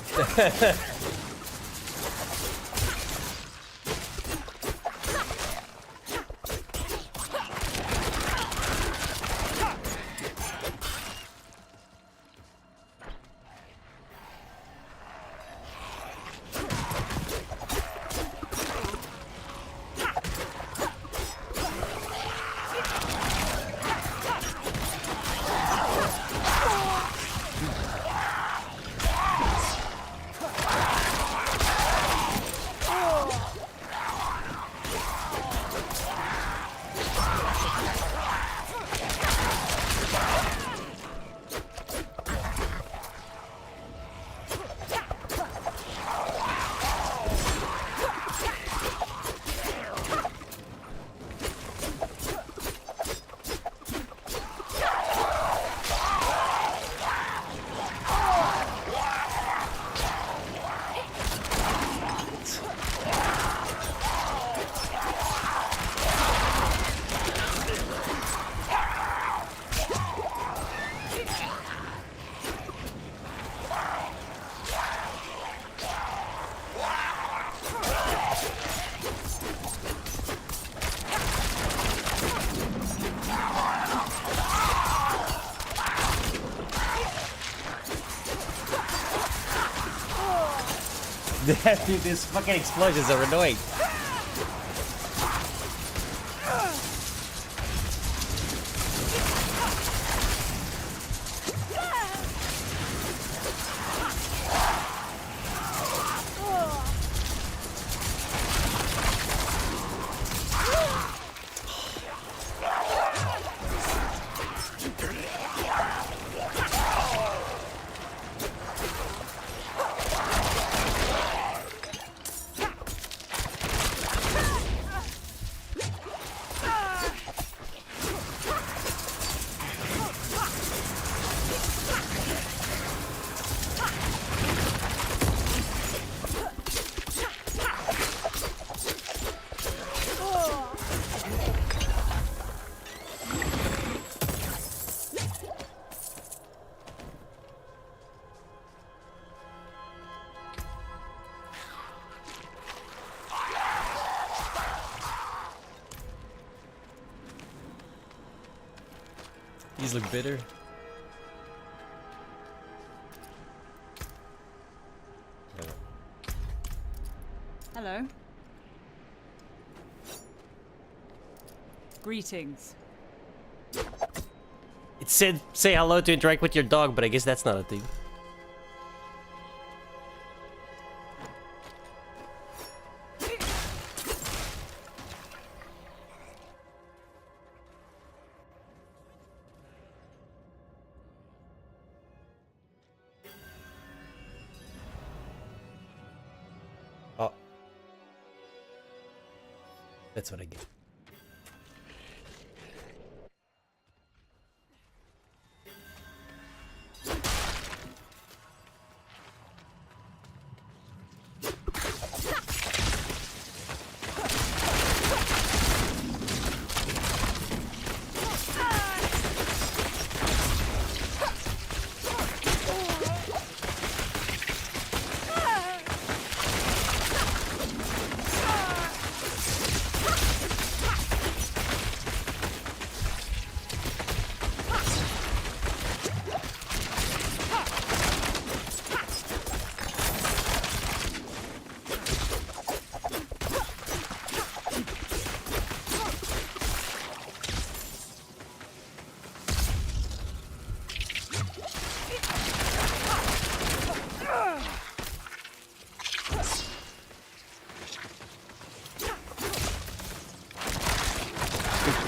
Dude, these fucking explosions are annoying. These look bitter. Hello. Greetings. It said say hello to interact with your dog, but I guess that's not a thing. Oh. That's what I get.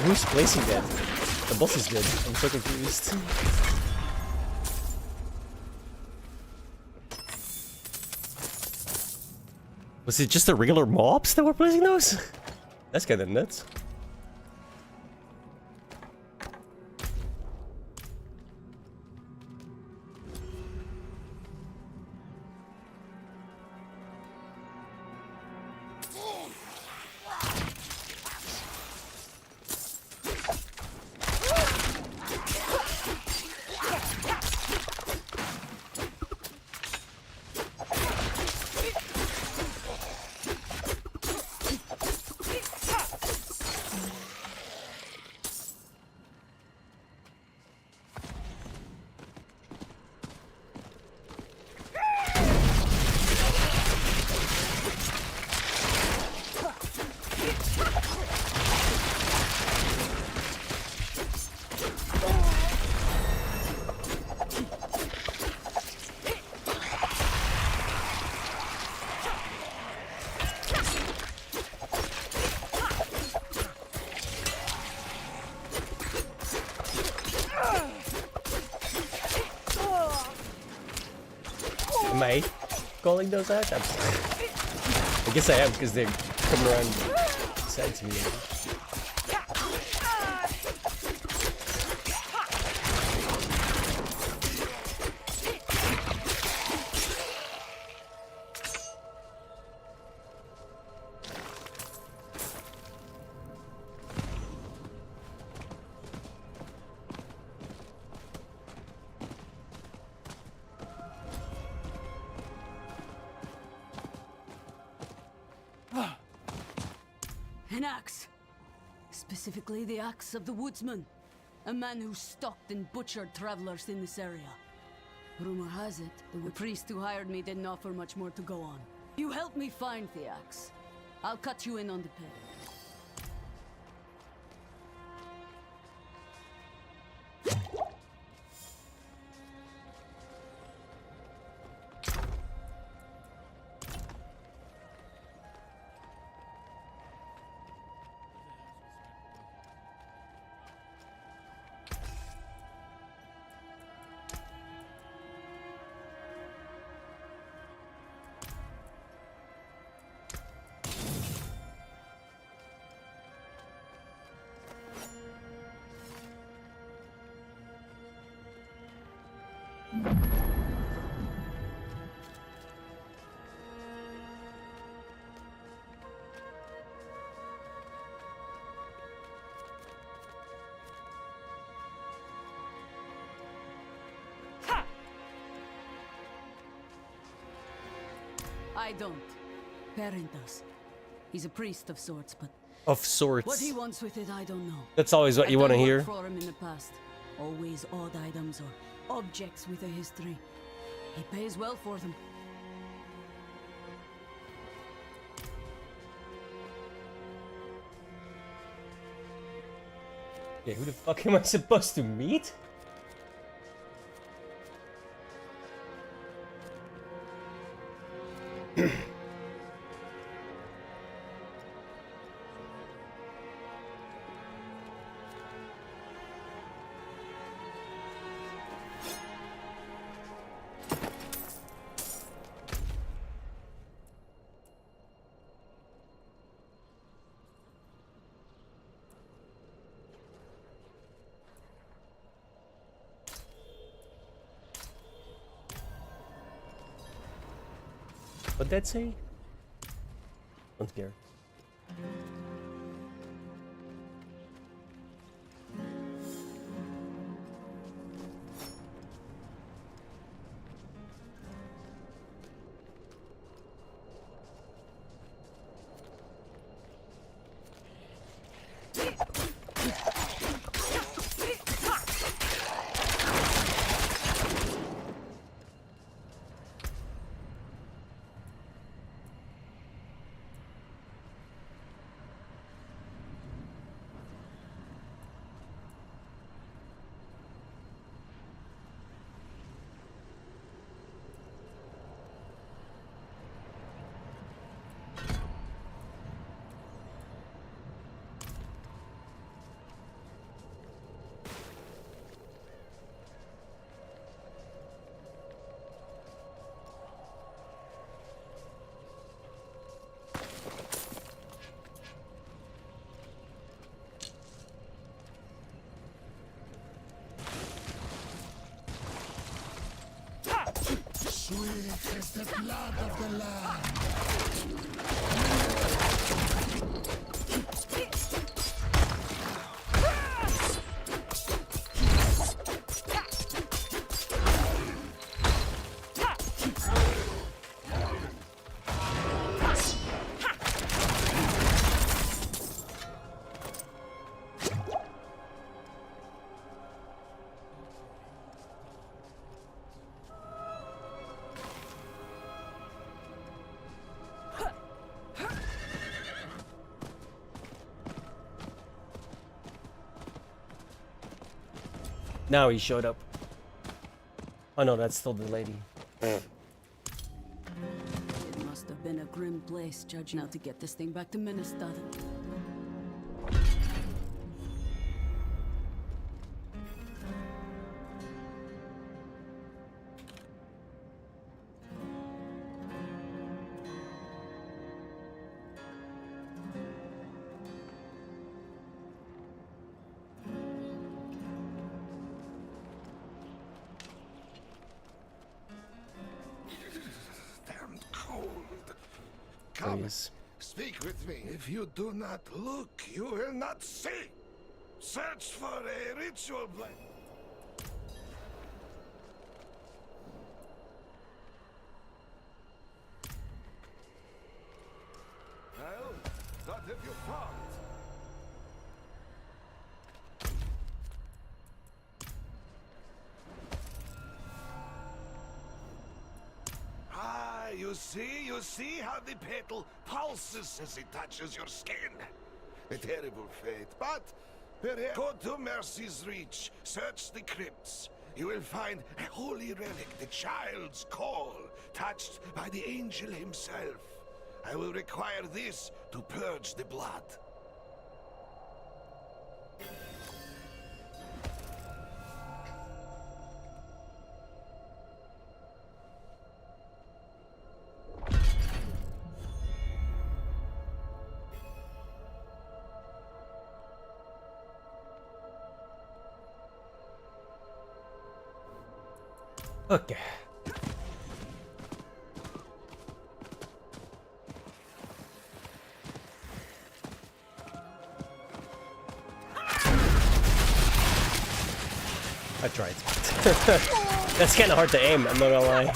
Who's placing that? The boss is dead. I'm so confused. Was it just the regular mobs that were placing those? That's kind of nuts. Am I calling those out? I guess I am because they're coming around side to me. An axe. Specifically the axe of the woodsman. A man who stalked and butchered travelers in this area. Rumor has it, the priest who hired me didn't offer much more to go on. You help me find the axe. I'll cut you in on the pay. I don't. Perrin does. He's a priest of sorts, but Of sorts. what he wants with it, I don't know. That's always what you want to hear. I've done work for him in the past. Always odd items or objects with a history. He pays well for them. Yeah, who the fuck am I supposed to meet? What'd that say? Don't care. faith is the blood of the land. Now he showed up. Oh no, that's still the lady. It must have been a grim place, Judge, now to get this thing back to Ministad. Come, speak with me. If you do not look, you will not see. Search for a ritual blade. Well, what have you found? You see how the petal pulses as it touches your skin. A terrible fate, but perhaps go to Mercy's Reach, search the crypts. You will find a holy relic, the child's call, touched by the angel himself. I will require this to purge the blood. Okay. I tried. That's kind of hard to aim, I'm not gonna lie.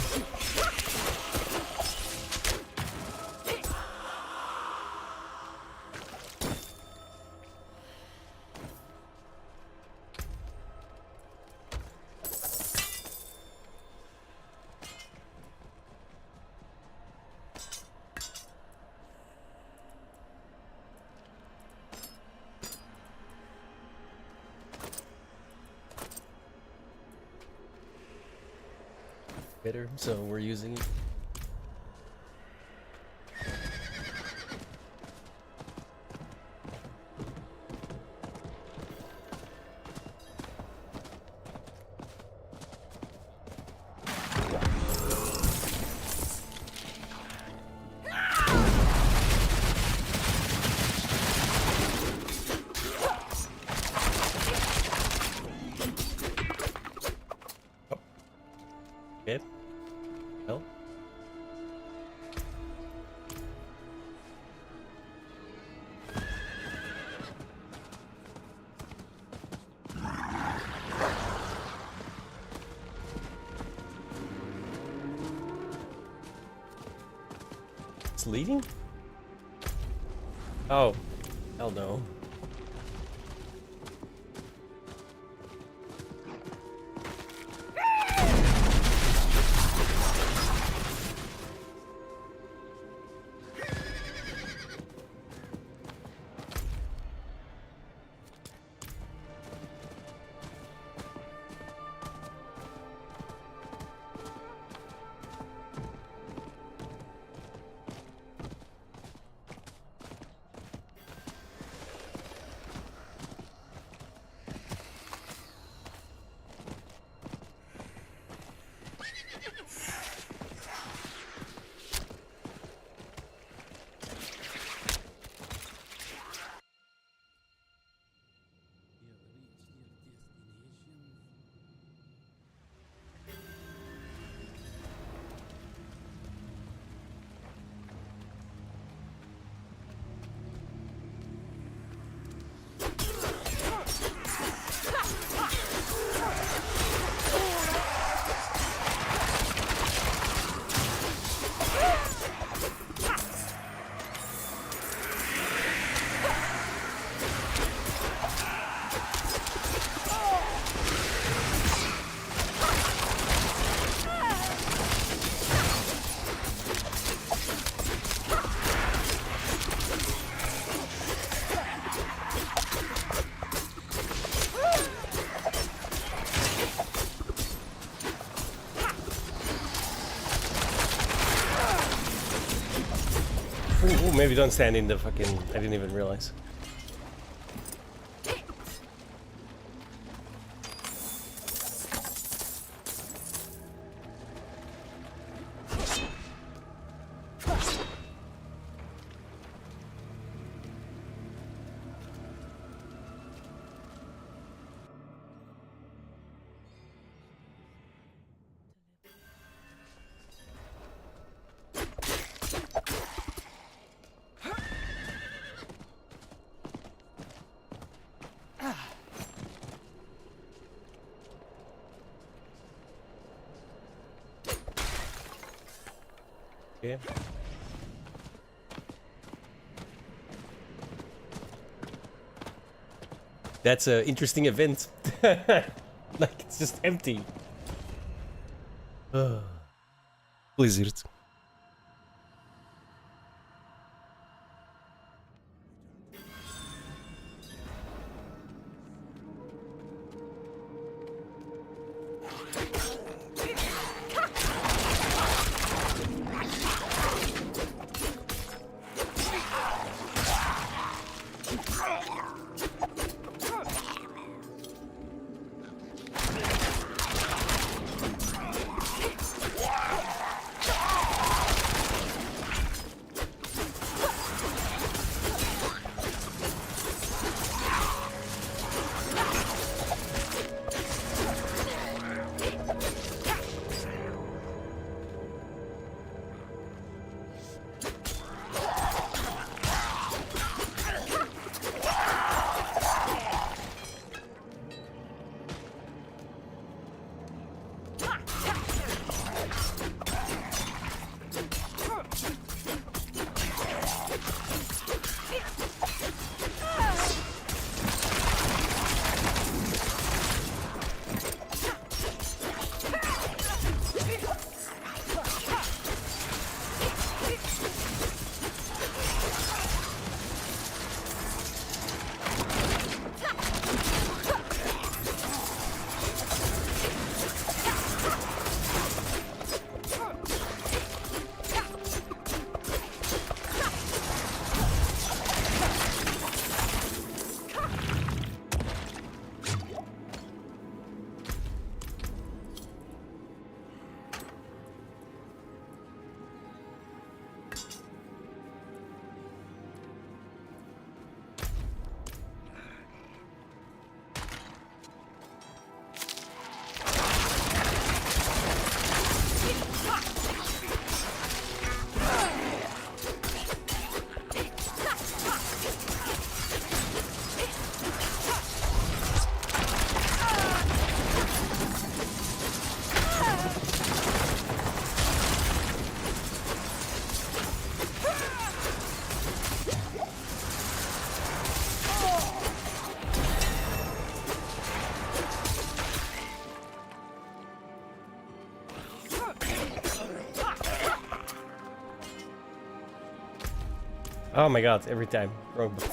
So we're using it. Good. Well. It's leading? Oh. Hell no. Ooh, maybe don't stand in the fucking... I didn't even realize. Okay. That's an interesting event. Like, it's just empty. Blizzard. Oh my god, every time. Wrong button.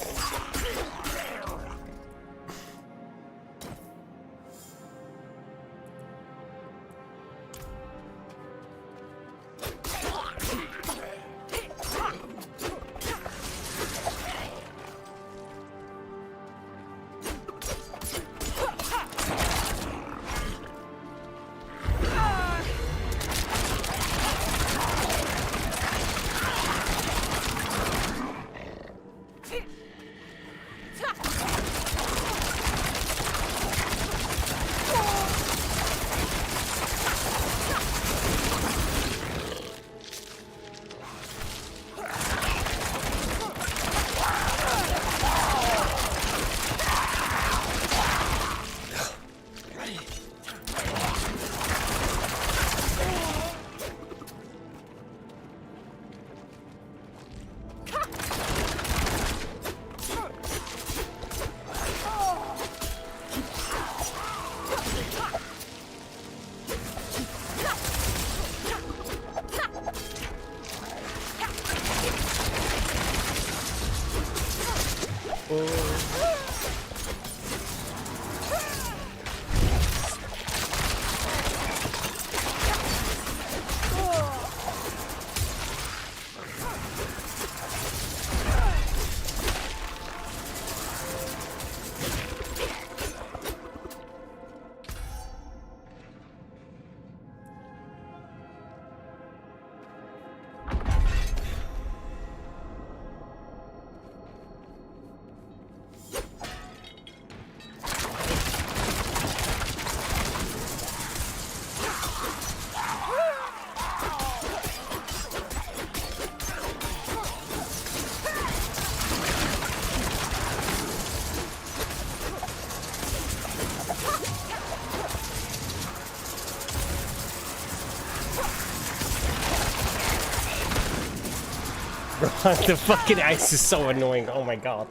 The fucking ice is so annoying. Oh my god.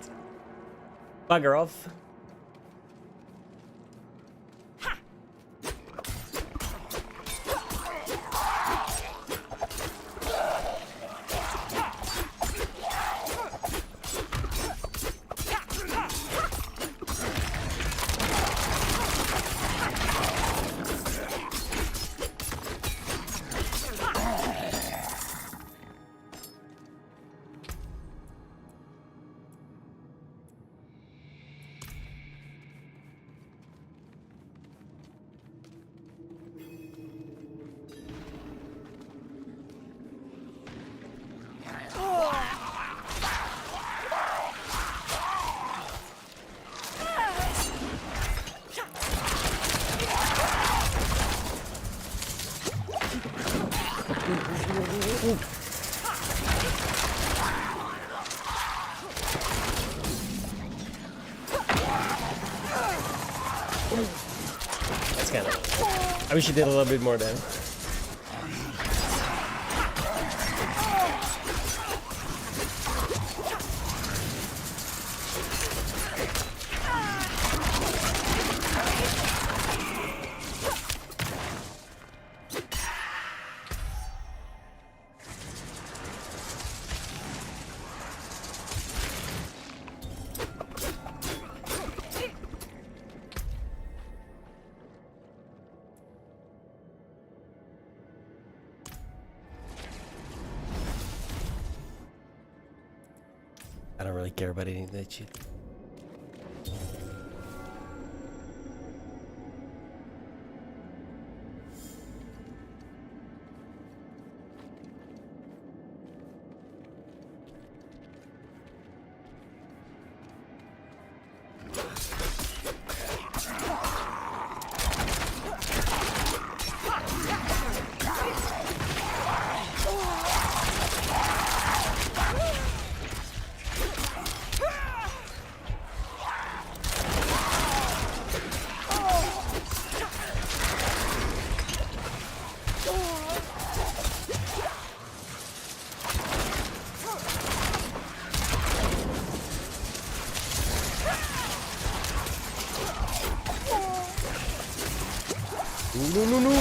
Bugger off. That's kind of... I wish you did a little bit more damage. I don't really care about any of that shit. No.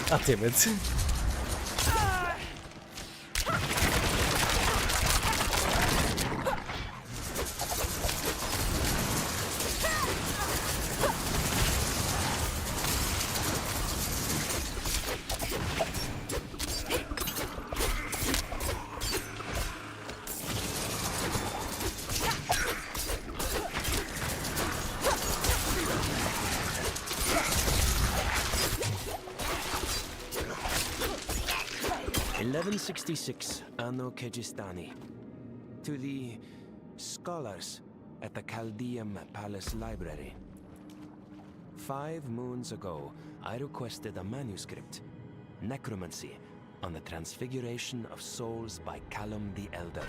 God damn it. '66, Anno Kegistani. To the scholars at the Chaldeum Palace Library. 5 moons ago, I requested a manuscript, Necromancy, on the transfiguration of souls by Callum the Elder.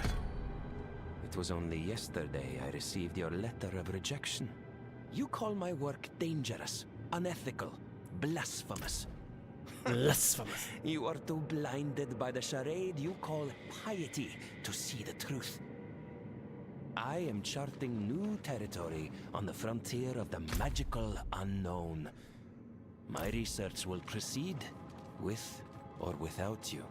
It was only yesterday I received your letter of rejection. You call my work dangerous, unethical, blasphemous. Blasphemous. You are too blinded by the charade you call piety to see the truth. I am charting new territory on the frontier of the magical unknown. My research will proceed with or without you.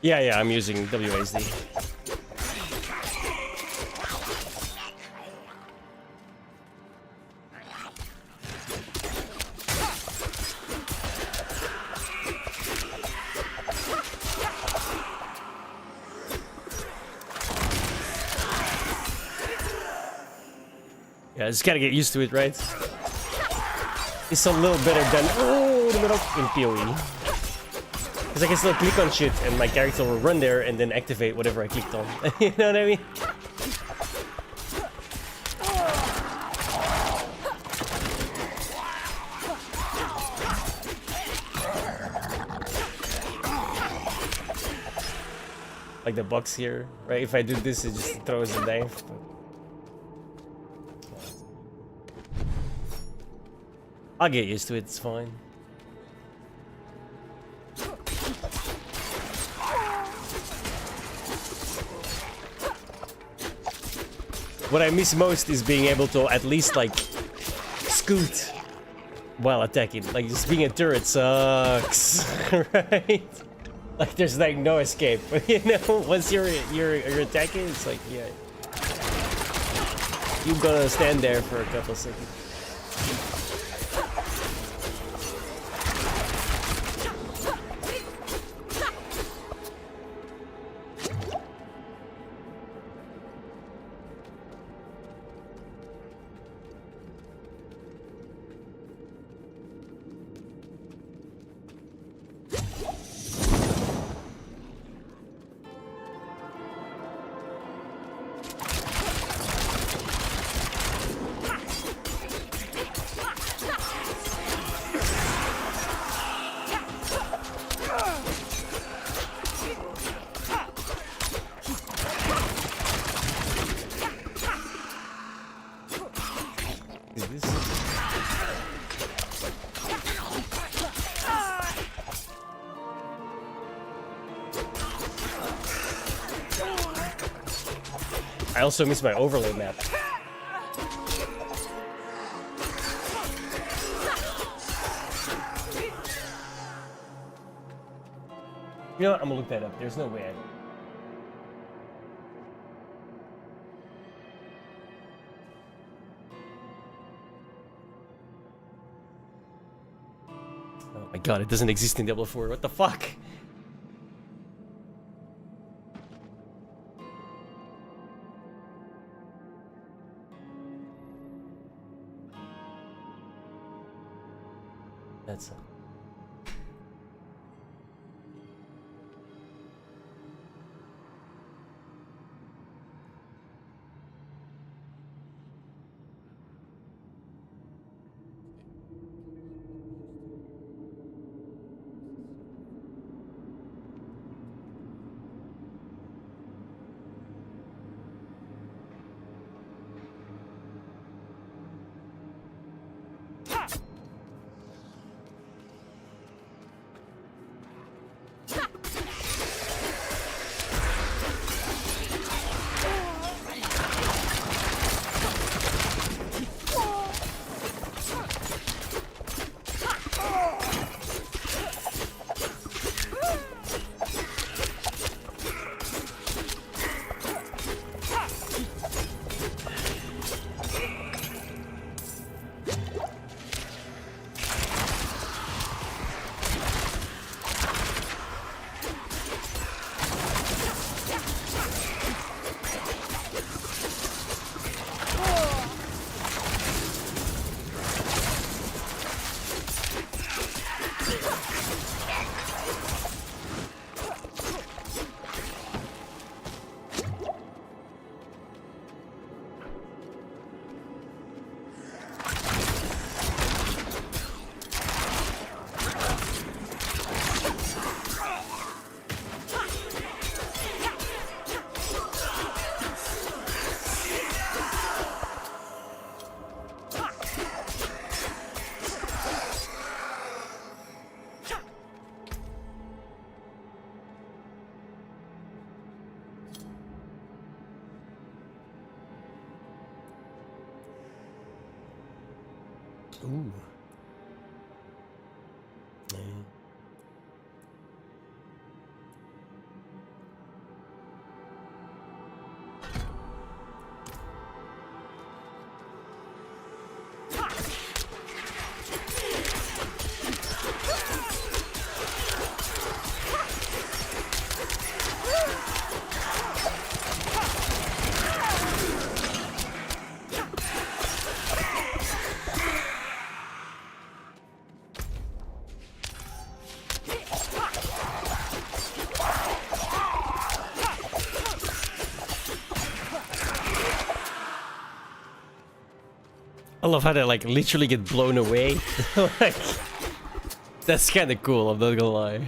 Yeah, I'm using WASD. Yeah, just gotta get used to it, right? It's a little better than in PoE. Because I can still click on shit and my character will run there and then activate whatever I clicked on. You know what I mean? Like the box here, right? If I do this, it just throws a knife. I'll get used to it, it's fine. What I miss most is being able to at least like scoot while attacking. Like just being a turret sucks, right? Like there's like no escape. You know, once you're attacking, it's like yeah, you gotta stand there for a couple seconds. I also miss my overlay map. You know what? I'm gonna look that up. There's no way Oh my god, it doesn't exist in Diablo 4. What the fuck? That's ooh. Yeah. I love how they like literally get blown away. Like, that's kind of cool, I'm not gonna lie.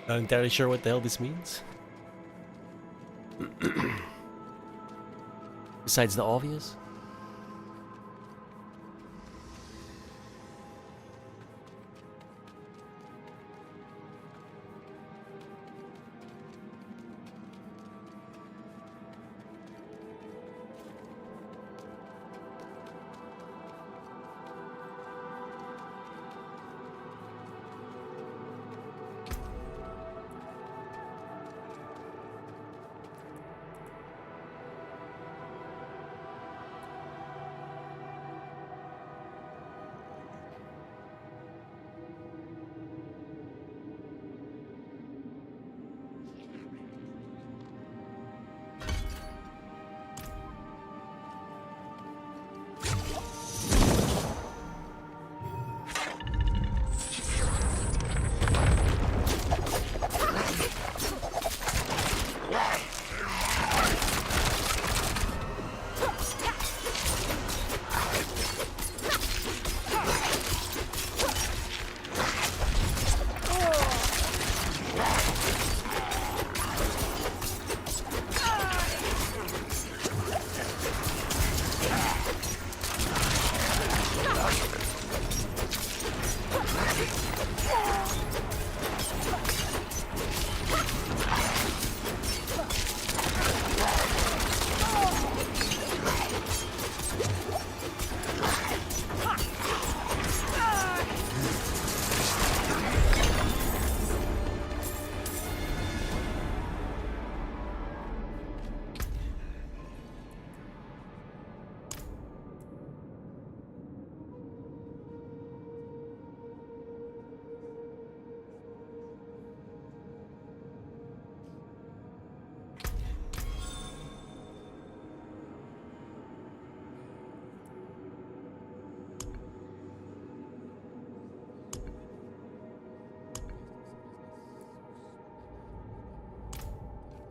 Not entirely sure what the hell this means. Besides the obvious.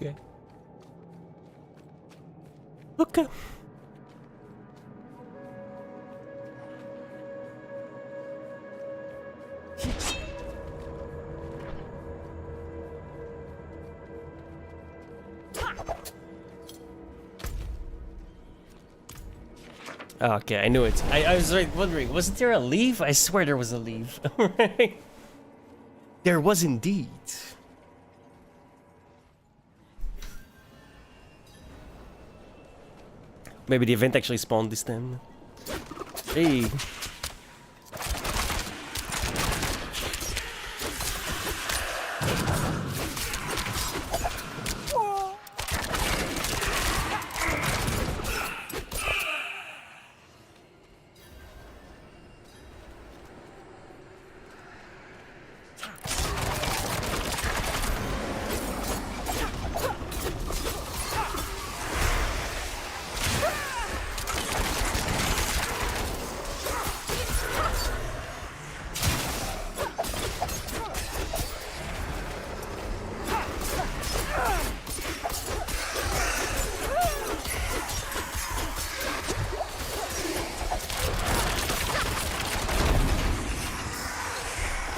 Okay. Okay. Okay, I knew it. I was right wondering, wasn't there a leave? I swear there was a leave. There was indeed. Maybe the event actually spawned this time. Hey.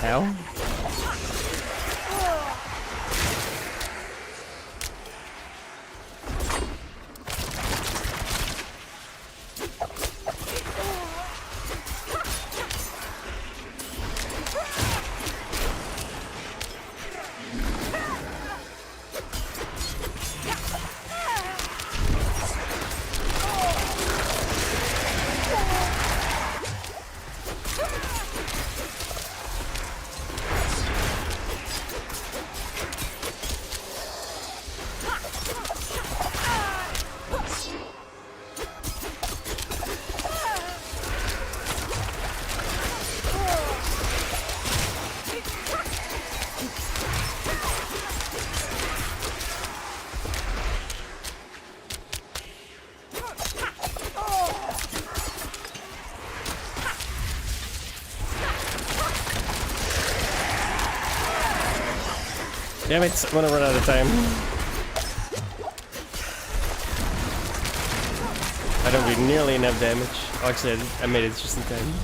How? Damn it, I'm gonna run out of time. I don't do nearly enough damage. Oh, actually, I made it just in time.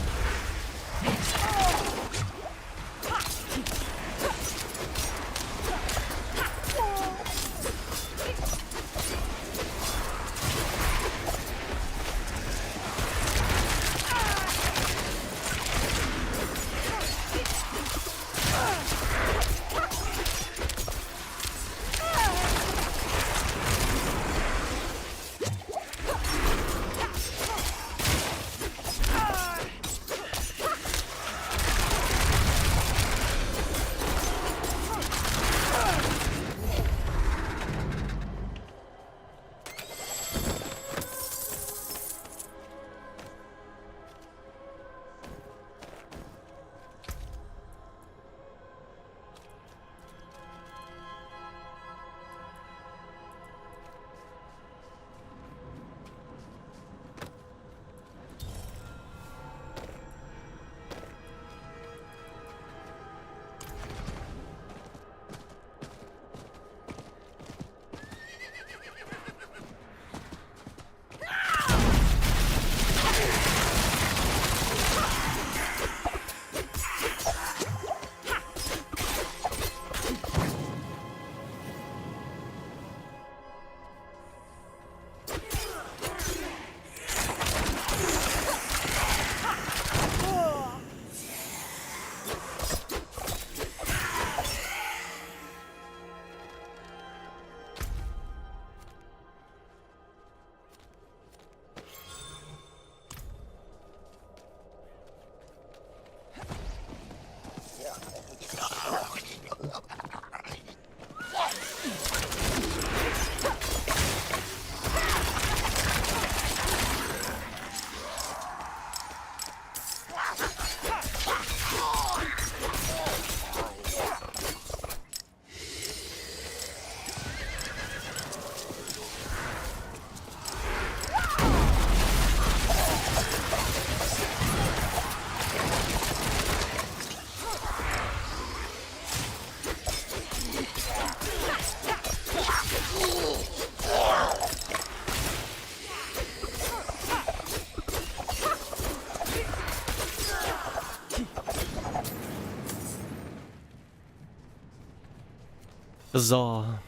Huzzah.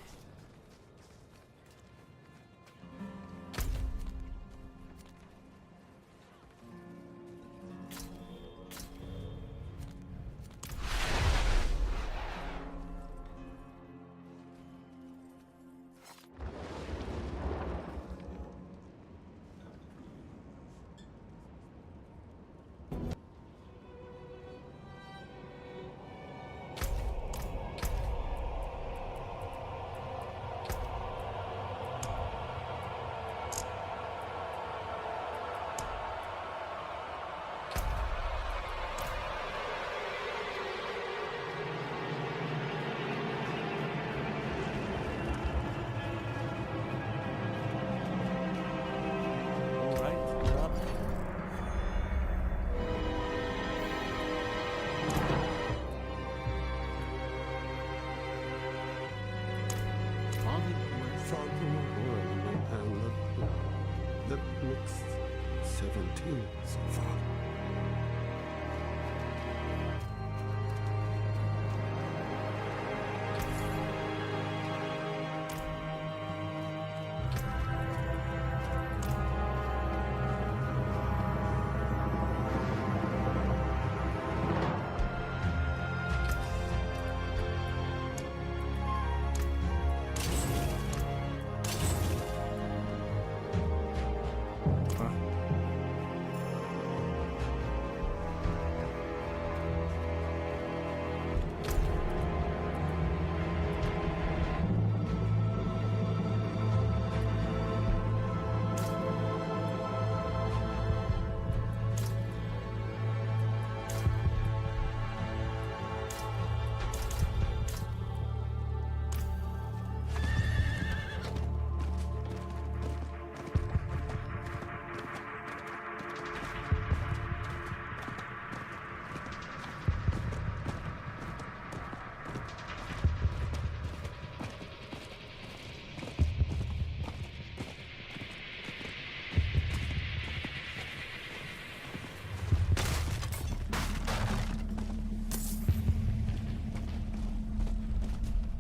That makes 17 so far.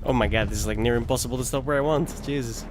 Oh my god, this is like near impossible to stop where I want. Jesus.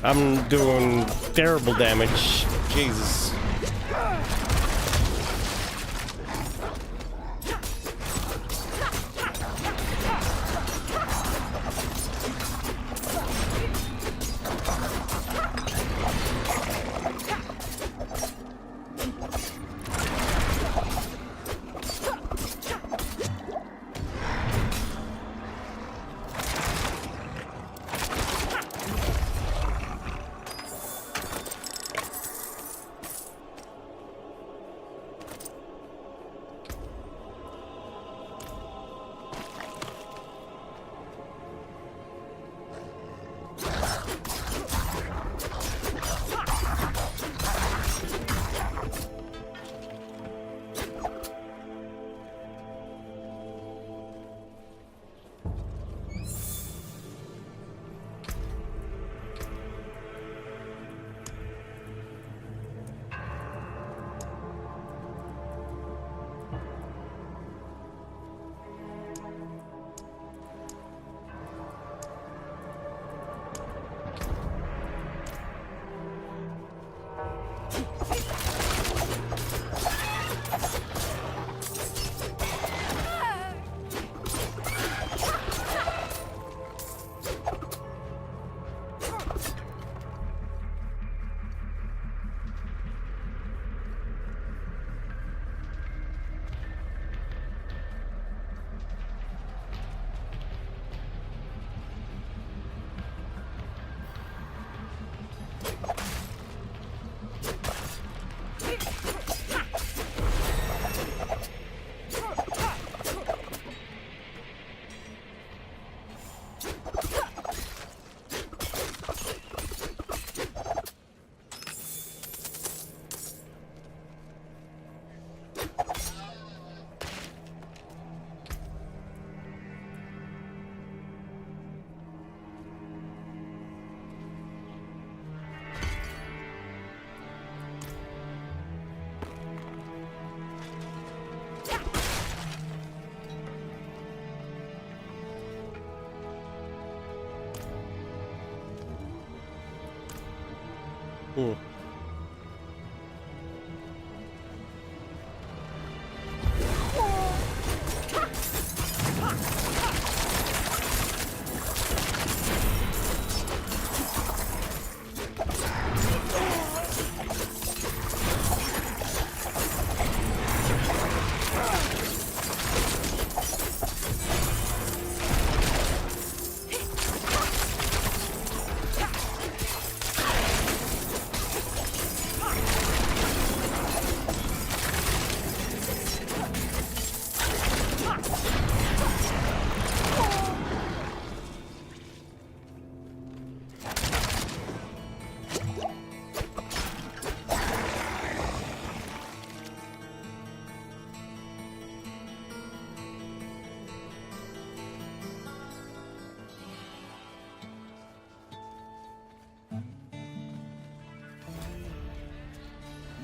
I'm doing terrible damage. Jesus.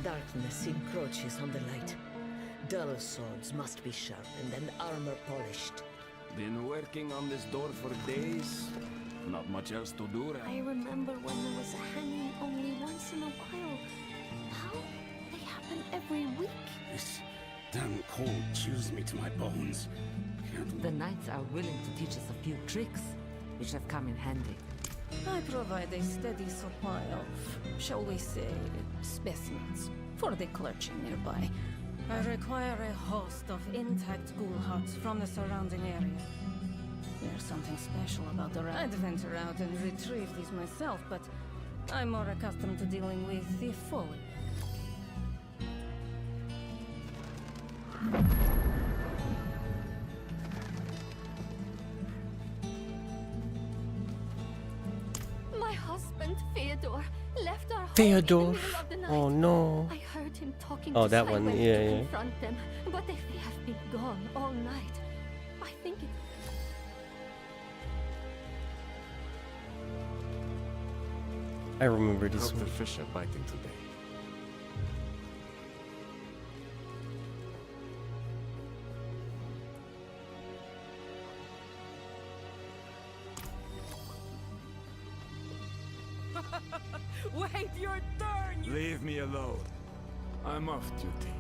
Darkness encroaches on the light. Dull swords must be sharpened and armor polished. Been working on this door for days. Not much else to do, right? I remember when there was a hanging only once in a while. How? They happen every week. This damn cold chills me to my bones. The knights are willing to teach us a few tricks, which have come in handy. I provide a steady supply of, shall we say, specimens for the clergy nearby. I require a host of intact ghoul huts from the surrounding area. There's something special about the I'd venture out and retrieve these myself, but I'm more accustomed to dealing with the fallen. My husband, Theodore, left our home Theodore. in the middle of the night. Oh no. I heard him talking Oh, to that Simon one. to Yeah. confront them, but they have been gone all night. I think it... I remember this Hope one. the fish are biting today. Wait your turn! Leave me alone. I'm off duty.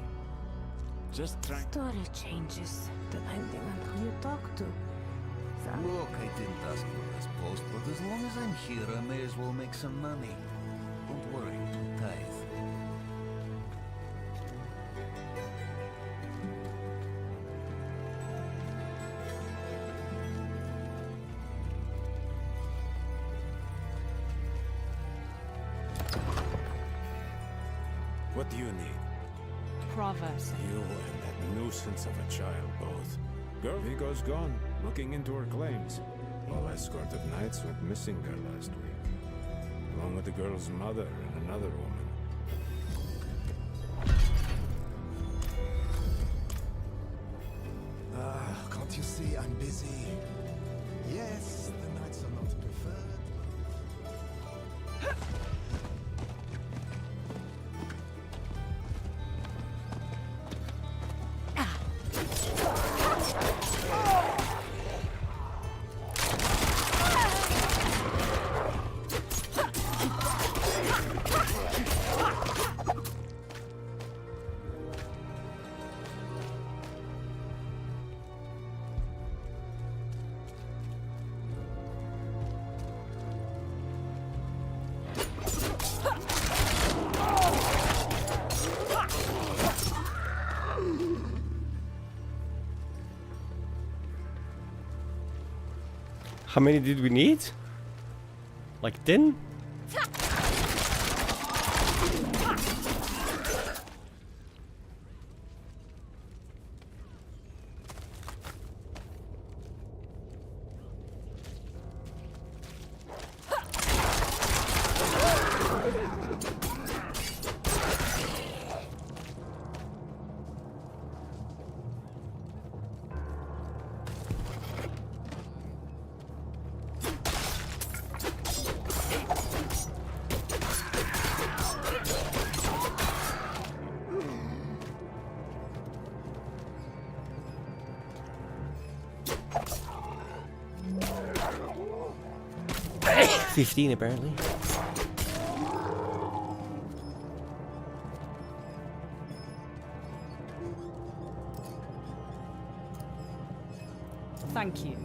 Just trying. Story changes depending on who you talk to. Look, I didn't ask for this post, but as long as I'm here, I may as well make some money. Don't worry, tithe. What do you need? Proverbs. You and that nuisance of a child both. Girl Vigo's gone, looking into her claims. Whole escort of knights went missing there last week, along with the girl's mother and another woman. Can't you see I'm busy? Yes, the knights are not preferred. How many did we need? Like 10? $15 apparently. Thank you.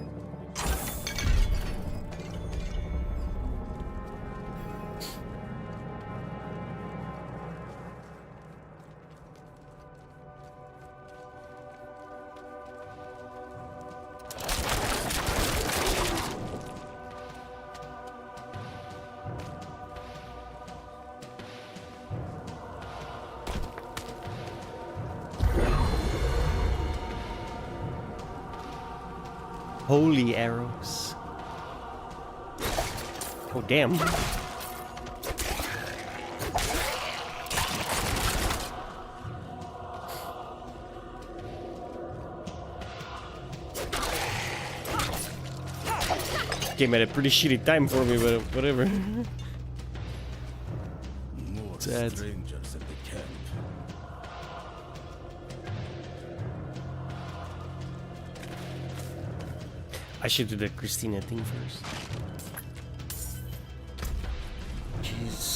Holy arrows. Oh, damn. Came at a pretty shitty time for me, but whatever. More Sad. strangers at the camp. I should do the Christina thing first. Jeez.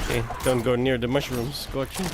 Okay, don't go near the mushrooms, Scorcher.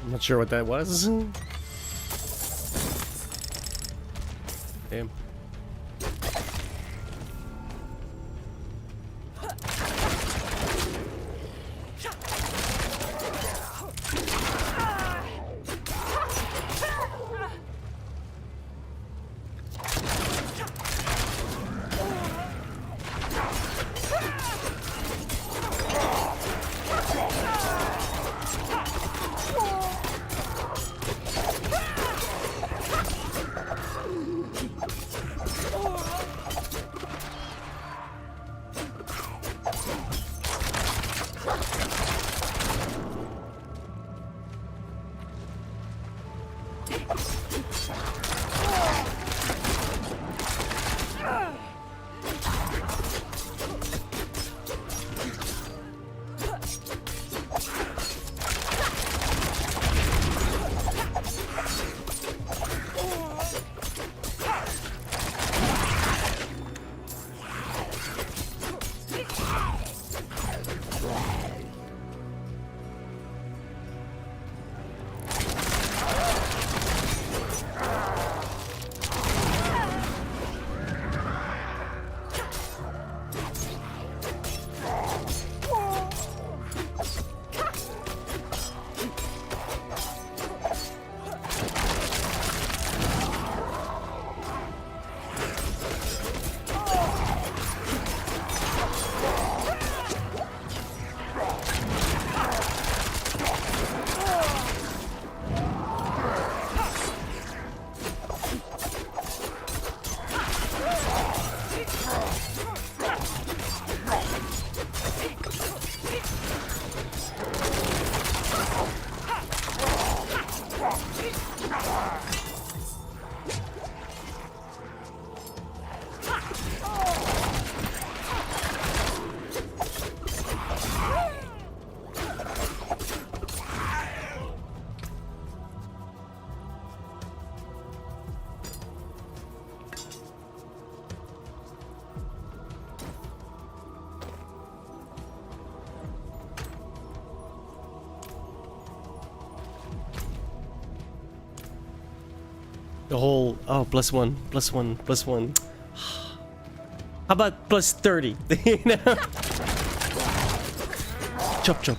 I'm not sure what that was. Damn. The whole +1, +1, +1. How about +30? You know? Chop chop.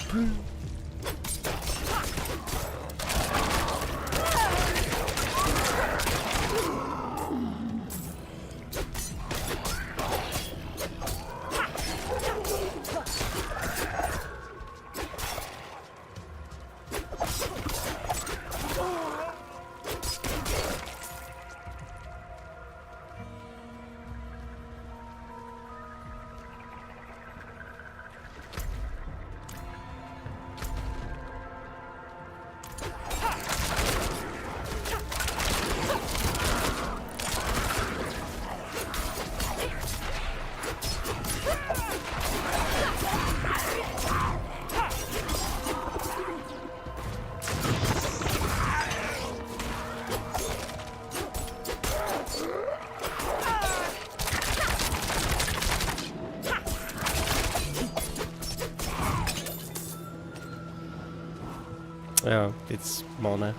Oh, it's Mona.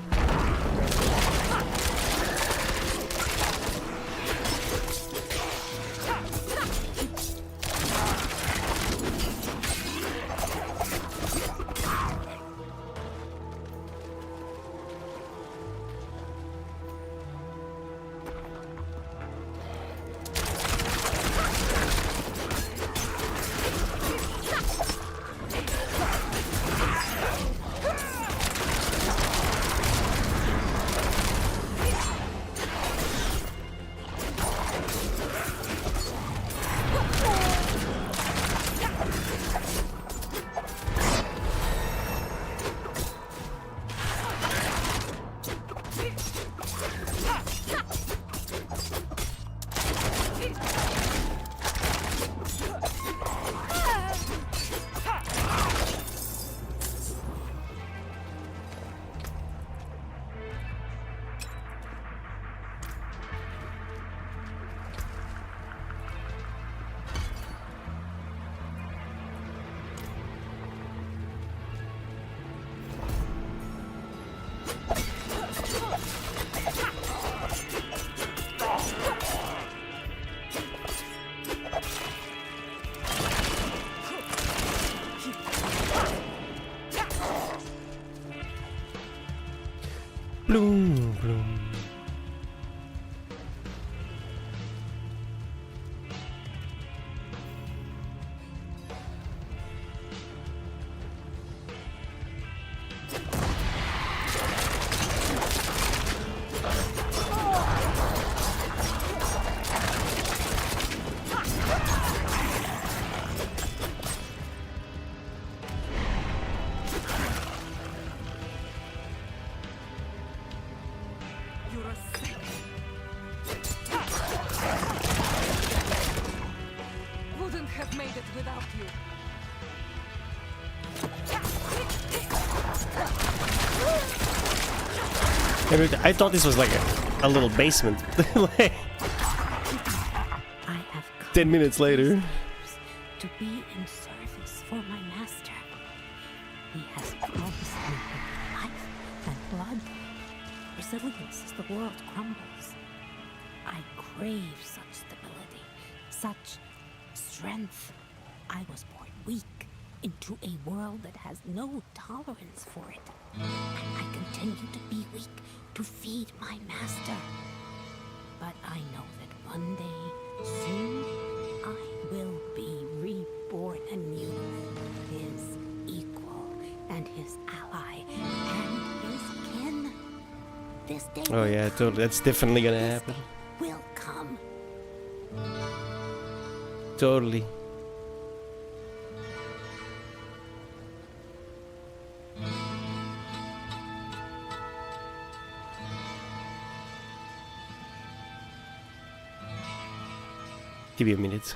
Bloom, bloom. Wouldn't have made it without you. I thought this was like a little basement. Like, 10 minutes later. To be in service for my master. He has promised me life and blood. Resilience as the world crumbles. I crave such stability, such strength. I was born weak into a world that has no tolerance for it. And I continue to be weak to feed my master. But I know that one day, soon, I will be reborn anew. His equal and his ally and his kin. This day Oh yeah, totally. That's definitely gonna happen. will come. Totally. Give me a minute.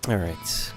All right.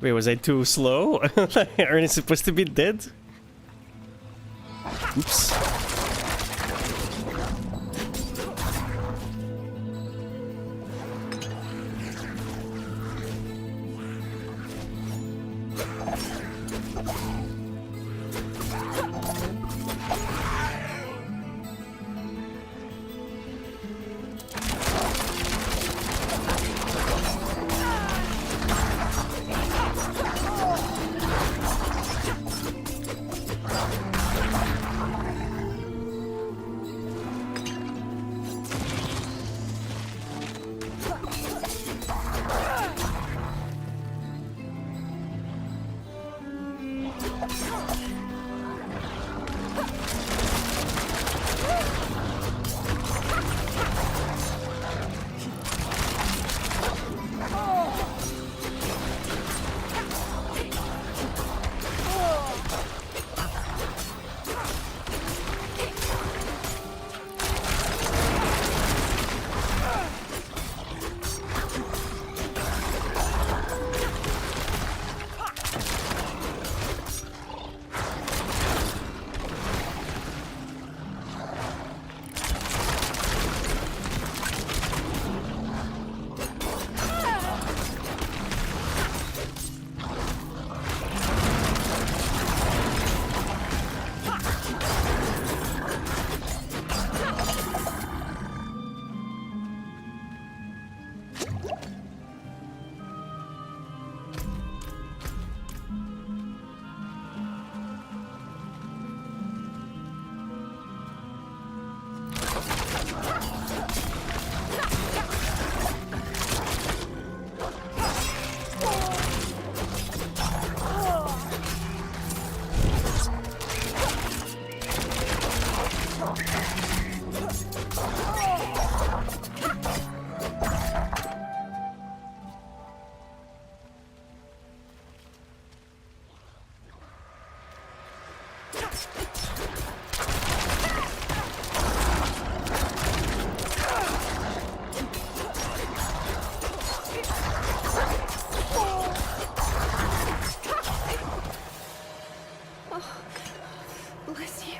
Wait, was I too slow? Aren't I supposed to be dead? Oops. Bless you.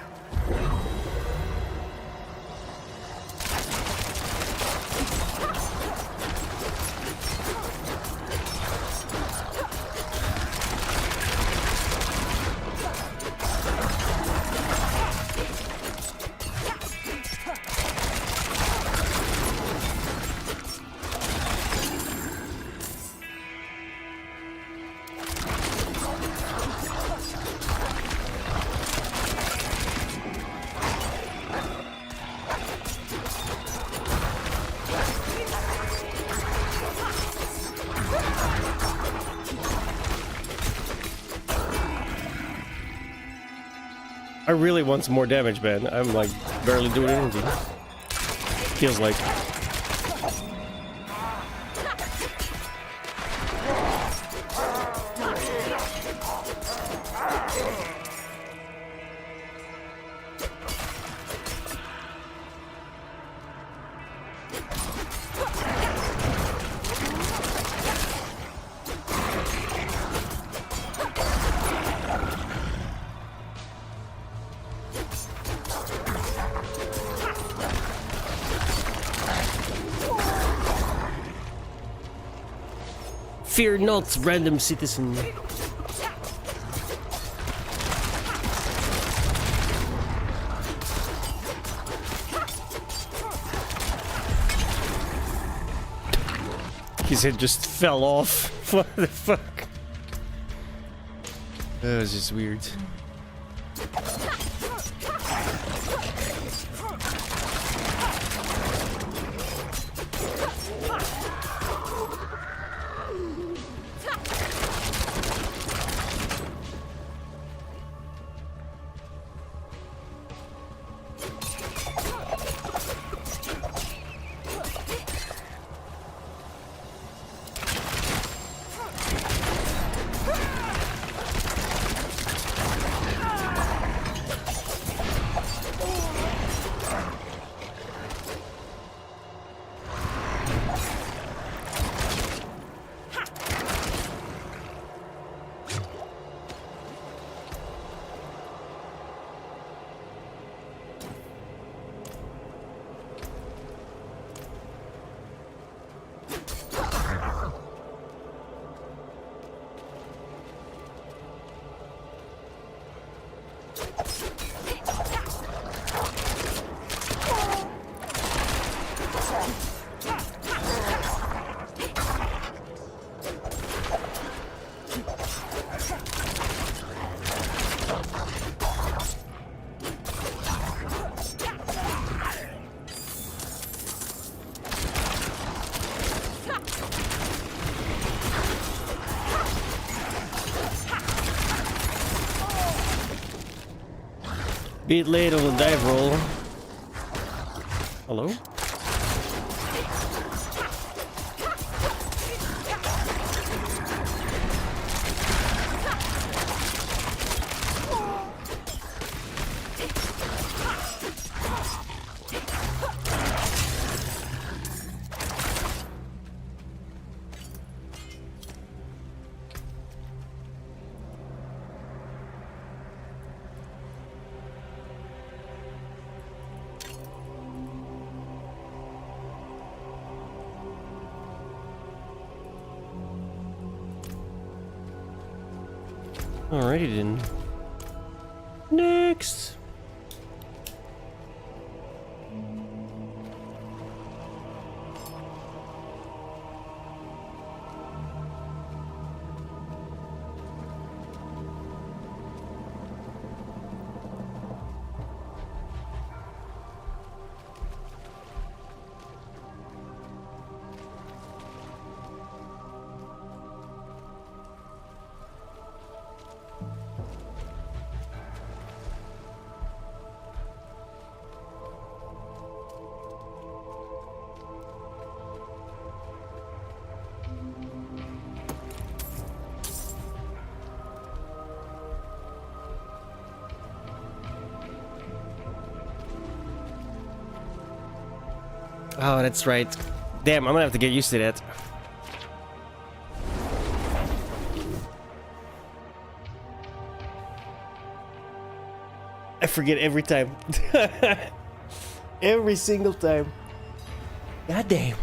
I really want some more damage, man. I'm like barely doing anything. Feels like. Fear not, random citizen. His head just fell off. What the fuck? That was just weird. Bit late on the dive roll. Hello? Alrighty then. Next. Oh, that's right. Damn, I'm gonna have to get used to that. I forget every time. Every single time. God damn.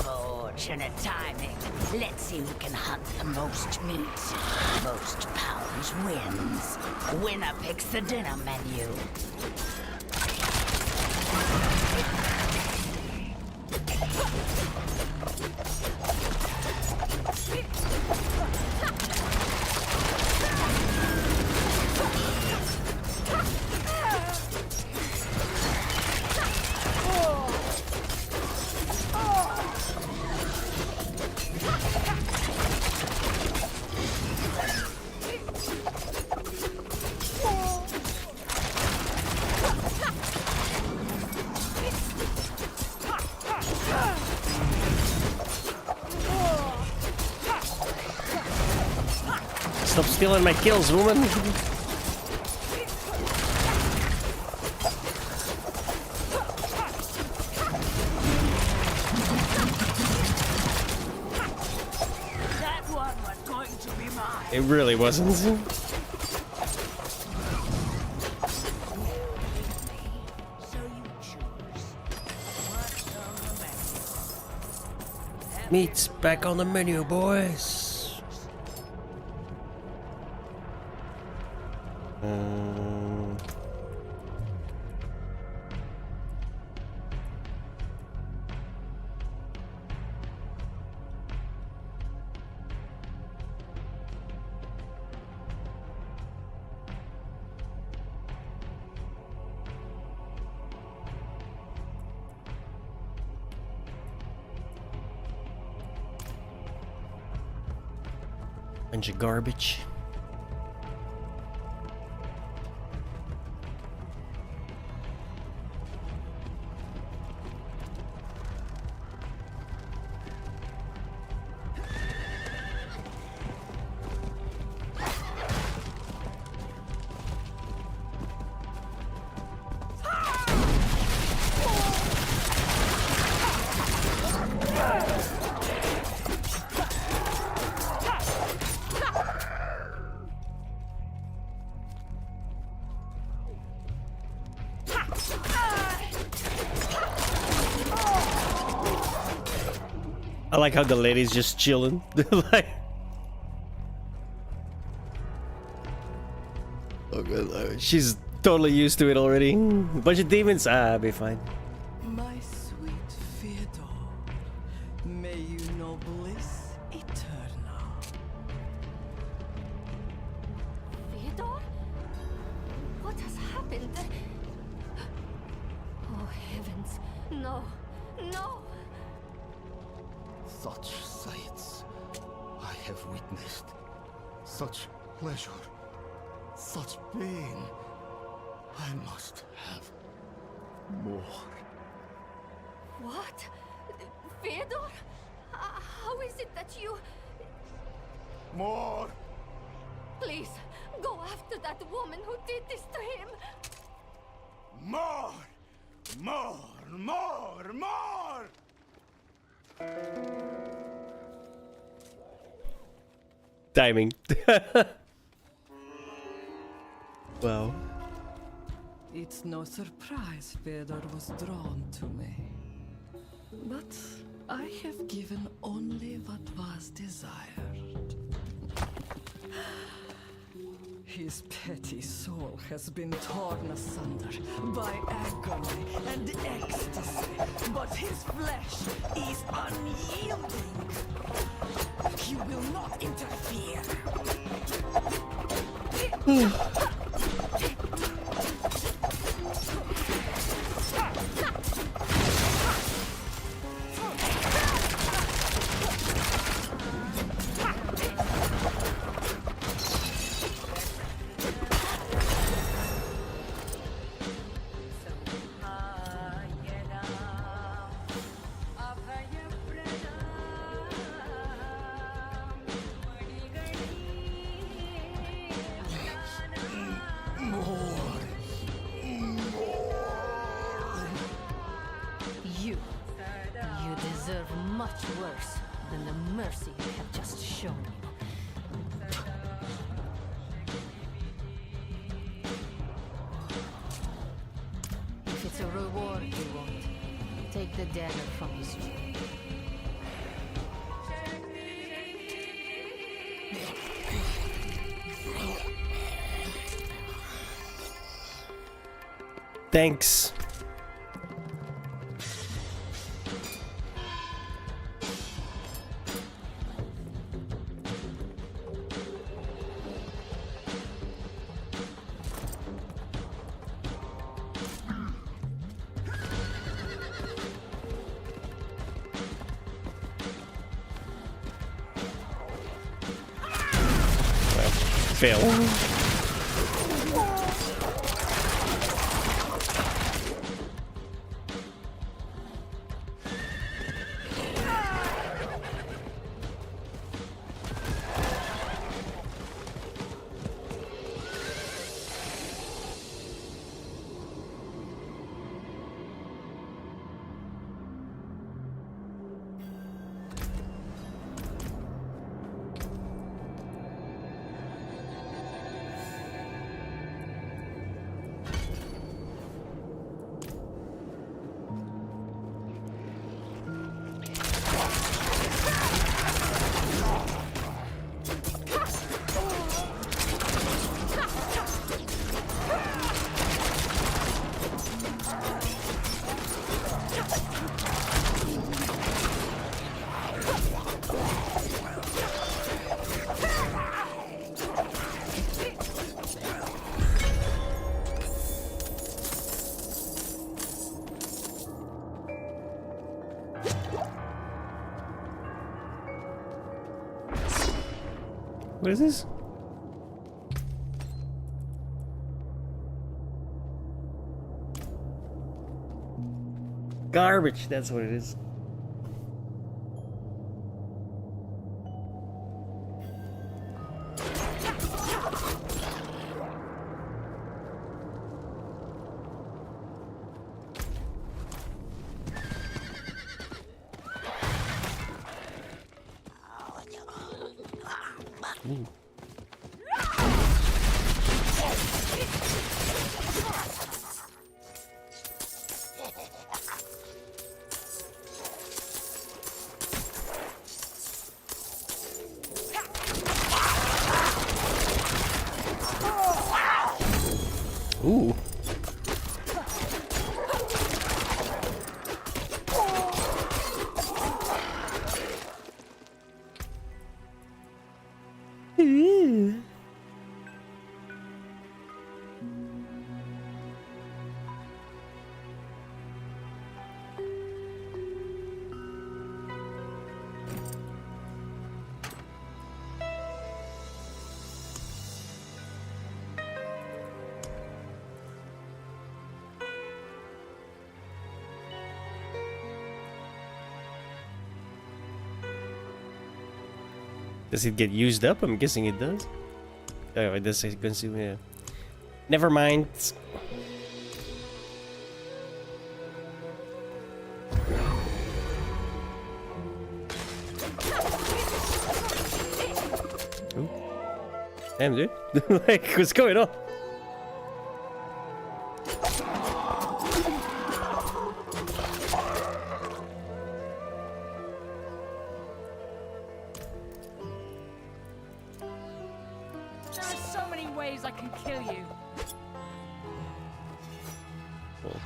Fortunate timing. Let's see who can hunt the most meat. Most powers wins. Winner picks the dinner menu. Stop stealing my kills, woman. That one was going to be mine. It really wasn't. Meat's back on the menu, boys. Bunch of garbage. I like how the lady's just chilling. Like, oh good lord, she's totally used to it already. Bunch of demons, I'll be fine. My sweet Fyodor, may you know bliss eternal. Fyodor? What has happened? Oh heavens, no, no! Such sights I have witnessed. Such pleasure. Such pain. I must have more. What? Fyodor? How is it that you... More! Please, go after that woman who did this to him! More! More! More! More! Timing. Wow. It's no surprise Fyodor was drawn to me. But I have given only what was desired. His petty soul has been torn asunder by agony and ecstasy, but his flesh is unyielding. You will not interfere. You deserve much worse than the mercy I have just shown you. If it's a reward you want, take the dagger from his throat. Thanks. Fail. What is this? Garbage, that's what it is. Ooh. Ooh. Does it get used up? I'm guessing it does. Oh, it does say consume, yeah. Never mind. Ooh. Damn, dude. Like, what's going on? I can kill you. Cool.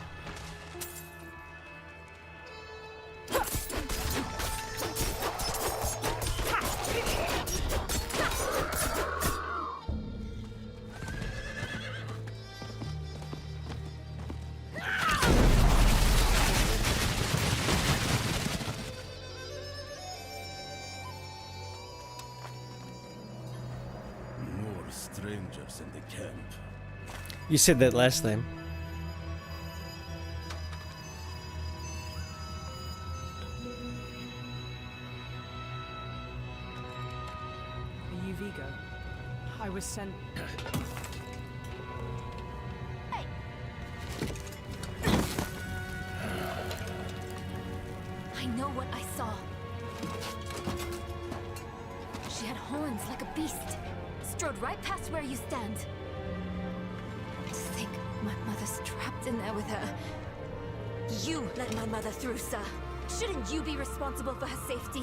Strangers in the camp. You said that last time. Are you Vigo? I was sent. know what I saw. She had horns like a beast. Strode right past where you stand. To think my mother's trapped in there with her. You let my mother through, sir. Shouldn't you be responsible for her safety?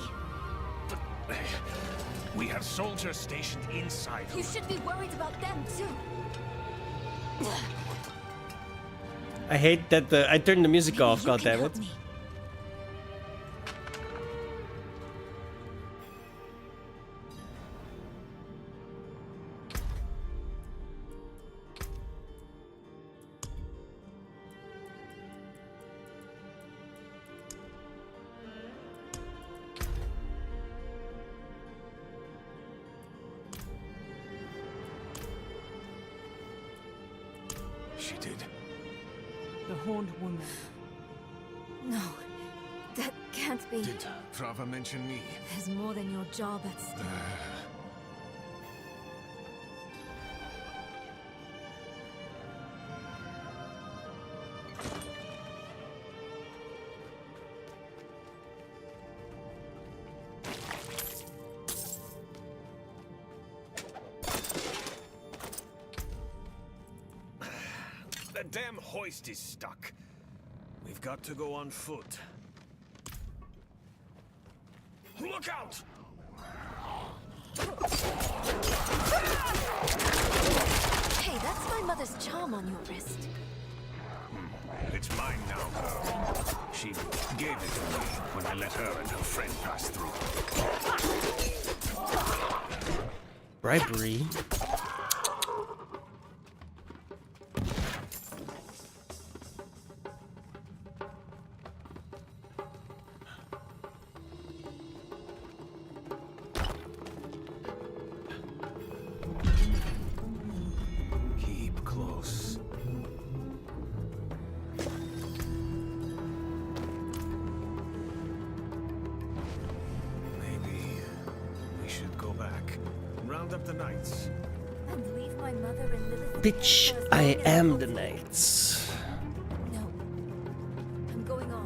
We have soldiers stationed inside. You should be worried about them, too. I hate that I turned the music off, goddammit. She did. The horned woman. No, that can't be. Did Prava mention me? There's more than your job at stake. The damn hoist is stuck. We've got to go on foot. Look out! Hey, that's my mother's charm on your wrist. It's mine now, girl. She gave it to me when I let her and her friend pass through. Bribery. Keep close. Maybe we should go back. Round up the knights. And leave my mother in Lilith. Bitch, I am the knights. No. I'm going on.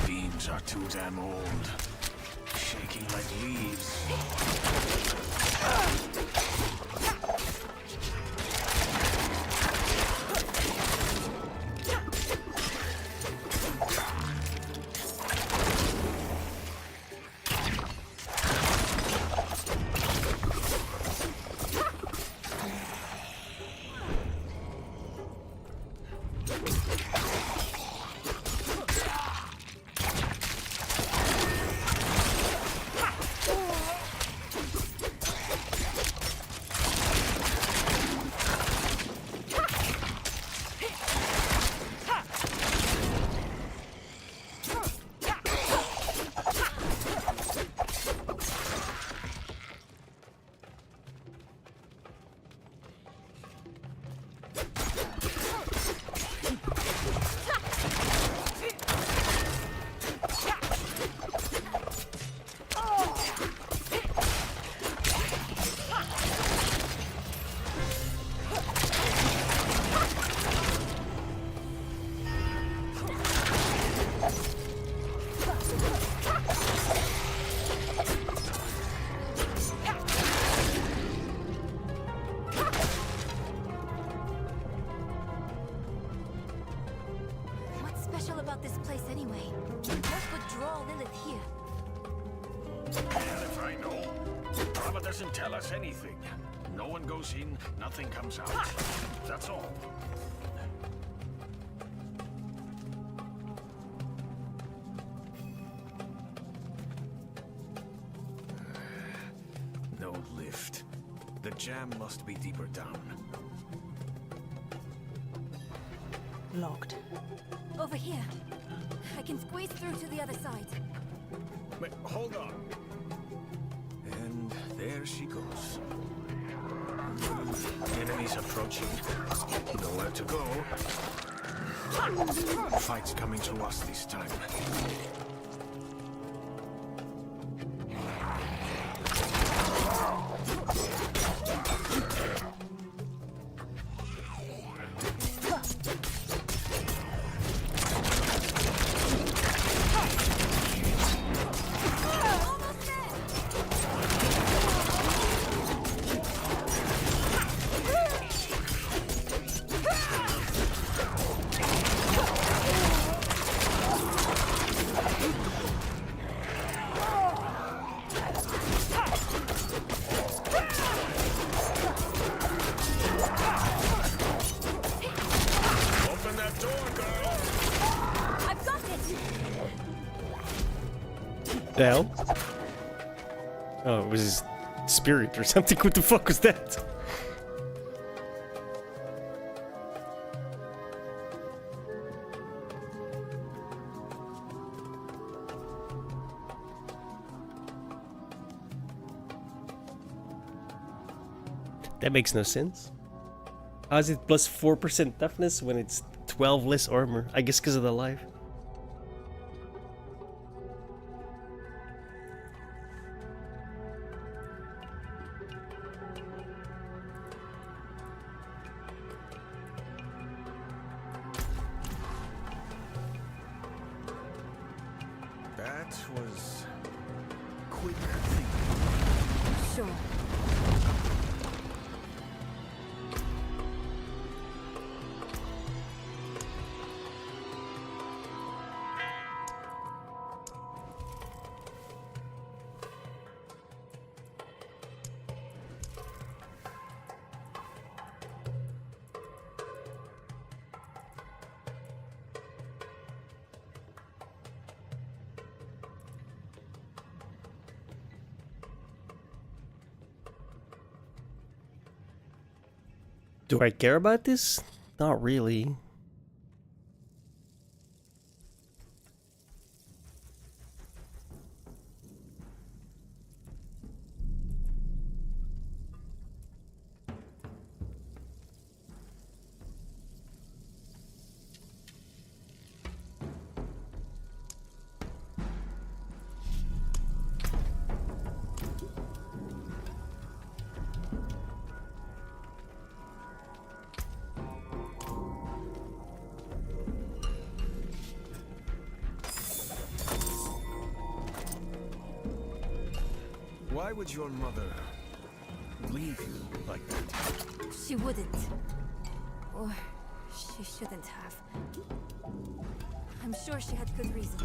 Beams are too damn old. Shaking like leaves. special about this place anyway? What would draw Lilith here? Hell if I know. Baba doesn't tell us anything. No one goes in, nothing comes out. That's all. No lift. The jam must be deeper down. Locked. Over here. I can squeeze through to the other side. Wait, hold on. And there she goes. Enemies approaching. Nowhere to go. Fight's coming to us this time. The hell? Oh, it was his spirit or something. What the fuck was that? That makes no sense. How is it plus 4% toughness when it's 12 less armor? I guess because of the life. That was quicker. Sure. Do I care about this? Not really. Why would your mother leave you like that? She wouldn't. Or she shouldn't have. I'm sure she had good reason.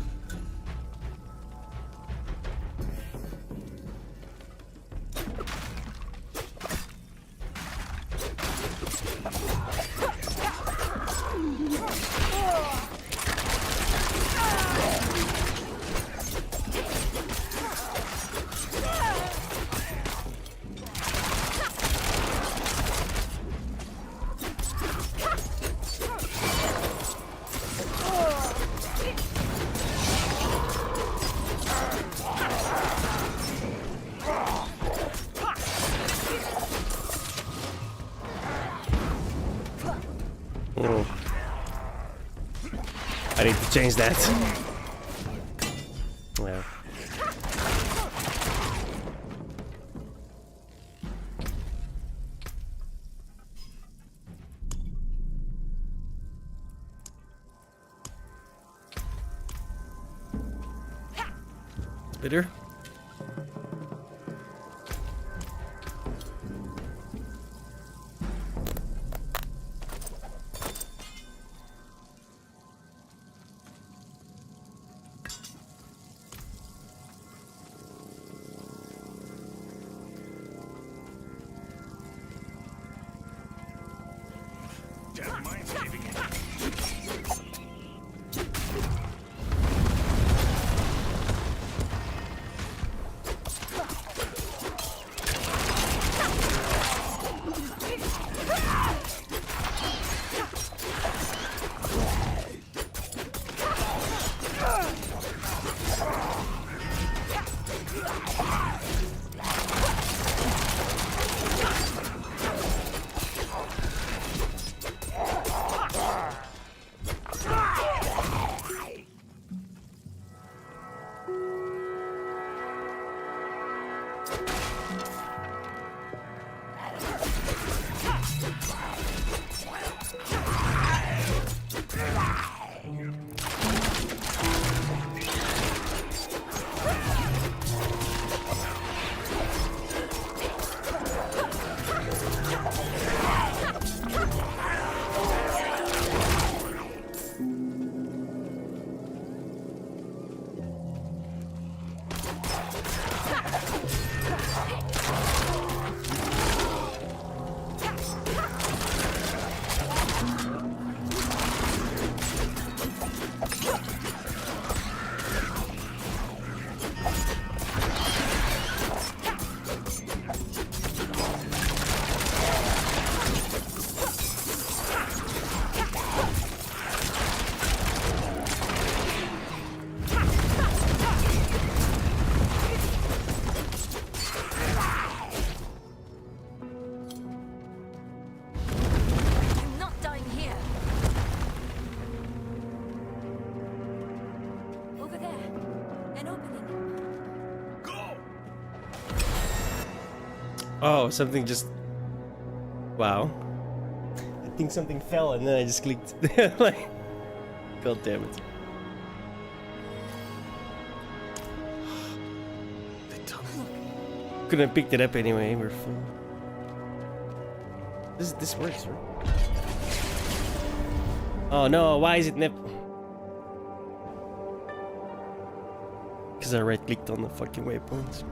I need to change that. Yeah. Bitter. Oh, something just... Wow. I think something fell and then I just clicked. Like... God damn it. Couldn't have picked it up anyway, we're full. This works, right? Oh no, why is it Because I right-clicked on the fucking waypoints.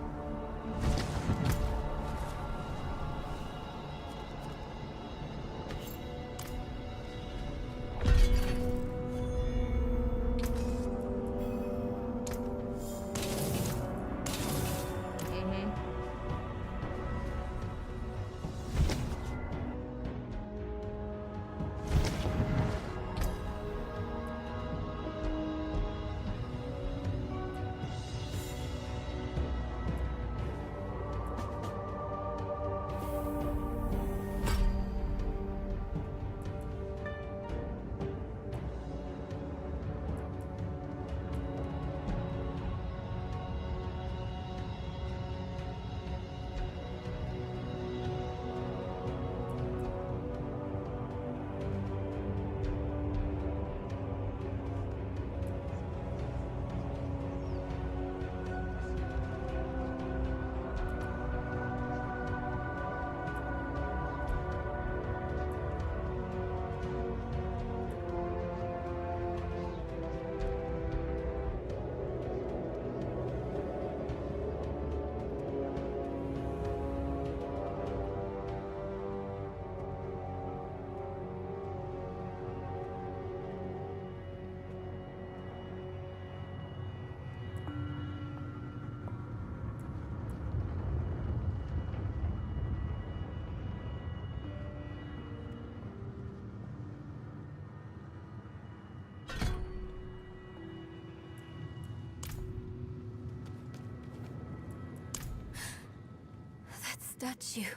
Statue.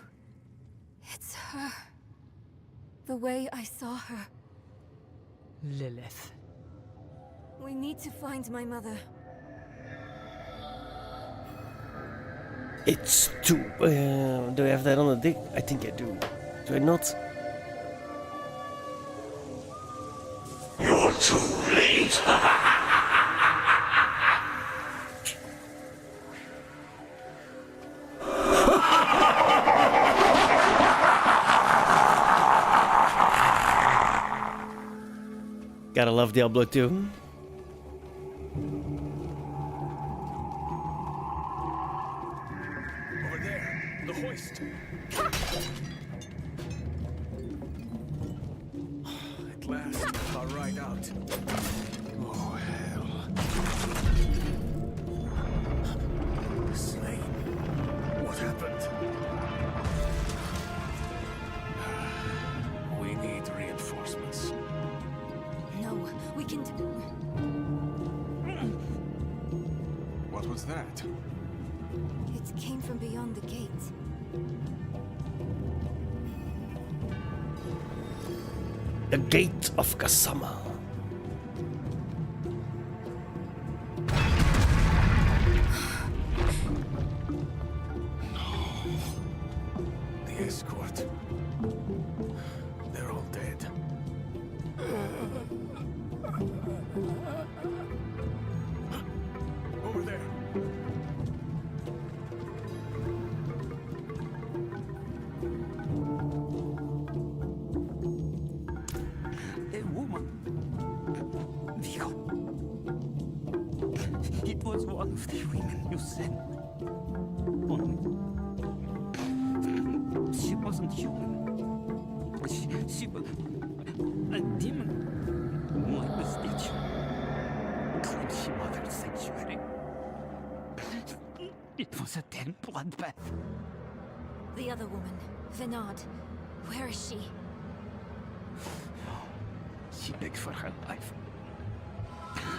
It's her. The way I saw her. Lilith. We need to find my mother. It's too... do I have that on the dick? I think I do. Do I not? You're too late. Gotta love Diablo 2. Over there, the hoist. At last, our ride out. Oh, hell. Slain. What happened? We need reinforcements. No, we can do... What was that? It came from beyond the gate. The Gate of Kasama. The escort. They're all dead. Over there. A woman. Vigo. It was one of the women you sent. She wasn't human. She was a demon. Like the statue. Claims she mothered sanctuary. It was a damn bloodbath. The other woman, Vinod. Where is she? She begged for her life.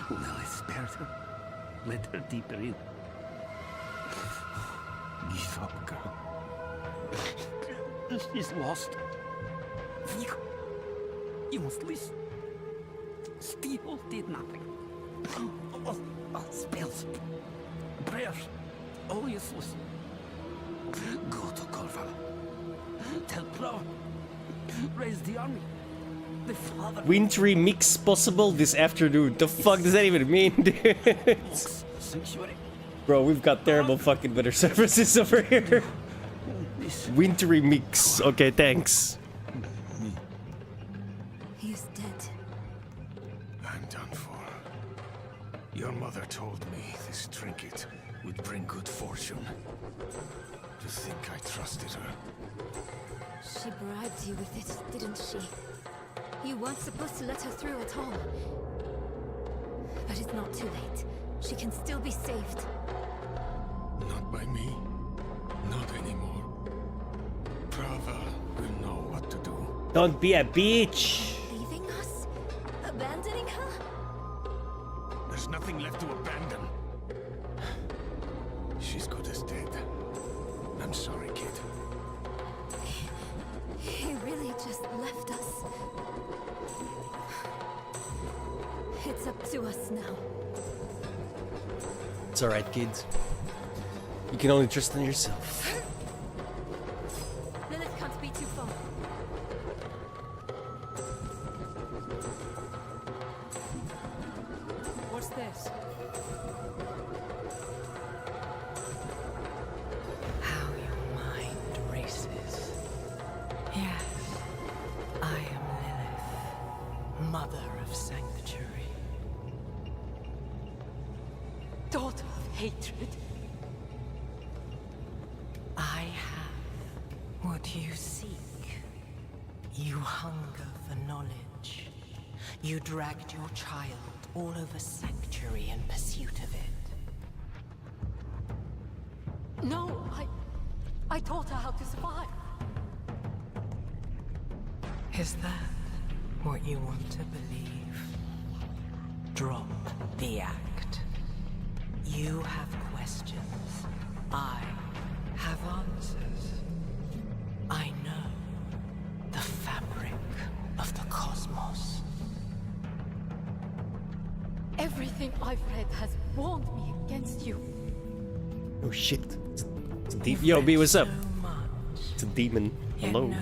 Well, I spared her. Let her deeper in. Give up, girl. She's lost. Vigo, you must listen. Steel did nothing. All spells, prayers, all useless. Go to Corval. Tell Pro. Raise the army. The father. Wintry mix possible this afternoon. The fuck does that even mean, dude? Sanctuary. Bro, we've got terrible fucking weather services over here. Wintry mix. Okay, thanks. He is dead. I'm done for. Your mother told me this trinket would bring good fortune. To think I trusted her. She bribed you with it, didn't she? You weren't supposed to let her through at all. But it's not too late. She can still be saved. Not by me. Not anymore. Prava will know what to do. Don't be a bitch. Leaving us? Abandoning her? There's nothing left to abandon. She's good as dead. I'm sorry, kid. He really just left us. It's up to us now. It's alright, kids. You can only trust in yourself. Lilith can't be too far. What's this? How your mind races. Yes, I am Lilith, mother of sanctuary. Daughter of hatred. I have what you seek. You hunger for knowledge. You dragged your child all over sanctuary in pursuit of it. No, I taught her how to survive. Is that what you want to believe? Drop the act. You have questions. I have answers. I know the fabric of the cosmos. Everything I've read has warned me against you. Oh shit. It's a Yo, B, what's up? It's a demon. Hello.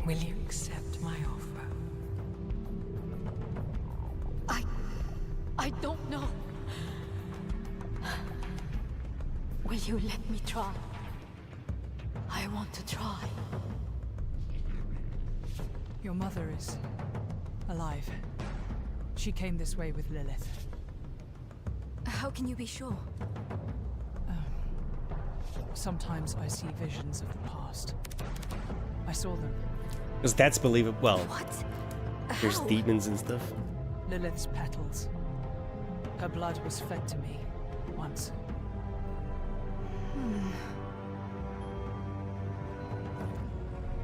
Will you accept my offer? I don't know. Will you let me try? I want to try. Your mother is alive. She came this way with Lilith. How can you be sure? Sometimes I see visions of the past. I saw them. Because that's believable. Well, what? There's demons and stuff. Lilith's petals. Her blood was fed to me once.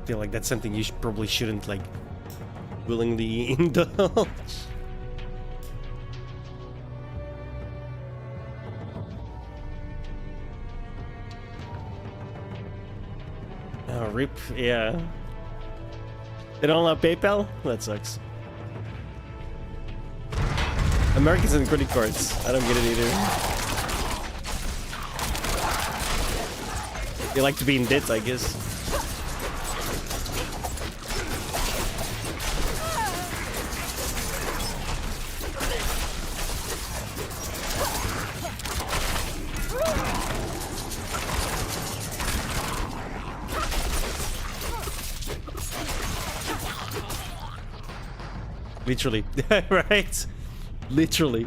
I feel like that's something you probably shouldn't like willingly indulge. Oh, rip, yeah. They don't allow PayPal? That sucks. Americans and credit cards. I don't get it either. They like to be in debt, I guess. Literally. Right? Literally.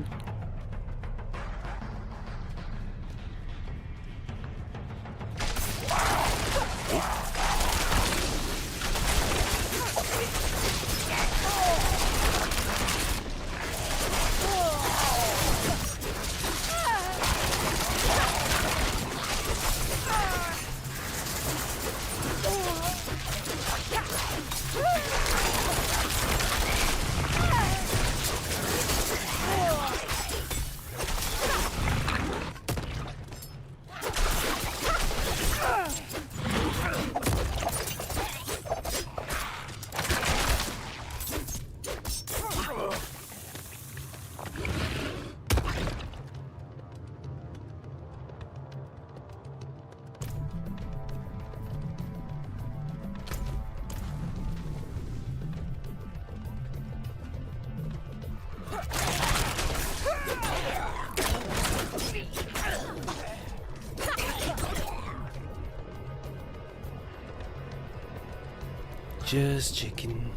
Just checking.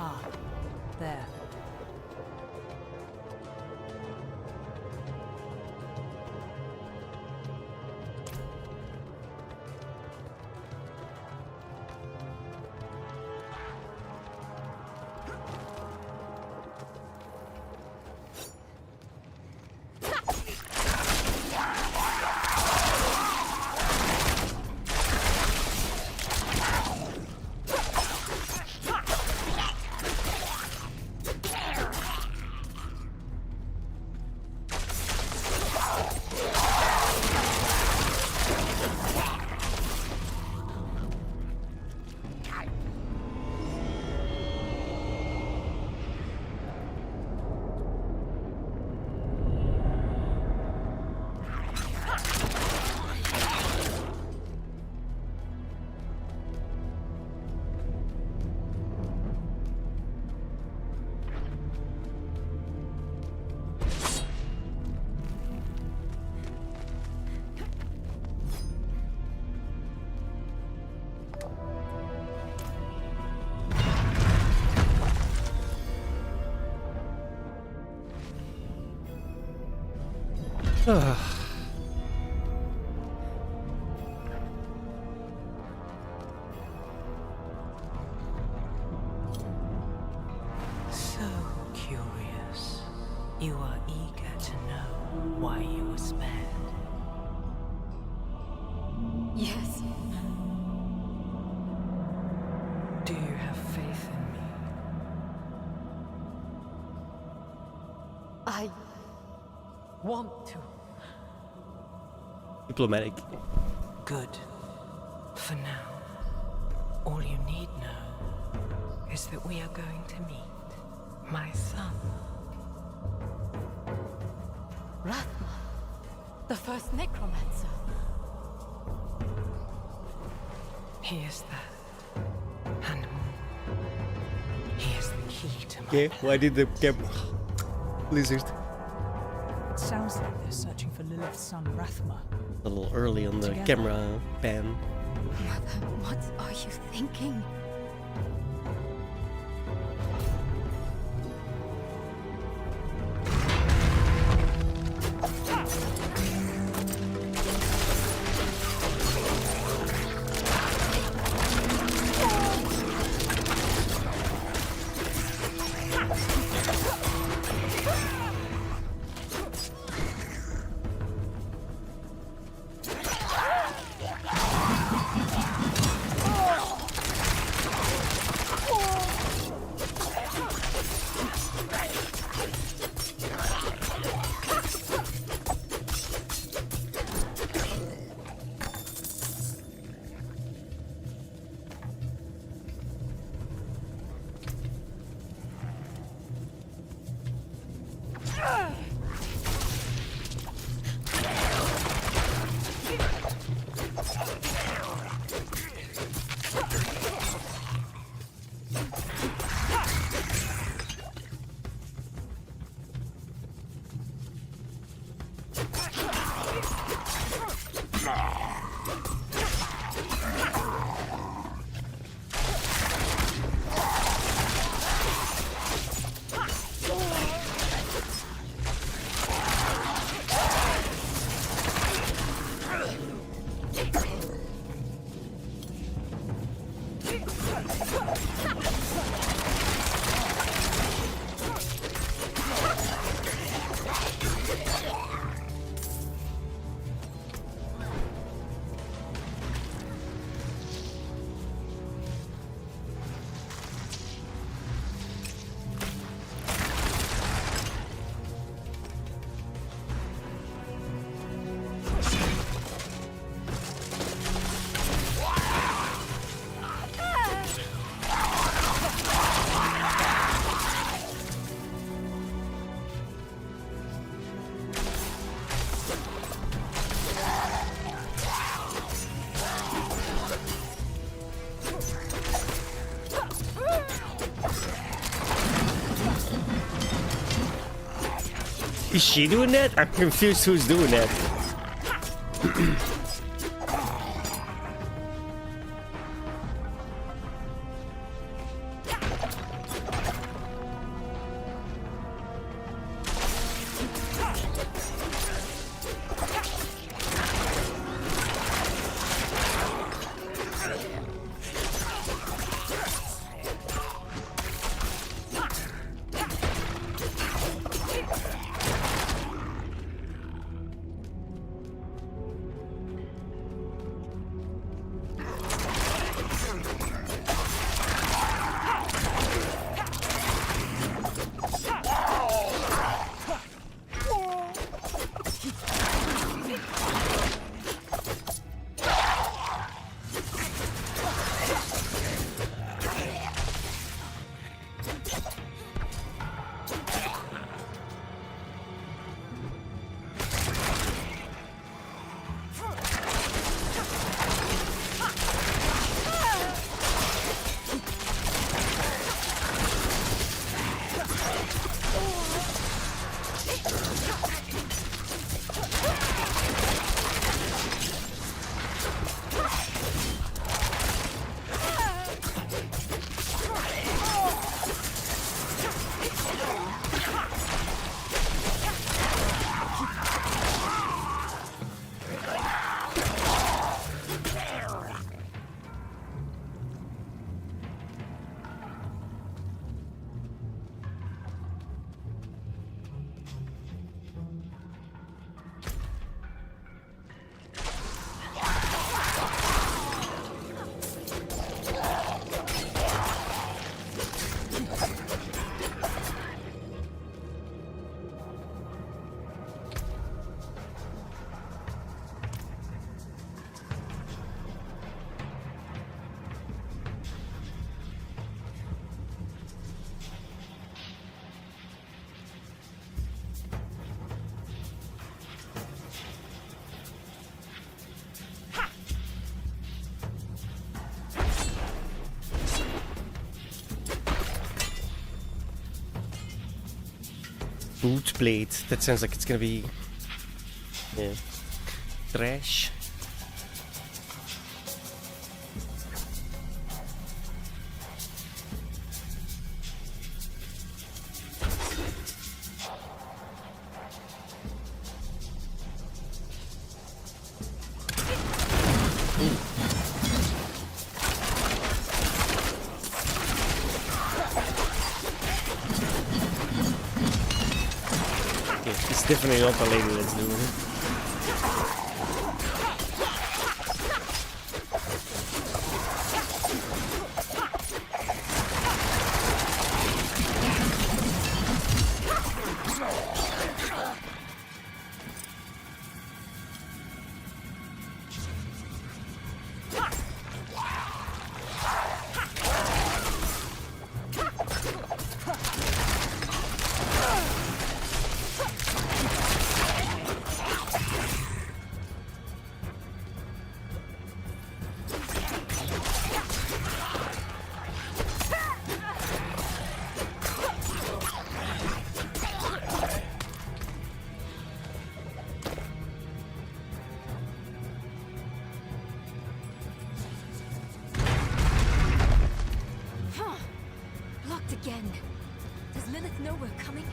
Ah, there. So curious. You are eager to know why you were spared. Yes. Do you have faith in me? I want to. Diplomatic. Good. For now, all you need know is that we are going to meet my son. Rathma, the first necromancer. He is that, and more. He is the key to my Okay, why did the Blizzard? It sounds like they're searching for Lilith's son, Rathma. A little early on the Together. camera pan. Mother, what are you thinking? Is she doing that? I'm confused who's doing that. Boot plate. That sounds like it's gonna be... yeah. Trash. It's definitely not the lady that's doing it. Again. Does Lilith know we're coming?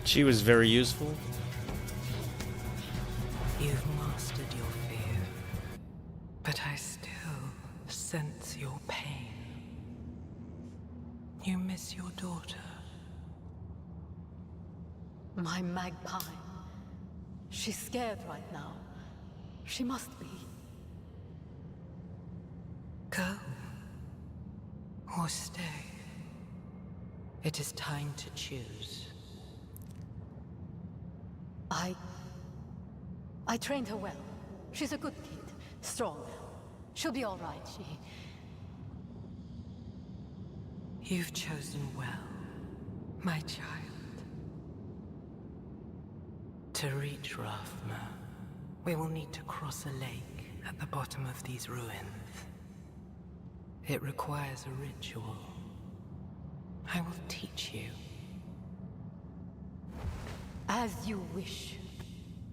She was very useful. You've mastered your fear, but I still sense your pain. You miss your daughter. My magpie. She's scared right now. She must be. Go. Or stay. It is time to choose. I trained her well. She's a good kid. Strong. She'll be all right. You've chosen well, my child. To reach Rafma, we will need to cross a lake at the bottom of these ruins. It requires a ritual. I will teach you. As you wish,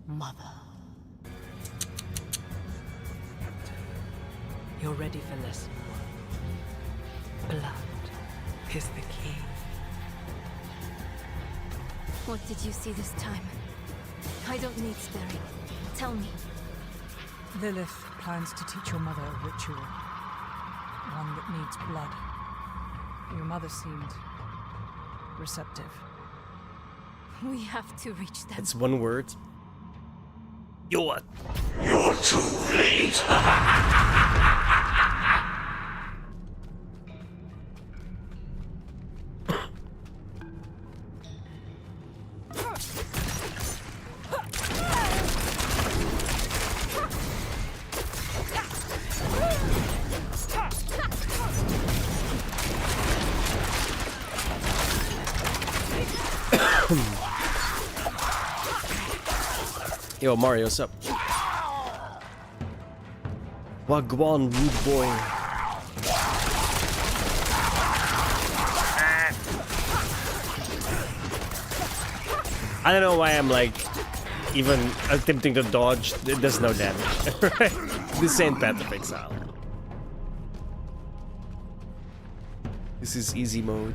Mother. You're ready for lesson 1. Blood is the key. What did you see this time? I don't need sparing. Tell me. Lilith plans to teach your mother a ritual. One that needs blood. Your mother seemed receptive. We have to reach them. It's one word. You're too late. Yo, Mario, what's up? Wagwan, rude boy. I don't know why I'm like even attempting to dodge. It does no damage. Right? This ain't Path of Exile. This is easy mode.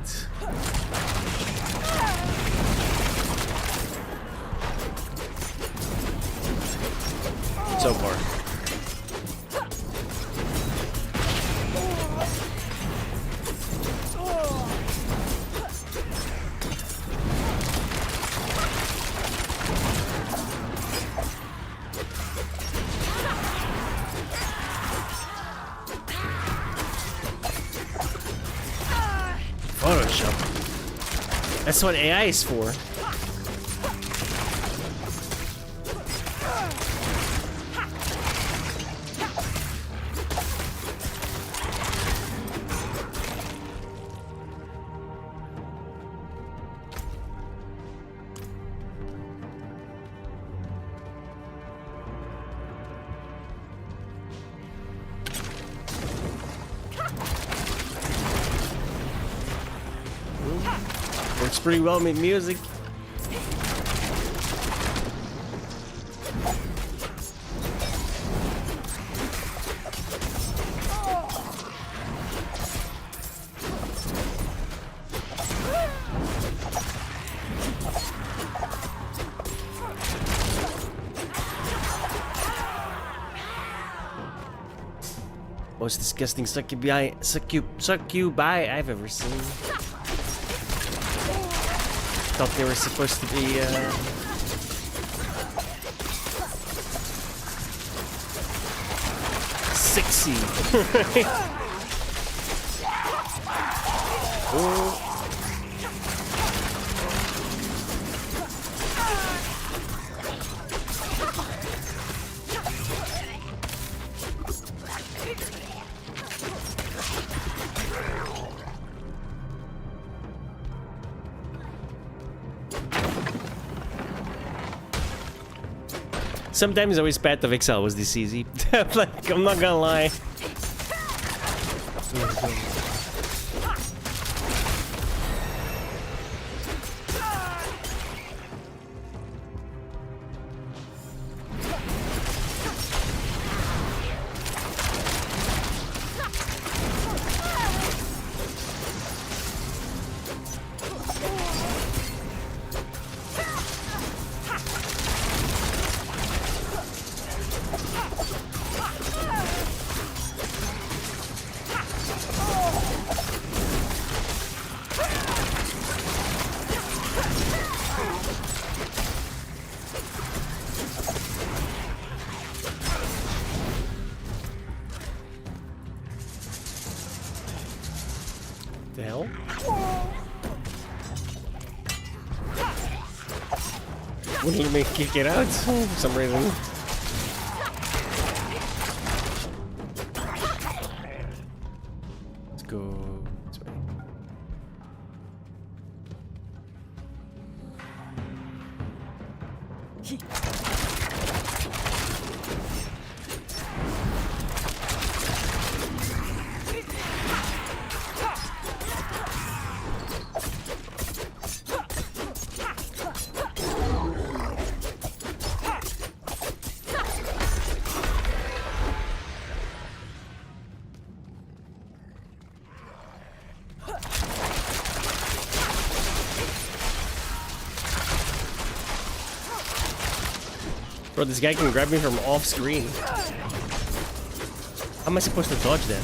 So far. Photoshop. That's what AI is for. Works pretty well with music. Most disgusting succubi I've ever seen. Thought they were supposed to be sexy. Oh. Sometimes I wish Path of Exile was this easy. Like, I'm not gonna lie. The hell? Wouldn't let me kick it out for some reason. Let's go this way. Bro, this guy can grab me from off screen. How am I supposed to dodge that?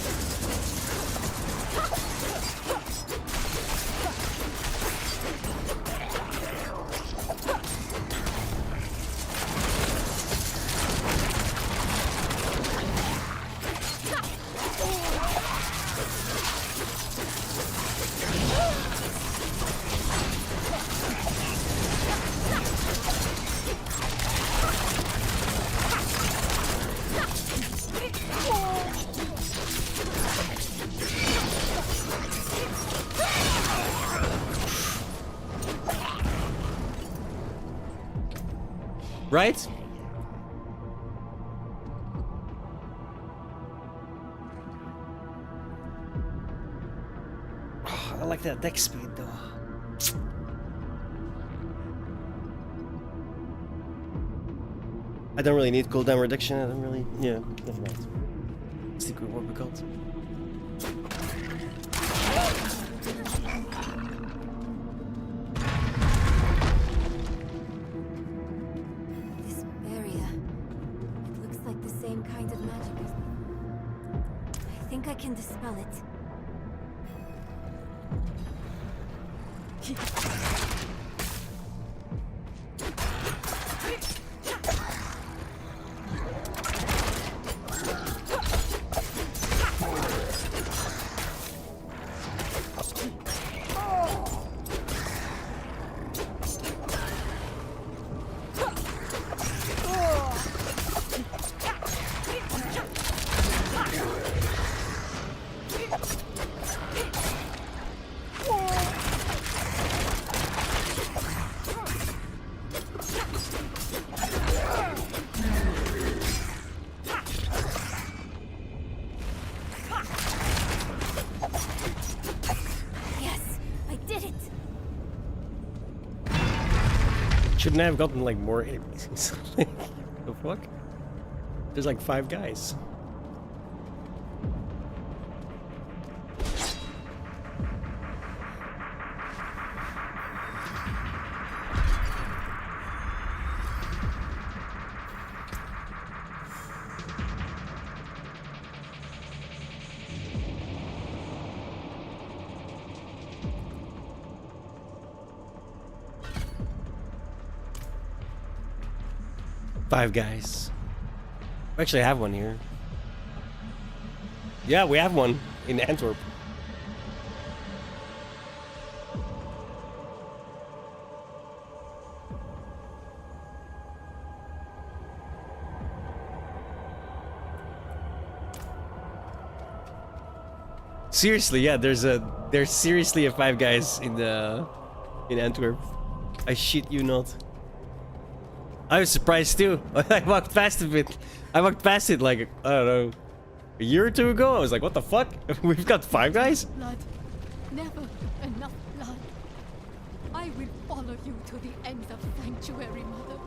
Right? I like that deck speed though. I don't really need cooldown reduction. I don't really. Yeah, never mind. Secret what we called. I can dispel it. Shouldn't I have gotten like more enemies? The fuck? There's like 5 guys. Five guys. We actually have one here. Yeah, we have one in Antwerp. Seriously, yeah, there's seriously a 5 guys in Antwerp. I shit you not. I was surprised too. I walked past it. I walked past it like, I don't know, a year or 2 ago. I was like, what the fuck? We've got 5 guys? Blood. Never enough blood. I will follow you to the ends of Sanctuary, Mother.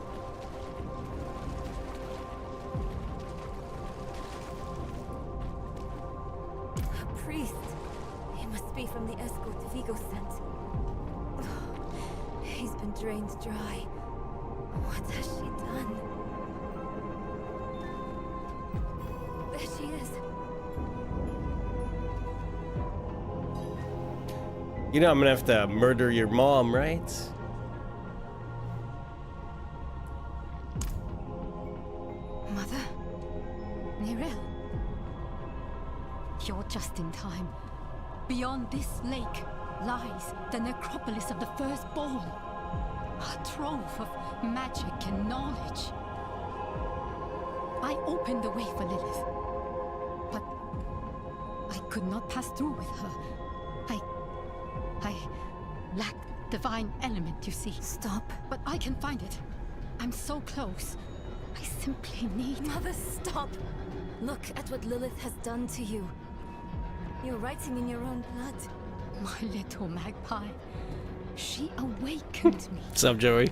A priest. He must be from the escort Vigo sent. He's been drained dry. What has she done? There she is. You know I'm gonna have to murder your mom, right? Mother? Nirel? You're just in time. Beyond this lake lies the necropolis of the Firstborn. A trove of magic and knowledge. I opened the way for Lilith, but I could not pass through with her. I lack divine element, you see. Stop. But I can find it. I'm so close. I simply need... Mother, stop! Look at what Lilith has done to you. You're writing in your own blood. My little magpie. She awakened me. What's up, Joey?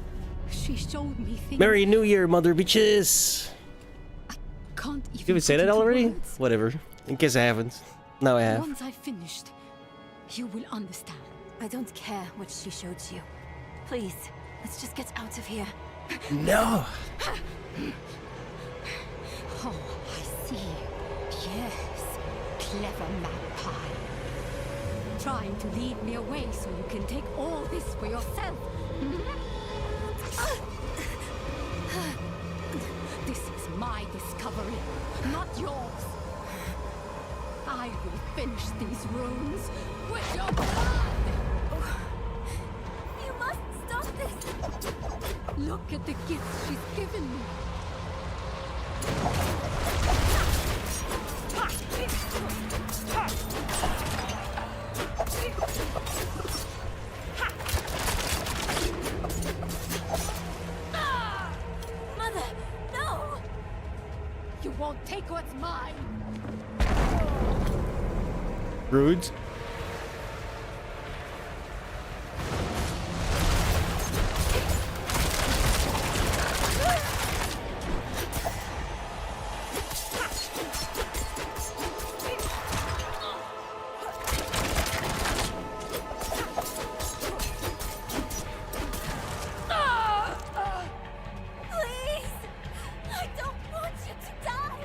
She showed me things... Merry New Year, mother bitches! Can't even Did we say put that into already? words. Whatever. In case I haven't. Now I have. Once I've finished, you will understand. I don't care what she showed you. Please, let's just get out of here. No! Oh, I see. Yes, clever magpie. Trying to lead me away so you can take all this for yourself. This is my discovery, not yours. I will finish these runes with your blood. You must stop this! Look at the gifts she's given me. Mother, no! You won't take what's mine. Rude. Please! I don't want you to die!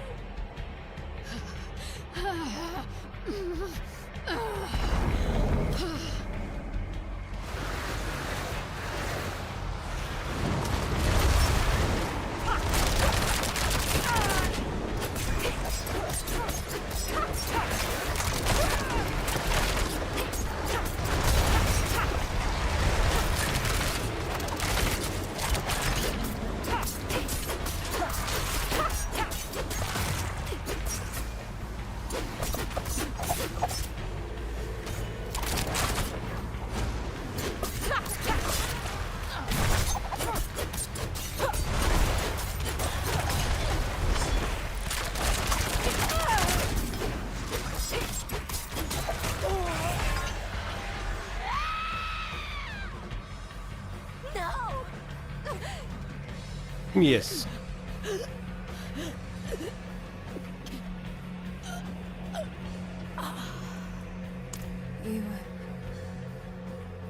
Yes.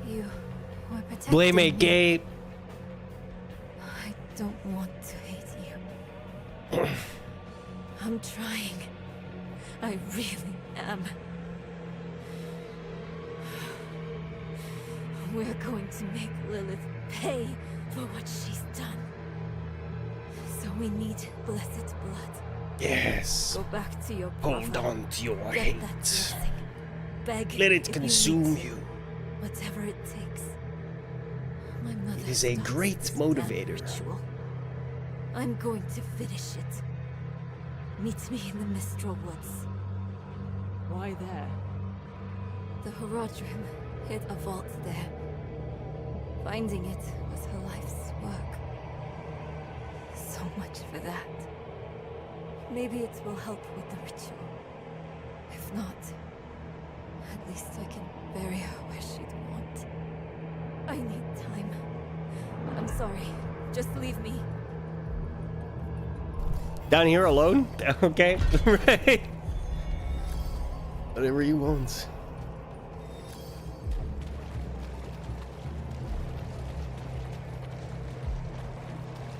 You were protecting Blame me. a gay. I don't want to hate you. I'm trying. I really am. We're going to make Lilith pay for what she's done. So we need blessed blood. Yes. Go back to your Hold prophet. on to your Get hate. that blessing. Beg Let it if consume need to. you. Whatever it takes. My mother It is a started great this motivator. ritual. I'm going to finish it. Meet me in the Mistral Woods. Why there? The Horodrim hid a vault there. Finding it was her life's work. So much for that. Maybe it will help with the ritual. If not, at least I can bury her where she'd want. I need time. I'm sorry. Just leave me. Down here alone? Okay. Right. Whatever you want.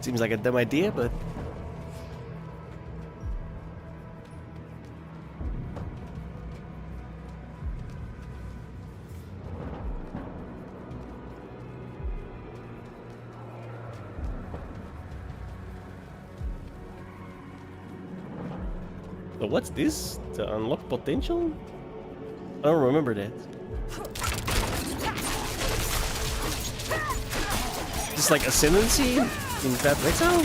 Seems like a dumb idea, but but what's this? To unlock potential? I don't remember that. Just like ascendancy in Path of Exile?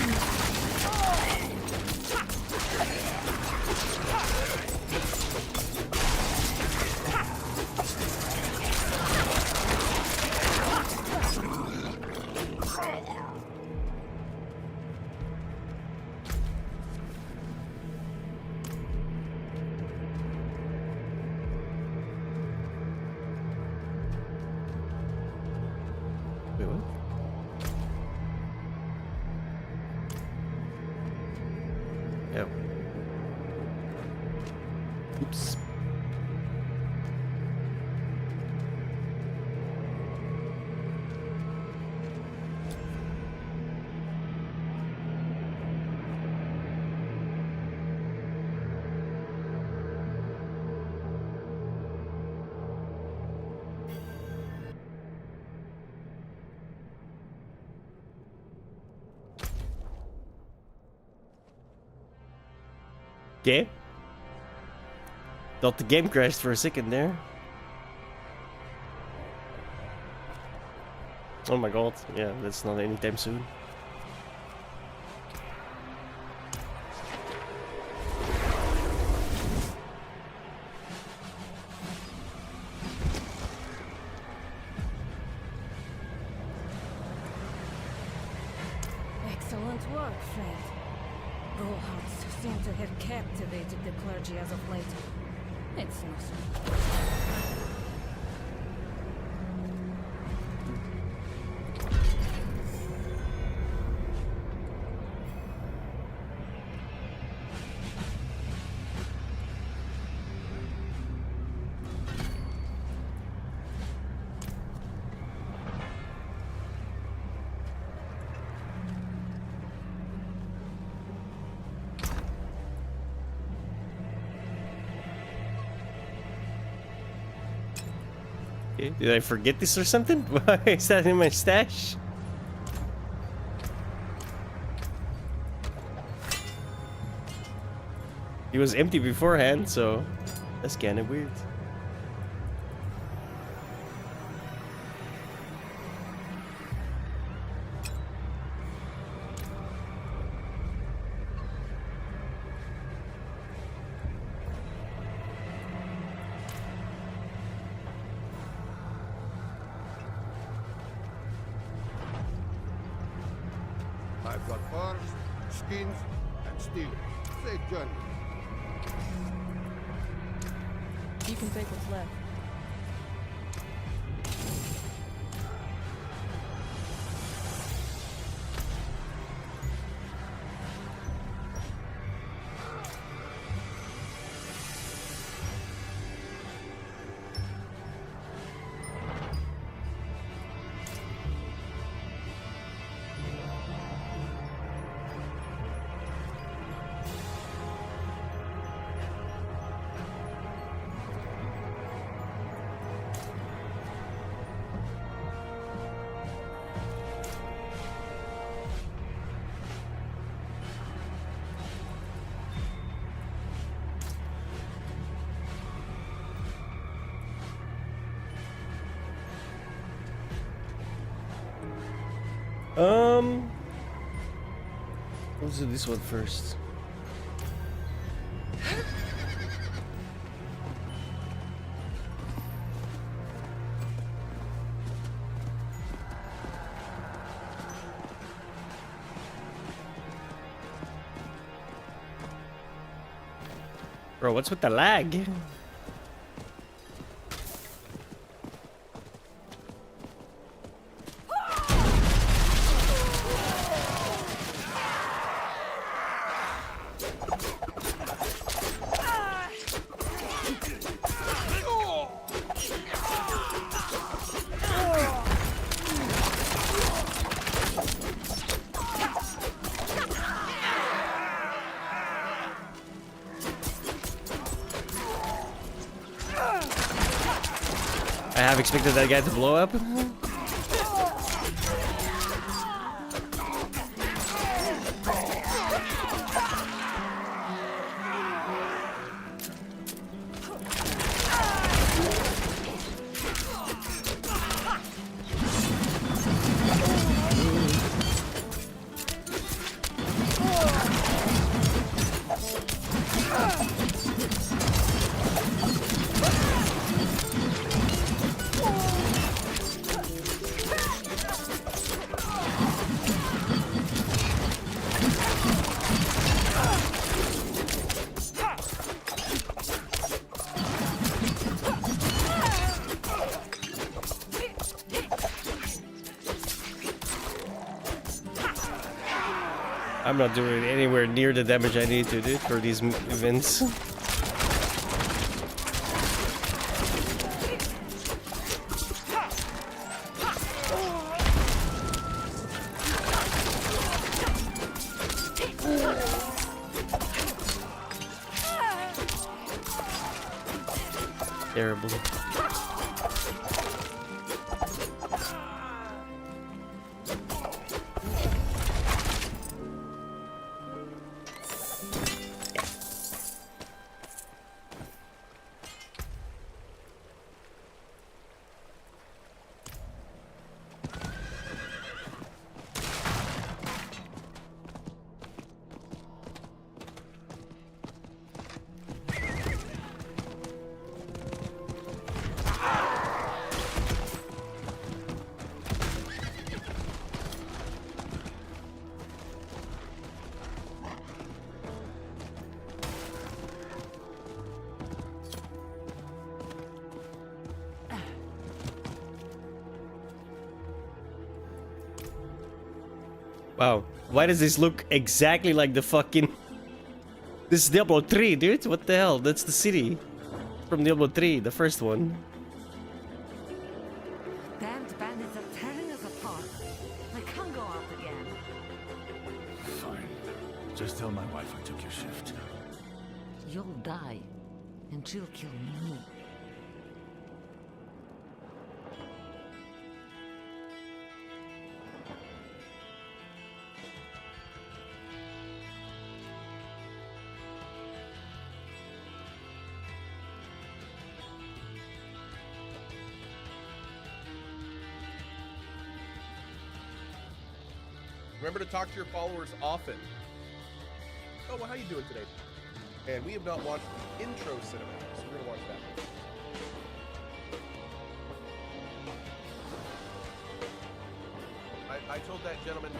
Yep. Oops. Okay. Thought the game crashed for a second there. Oh my god, yeah, that's not anytime soon. Excellent work, Fred. Bullhounds seem to have captivated the clergy as of late. It's no surprise. Okay, did I forget this or something? Why is that in my stash? It was empty beforehand, so that's kind of weird. I've got furs, skins, and steel. Safe journey. You can take what's left. Let's do this one first. Bro, what's with the lag? I have expected that guy to blow up. I'm not doing anywhere near the damage I need to do for these events. Terrible. Wow, why does this look exactly like the fucking... This is Diablo 3, dude. What the hell? That's the city from Diablo 3, the first one. Damned bandits are tearing us apart. I can't go out again. Fine. Just tell my wife I took your shift. You'll die, and she'll kill me. Remember to talk to your followers often. Oh, well, how you doing today? And we have not watched the intro cinematic, so we're gonna watch that. I told that gentleman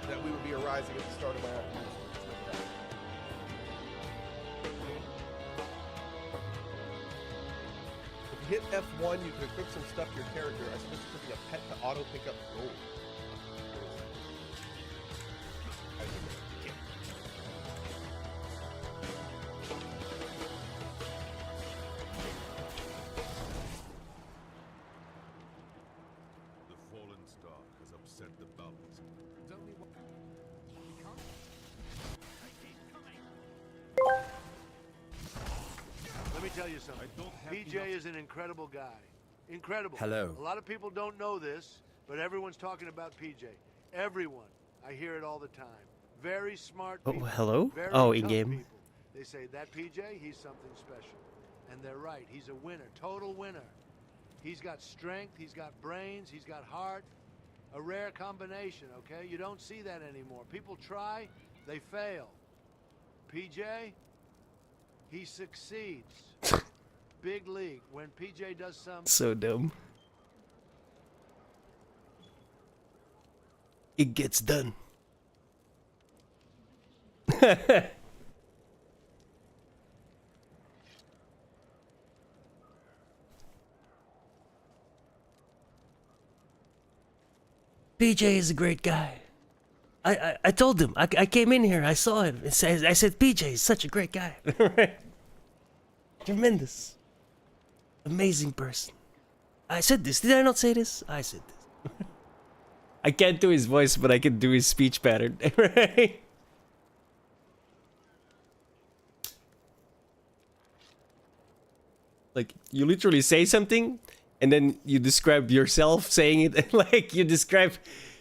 that we would be arising at the start of my afternoon. If you hit F1, you can equip some stuff to your character. I suggest clicking a pet to auto pick up gold. Let me tell you something. PJ is an incredible guy. Incredible. Hello. A lot of people don't know this, but everyone's talking about PJ. Everyone. I hear it all the time. Very smart people. Oh, hello? Very Oh, tough in-game. people. They say, that PJ, he's something special. And they're right. He's a winner. Total winner. He's got strength. He's got brains. He's got heart. A rare combination, okay? You don't see that anymore. People try, they fail. PJ, he succeeds. Big league. When PJ does something... So dumb. It gets done. PJ is a great guy. I told him. I came in here. I saw him. I said, PJ is such a great guy. Tremendous. Amazing person. I said this. Did I not say this? I said this. I can't do his voice, but I can do his speech pattern. Right? Like, you literally say something, and then you describe yourself saying it. Like, you describe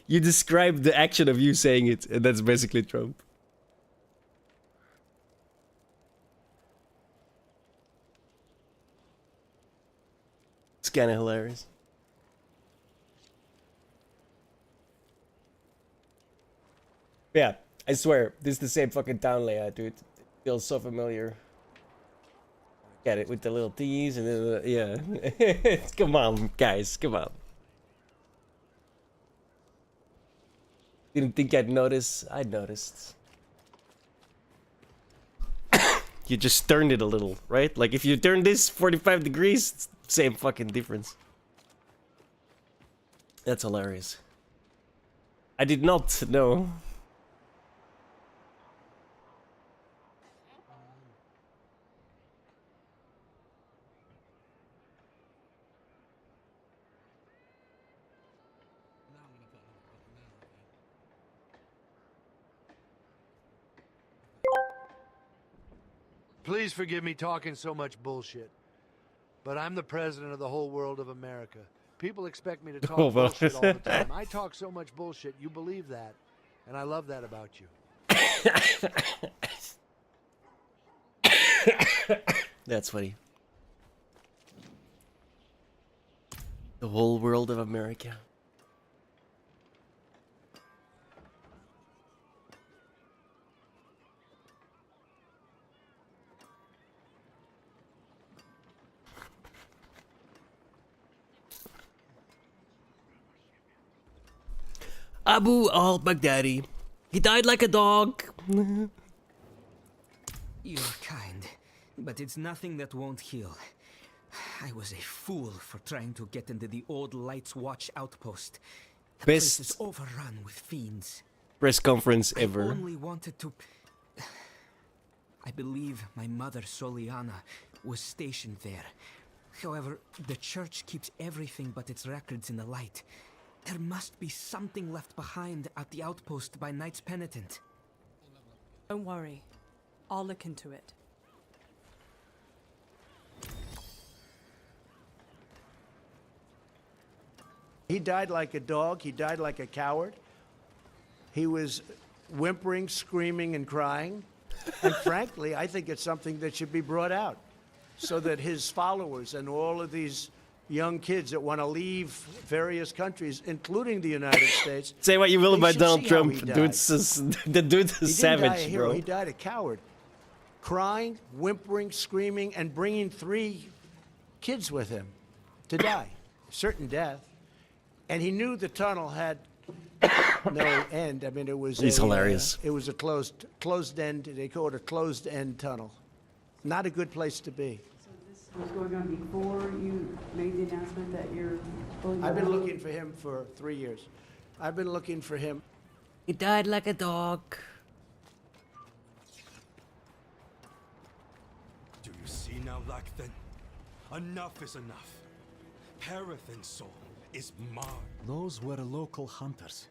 the action of you saying it, and that's basically Trump. It's kind of hilarious. Yeah, I swear, this is the same fucking town layout, dude. It feels so familiar. Get it with the little T's and then, yeah. Come on, guys, come on. Didn't think I'd notice. I noticed. You just turned it a little, right? Like if you turn this 45 degrees, it's the same fucking difference. That's hilarious. I did not know. Please forgive me talking so much bullshit. But I'm the president of the whole world of America. People expect me to talk Oh, well. bullshit all the time. I talk so much bullshit, you believe that. And I love that about you. That's funny. The whole world of America. Abu al-Baghdadi. He died like a dog. You're kind, but it's nothing that won't heal. I was a fool for trying to get into the old Lights Watch outpost. The place is overrun with fiends. Press conference ever. I only wanted to... I believe my mother, Soliana, was stationed there. However, the church keeps everything but its records in the light. There must be something left behind at the outpost by Knights Penitent. Don't worry. I'll look into it. He died like a dog. He died like a coward. He was whimpering, screaming, and crying. And frankly, I think it's something that should be brought out so that his followers and all of these young kids that want to leave various countries, including the United States. Say what you will they about should Donald see how Trump. he died. The dude's He didn't die a savage, hero, bro. He died a coward. Crying, whimpering, screaming, and bringing 3 kids with him to die. Certain death. And he knew the tunnel had no end. I mean, it was He's hilarious. It was a closed end. They call it a closed end tunnel. Not a good place to be. Was going on before you made the announcement that you're going I've been away? looking for him for 3 years. I've been looking for him. He died like a dog. Do you see now, Lacthen? Enough is enough. Parathin's soul is marred. Those were local hunters.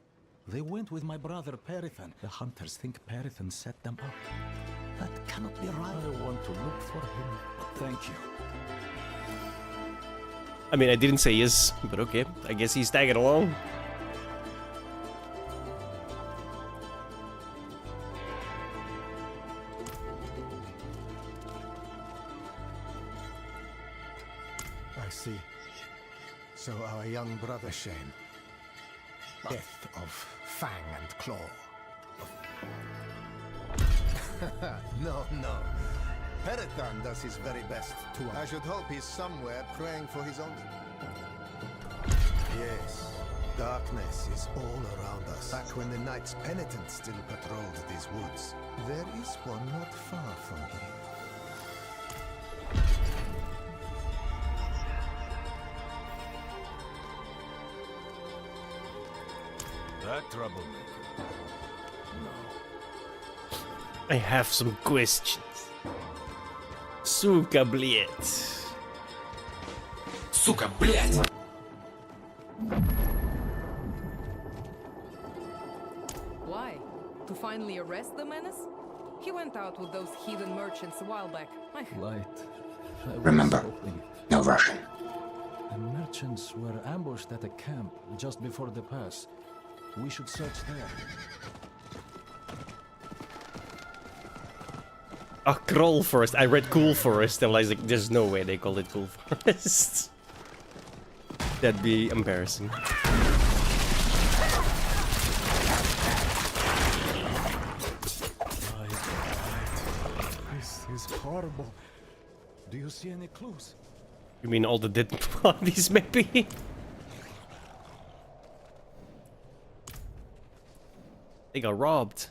They went with my brother Parathin. The hunters think Parathin set them up. That cannot be right. I want to look for him. Thank you. I mean, I didn't say yes, but okay. I guess he's tagging along. I see. So our young brother Shane. Death of Fang and Claw. No. Peretan does his very best to us. I should hope he's somewhere praying for his own. Yes, darkness is all around us. Back when the Knights Penitent still patrolled these woods, there is one not far from here. That troublemaker. I have some questions. Сука, блять. Сука, блять! Why? To finally arrest the menace? He went out with those heathen merchants a while back. Light. I was Remember, hoping. no Russian. The merchants were ambushed at a camp just before the pass. We should search there. Kroll Forest. I read Cool Forest and I was like, there's no way they call it Cool Forest. That'd be embarrassing. This is horrible. Do you see any clues? You mean all the dead bodies, maybe? They got robbed.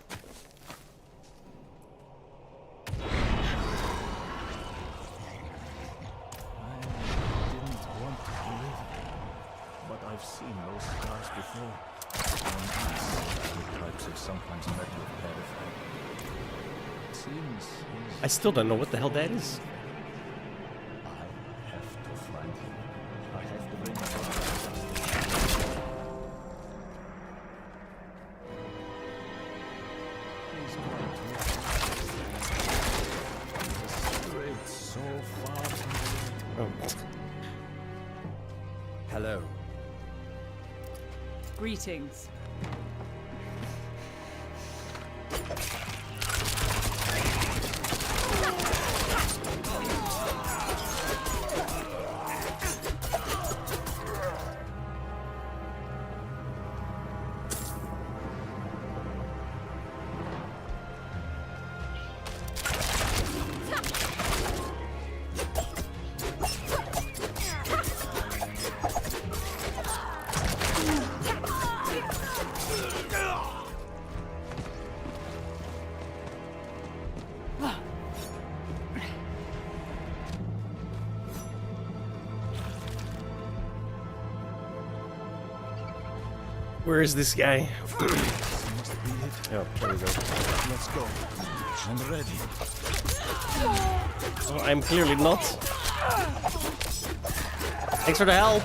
But I've seen those scars before. The types have sometimes met with Parathin. Seems I still don't know what the hell that is. I have to find him. I have to bring him to justice. He's going to It's so far from Oh. Hello. Greetings. Where is this guy? Must be it. Oh, there we go. Let's go. I'm ready. Oh, I'm clearly not. Thanks for the help.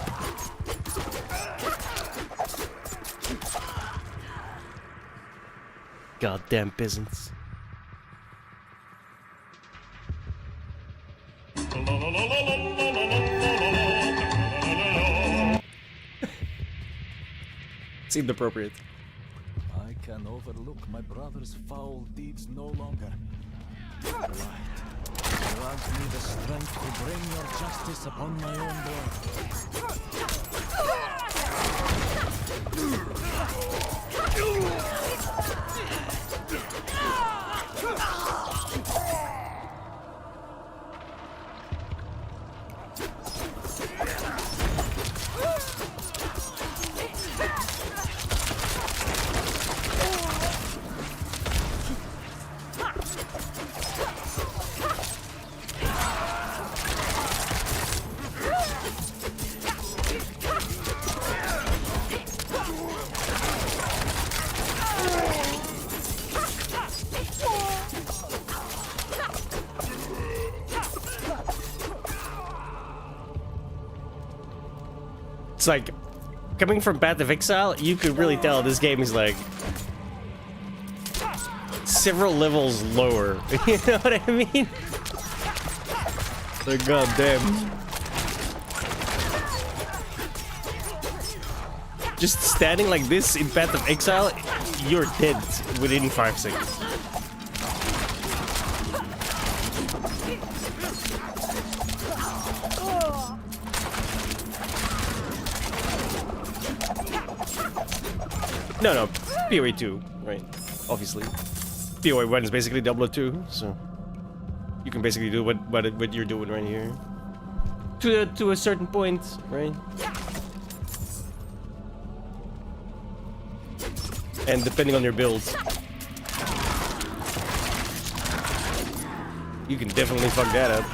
Goddamn peasants. Seemed appropriate. I can overlook my brother's foul deeds no longer. Light, grant me the strength to bring your justice upon my own It's like, coming from Path of Exile, you could really tell this game is like several levels lower. You know what I mean? Like, goddamn. Just standing like this in Path of Exile, you're dead within 5 seconds. No, PoE 2, right? Obviously. PoE 1 is basically Diablo 2, so you can basically do what you're doing right here. To a certain point, right? And depending on your build, you can definitely fuck that up.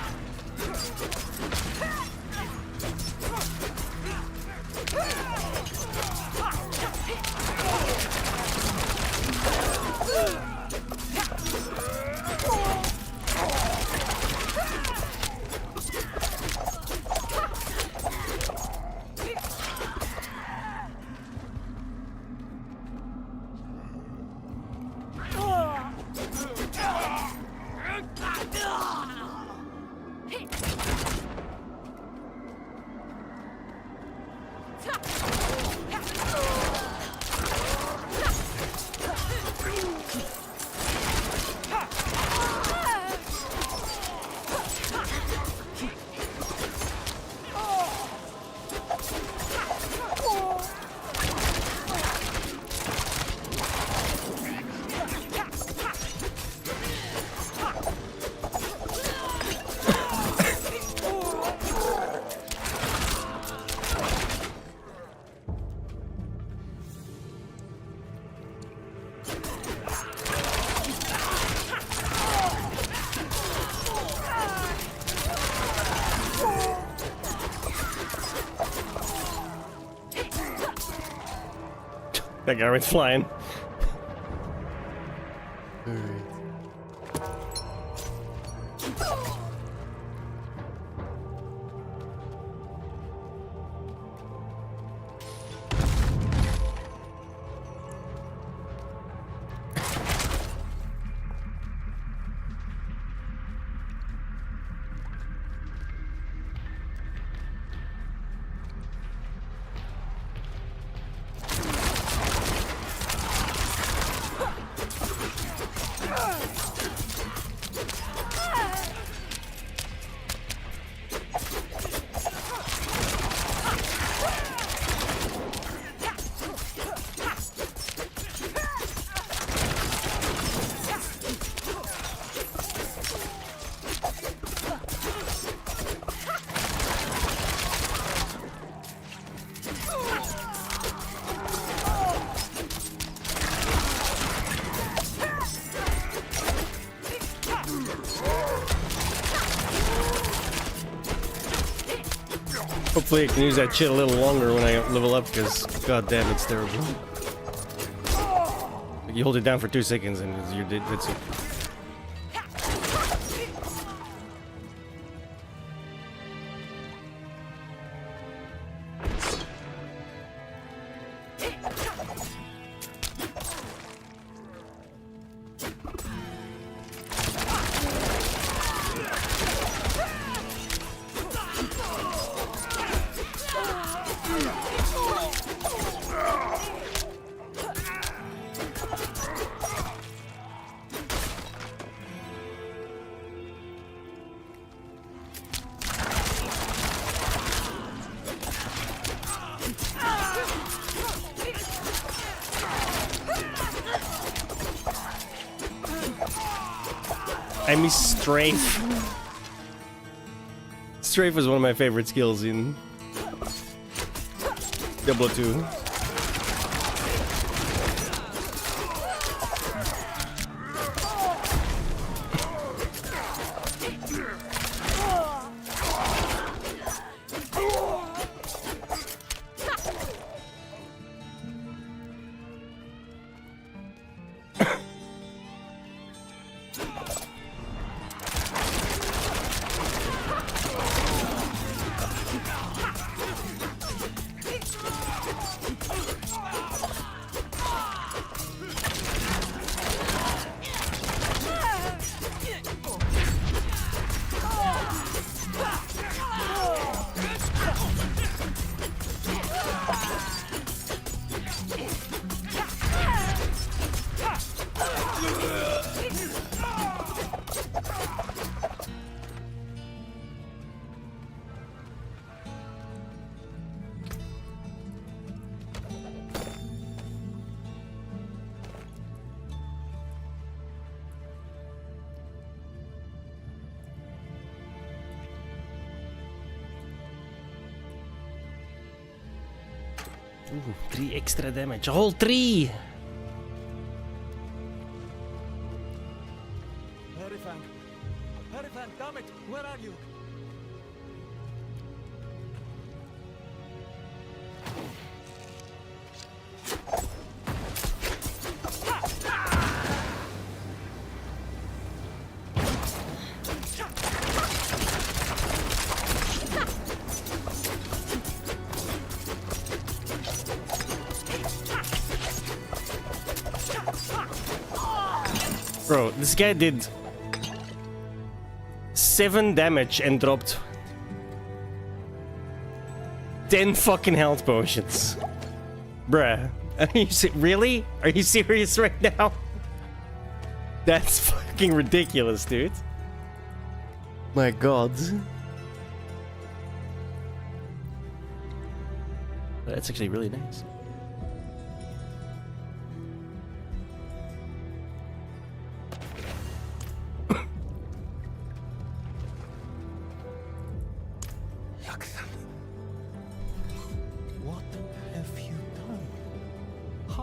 That guy went flying. Hopefully I can use that shit a little longer when I level up, because god damn, it's terrible. Like, you hold it down for 2 seconds and you're dead. That's it. I miss Strafe. Strafe was one of my favorite skills in Diablo 2. Ooh, 3 extra damage. A whole 3! Perifang! Perifang, damn it! Where are you? Bro, this guy did 7 damage and dropped 10 fucking health potions. Bruh. Are you really? Are you serious right now? That's fucking ridiculous, dude. My god. That's actually really nice.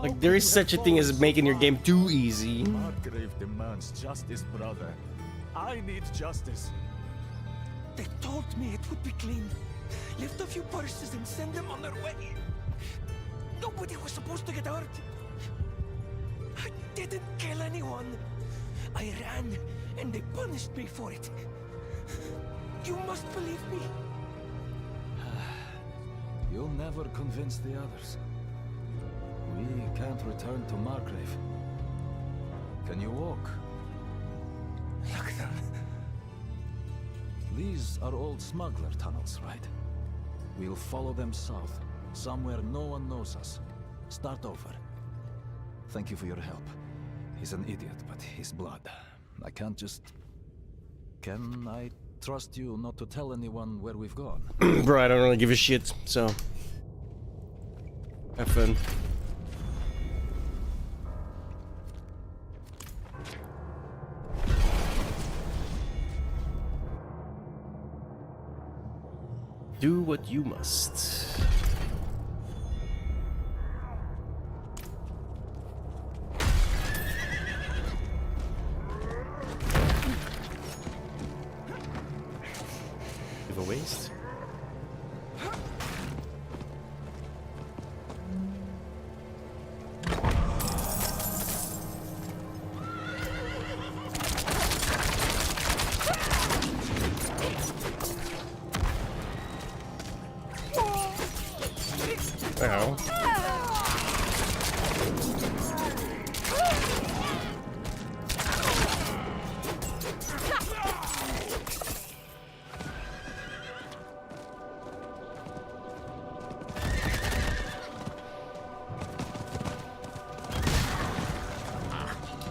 Like, there is such a thing as making your game too easy. Margrave demands justice, brother. I need justice. They told me it would be clean. Lift a few purses and send them on their way. Nobody was supposed to get hurt. I didn't kill anyone. I ran, and they punished me for it. You must believe me. You'll never convince the others. We can't return to Margrave. Can you walk? Look them. These are old smuggler tunnels, right? We'll follow them south, somewhere no one knows us. Start over. Thank you for your help. He's an idiot, but he's blood. I can't just... Can I trust you not to tell anyone where we've gone? Bro, I don't really give a shit, so... Have fun. Do what you must. Give a waste. Ow.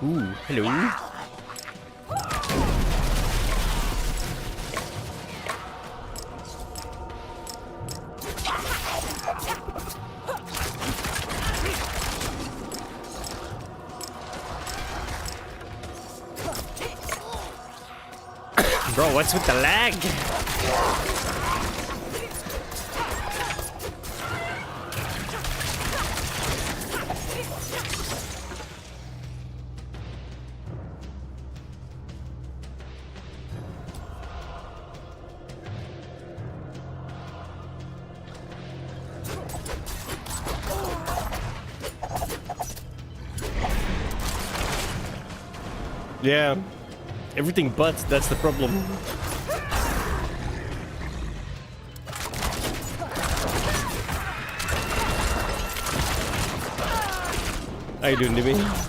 Ooh, hello. Bro, what's with the lag? Yeah, everything but, that's the problem. How you doing, Dibby?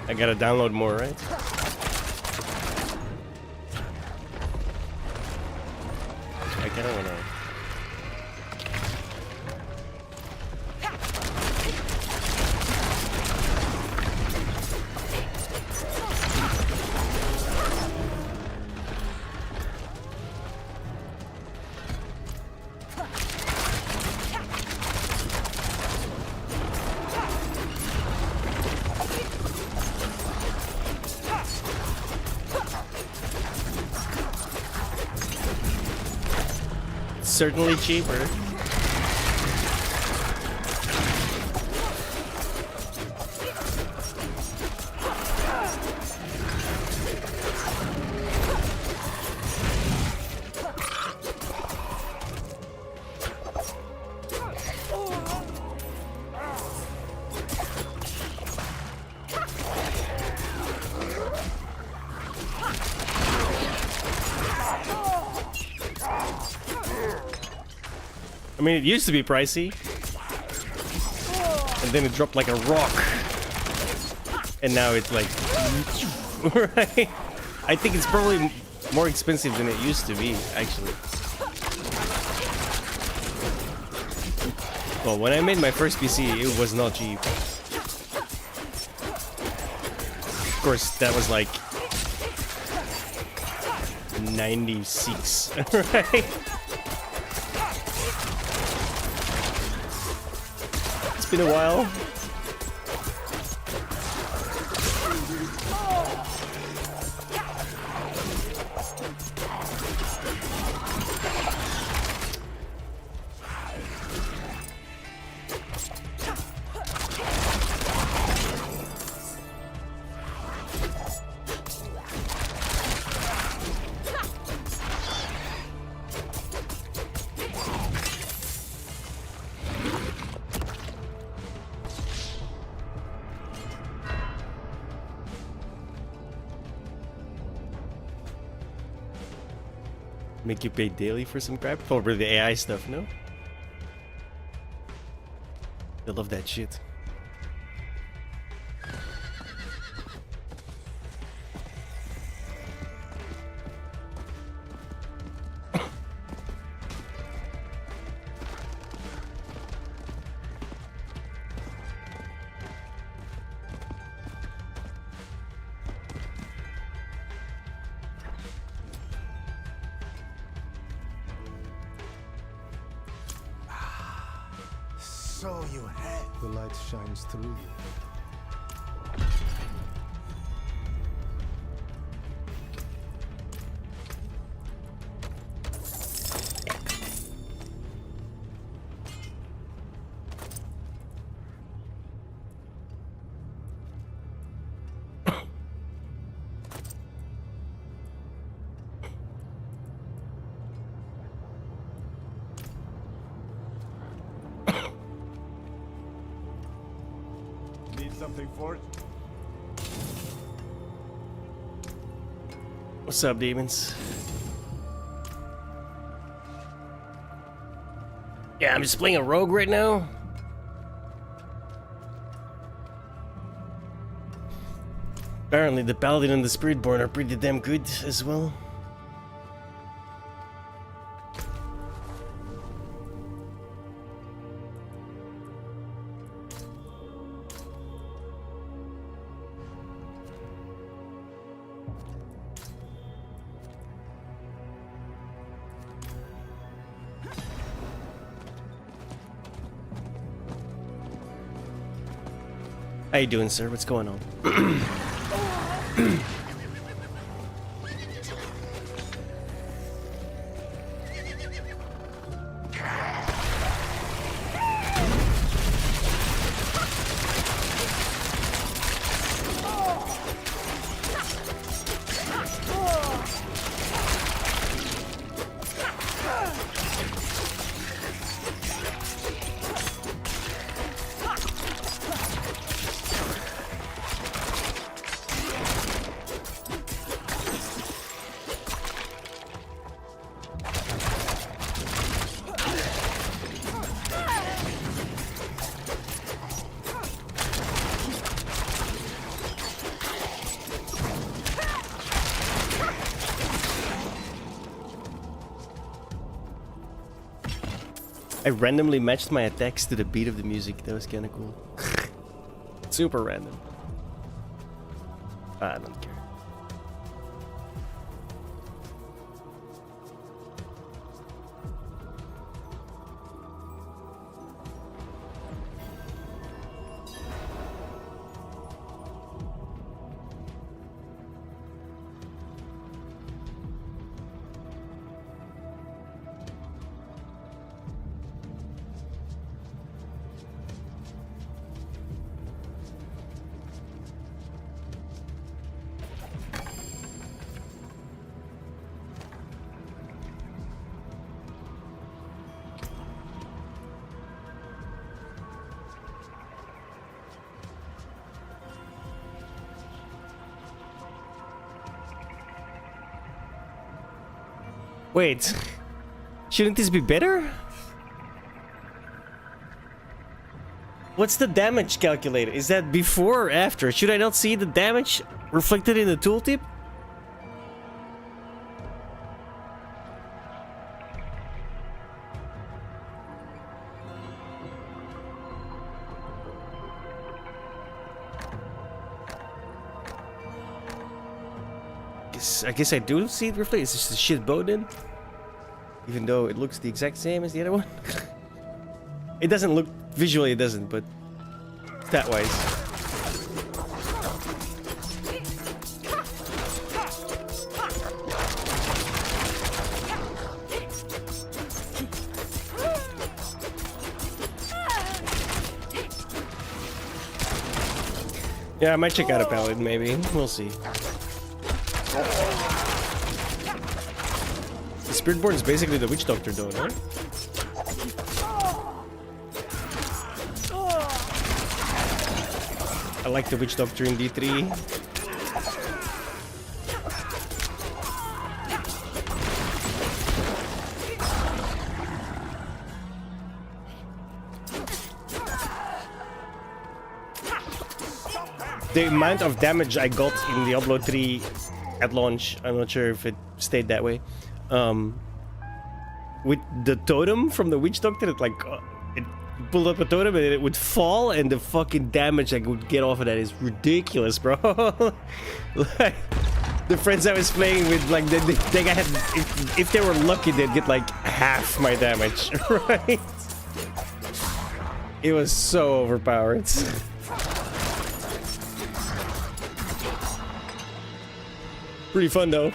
I gotta download more, right? I kinda wanna... Certainly cheaper. I mean, it used to be pricey, and then it dropped like a rock, and now it's like, right? I think it's probably more expensive than it used to be, actually. Well, when I made my first PC, it was not cheap. Of course, that was like 96, right? It's been a while. Make you pay daily for some crap? Probably the AI stuff, no? They love that shit. So you have. The light shines through you. Something for it? What's up, demons? Yeah, I'm just playing a rogue right now. Apparently, the paladin and the spiritborn are pretty damn good as well. How you doing, sir? What's going on? I randomly matched my attacks to the beat of the music. That was kind of cool. Super random. I don't care. Wait, shouldn't this be better? What's the damage calculator? Is that before or after? Should I not see the damage reflected in the tooltip? I guess I do see it reflected. It's just a shit bow then? Even though it looks the exact same as the other one? It doesn't look... Visually it doesn't, but... Stat-wise. Yeah, I might check out a paladin, maybe. We'll see. The Spiritborn is basically the Witch Doctor, though, right? I like the Witch Doctor in D3. the amount of damage I got in Diablo 3 at launch, I'm not sure if it stayed that way. With the totem from the witch doctor, it pulled up a totem and it would fall, and the fucking damage I would get off of that is ridiculous, bro. Like, the friends I was playing with, like, they had, if they were lucky, they'd get like half my damage, right? It was so overpowered. Pretty fun though.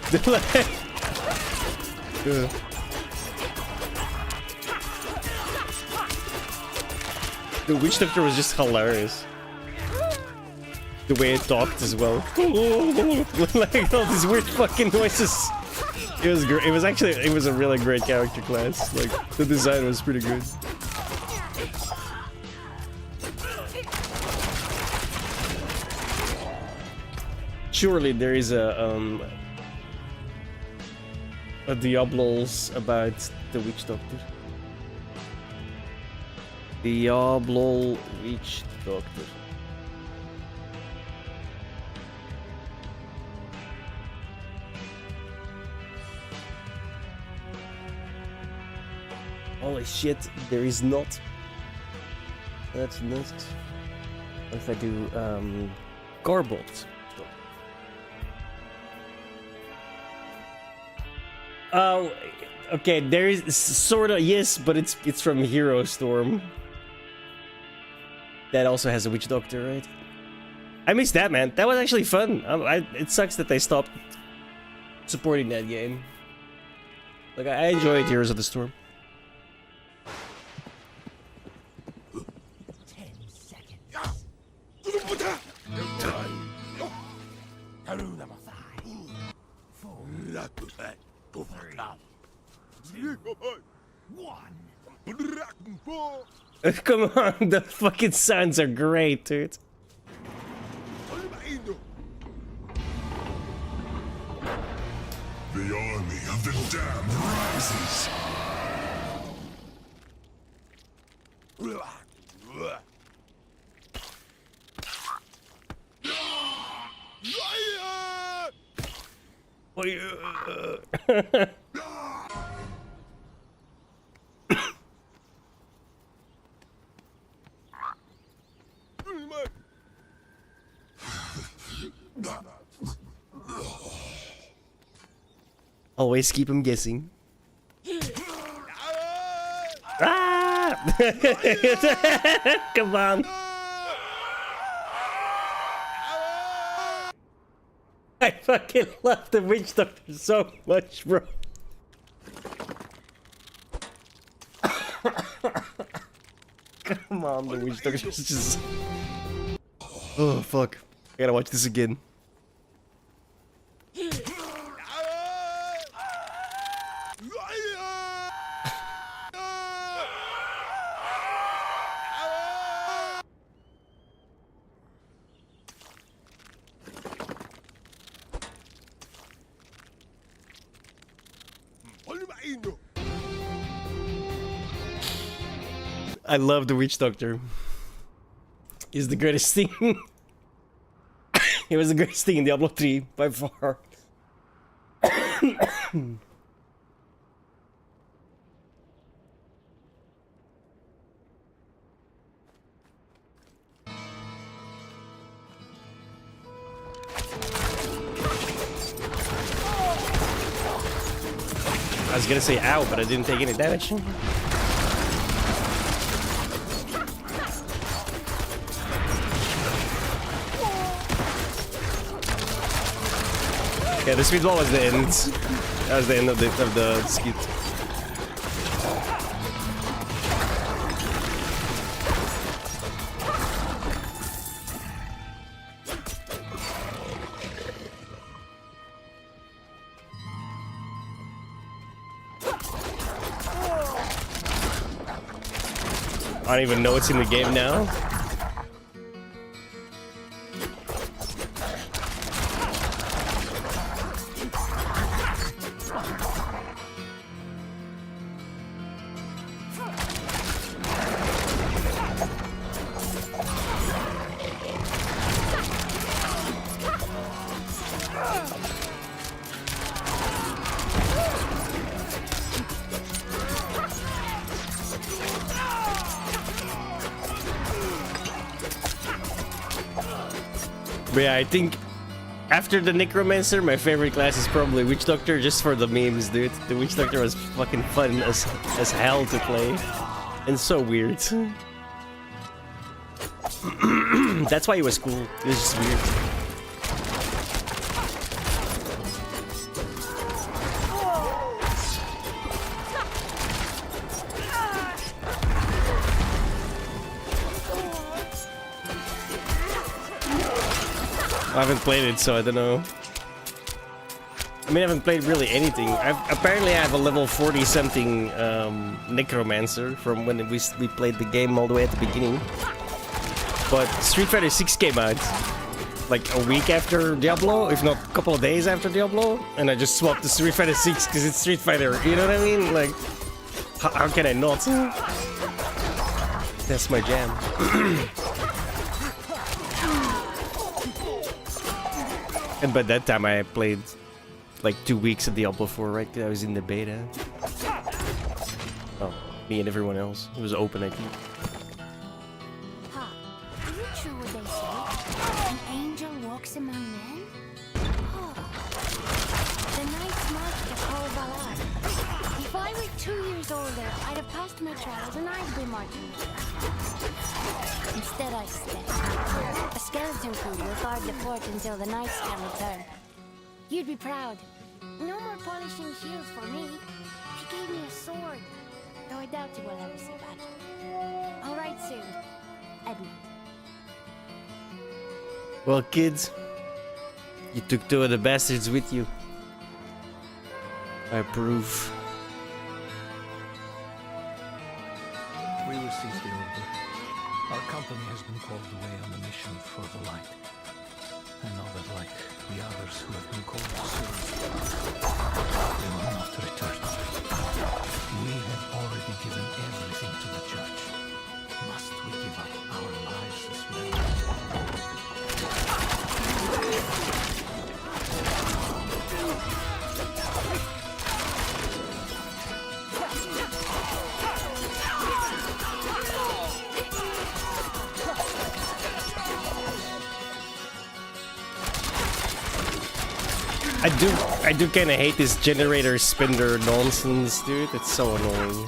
The witch doctor was just hilarious. The way it talked as well. Like all these weird fucking noises. It was great. It was a really great character class. Like the design was pretty good. Surely there is a Diablos about the witch doctor. Diablo witch doctor. Holy shit, there is not. That's not. What if I do Garbled? Oh, okay. There is sort of, yes, but it's from Hero Storm. That also has a witch doctor, right? I missed that, man. That was actually fun. It sucks that they stopped supporting that game. Like I enjoyed Heroes of the Storm. 10 seconds. 5, 4, 3, 2, 1. Come on, the fucking sounds are great, dude. The army of the damned rises. Oh, yeah. Always keep him guessing. Ah! Come on. I fucking love the witch doctor so much, bro. Come on, the witch doctor is just... Oh, fuck. I gotta watch this again. I love the witch doctor. He's the greatest thing. He was the greatest thing in Diablo 3 by far. I was gonna say ow, but I didn't take any damage. Yeah, the speedball was the end. That was the end of the skit. I don't even know what's in the game now. But yeah, I think after the Necromancer, my favorite class is probably Witch Doctor, just for the memes, dude. The Witch Doctor was fucking fun as hell to play. And so weird. That's why he was cool. It was just weird. I haven't played it, so I don't know. I mean, I haven't played really anything. Apparently I have a level 40 something Necromancer from when we played the game all the way at the beginning. But Street Fighter 6 came out like a week after Diablo, if not a couple of days after Diablo, and I just swapped to Street Fighter 6 because it's Street Fighter, you know what I mean? Like, how can I not? That's my jam. And by that time I played like 2 weeks of Diablo 4, right? I was in the beta. Oh, me and everyone else. It was open, I think. Is it true what they say? An angel walks among men? Oh. The knights march to Call Valar. If I were 2 years older, I'd have passed my trials and I'd be marching with them. Instead, I stay. A skeleton crew will guard the fort until the knights can return. You'd be proud. No more polishing shields for me. He gave me a sword. Though I doubt you will ever see battle. All right, soon. Edmund. Well, kids, you took 2 of the bastards with you. I approve. We received the order. Our company has been called away on a mission for the light. I know that, like the others who have been called to serve, they will not return. We have already given everything to the church. Must we give up our lives as well? I do kind of hate this generator spinner nonsense, dude. It's so annoying.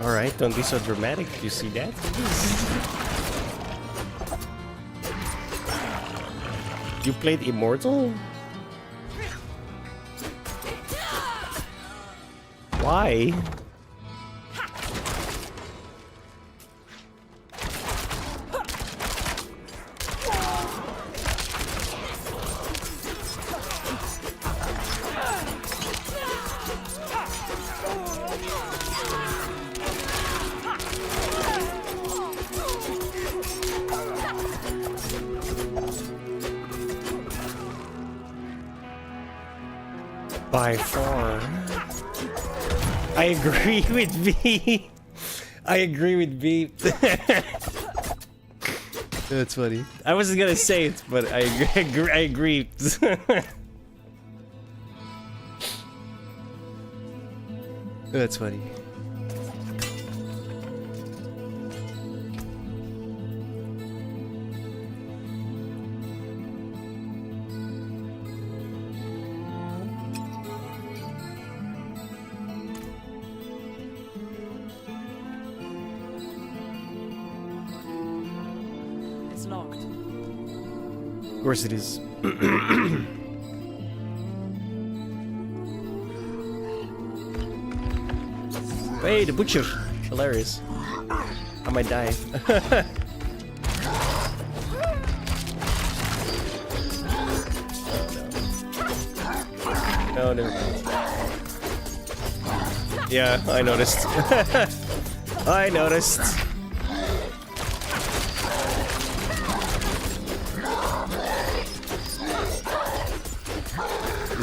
Alright, don't be so dramatic. You see that? You played Immortal? Why? By far. I agree with B. I agree with B. That's funny. I wasn't gonna say it, but I agree. That's funny. It's locked. Of course it is. Hey, the butcher. Hilarious. I might die. Oh, no. Yeah, I noticed. I noticed.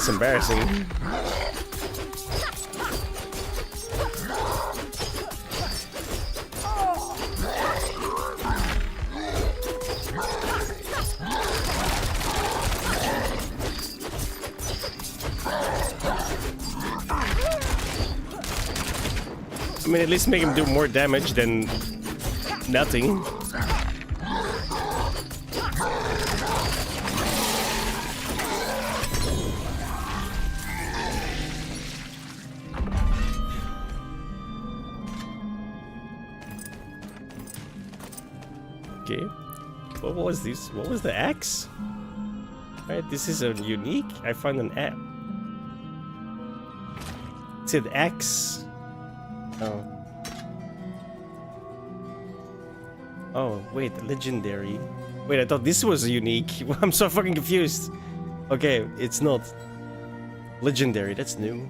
It's embarrassing. I mean, at least make him do more damage than nothing. Okay. What was this? What was the axe? Alright, this is a unique. I found an axe. It said axe. Oh. Oh, wait, legendary. Wait, I thought this was unique. I'm so fucking confused. Okay, it's not. Legendary, that's new.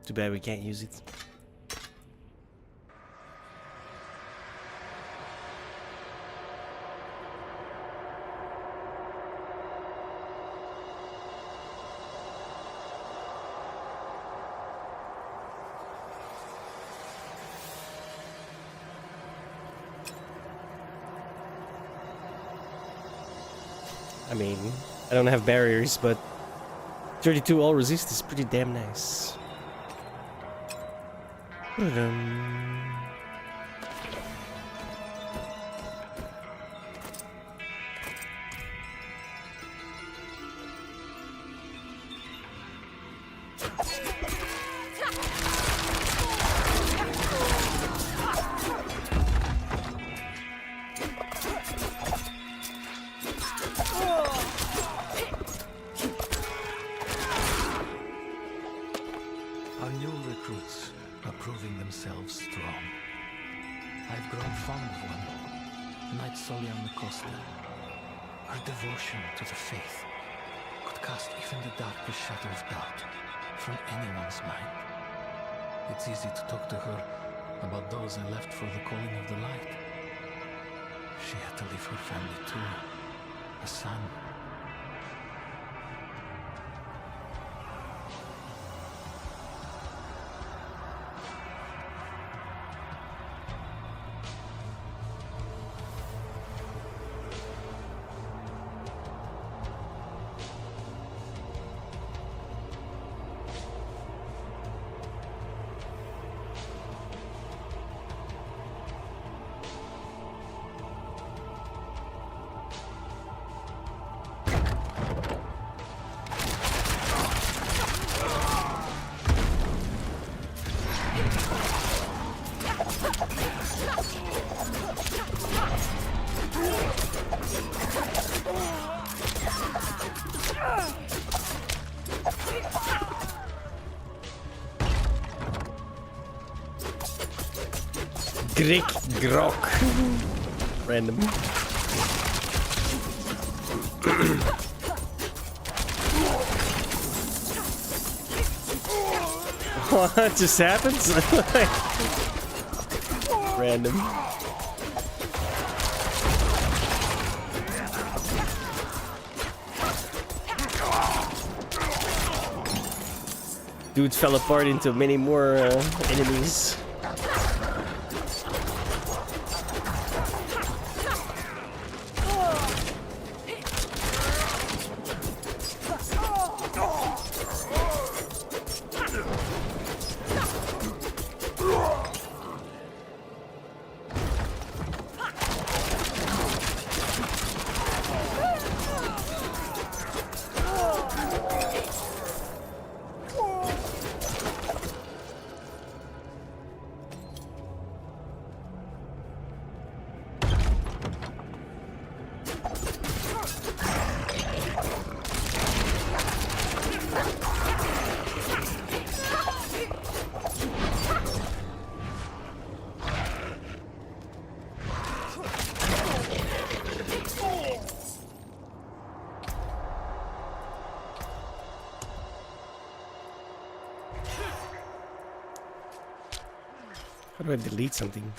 Too bad we can't use it. I mean, I don't have barriers, but 32 all resist is pretty damn nice. Our new recruits are proving themselves strong. I've grown fond of one, Knight Soliana Costa. Her devotion to the faith could cast even the darkest shadow of doubt from anyone's mind. It's easy to talk to her about those I left for the calling of the light. She had to leave her family too, a son. Grik Grok. Random. What just happens? Random. Dude fell apart into many more enemies. How do I delete something?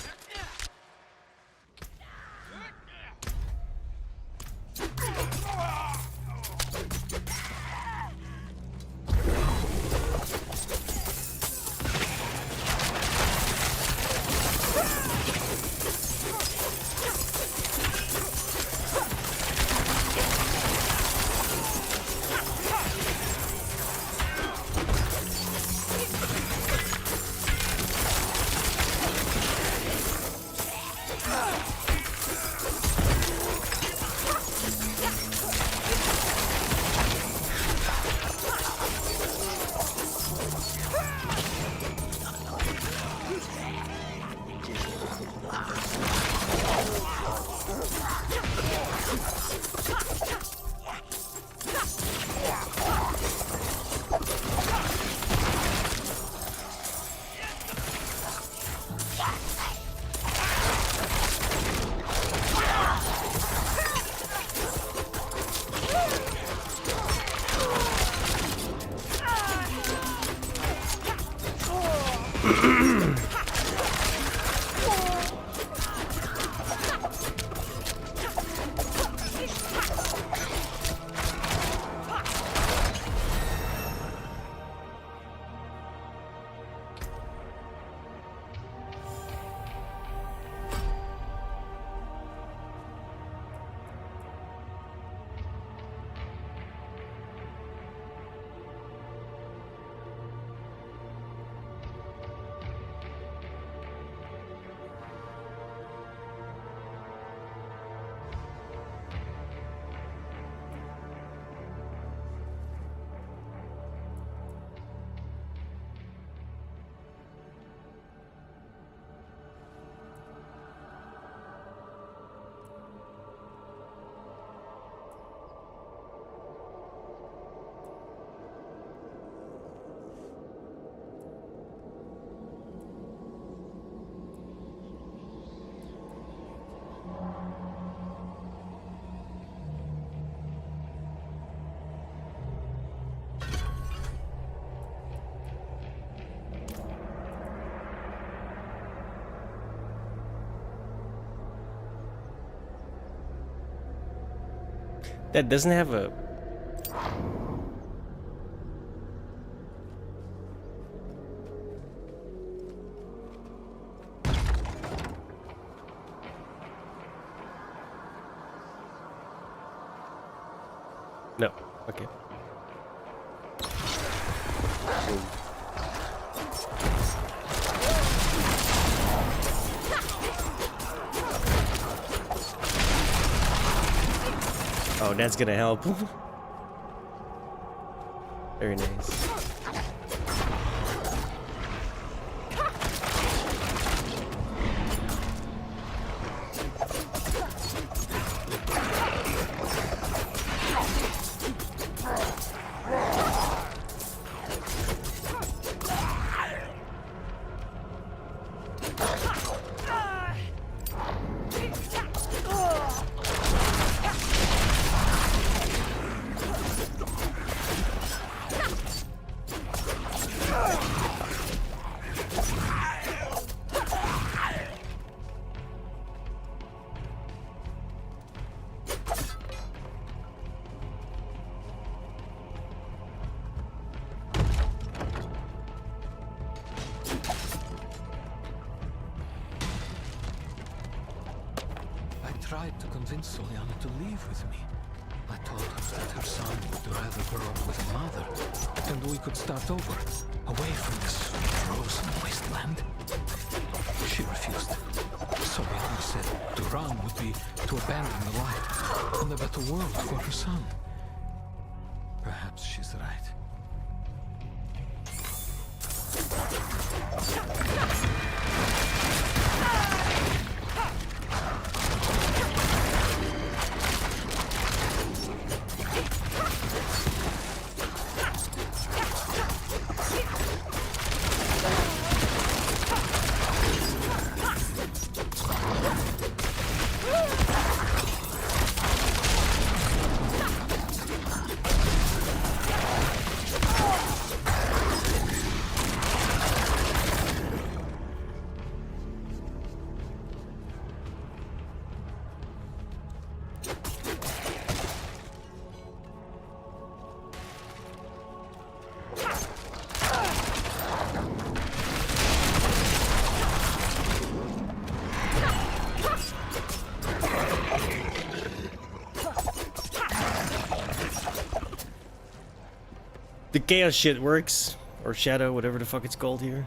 That doesn't have a... No. Okay. Oh, that's gonna help. Very nice. I tried to convince Soliana to leave with me. I told her that her son would rather grow up with a mother, and we could start over, away from this frozen wasteland. She refused. Soliana said to run would be to abandon the light and a better world for her son. Perhaps she's right. The chaos shit works, or shadow, whatever the fuck it's called here.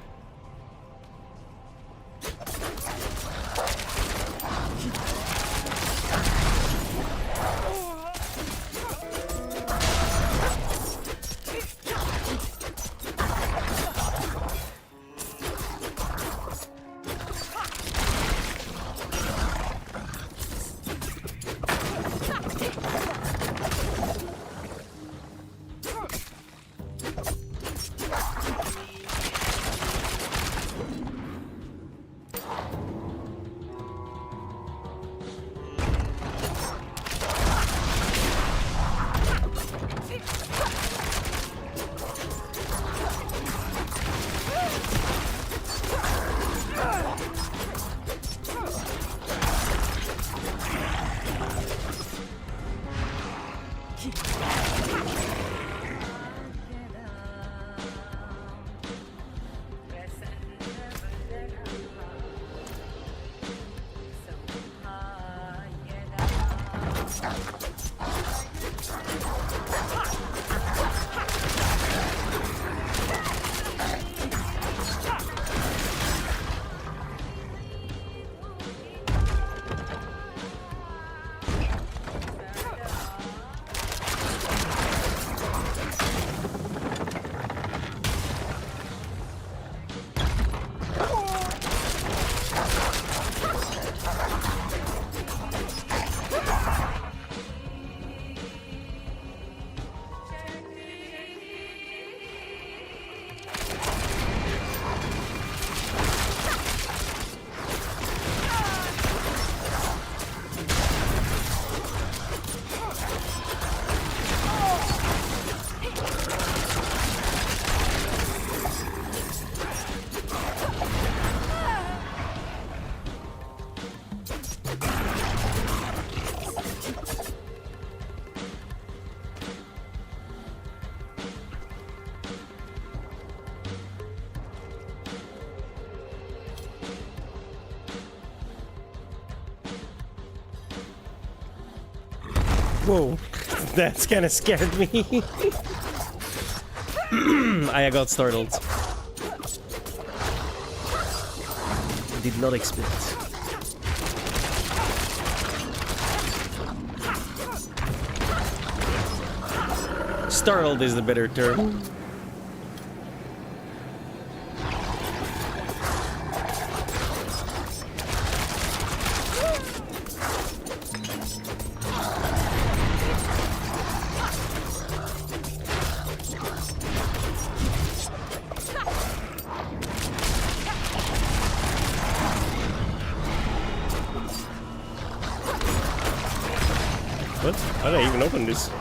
Whoa, that's kind of scared me. I got startled. Did not expect. Startled is the better term. What? How did I even open this?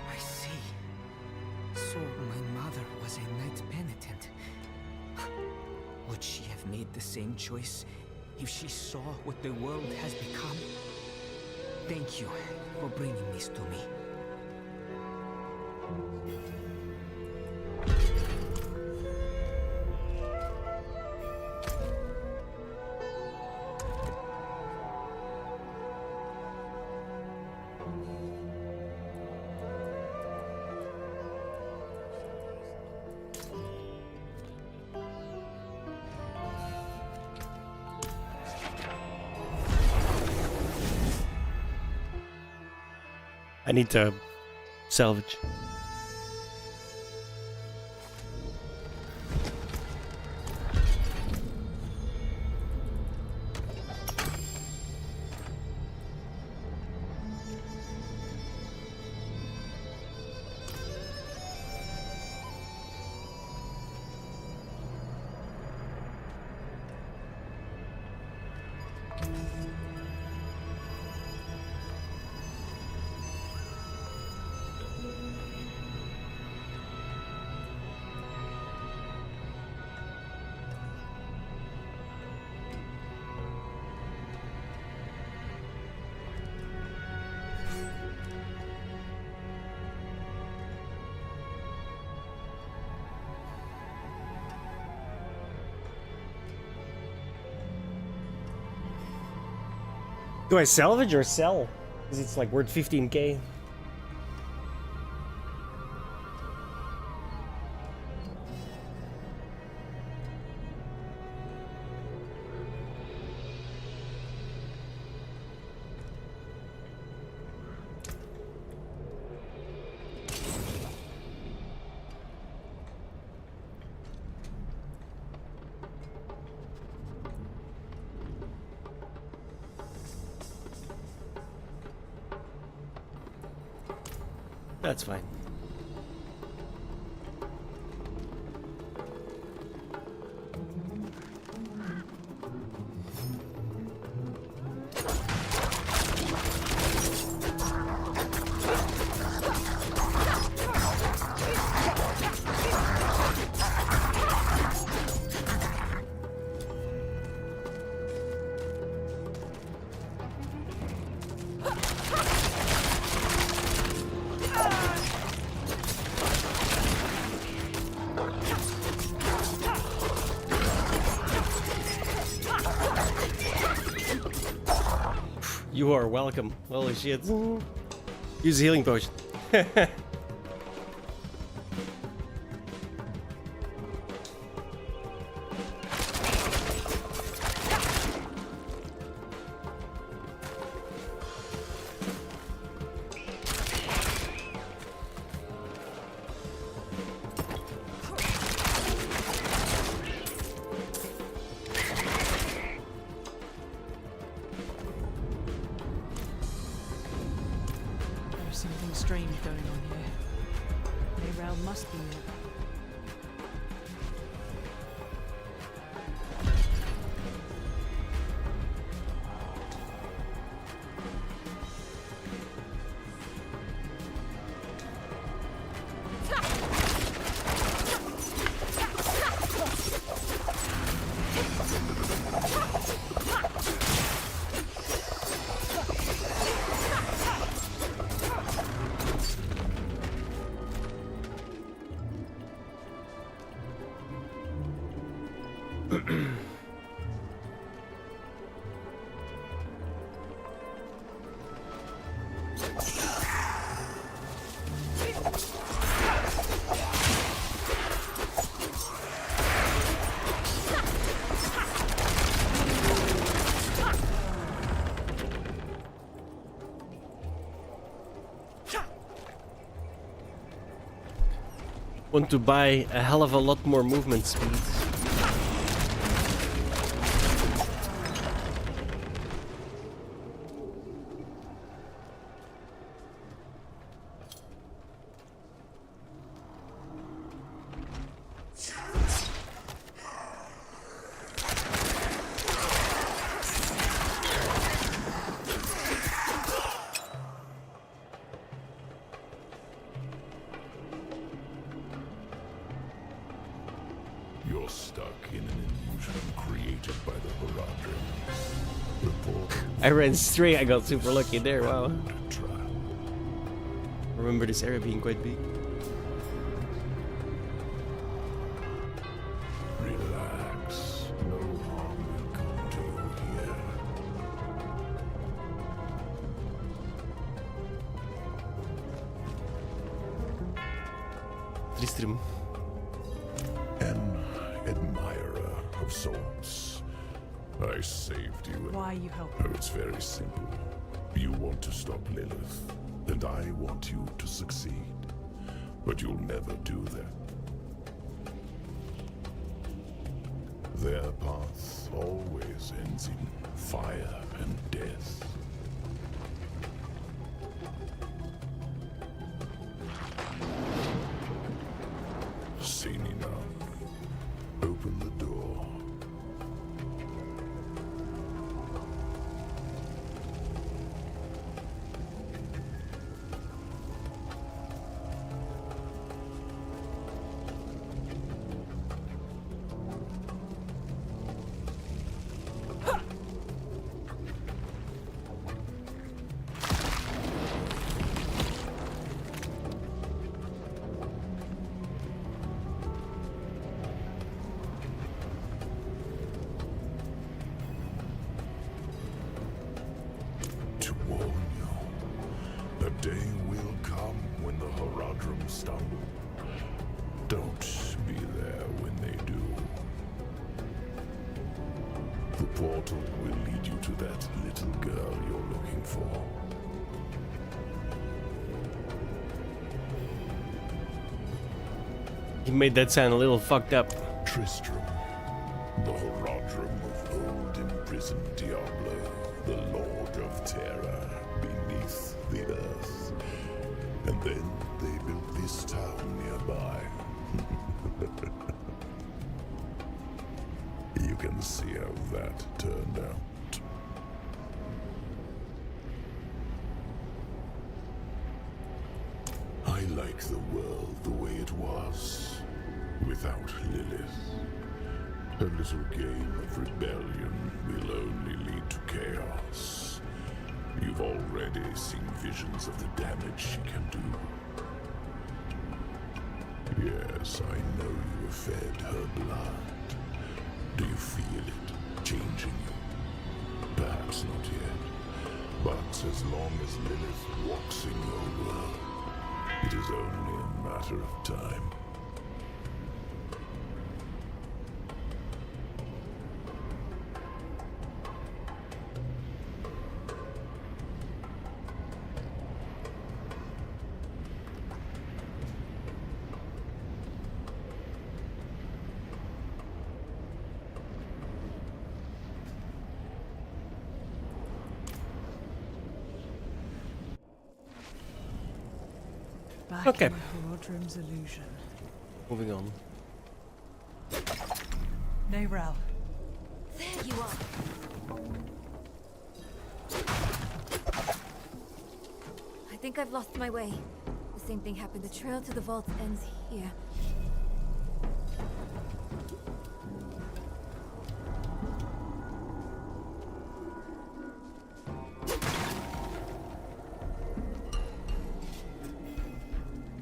I see. So my mother was a knight penitent. Would she have made the same choice if she saw what the world has become? Thank you for bringing this to me. I need to salvage. Do I salvage or sell? Because it's like worth 15k. That's fine. You are welcome. Holy shit. Use a healing potion. There's something strange going on here. Mayral must be near. Want to buy a hell of a lot more movement speed. You're stuck in an illusion created by the Horadrim. The portal. I ran straight, I got super lucky there, wow. Remember this area being quite big. Relax. No harm will come to you here. Tristram. An admirer of sorts. I saved you. Why you helping? Oh, it's very simple. You want to stop Lilith, and I want you to succeed. But you'll never do that. Their path always ends in fire and death. Seen enough. Open the door. To warn you, a day will come when the Horadrim stumble. Don't be there when they do. The portal will lead you to that little girl you're looking for. You made that sound a little fucked up. Tristram, the Horadrim of old imprisoned Diablo, the Lord of Terror beneath the earth. And then they built this town nearby. You can see how that turned out. I like the world the way it was, without Lilith. A little game of rebellion will only lead to chaos. You've already seen visions of the damage she can do. Yes, I know you have fed her blood. Do you feel it changing you? Perhaps not yet. But as long as Lilith walks in your world, it is only a matter of time. Back Okay. in Horodrim's illusion. Moving on. Nayrel. There you are. I think I've lost my way. The same thing happened. The trail to the vault ends here.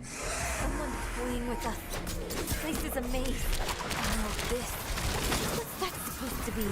Someone's toying with us. This place is a maze. Now this. What's that supposed to be?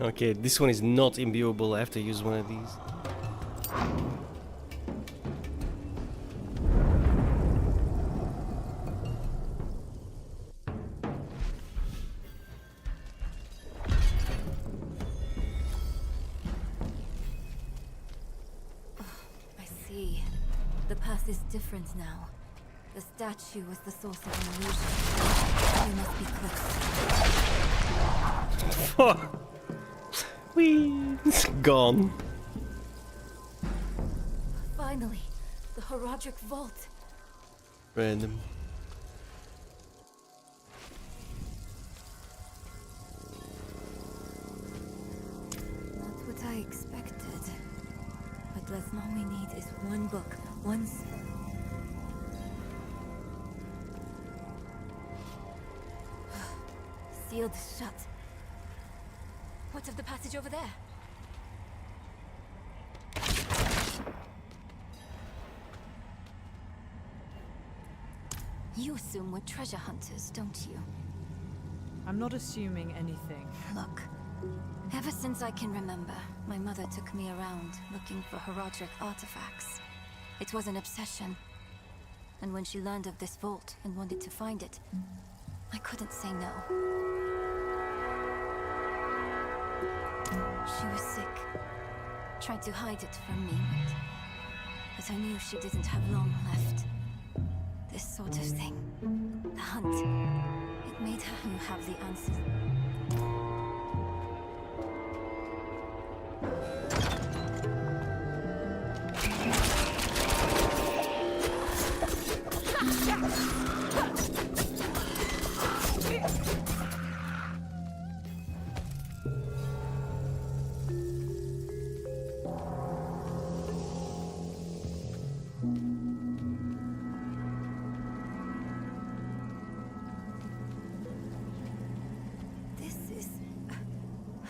Okay, this one is not imbuable. I have to use one of these. I see. The path is different now. The statue was the source of an illusion. We must be close. Whee! It's gone. Finally, the Horodric Vault. Random. Not what I expected. But less all we need is one book, one sealed shut. What of the passage over there? You assume we're treasure hunters, don't you? I'm not assuming anything. Look, ever since I can remember, my mother took me around looking for Horodric artifacts. It was an obsession. And when she learned of this vault and wanted to find it, I couldn't say no. She was sick. Tried to hide it from me, but I knew she didn't have long left. This sort of thing. The hunt. It made her have the answers.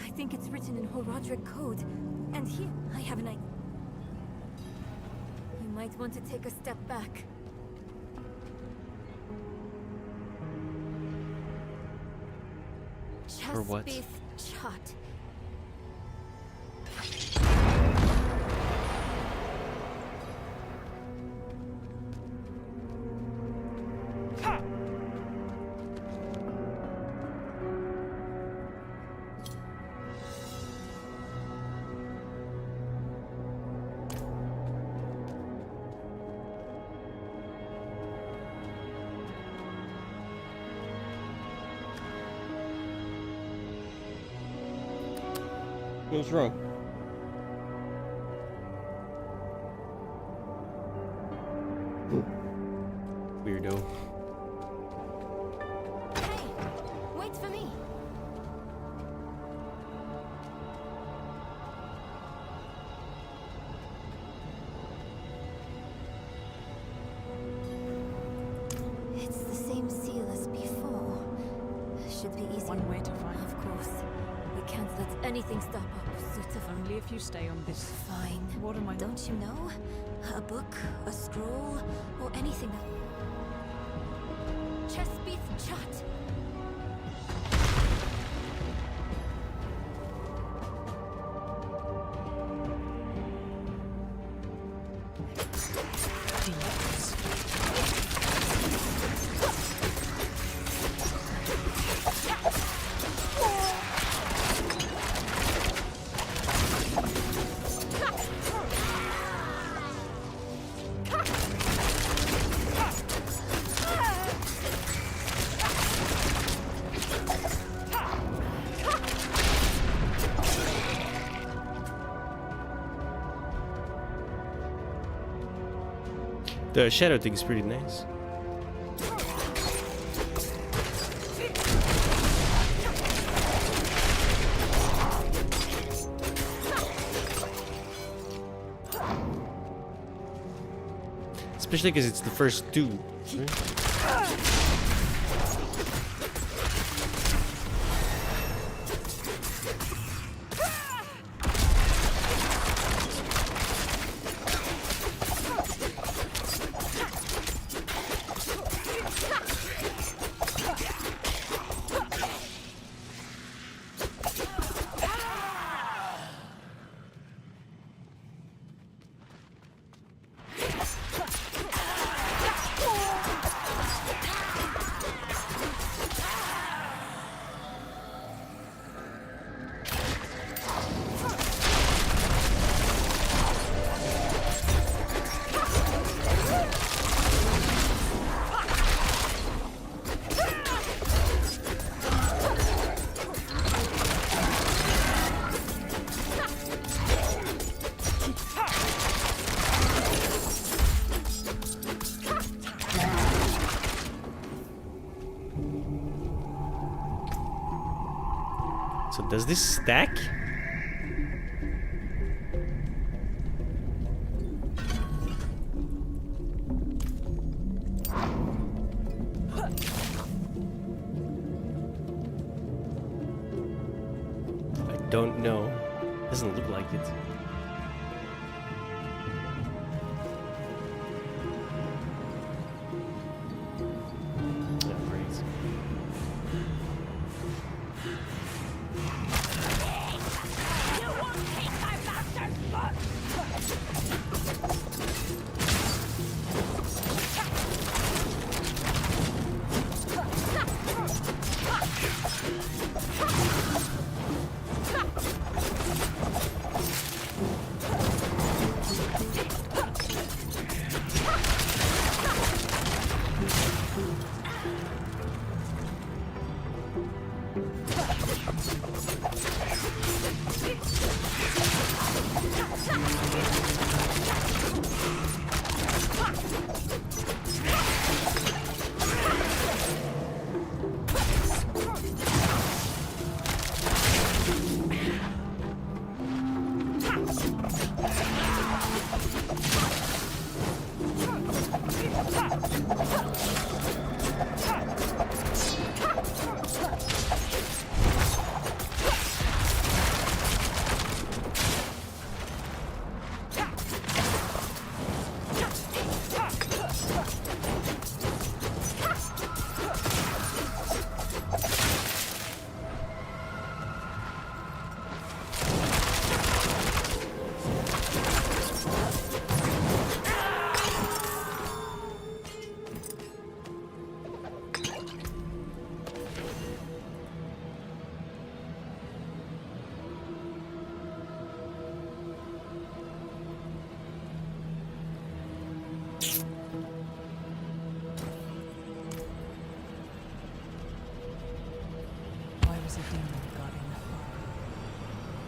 I think it's written in Horodric code. And here, I have an idea. You might want to take a step back. For what? Jaspis chart. What's wrong? one way to find Of course. We can't let anything stop our pursuit of Only if you stay on this. Fine. What am I? Don't you know? A book, a scroll, or anything that... Chess beats chat. The shadow thing is pretty nice. Especially because it's the first two. Right? So does this stack? I don't know. Doesn't look like it.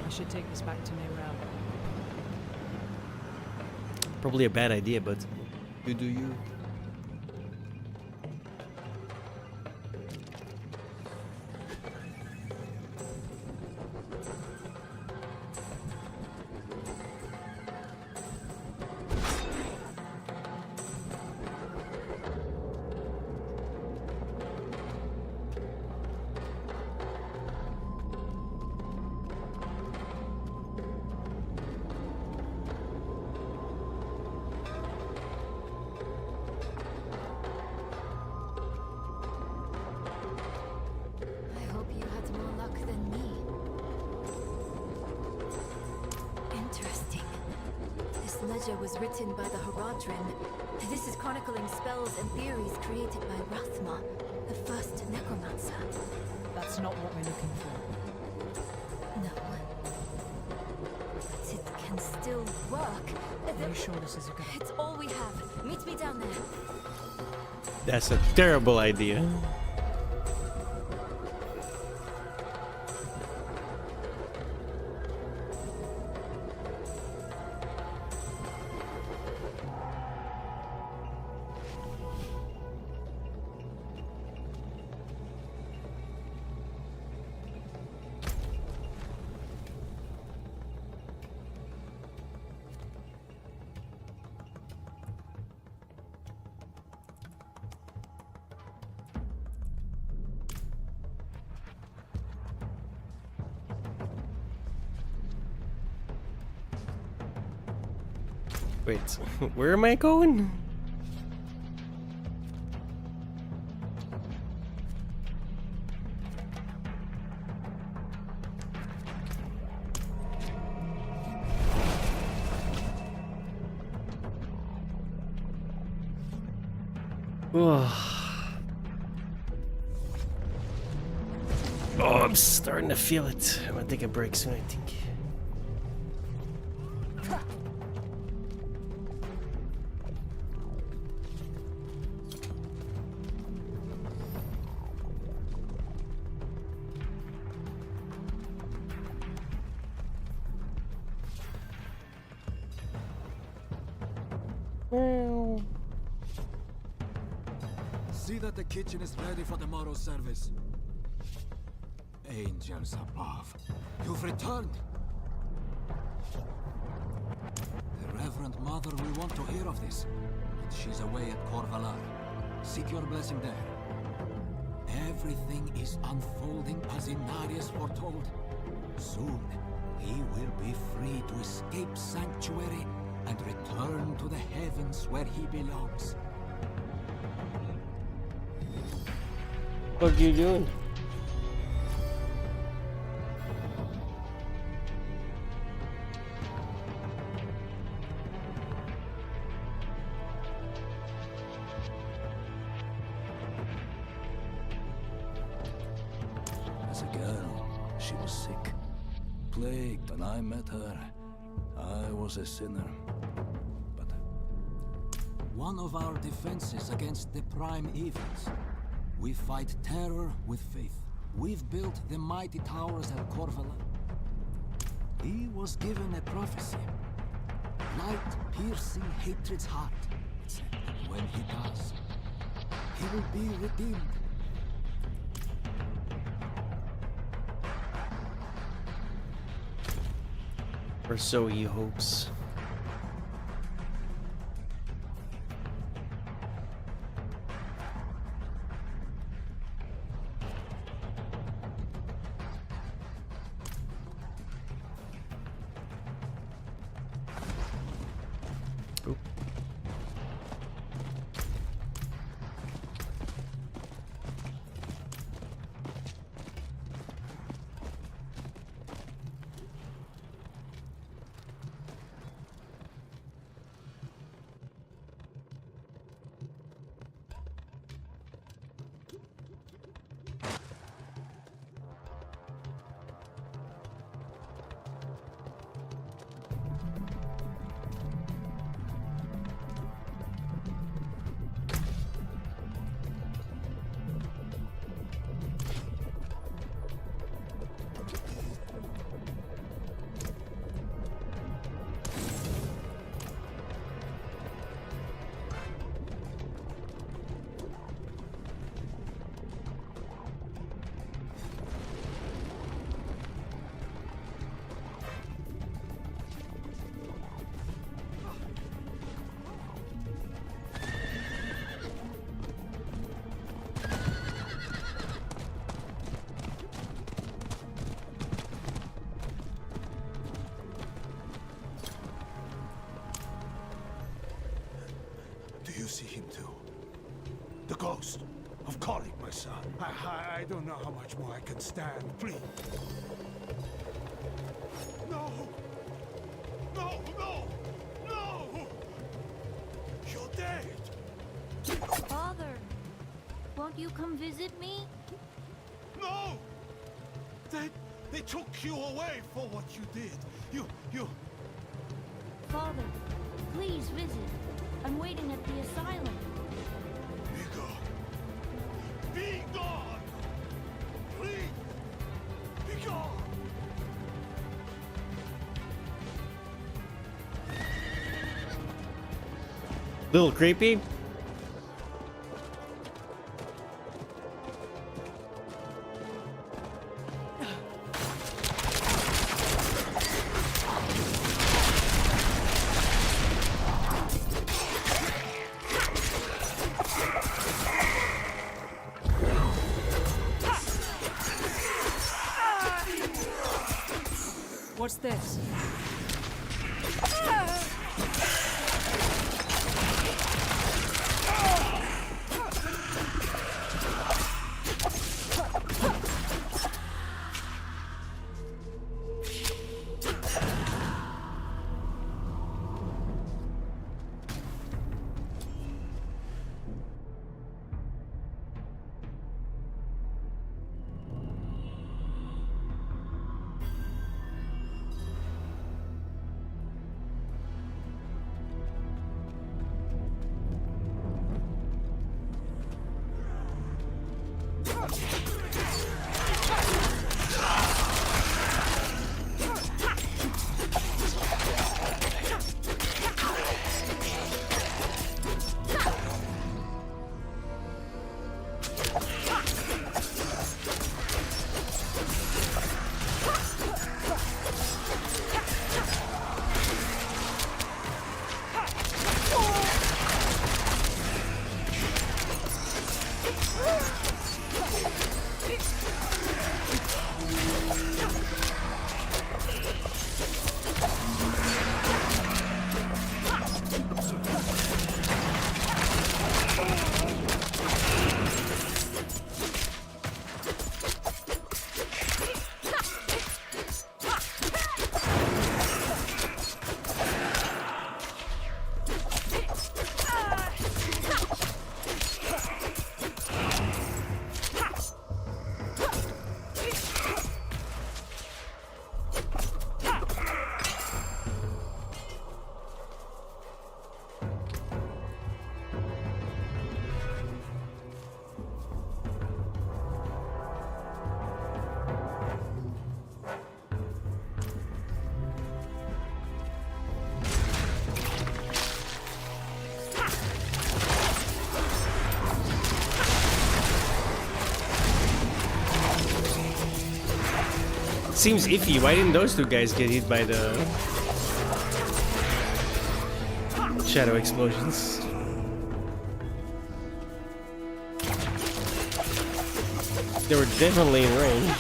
I should take this back to Neyrab. Probably a bad idea, but you do you. ledger was written by the Haradrim. This is chronicling spells and theories created by Rathma, the first necromancer. That's not what we're looking for. No. But it can still work. Are you sure this is a good idea? It's all we have. Meet me down there. That's a terrible idea. Wait, where am I going? Oh, I'm starting to feel it. I'm gonna take a break soon, I think. See that the kitchen is ready for tomorrow's service. Angels above, you've returned. The Reverend Mother will want to hear of this. She's away at Corvalar. Seek your blessing there. Everything is unfolding as Inarius foretold. Soon, he will be free to escape Sanctuary and return to the heavens where he belongs. What are you doing? As a girl, she was sick, plagued, and I met her. I was a sinner. But one of our defenses against the prime evils. We fight terror with faith. We've built the mighty towers at Corvala. He was given a prophecy. Light piercing hatred's heart. When he does, he will be redeemed. Or so he hopes. You see him too. The ghost of Kolik, my son. I don't know how much more I can stand. Please. No! No! No! No! Father, won't you come visit me? No! They took you away for what you did. You... Father, please visit. I'm waiting at the asylum. Be gone. Be gone! Please! Be gone! Little creepy. What's this? Seems iffy. Why didn't those two guys get hit by the shadow explosions? They were definitely in range.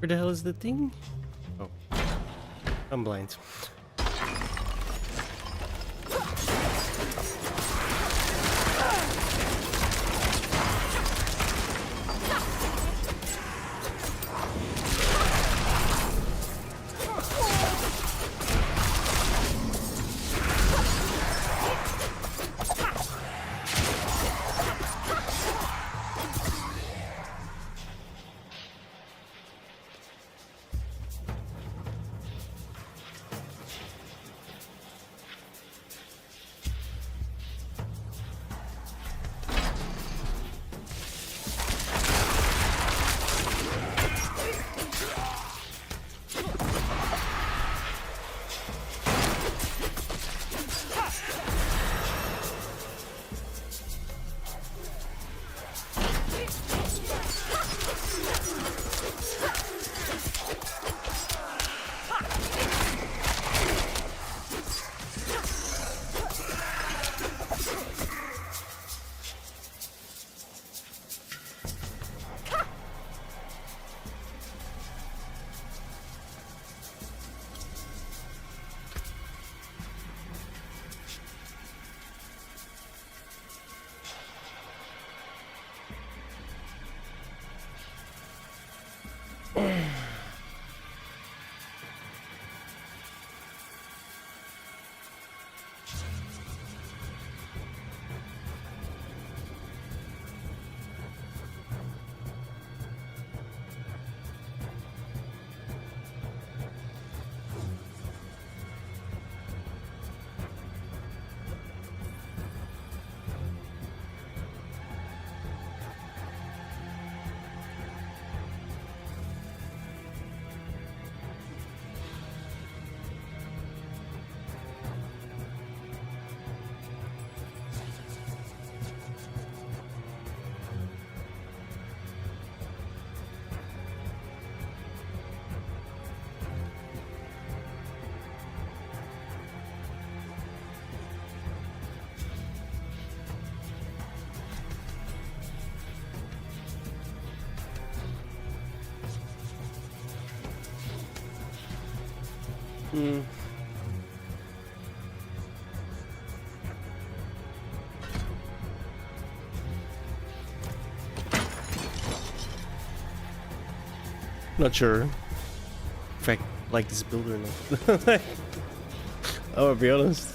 Where the hell is the thing? Oh. I'm blind. Not sure if I like this build or not. I'll be honest.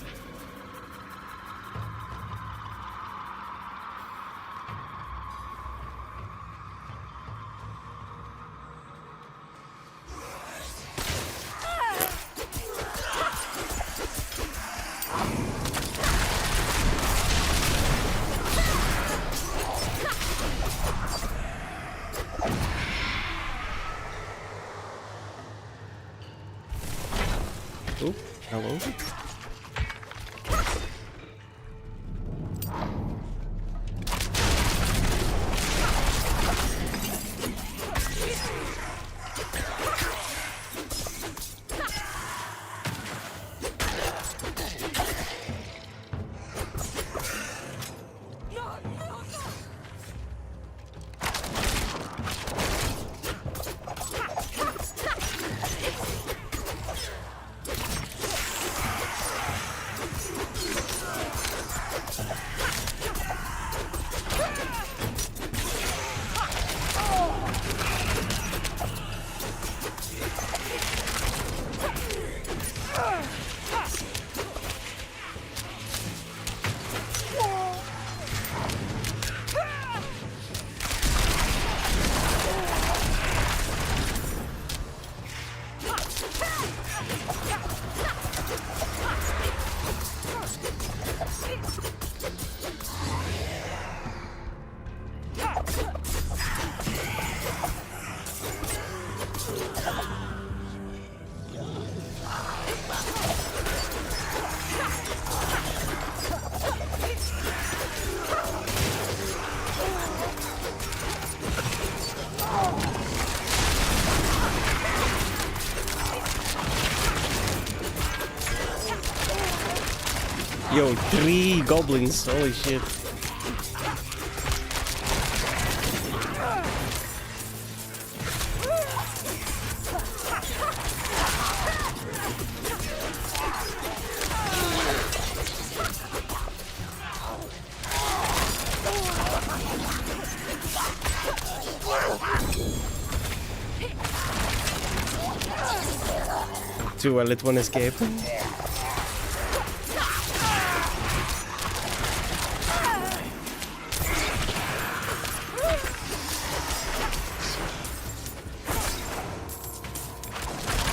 Oh, hello. Yo, 3 goblins, holy shit. two while let one escape.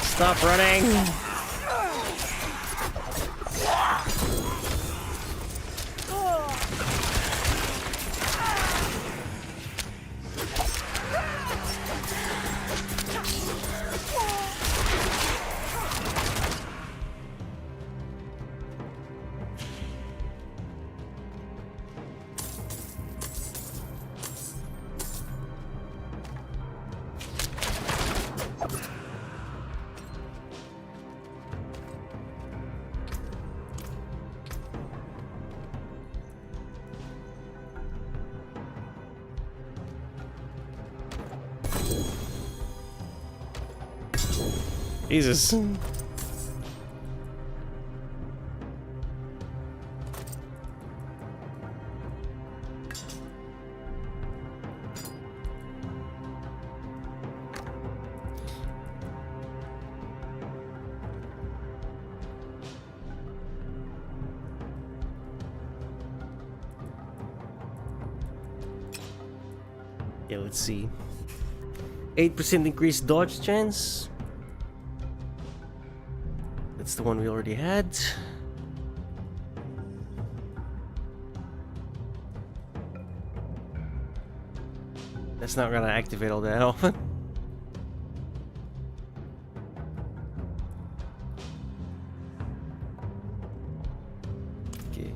Stop running! Jesus. Yeah, let's see. 8% increased dodge chance. That's the one we already had. That's not gonna activate all that often. Okay.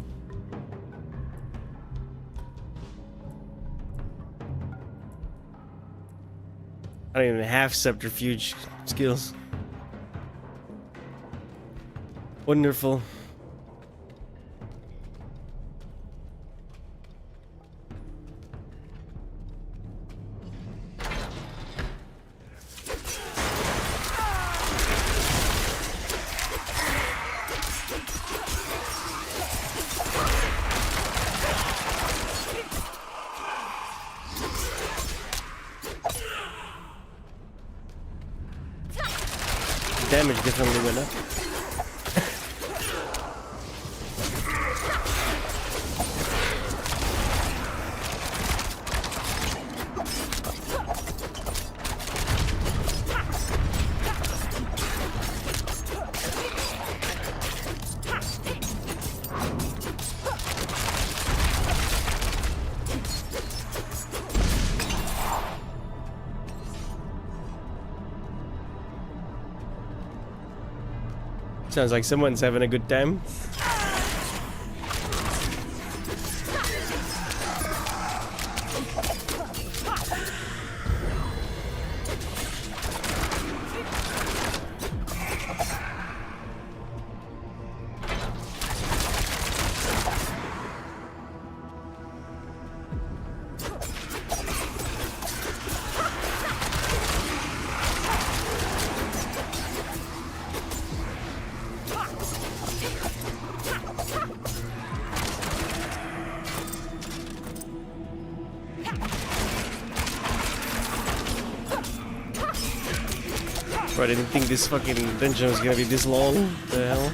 I don't even have subterfuge skills. Wonderful. Damage definitely went up. Sounds like someone's having a good time. Bro, I didn't think this fucking dungeon was gonna be this long. What the hell?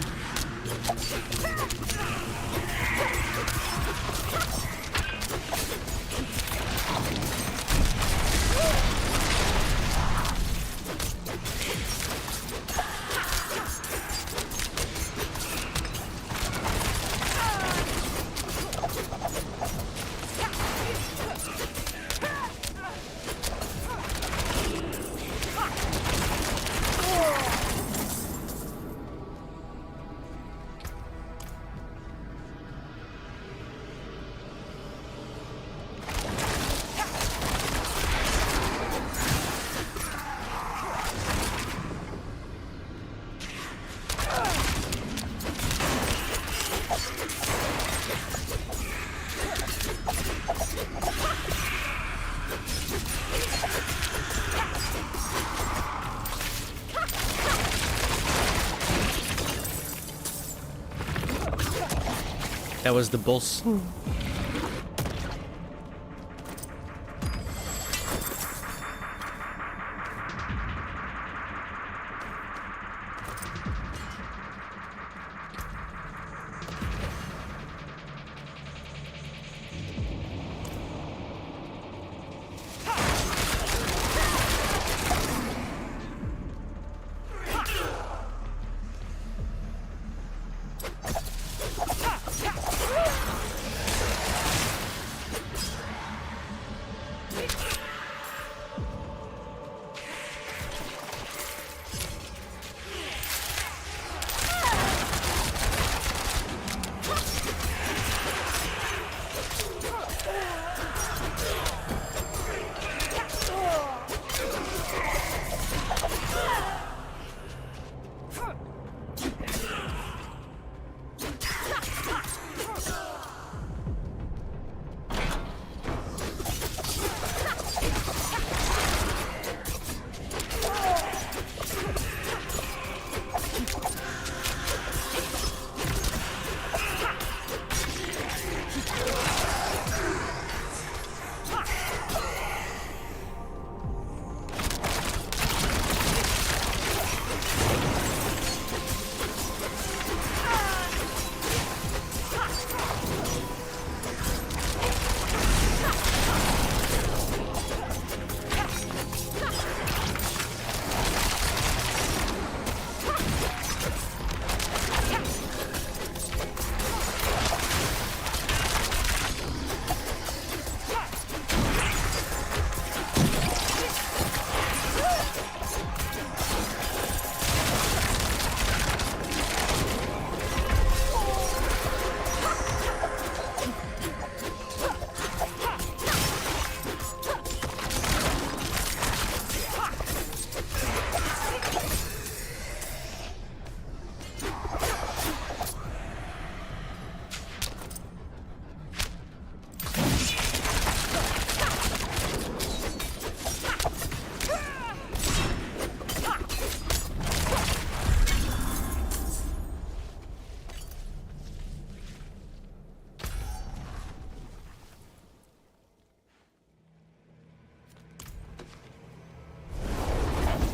That was the boss.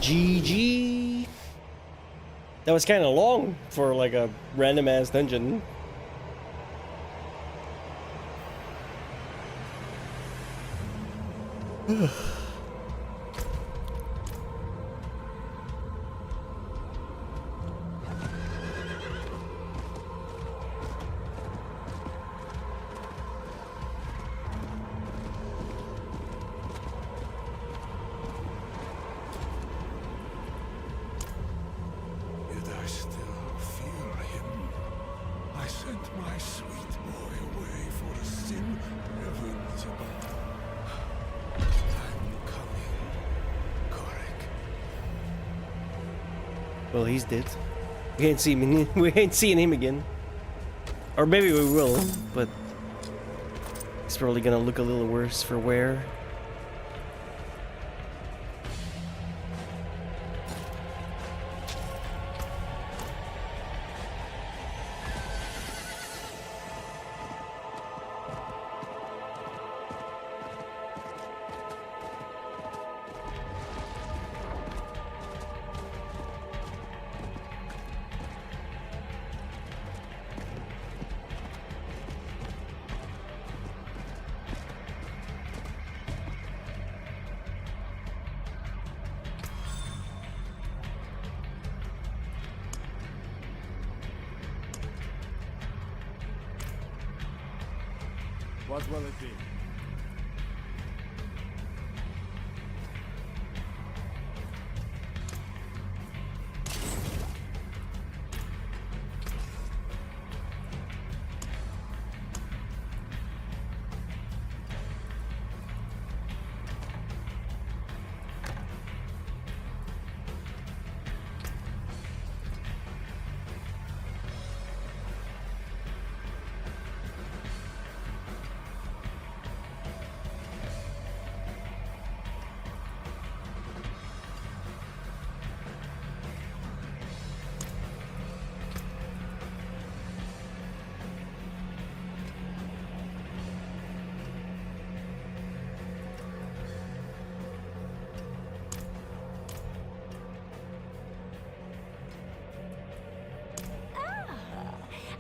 GG. That was kind of long for like a random ass dungeon. Yet I still fear him. I sent my sweet boy away for a sin heavens above. I'm coming, Correct. Well, he's dead. We ain't seeing him again. Or maybe we will, but it's probably gonna look a little worse for wear. What will it be?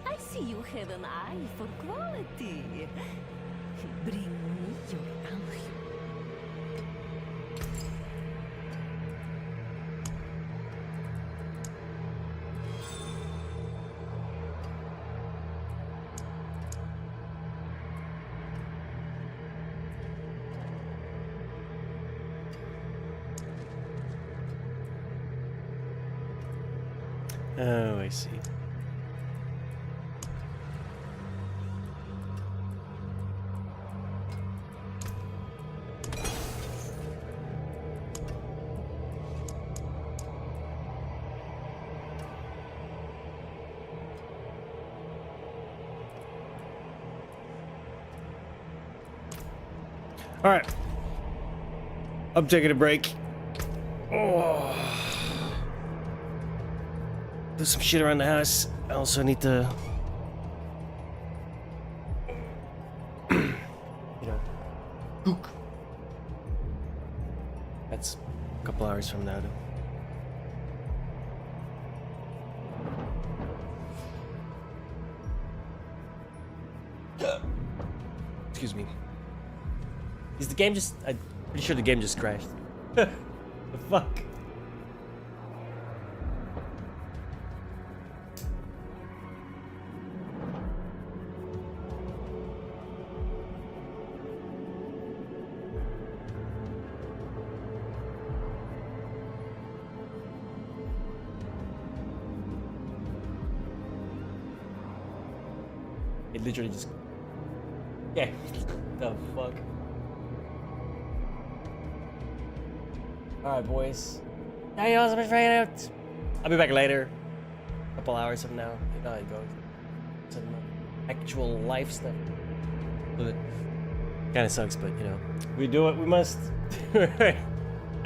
I see you have an eye for quality. Bring me your angel. Oh, I see. All right. I'm taking a break. Oh. Do some shit around the house. I also need to, you know, cook. That's a couple hours from now, though. Excuse me. Is the game just... I'm pretty sure the game just crashed. The fuck? It literally just... Yeah. The fuck? Alright, boys. Now you also been trying out. I'll be back later. A couple hours from now. You know how it goes. Some actual life stuff. But it kind of sucks, but you know, we do what we must. Right.